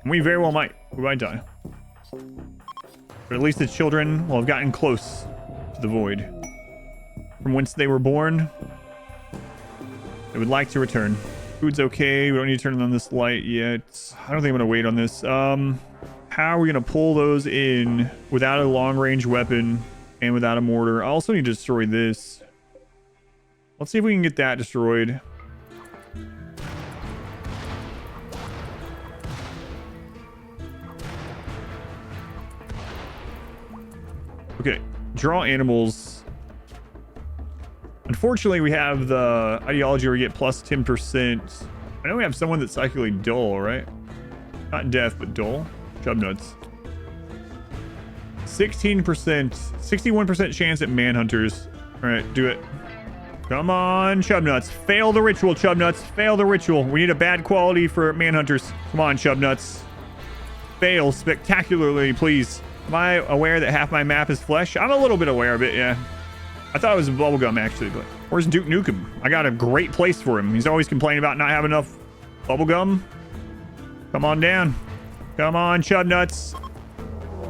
We very well might. We might die. But at least the children will have gotten close to the void. From whence they were born. They would like to return. Food's okay. We don't need to turn on this light yet. I don't think I'm going to wait on this. How are we going to pull those in without a long-range weapon and without a mortar? I also need to destroy this. Let's see if we can get that destroyed. Okay, draw animals. Unfortunately, we have the ideology where we get plus 10%. I know we have someone that's psychically dull, right? Not deaf, but dull. Chub nuts. 16%, 61% chance at manhunters. All right, do it. Come on, chub nuts. Fail the ritual, chub nuts. Fail the ritual. We need a bad quality for manhunters. Come on, chub nuts. Fail spectacularly, please. Am I aware that half my map is flesh? I'm a little bit aware of it, yeah. I thought it was bubblegum, actually, but where's Duke Nukem? I got a great place for him. He's always complaining about not having enough bubblegum. Come on down. Come on, chub nuts.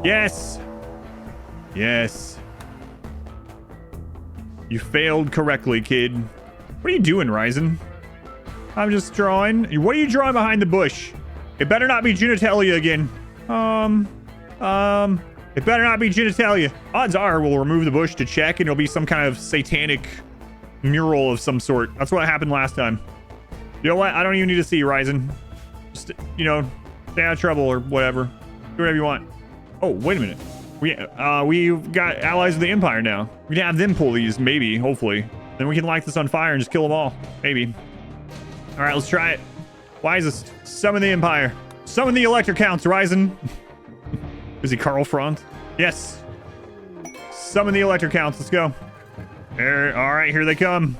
Yes. Yes. You failed correctly, kid. What are you doing, Ryzen? I'm just drawing. What are you drawing behind the bush? It better not be genitalia again. It better not be genitalia. Odds are we'll remove the bush to check and it'll be some kind of satanic mural of some sort. That's what happened last time. You know what? I don't even need to see, Ryzen. Just, you know, stay out of trouble or whatever. Do whatever you want. Oh, wait a minute. We've got allies of the Empire now. We can have them pull these, maybe, hopefully. Then we can light this on fire and just kill them all. Maybe. All right, let's try it. Wisest. Summon the Empire. Summon the Elector Counts, Ryzen. Is he Karl Franz? Yes. Summon the Elector Counts. Let's go. There. All right, here they come.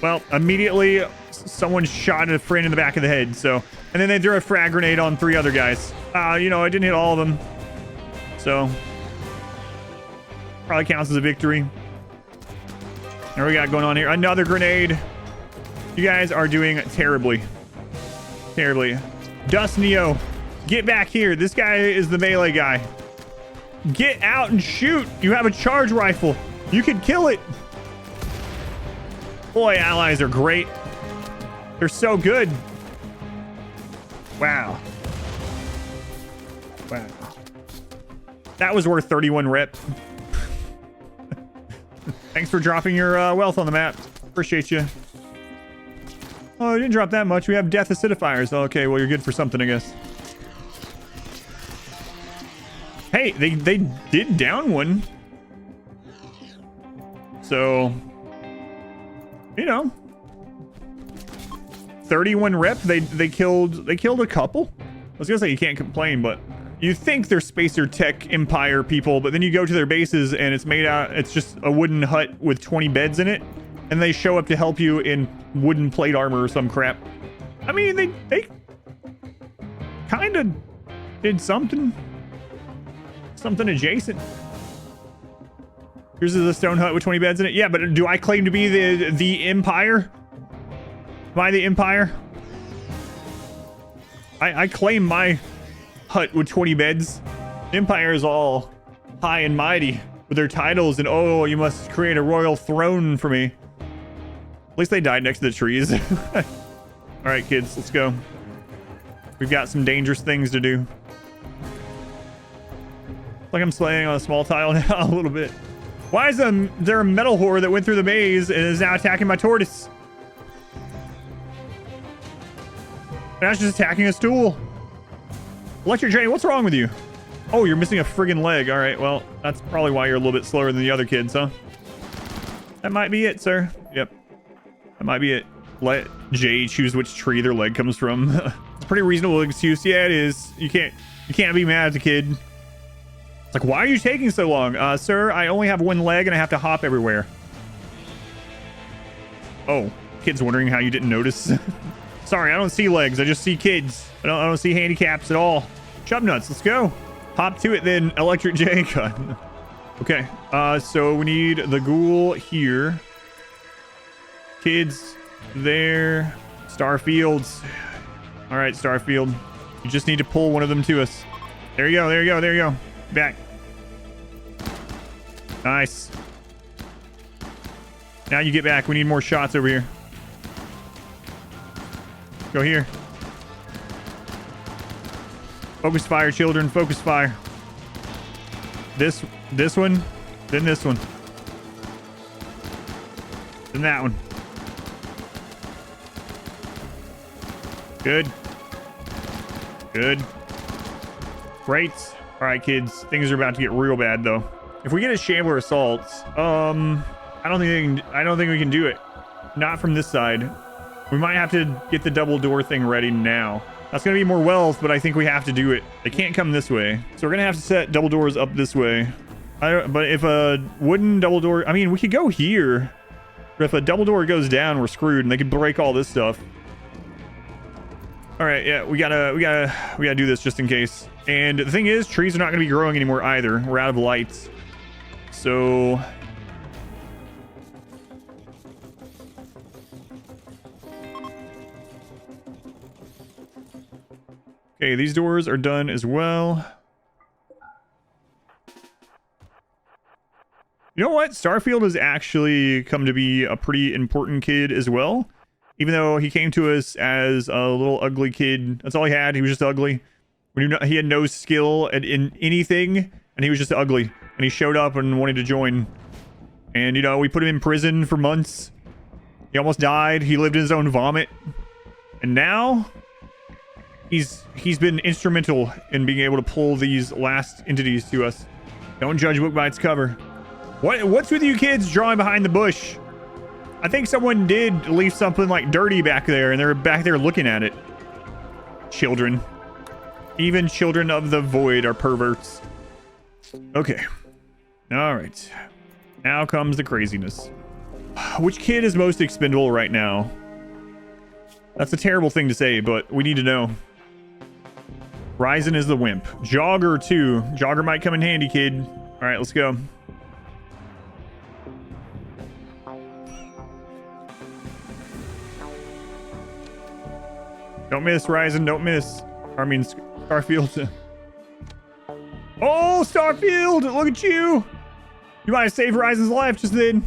Well, immediately someone shot a friend in the back of the head, so... And then they threw a frag grenade on 3 other guys. You know, I didn't hit all of them. So... Probably counts as a victory. What we got going on here? Another grenade. You guys are doing terribly. Terribly. Dust Neo, get back here. This guy is the melee guy. Get out and shoot. You have a charge rifle. You can kill it. Boy, allies are great. They're so good. Wow. Wow. That was worth 31 rep. Thanks for dropping your wealth on the map. Appreciate you. Oh, you didn't drop that much. We have death acidifiers. Okay, well, you're good for something, I guess. Hey, they did down one. So, you know, 31 rep. They killed a couple. I was gonna say you can't complain, but you think they're Spacer Tech Empire people, but then you go to their bases and it's just a wooden hut with 20 beds in it, and they show up to help you in wooden plate armor or some crap. I mean, they kind of did something adjacent. Here's the stone hut with 20 beds in it. Yeah, but do I claim to be the Empire? Am I the Empire? I claim my hut with 20 beds. The Empire is all high and mighty with their titles and, oh, you must create a royal throne for me. At least they died next to the trees. All right, kids, let's go. We've got some dangerous things to do. Like I'm slaying on a small tile now a little bit. Why is there a metal whore that went through the maze and is now attacking my tortoise? Now it's just attacking a stool. Electric Jay, what's wrong with you? Oh, you're missing a friggin' leg. All right, well, that's probably why you're a little bit slower than the other kids, huh? That might be it, sir. Yep. That might be it. Let Jay choose which tree their leg comes from. It's a pretty reasonable excuse. Yeah, it is. You can't be mad at the kid. It's like, why are you taking so long? Sir, I only have one leg and I have to hop everywhere. Oh, kid's wondering how you didn't notice. Sorry, I don't see legs. I just see kids. I don't see handicaps at all. Chub nuts, let's go. Hop to it then, Electric J gun. Okay, so we need the ghoul here. Kids there. Starfields. All right, Starfield. You just need to pull one of them to us. There you go, there you go, there you go. Back. Nice. Now you get back. We need more shots over here. Go here. Focus fire, children. Focus fire. This one. Then this one. Then that one. Good. Good. Great. All right, kids. Things are about to get real bad, though. If we get a Shambler Assault, I don't think we can do it. Not from this side. We might have to get the double door thing ready now. That's going to be more wealth, but I think we have to do it. They can't come this way. So we're going to have to set double doors up this way. But if a wooden double door... I mean, we could go here. But if a double door goes down, we're screwed, and they could break all this stuff. All right, yeah, we gotta do this just in case. And the thing is, trees are not going to be growing anymore either. We're out of lights. So... okay, these doors are done as well. You know what? Starfield has actually come to be a pretty important kid as well. Even though he came to us as a little ugly kid. That's all he had. He was just ugly. He had no skill in anything, and he was just ugly. And he showed up and wanted to join. And, you know, we put him in prison for months. He almost died. He lived in his own vomit. And now... He's been instrumental in being able to pull these last entities to us. Don't judge a book by its cover. What's with you kids drawing behind the bush? I think someone did leave something like dirty back there, and they're back there looking at it. Children. Even children of the void are perverts. Okay. All right. Now comes the craziness. Which kid is most expendable right now? That's a terrible thing to say, but we need to know. Ryzen is the wimp. Jogger too. Jogger might come in handy, kid. All right, let's go. Don't miss, Ryzen. Don't miss. I mean, Starfield. Oh, Starfield! Look at you! You might have saved Ryzen's life just then.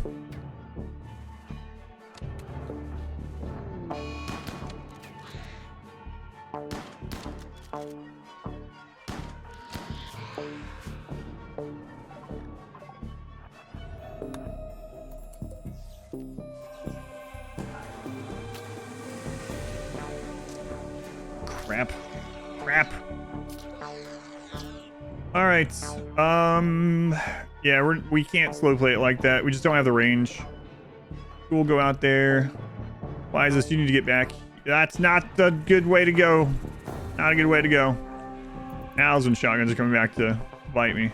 Crap. Crap. All right. Yeah, we can't slow play it like that. We just don't have the range. We'll go out there. Why is this? You need to get back. That's not the good way to go. Not a good way to go. Owls and shotguns are coming back to bite me.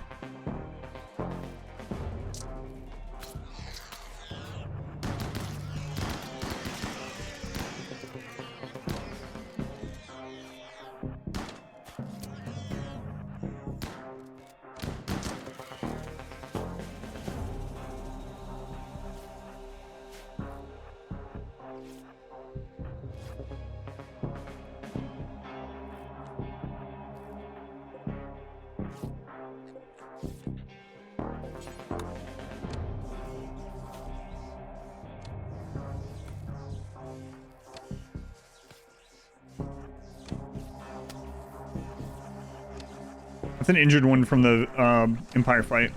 That's an injured one from the Empire fight.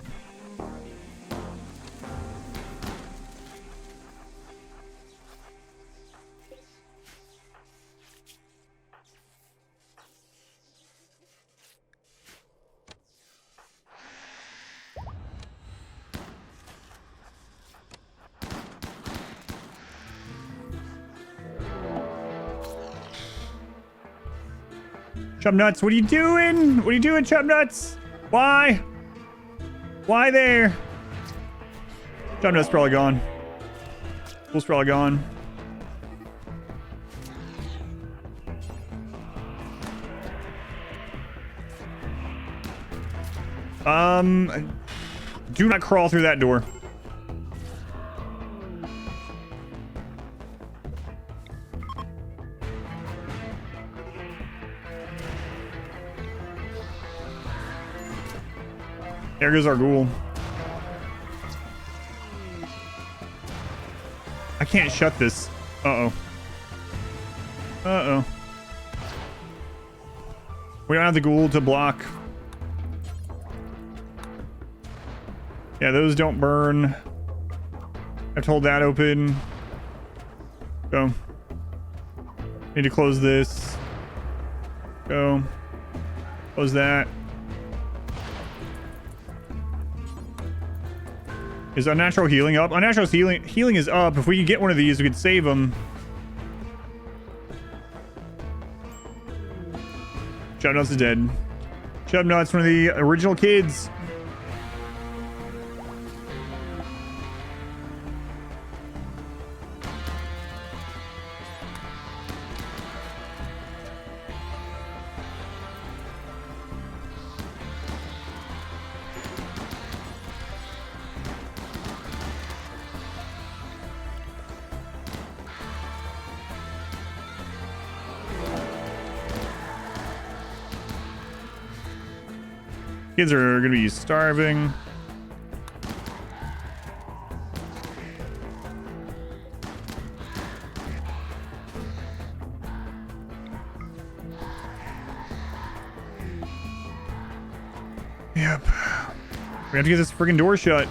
Chub Nuts, what are you doing? What are you doing, Chub Nuts? Why? Why there? Chub Nuts probably gone. Fool's probably gone. Do not crawl through that door. There goes our ghoul. I can't shut this. Uh-oh. Uh-oh. We don't have the ghoul to block. Yeah, those don't burn. I have to hold that open. Go. Need to close this. Go. Close that. Is unnatural healing up? Unnatural healing is up. If we could get one of these, we could save them. Chub Nuts is dead. Chub Nuts, one of the original kids. Kids are gonna be starving. Yep. We have to get this freaking door shut.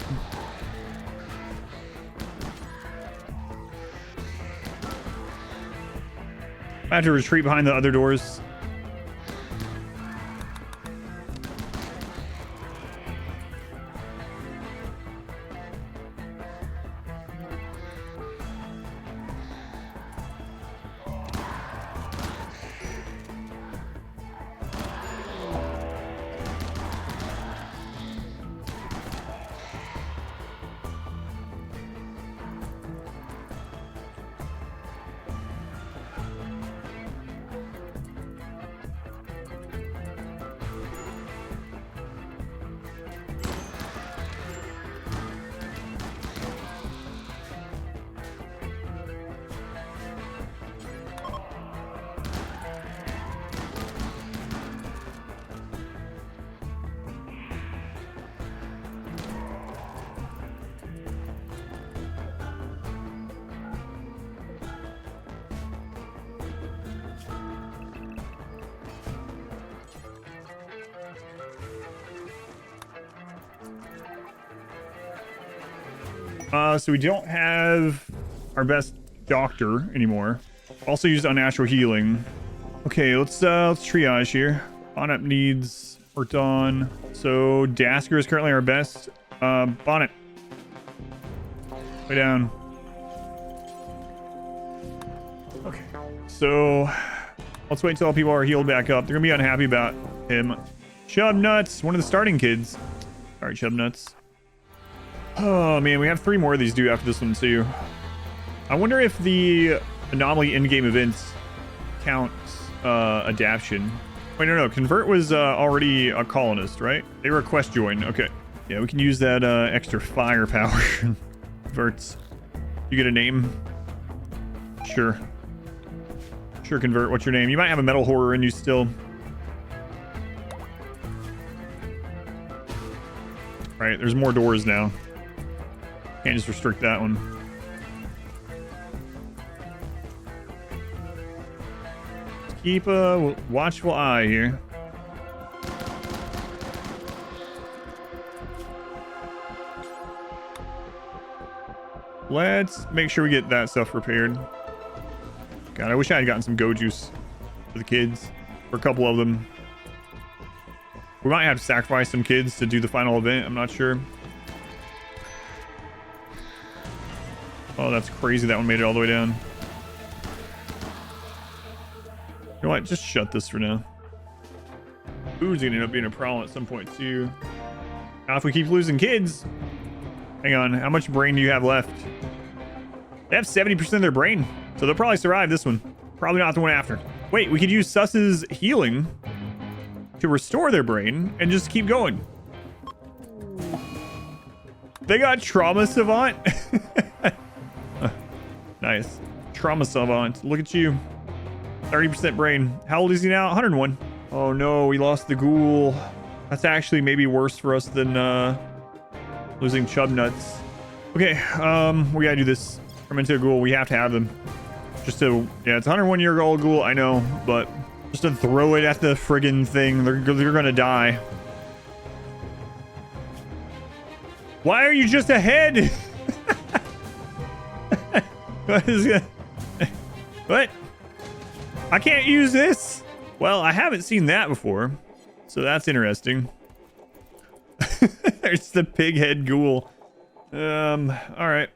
I have to retreat behind the other doors. So we don't have our best doctor anymore. Also used unnatural healing. Okay, let's triage here. Bonnet needs worked on. So Dasker is currently our best. Bonnet. Lay down. Okay. So let's wait until all people are healed back up. They're gonna be unhappy about him. Chub Nuts, one of the starting kids. All right, Chub Nuts. Oh man, we have 3 more of these due after this one too. I wonder if the anomaly in-game events counts adaption. Wait, no. Convert was already a colonist, right? They were a quest join. Okay. Yeah, we can use that extra firepower. Converts. You get a name? Sure. Sure, Convert. What's your name? You might have a metal horror in you still. Right, there's more doors now. Can't just restrict that one. Keep a watchful eye here. Let's make sure we get that stuff repaired. God, I wish I had gotten some go juice for the kids. For a couple of them. We might have to sacrifice some kids to do the final event. I'm not sure. Oh, that's crazy. That one made it all the way down. You know what? Just shut this for now. Food's gonna end up being a problem at some point too. Now, if we keep losing kids, hang on. How much brain do you have left? They have 70% of their brain, so they'll probably survive this one. Probably not the one after. Wait, we could use Suss's healing to restore their brain and just keep going. They got Trauma Savant. Nice. Trauma Savant. Look at you. 30% brain. How old is he now? 101. Oh no, we lost the ghoul. That's actually maybe worse for us than losing Chub Nuts. Okay, we gotta do this. Turn into a ghoul. We have to have them. Just to, yeah, it's a 101-year-old ghoul, I know, but just to throw it at the friggin' thing, they're gonna die. Why are you just ahead? What? I can't use this? Well, I haven't seen that before, so that's interesting. There's the pig head ghoul. All right.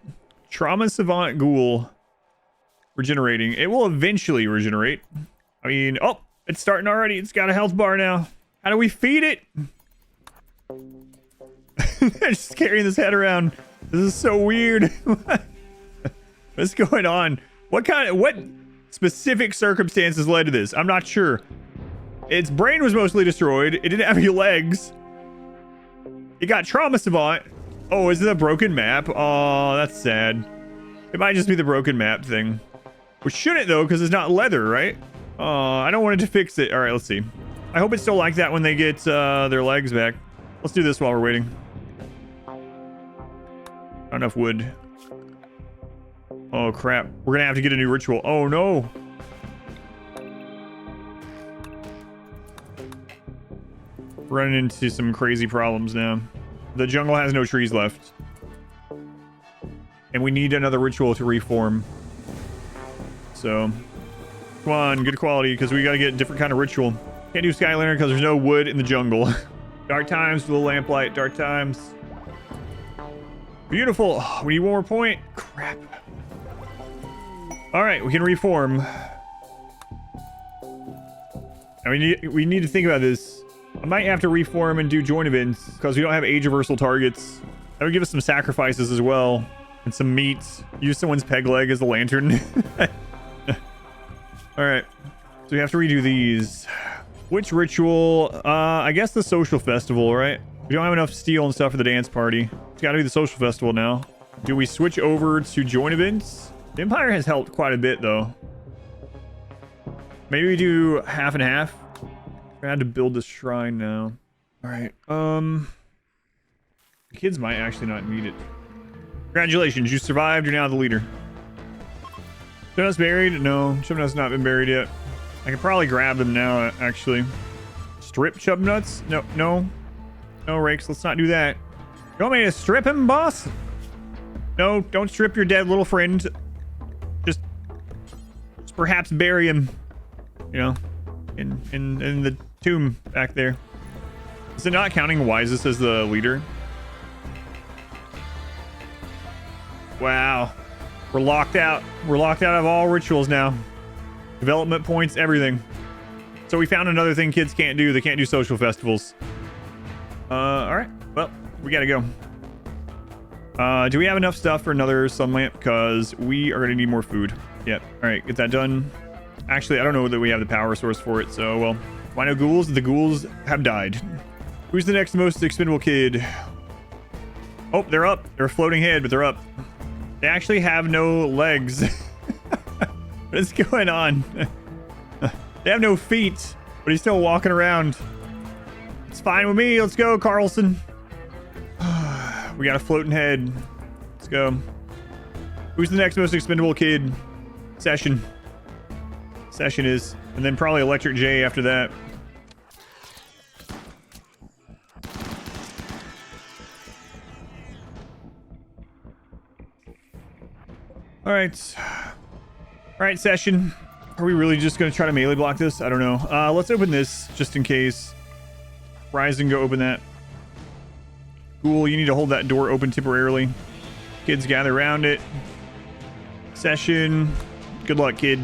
Trauma Savant ghoul. Regenerating. It will eventually regenerate. I mean, oh, it's starting already. It's got a health bar now. How do we feed it? They're just carrying this head around. This is so weird. What's going on? What specific circumstances led to this? I'm not sure. Its brain was mostly destroyed. It didn't have any legs. It got Trauma Savant. Oh, is it a broken map? Oh, that's sad. It might just be the broken map thing. Which shouldn't though, because it's not leather, right? I don't want it to fix it. All right, let's see. I hope it's still like that when they get their legs back. Let's do this while we're waiting. Not enough wood. Oh crap. We're gonna have to get a new ritual. Oh no. Running into some crazy problems now. The jungle has no trees left. And we need another ritual to reform. So, come on, good quality, because we got to get a different kind of ritual. Can't do Sky Lantern because there's no wood in the jungle. Dark times with a lamplight, dark times. Beautiful. Oh, we need one more point. Crap. All right, we can reform. Now we need to think about this. I might have to reform and do joint events because we don't have age reversal targets. That would give us some sacrifices as well. And some meat. Use someone's peg leg as a lantern. Alright. So we have to redo these. Which ritual? I guess the social festival, right? We don't have enough steel and stuff for the dance party. It's gotta be the social festival now. Do we switch over to joint events? The Empire has helped quite a bit, though. Maybe we do half and half. I had to build this shrine now. Alright. Kids might actually not need it. Congratulations, you survived. You're now the leader. Chubnut's buried? No, Chubnut's not been buried yet. I can probably grab them now, actually. Strip Chubnuts? No, Rakes, let's not do that. You want me to strip him, boss? No, don't strip your dead little friend. Just perhaps bury him, you know, in the tomb back there. Is it not counting Wisest as the leader? Wow. We're locked out. We're locked out of all rituals now. Development points, everything. So we found another thing kids can't do. They can't do social festivals. All right. Well, we gotta go. Do we have enough stuff for another sun lamp? Because we are gonna need more food. Yep. All right, get that done. Actually, I don't know that we have the power source for it. So, well, why no ghouls? The ghouls have died. Who's the next most expendable kid? Oh, they're up. They're a floating head, but they're up. They actually have no legs. What is going on? They have no feet, but he's still walking around. It's fine with me. Let's go, Carlson. We got a floating head. Let's go. Who's the next most expendable kid? Session. Session is. And then probably Electric J after that. All right. All right, Session. Are we really just going to try to melee block this? I don't know. Let's open this just in case. Rise and go open that. Cool, you need to hold that door open temporarily. Kids gather around it. Session. Good luck, kid.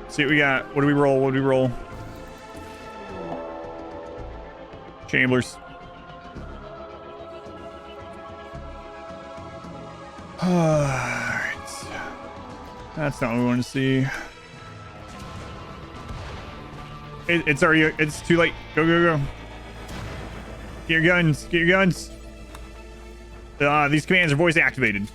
See what we got. What do we roll? What do we roll? Chamblers. Alright. That's not what we want to see. It's already, it's too late. Go, go, go. Get your guns. Get your guns. These commands are voice activated.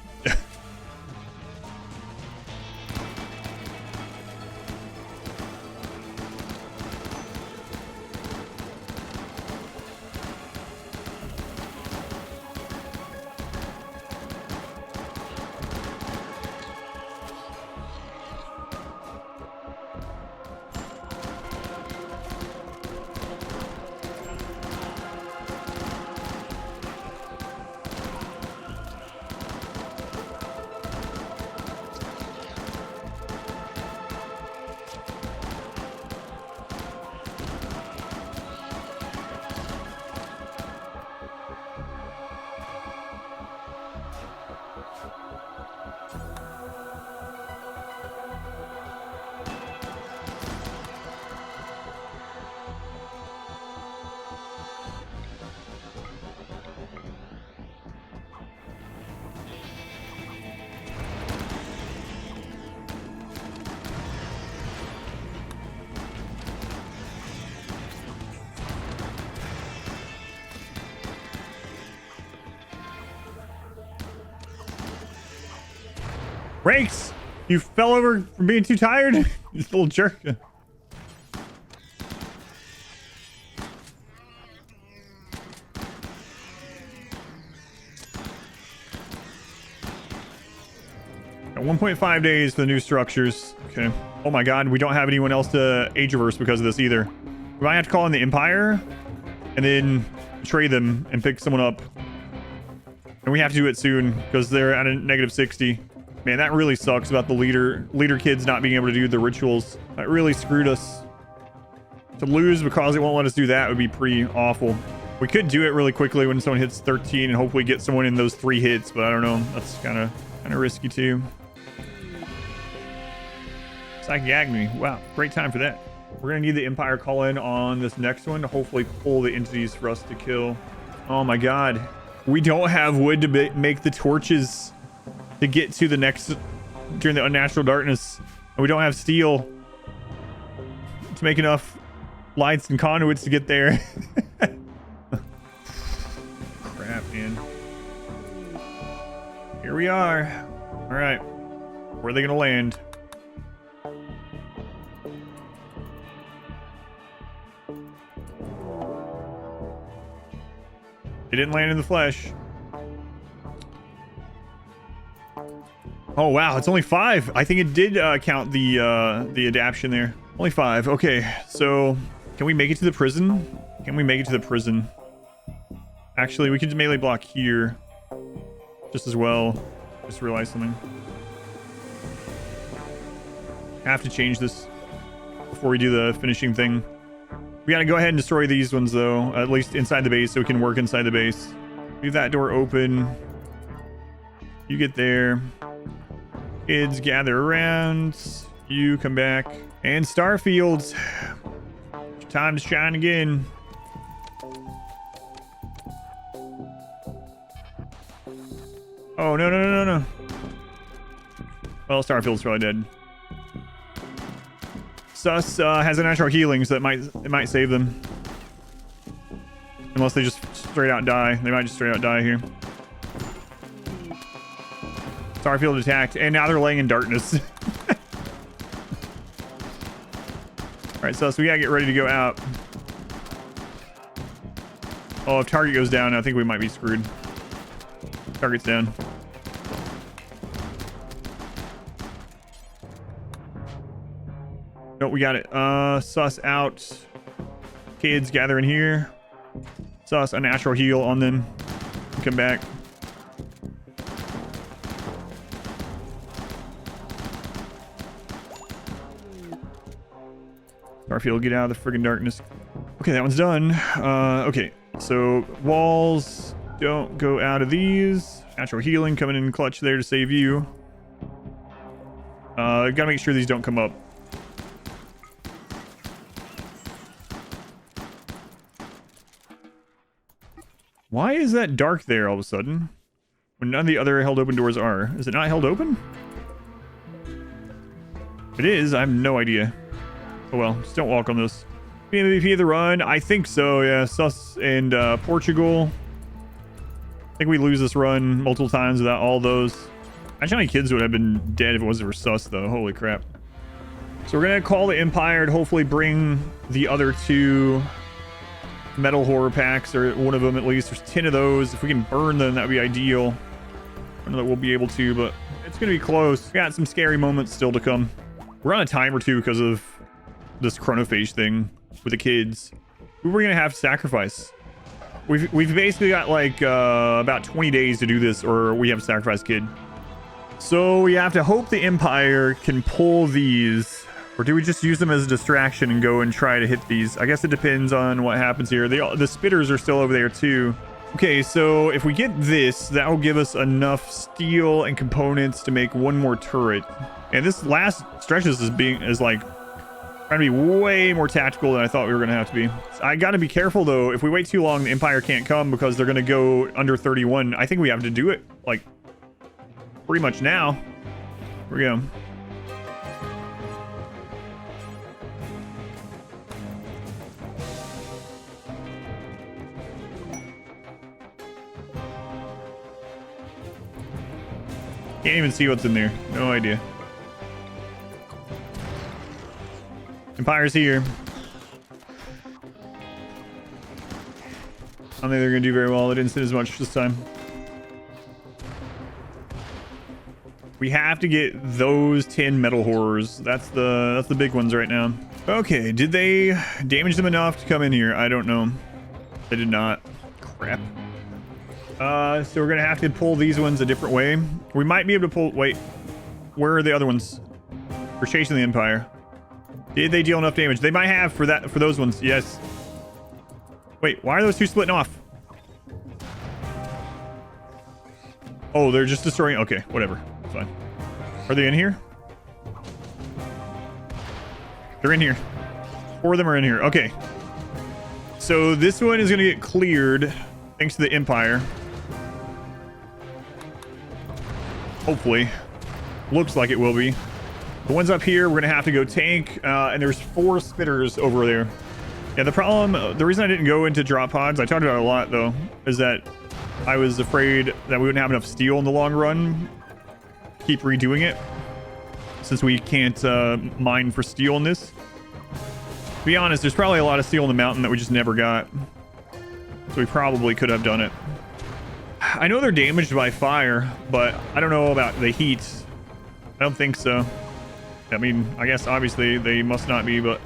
Rakes! You fell over from being too tired? You little jerk. Got 1.5 days for the new structures. Okay. Oh my god, we don't have anyone else to Ageverse because of this either. We might have to call in the Empire and then trade them and pick someone up. And we have to do it soon because they're at a negative 60. Man, that really sucks about the leader kids not being able to do the rituals. That really screwed us. To lose because it won't let us do that would be pretty awful. We could do it really quickly when someone hits 13 and hopefully get someone in those 3 hits, but I don't know. That's kind of risky too. Psychic Agony. Wow, great time for that. We're gonna need the Empire call in on this next one to hopefully pull the entities for us to kill. Oh my god. We don't have wood to make the torches to get to the next during the unnatural darkness, and we don't have steel to make enough lights and conduits to get there. Crap, man. Here we are. All right, where are they gonna land? They didn't land in the flesh. Oh wow, it's only 5. I think it did count the adaption there. Only 5. Okay, so can we make it to the prison? Can we make it to the prison? Actually, we can melee block here just as well. Just realized something. I have to change this before we do the finishing thing. We gotta go ahead and destroy these ones though, at least inside the base so we can work inside the base. Leave that door open. You get there. Kids gather around. You come back. And Starfields. Time to shine again. Oh, no, no, no, no, no. Well, Starfield's probably dead. Sus has a natural healing, so it might save them. Unless they just straight out die. They might just straight out die here. Starfield attacked, and now they're laying in darkness. Alright, so we gotta get ready to go out. Oh, if target goes down, I think we might be screwed. Target's down. No, we got it. Sus out. Kids gather in here. Sus a natural heal on them. Come back. Starfield, get out of the friggin' darkness. Okay, that one's done. Okay, so walls don't go out of these. Natural healing coming in clutch there to save you. Gotta make sure these don't come up. Why is that dark there all of a sudden? When none of the other held open doors are. Is it not held open? If it is, I have no idea. Oh well, just don't walk on this. MVP of the run? I think so, yeah. Sus and Portugal. I think we lose this run multiple times without all those. Imagine how many kids would have been dead if it wasn't for Sus, though. Holy crap. So we're going to call the Empire and hopefully bring the other two metal horror packs, or one of them at least. There's 10 of those. If we can burn them, that would be ideal. I don't know that we'll be able to, but it's going to be close. We got some scary moments still to come. We're on a timer, too, because of this chronophage thing with the kids. Who are we going to have to sacrifice? We've basically got like about 20 days to do this, or we have a sacrifice kid. So we have to hope the Empire can pull these, or do we just use them as a distraction and go and try to hit these? I guess it depends on what happens here. The spitters are still over there too. Okay, so if we get this, that will give us enough steel and components to make one more turret. And this last stretch is like trying to be way more tactical than I thought we were going to have to be. I got to be careful, though. If we wait too long, the Empire can't come because they're going to go under 31. I think we have to do it, like, pretty much now. Here we go. Can't even see what's in there. No idea. Empire's here. I don't think they're gonna do very well. They didn't sit as much this time. We have to get those 10 metal horrors. That's the big ones right now. Okay, did they damage them enough to come in here? I don't know. They did not. Crap. So we're gonna have to pull these ones a different way. We might be able to pull. Wait, where are the other ones? We're chasing the Empire. Did they deal enough damage? They might have for those ones. Yes. Wait, why are those two splitting off? Oh, they're just destroying. Okay, whatever. It's fine. Are they in here? They're in here. 4 of them are in here. Okay. So this one is going to get cleared thanks to the Empire. Hopefully. Looks like it will be. The ones up here, we're going to have to go tank. And there's 4 spitters over there. Yeah, the reason I didn't go into drop pods, I talked about it a lot, though, is that I was afraid that we wouldn't have enough steel in the long run. Keep redoing it. Since we can't mine for steel in this. To be honest, there's probably a lot of steel in the mountain that we just never got. So we probably could have done it. I know they're damaged by fire, but I don't know about the heat. I don't think so. I mean, I guess obviously they must not be, but...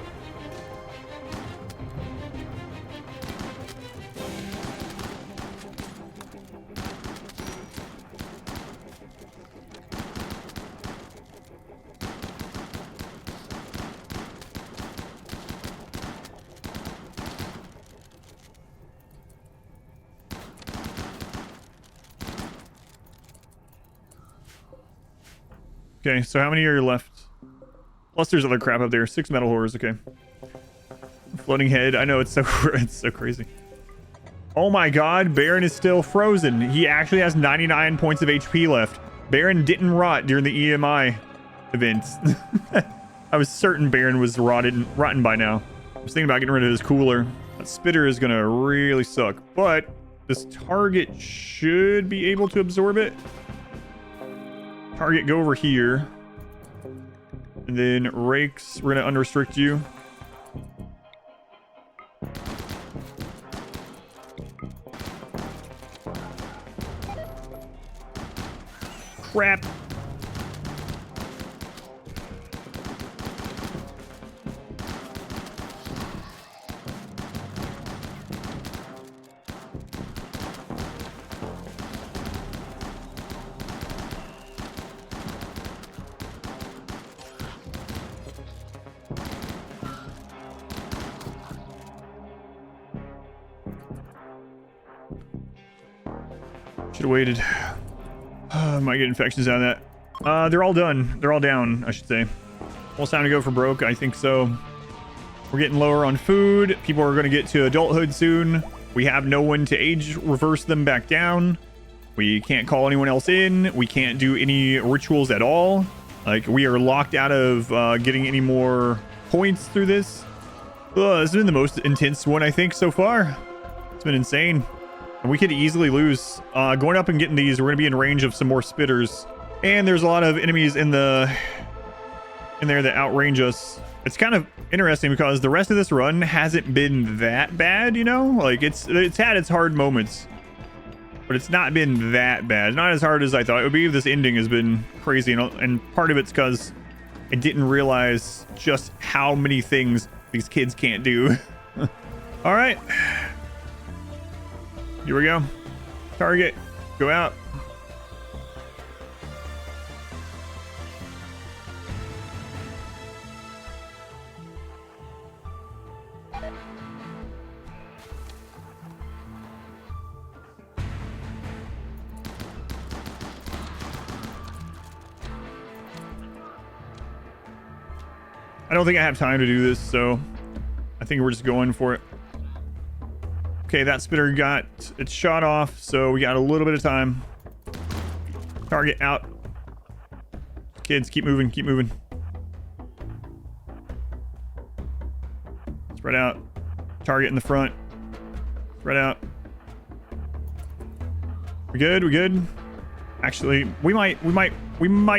Okay, so how many are left? Plus there's other crap up there. 6 metal horrors, okay. Floating head, I know it's so it's so crazy. Oh my god, Baron is still frozen. He actually has 99 points of HP left. Baron didn't rot during the EMI events. I was certain Baron was rotten by now. I was thinking about getting rid of his cooler. That spitter is gonna really suck, but this target should be able to absorb it. Target, go over here. And then rakes, we're gonna unrestrict you. Crap. Should have waited. Might get infections out of that. They're all done. They're all down, I should say. Almost time to go for broke. I think so. We're getting lower on food. People are going to get to adulthood soon. We have no one to age reverse them back down. We can't call anyone else in. We can't do any rituals at all. Like, we are locked out of getting any more points through this. This has been the most intense one, I think, so far. It's been insane. And we could easily lose. Going up and getting these, we're going to be in range of some more spitters. And there's a lot of enemies in there that outrange us. It's kind of interesting because the rest of this run hasn't been that bad, you know? Like, it's had its hard moments. But it's not been that bad. Not as hard as I thought it would be. This ending has been crazy. And part of it's because I didn't realize just how many things these kids can't do. All right. Here we go. Target. Go out. I don't think I have time to do this, so I think we're just going for it. Okay, that spitter got its shot off, so we got a little bit of time. Target out. Kids, keep moving, keep moving. Spread out. Target in the front. Spread out. We good? We good? Actually, we might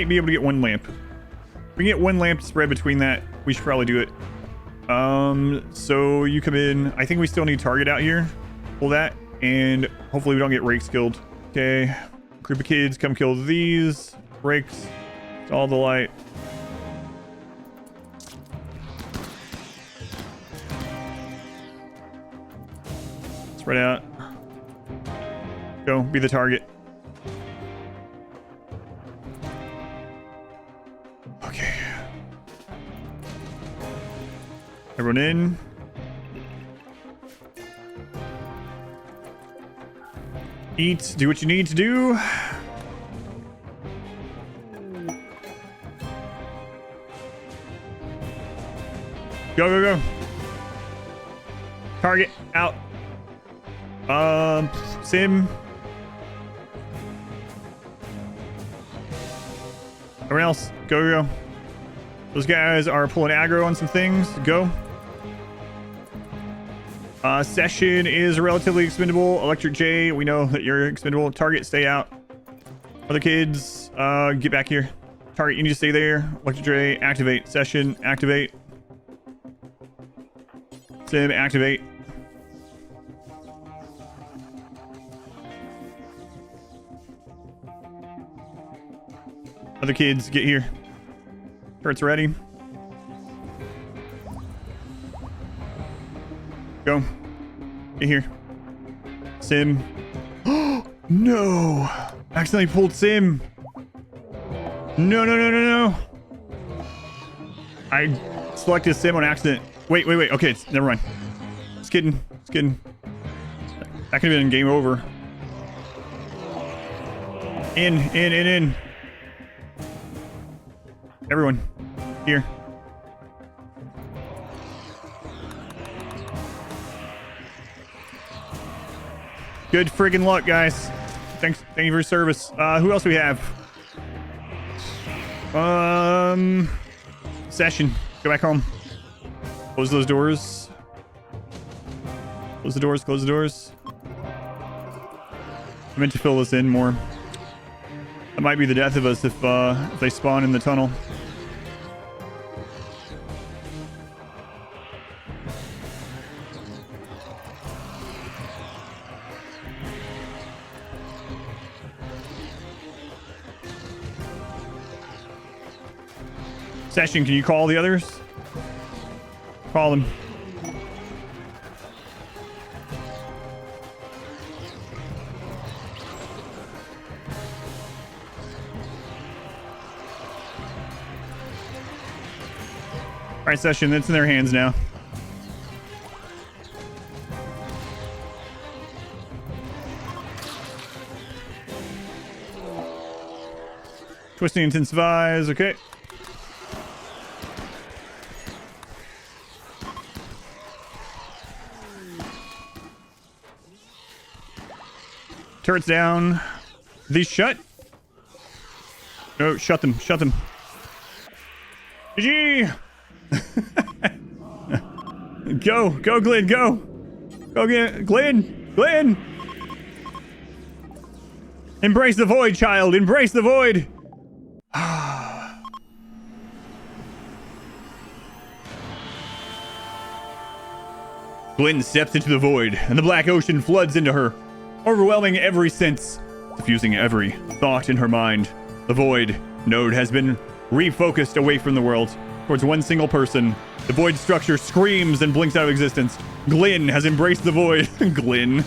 be able to get one lamp. If we can get one lamp spread between that, we should probably do it. So you come in. I think we still need target out here. Pull that, and hopefully we don't get rakes killed. Okay, group of kids, come kill these rakes. It's all the light. Spread out. Go, be the target. Okay. Everyone in. Eat, do what you need to do. Go, go, go. Target out. Sim. Everyone else, go, go, go. Those guys are pulling aggro on some things. Go. Session is relatively expendable. Electric J, we know that you're expendable. Target, stay out. Other kids, get back here. Target, you need to stay there. Electric J, activate. Session, activate. Sim, activate. Other kids, get here. Turret's ready. Go. Get here. Sim. No! Accidentally pulled Sim. No, no, no, no, no. I selected Sim on accident. Wait, wait, wait. Okay, never mind. Just kidding. Just kidding. That could have been game over. In. Everyone. Here. Good friggin' luck, guys. Thank you for your service. Who else do we have? Session. Go back home. Close those doors. Close the doors. Close the doors. I meant to fill this in more. That might be the death of us if they spawn in the tunnel. Session, can you call the others? Call them. All right, Session, it's in their hands now. Twisting intensifies, okay. Turrets down. These shut? No, shut them. Shut them. GG! Go. Go, Glenn. Go. Go get Glenn. Glenn! Embrace the void, child. Embrace the void. Glenn steps into the void, and the black ocean floods into her, overwhelming every sense, diffusing every thought in her mind. The void node has been refocused away from the world towards one single person. The void structure screams and blinks out of existence. Glenn has embraced the void. Glenn.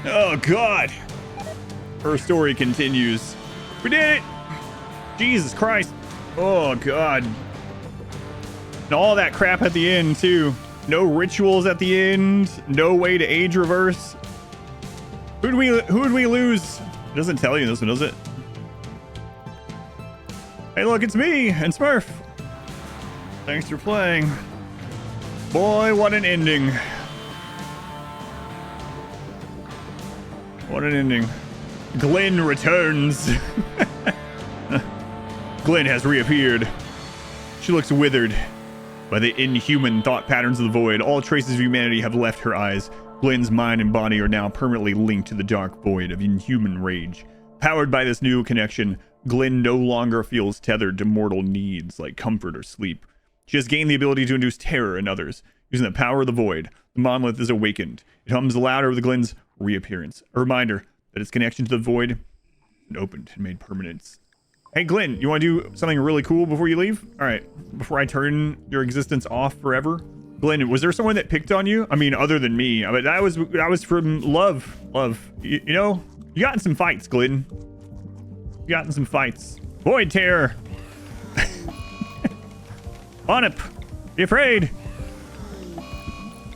Oh, God. Her story continues. We did it. Jesus Christ. Oh, God. And all that crap at the end, too. No rituals at the end. No way to age reverse. Who'd we lose? It doesn't tell you this one, does it? Hey, look, it's me and Smurf. Thanks for playing. Boy, what an ending. What an ending. Glenn returns. Glenn has reappeared. She looks withered by the inhuman thought patterns of the void. All traces of humanity have left her eyes. Glenn's mind and body are now permanently linked to the dark void of inhuman rage. Powered by this new connection, Glenn no longer feels tethered to mortal needs like comfort or sleep. She has gained the ability to induce terror in others. Using the power of the void, the monolith is awakened. It hums louder with Glenn's reappearance. A reminder that its connection to the void is opened and made permanent. Hey, Glenn, you want to do something really cool before you leave? All right, before I turn your existence off forever. Glenn, was there someone that picked on you? I mean, other than me, but that was from love. You know, you got in some fights, Glenn. You got in some fights. Void terror. On up. Be afraid.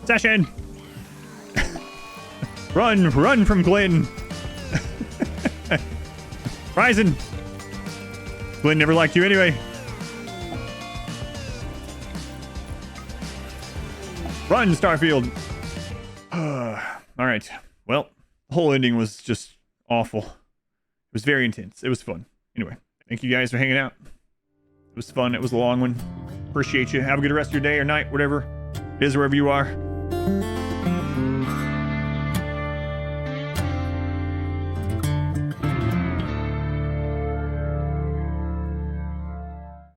Session. Run from Glenn. Ryzen. Glenn never liked you anyway. Run, Starfield. All right. Well, the whole ending was just awful. It was very intense. It was fun. Anyway, thank you guys for hanging out. It was fun. It was a long one. Appreciate you. Have a good rest of your day or night, whatever it is, wherever you are.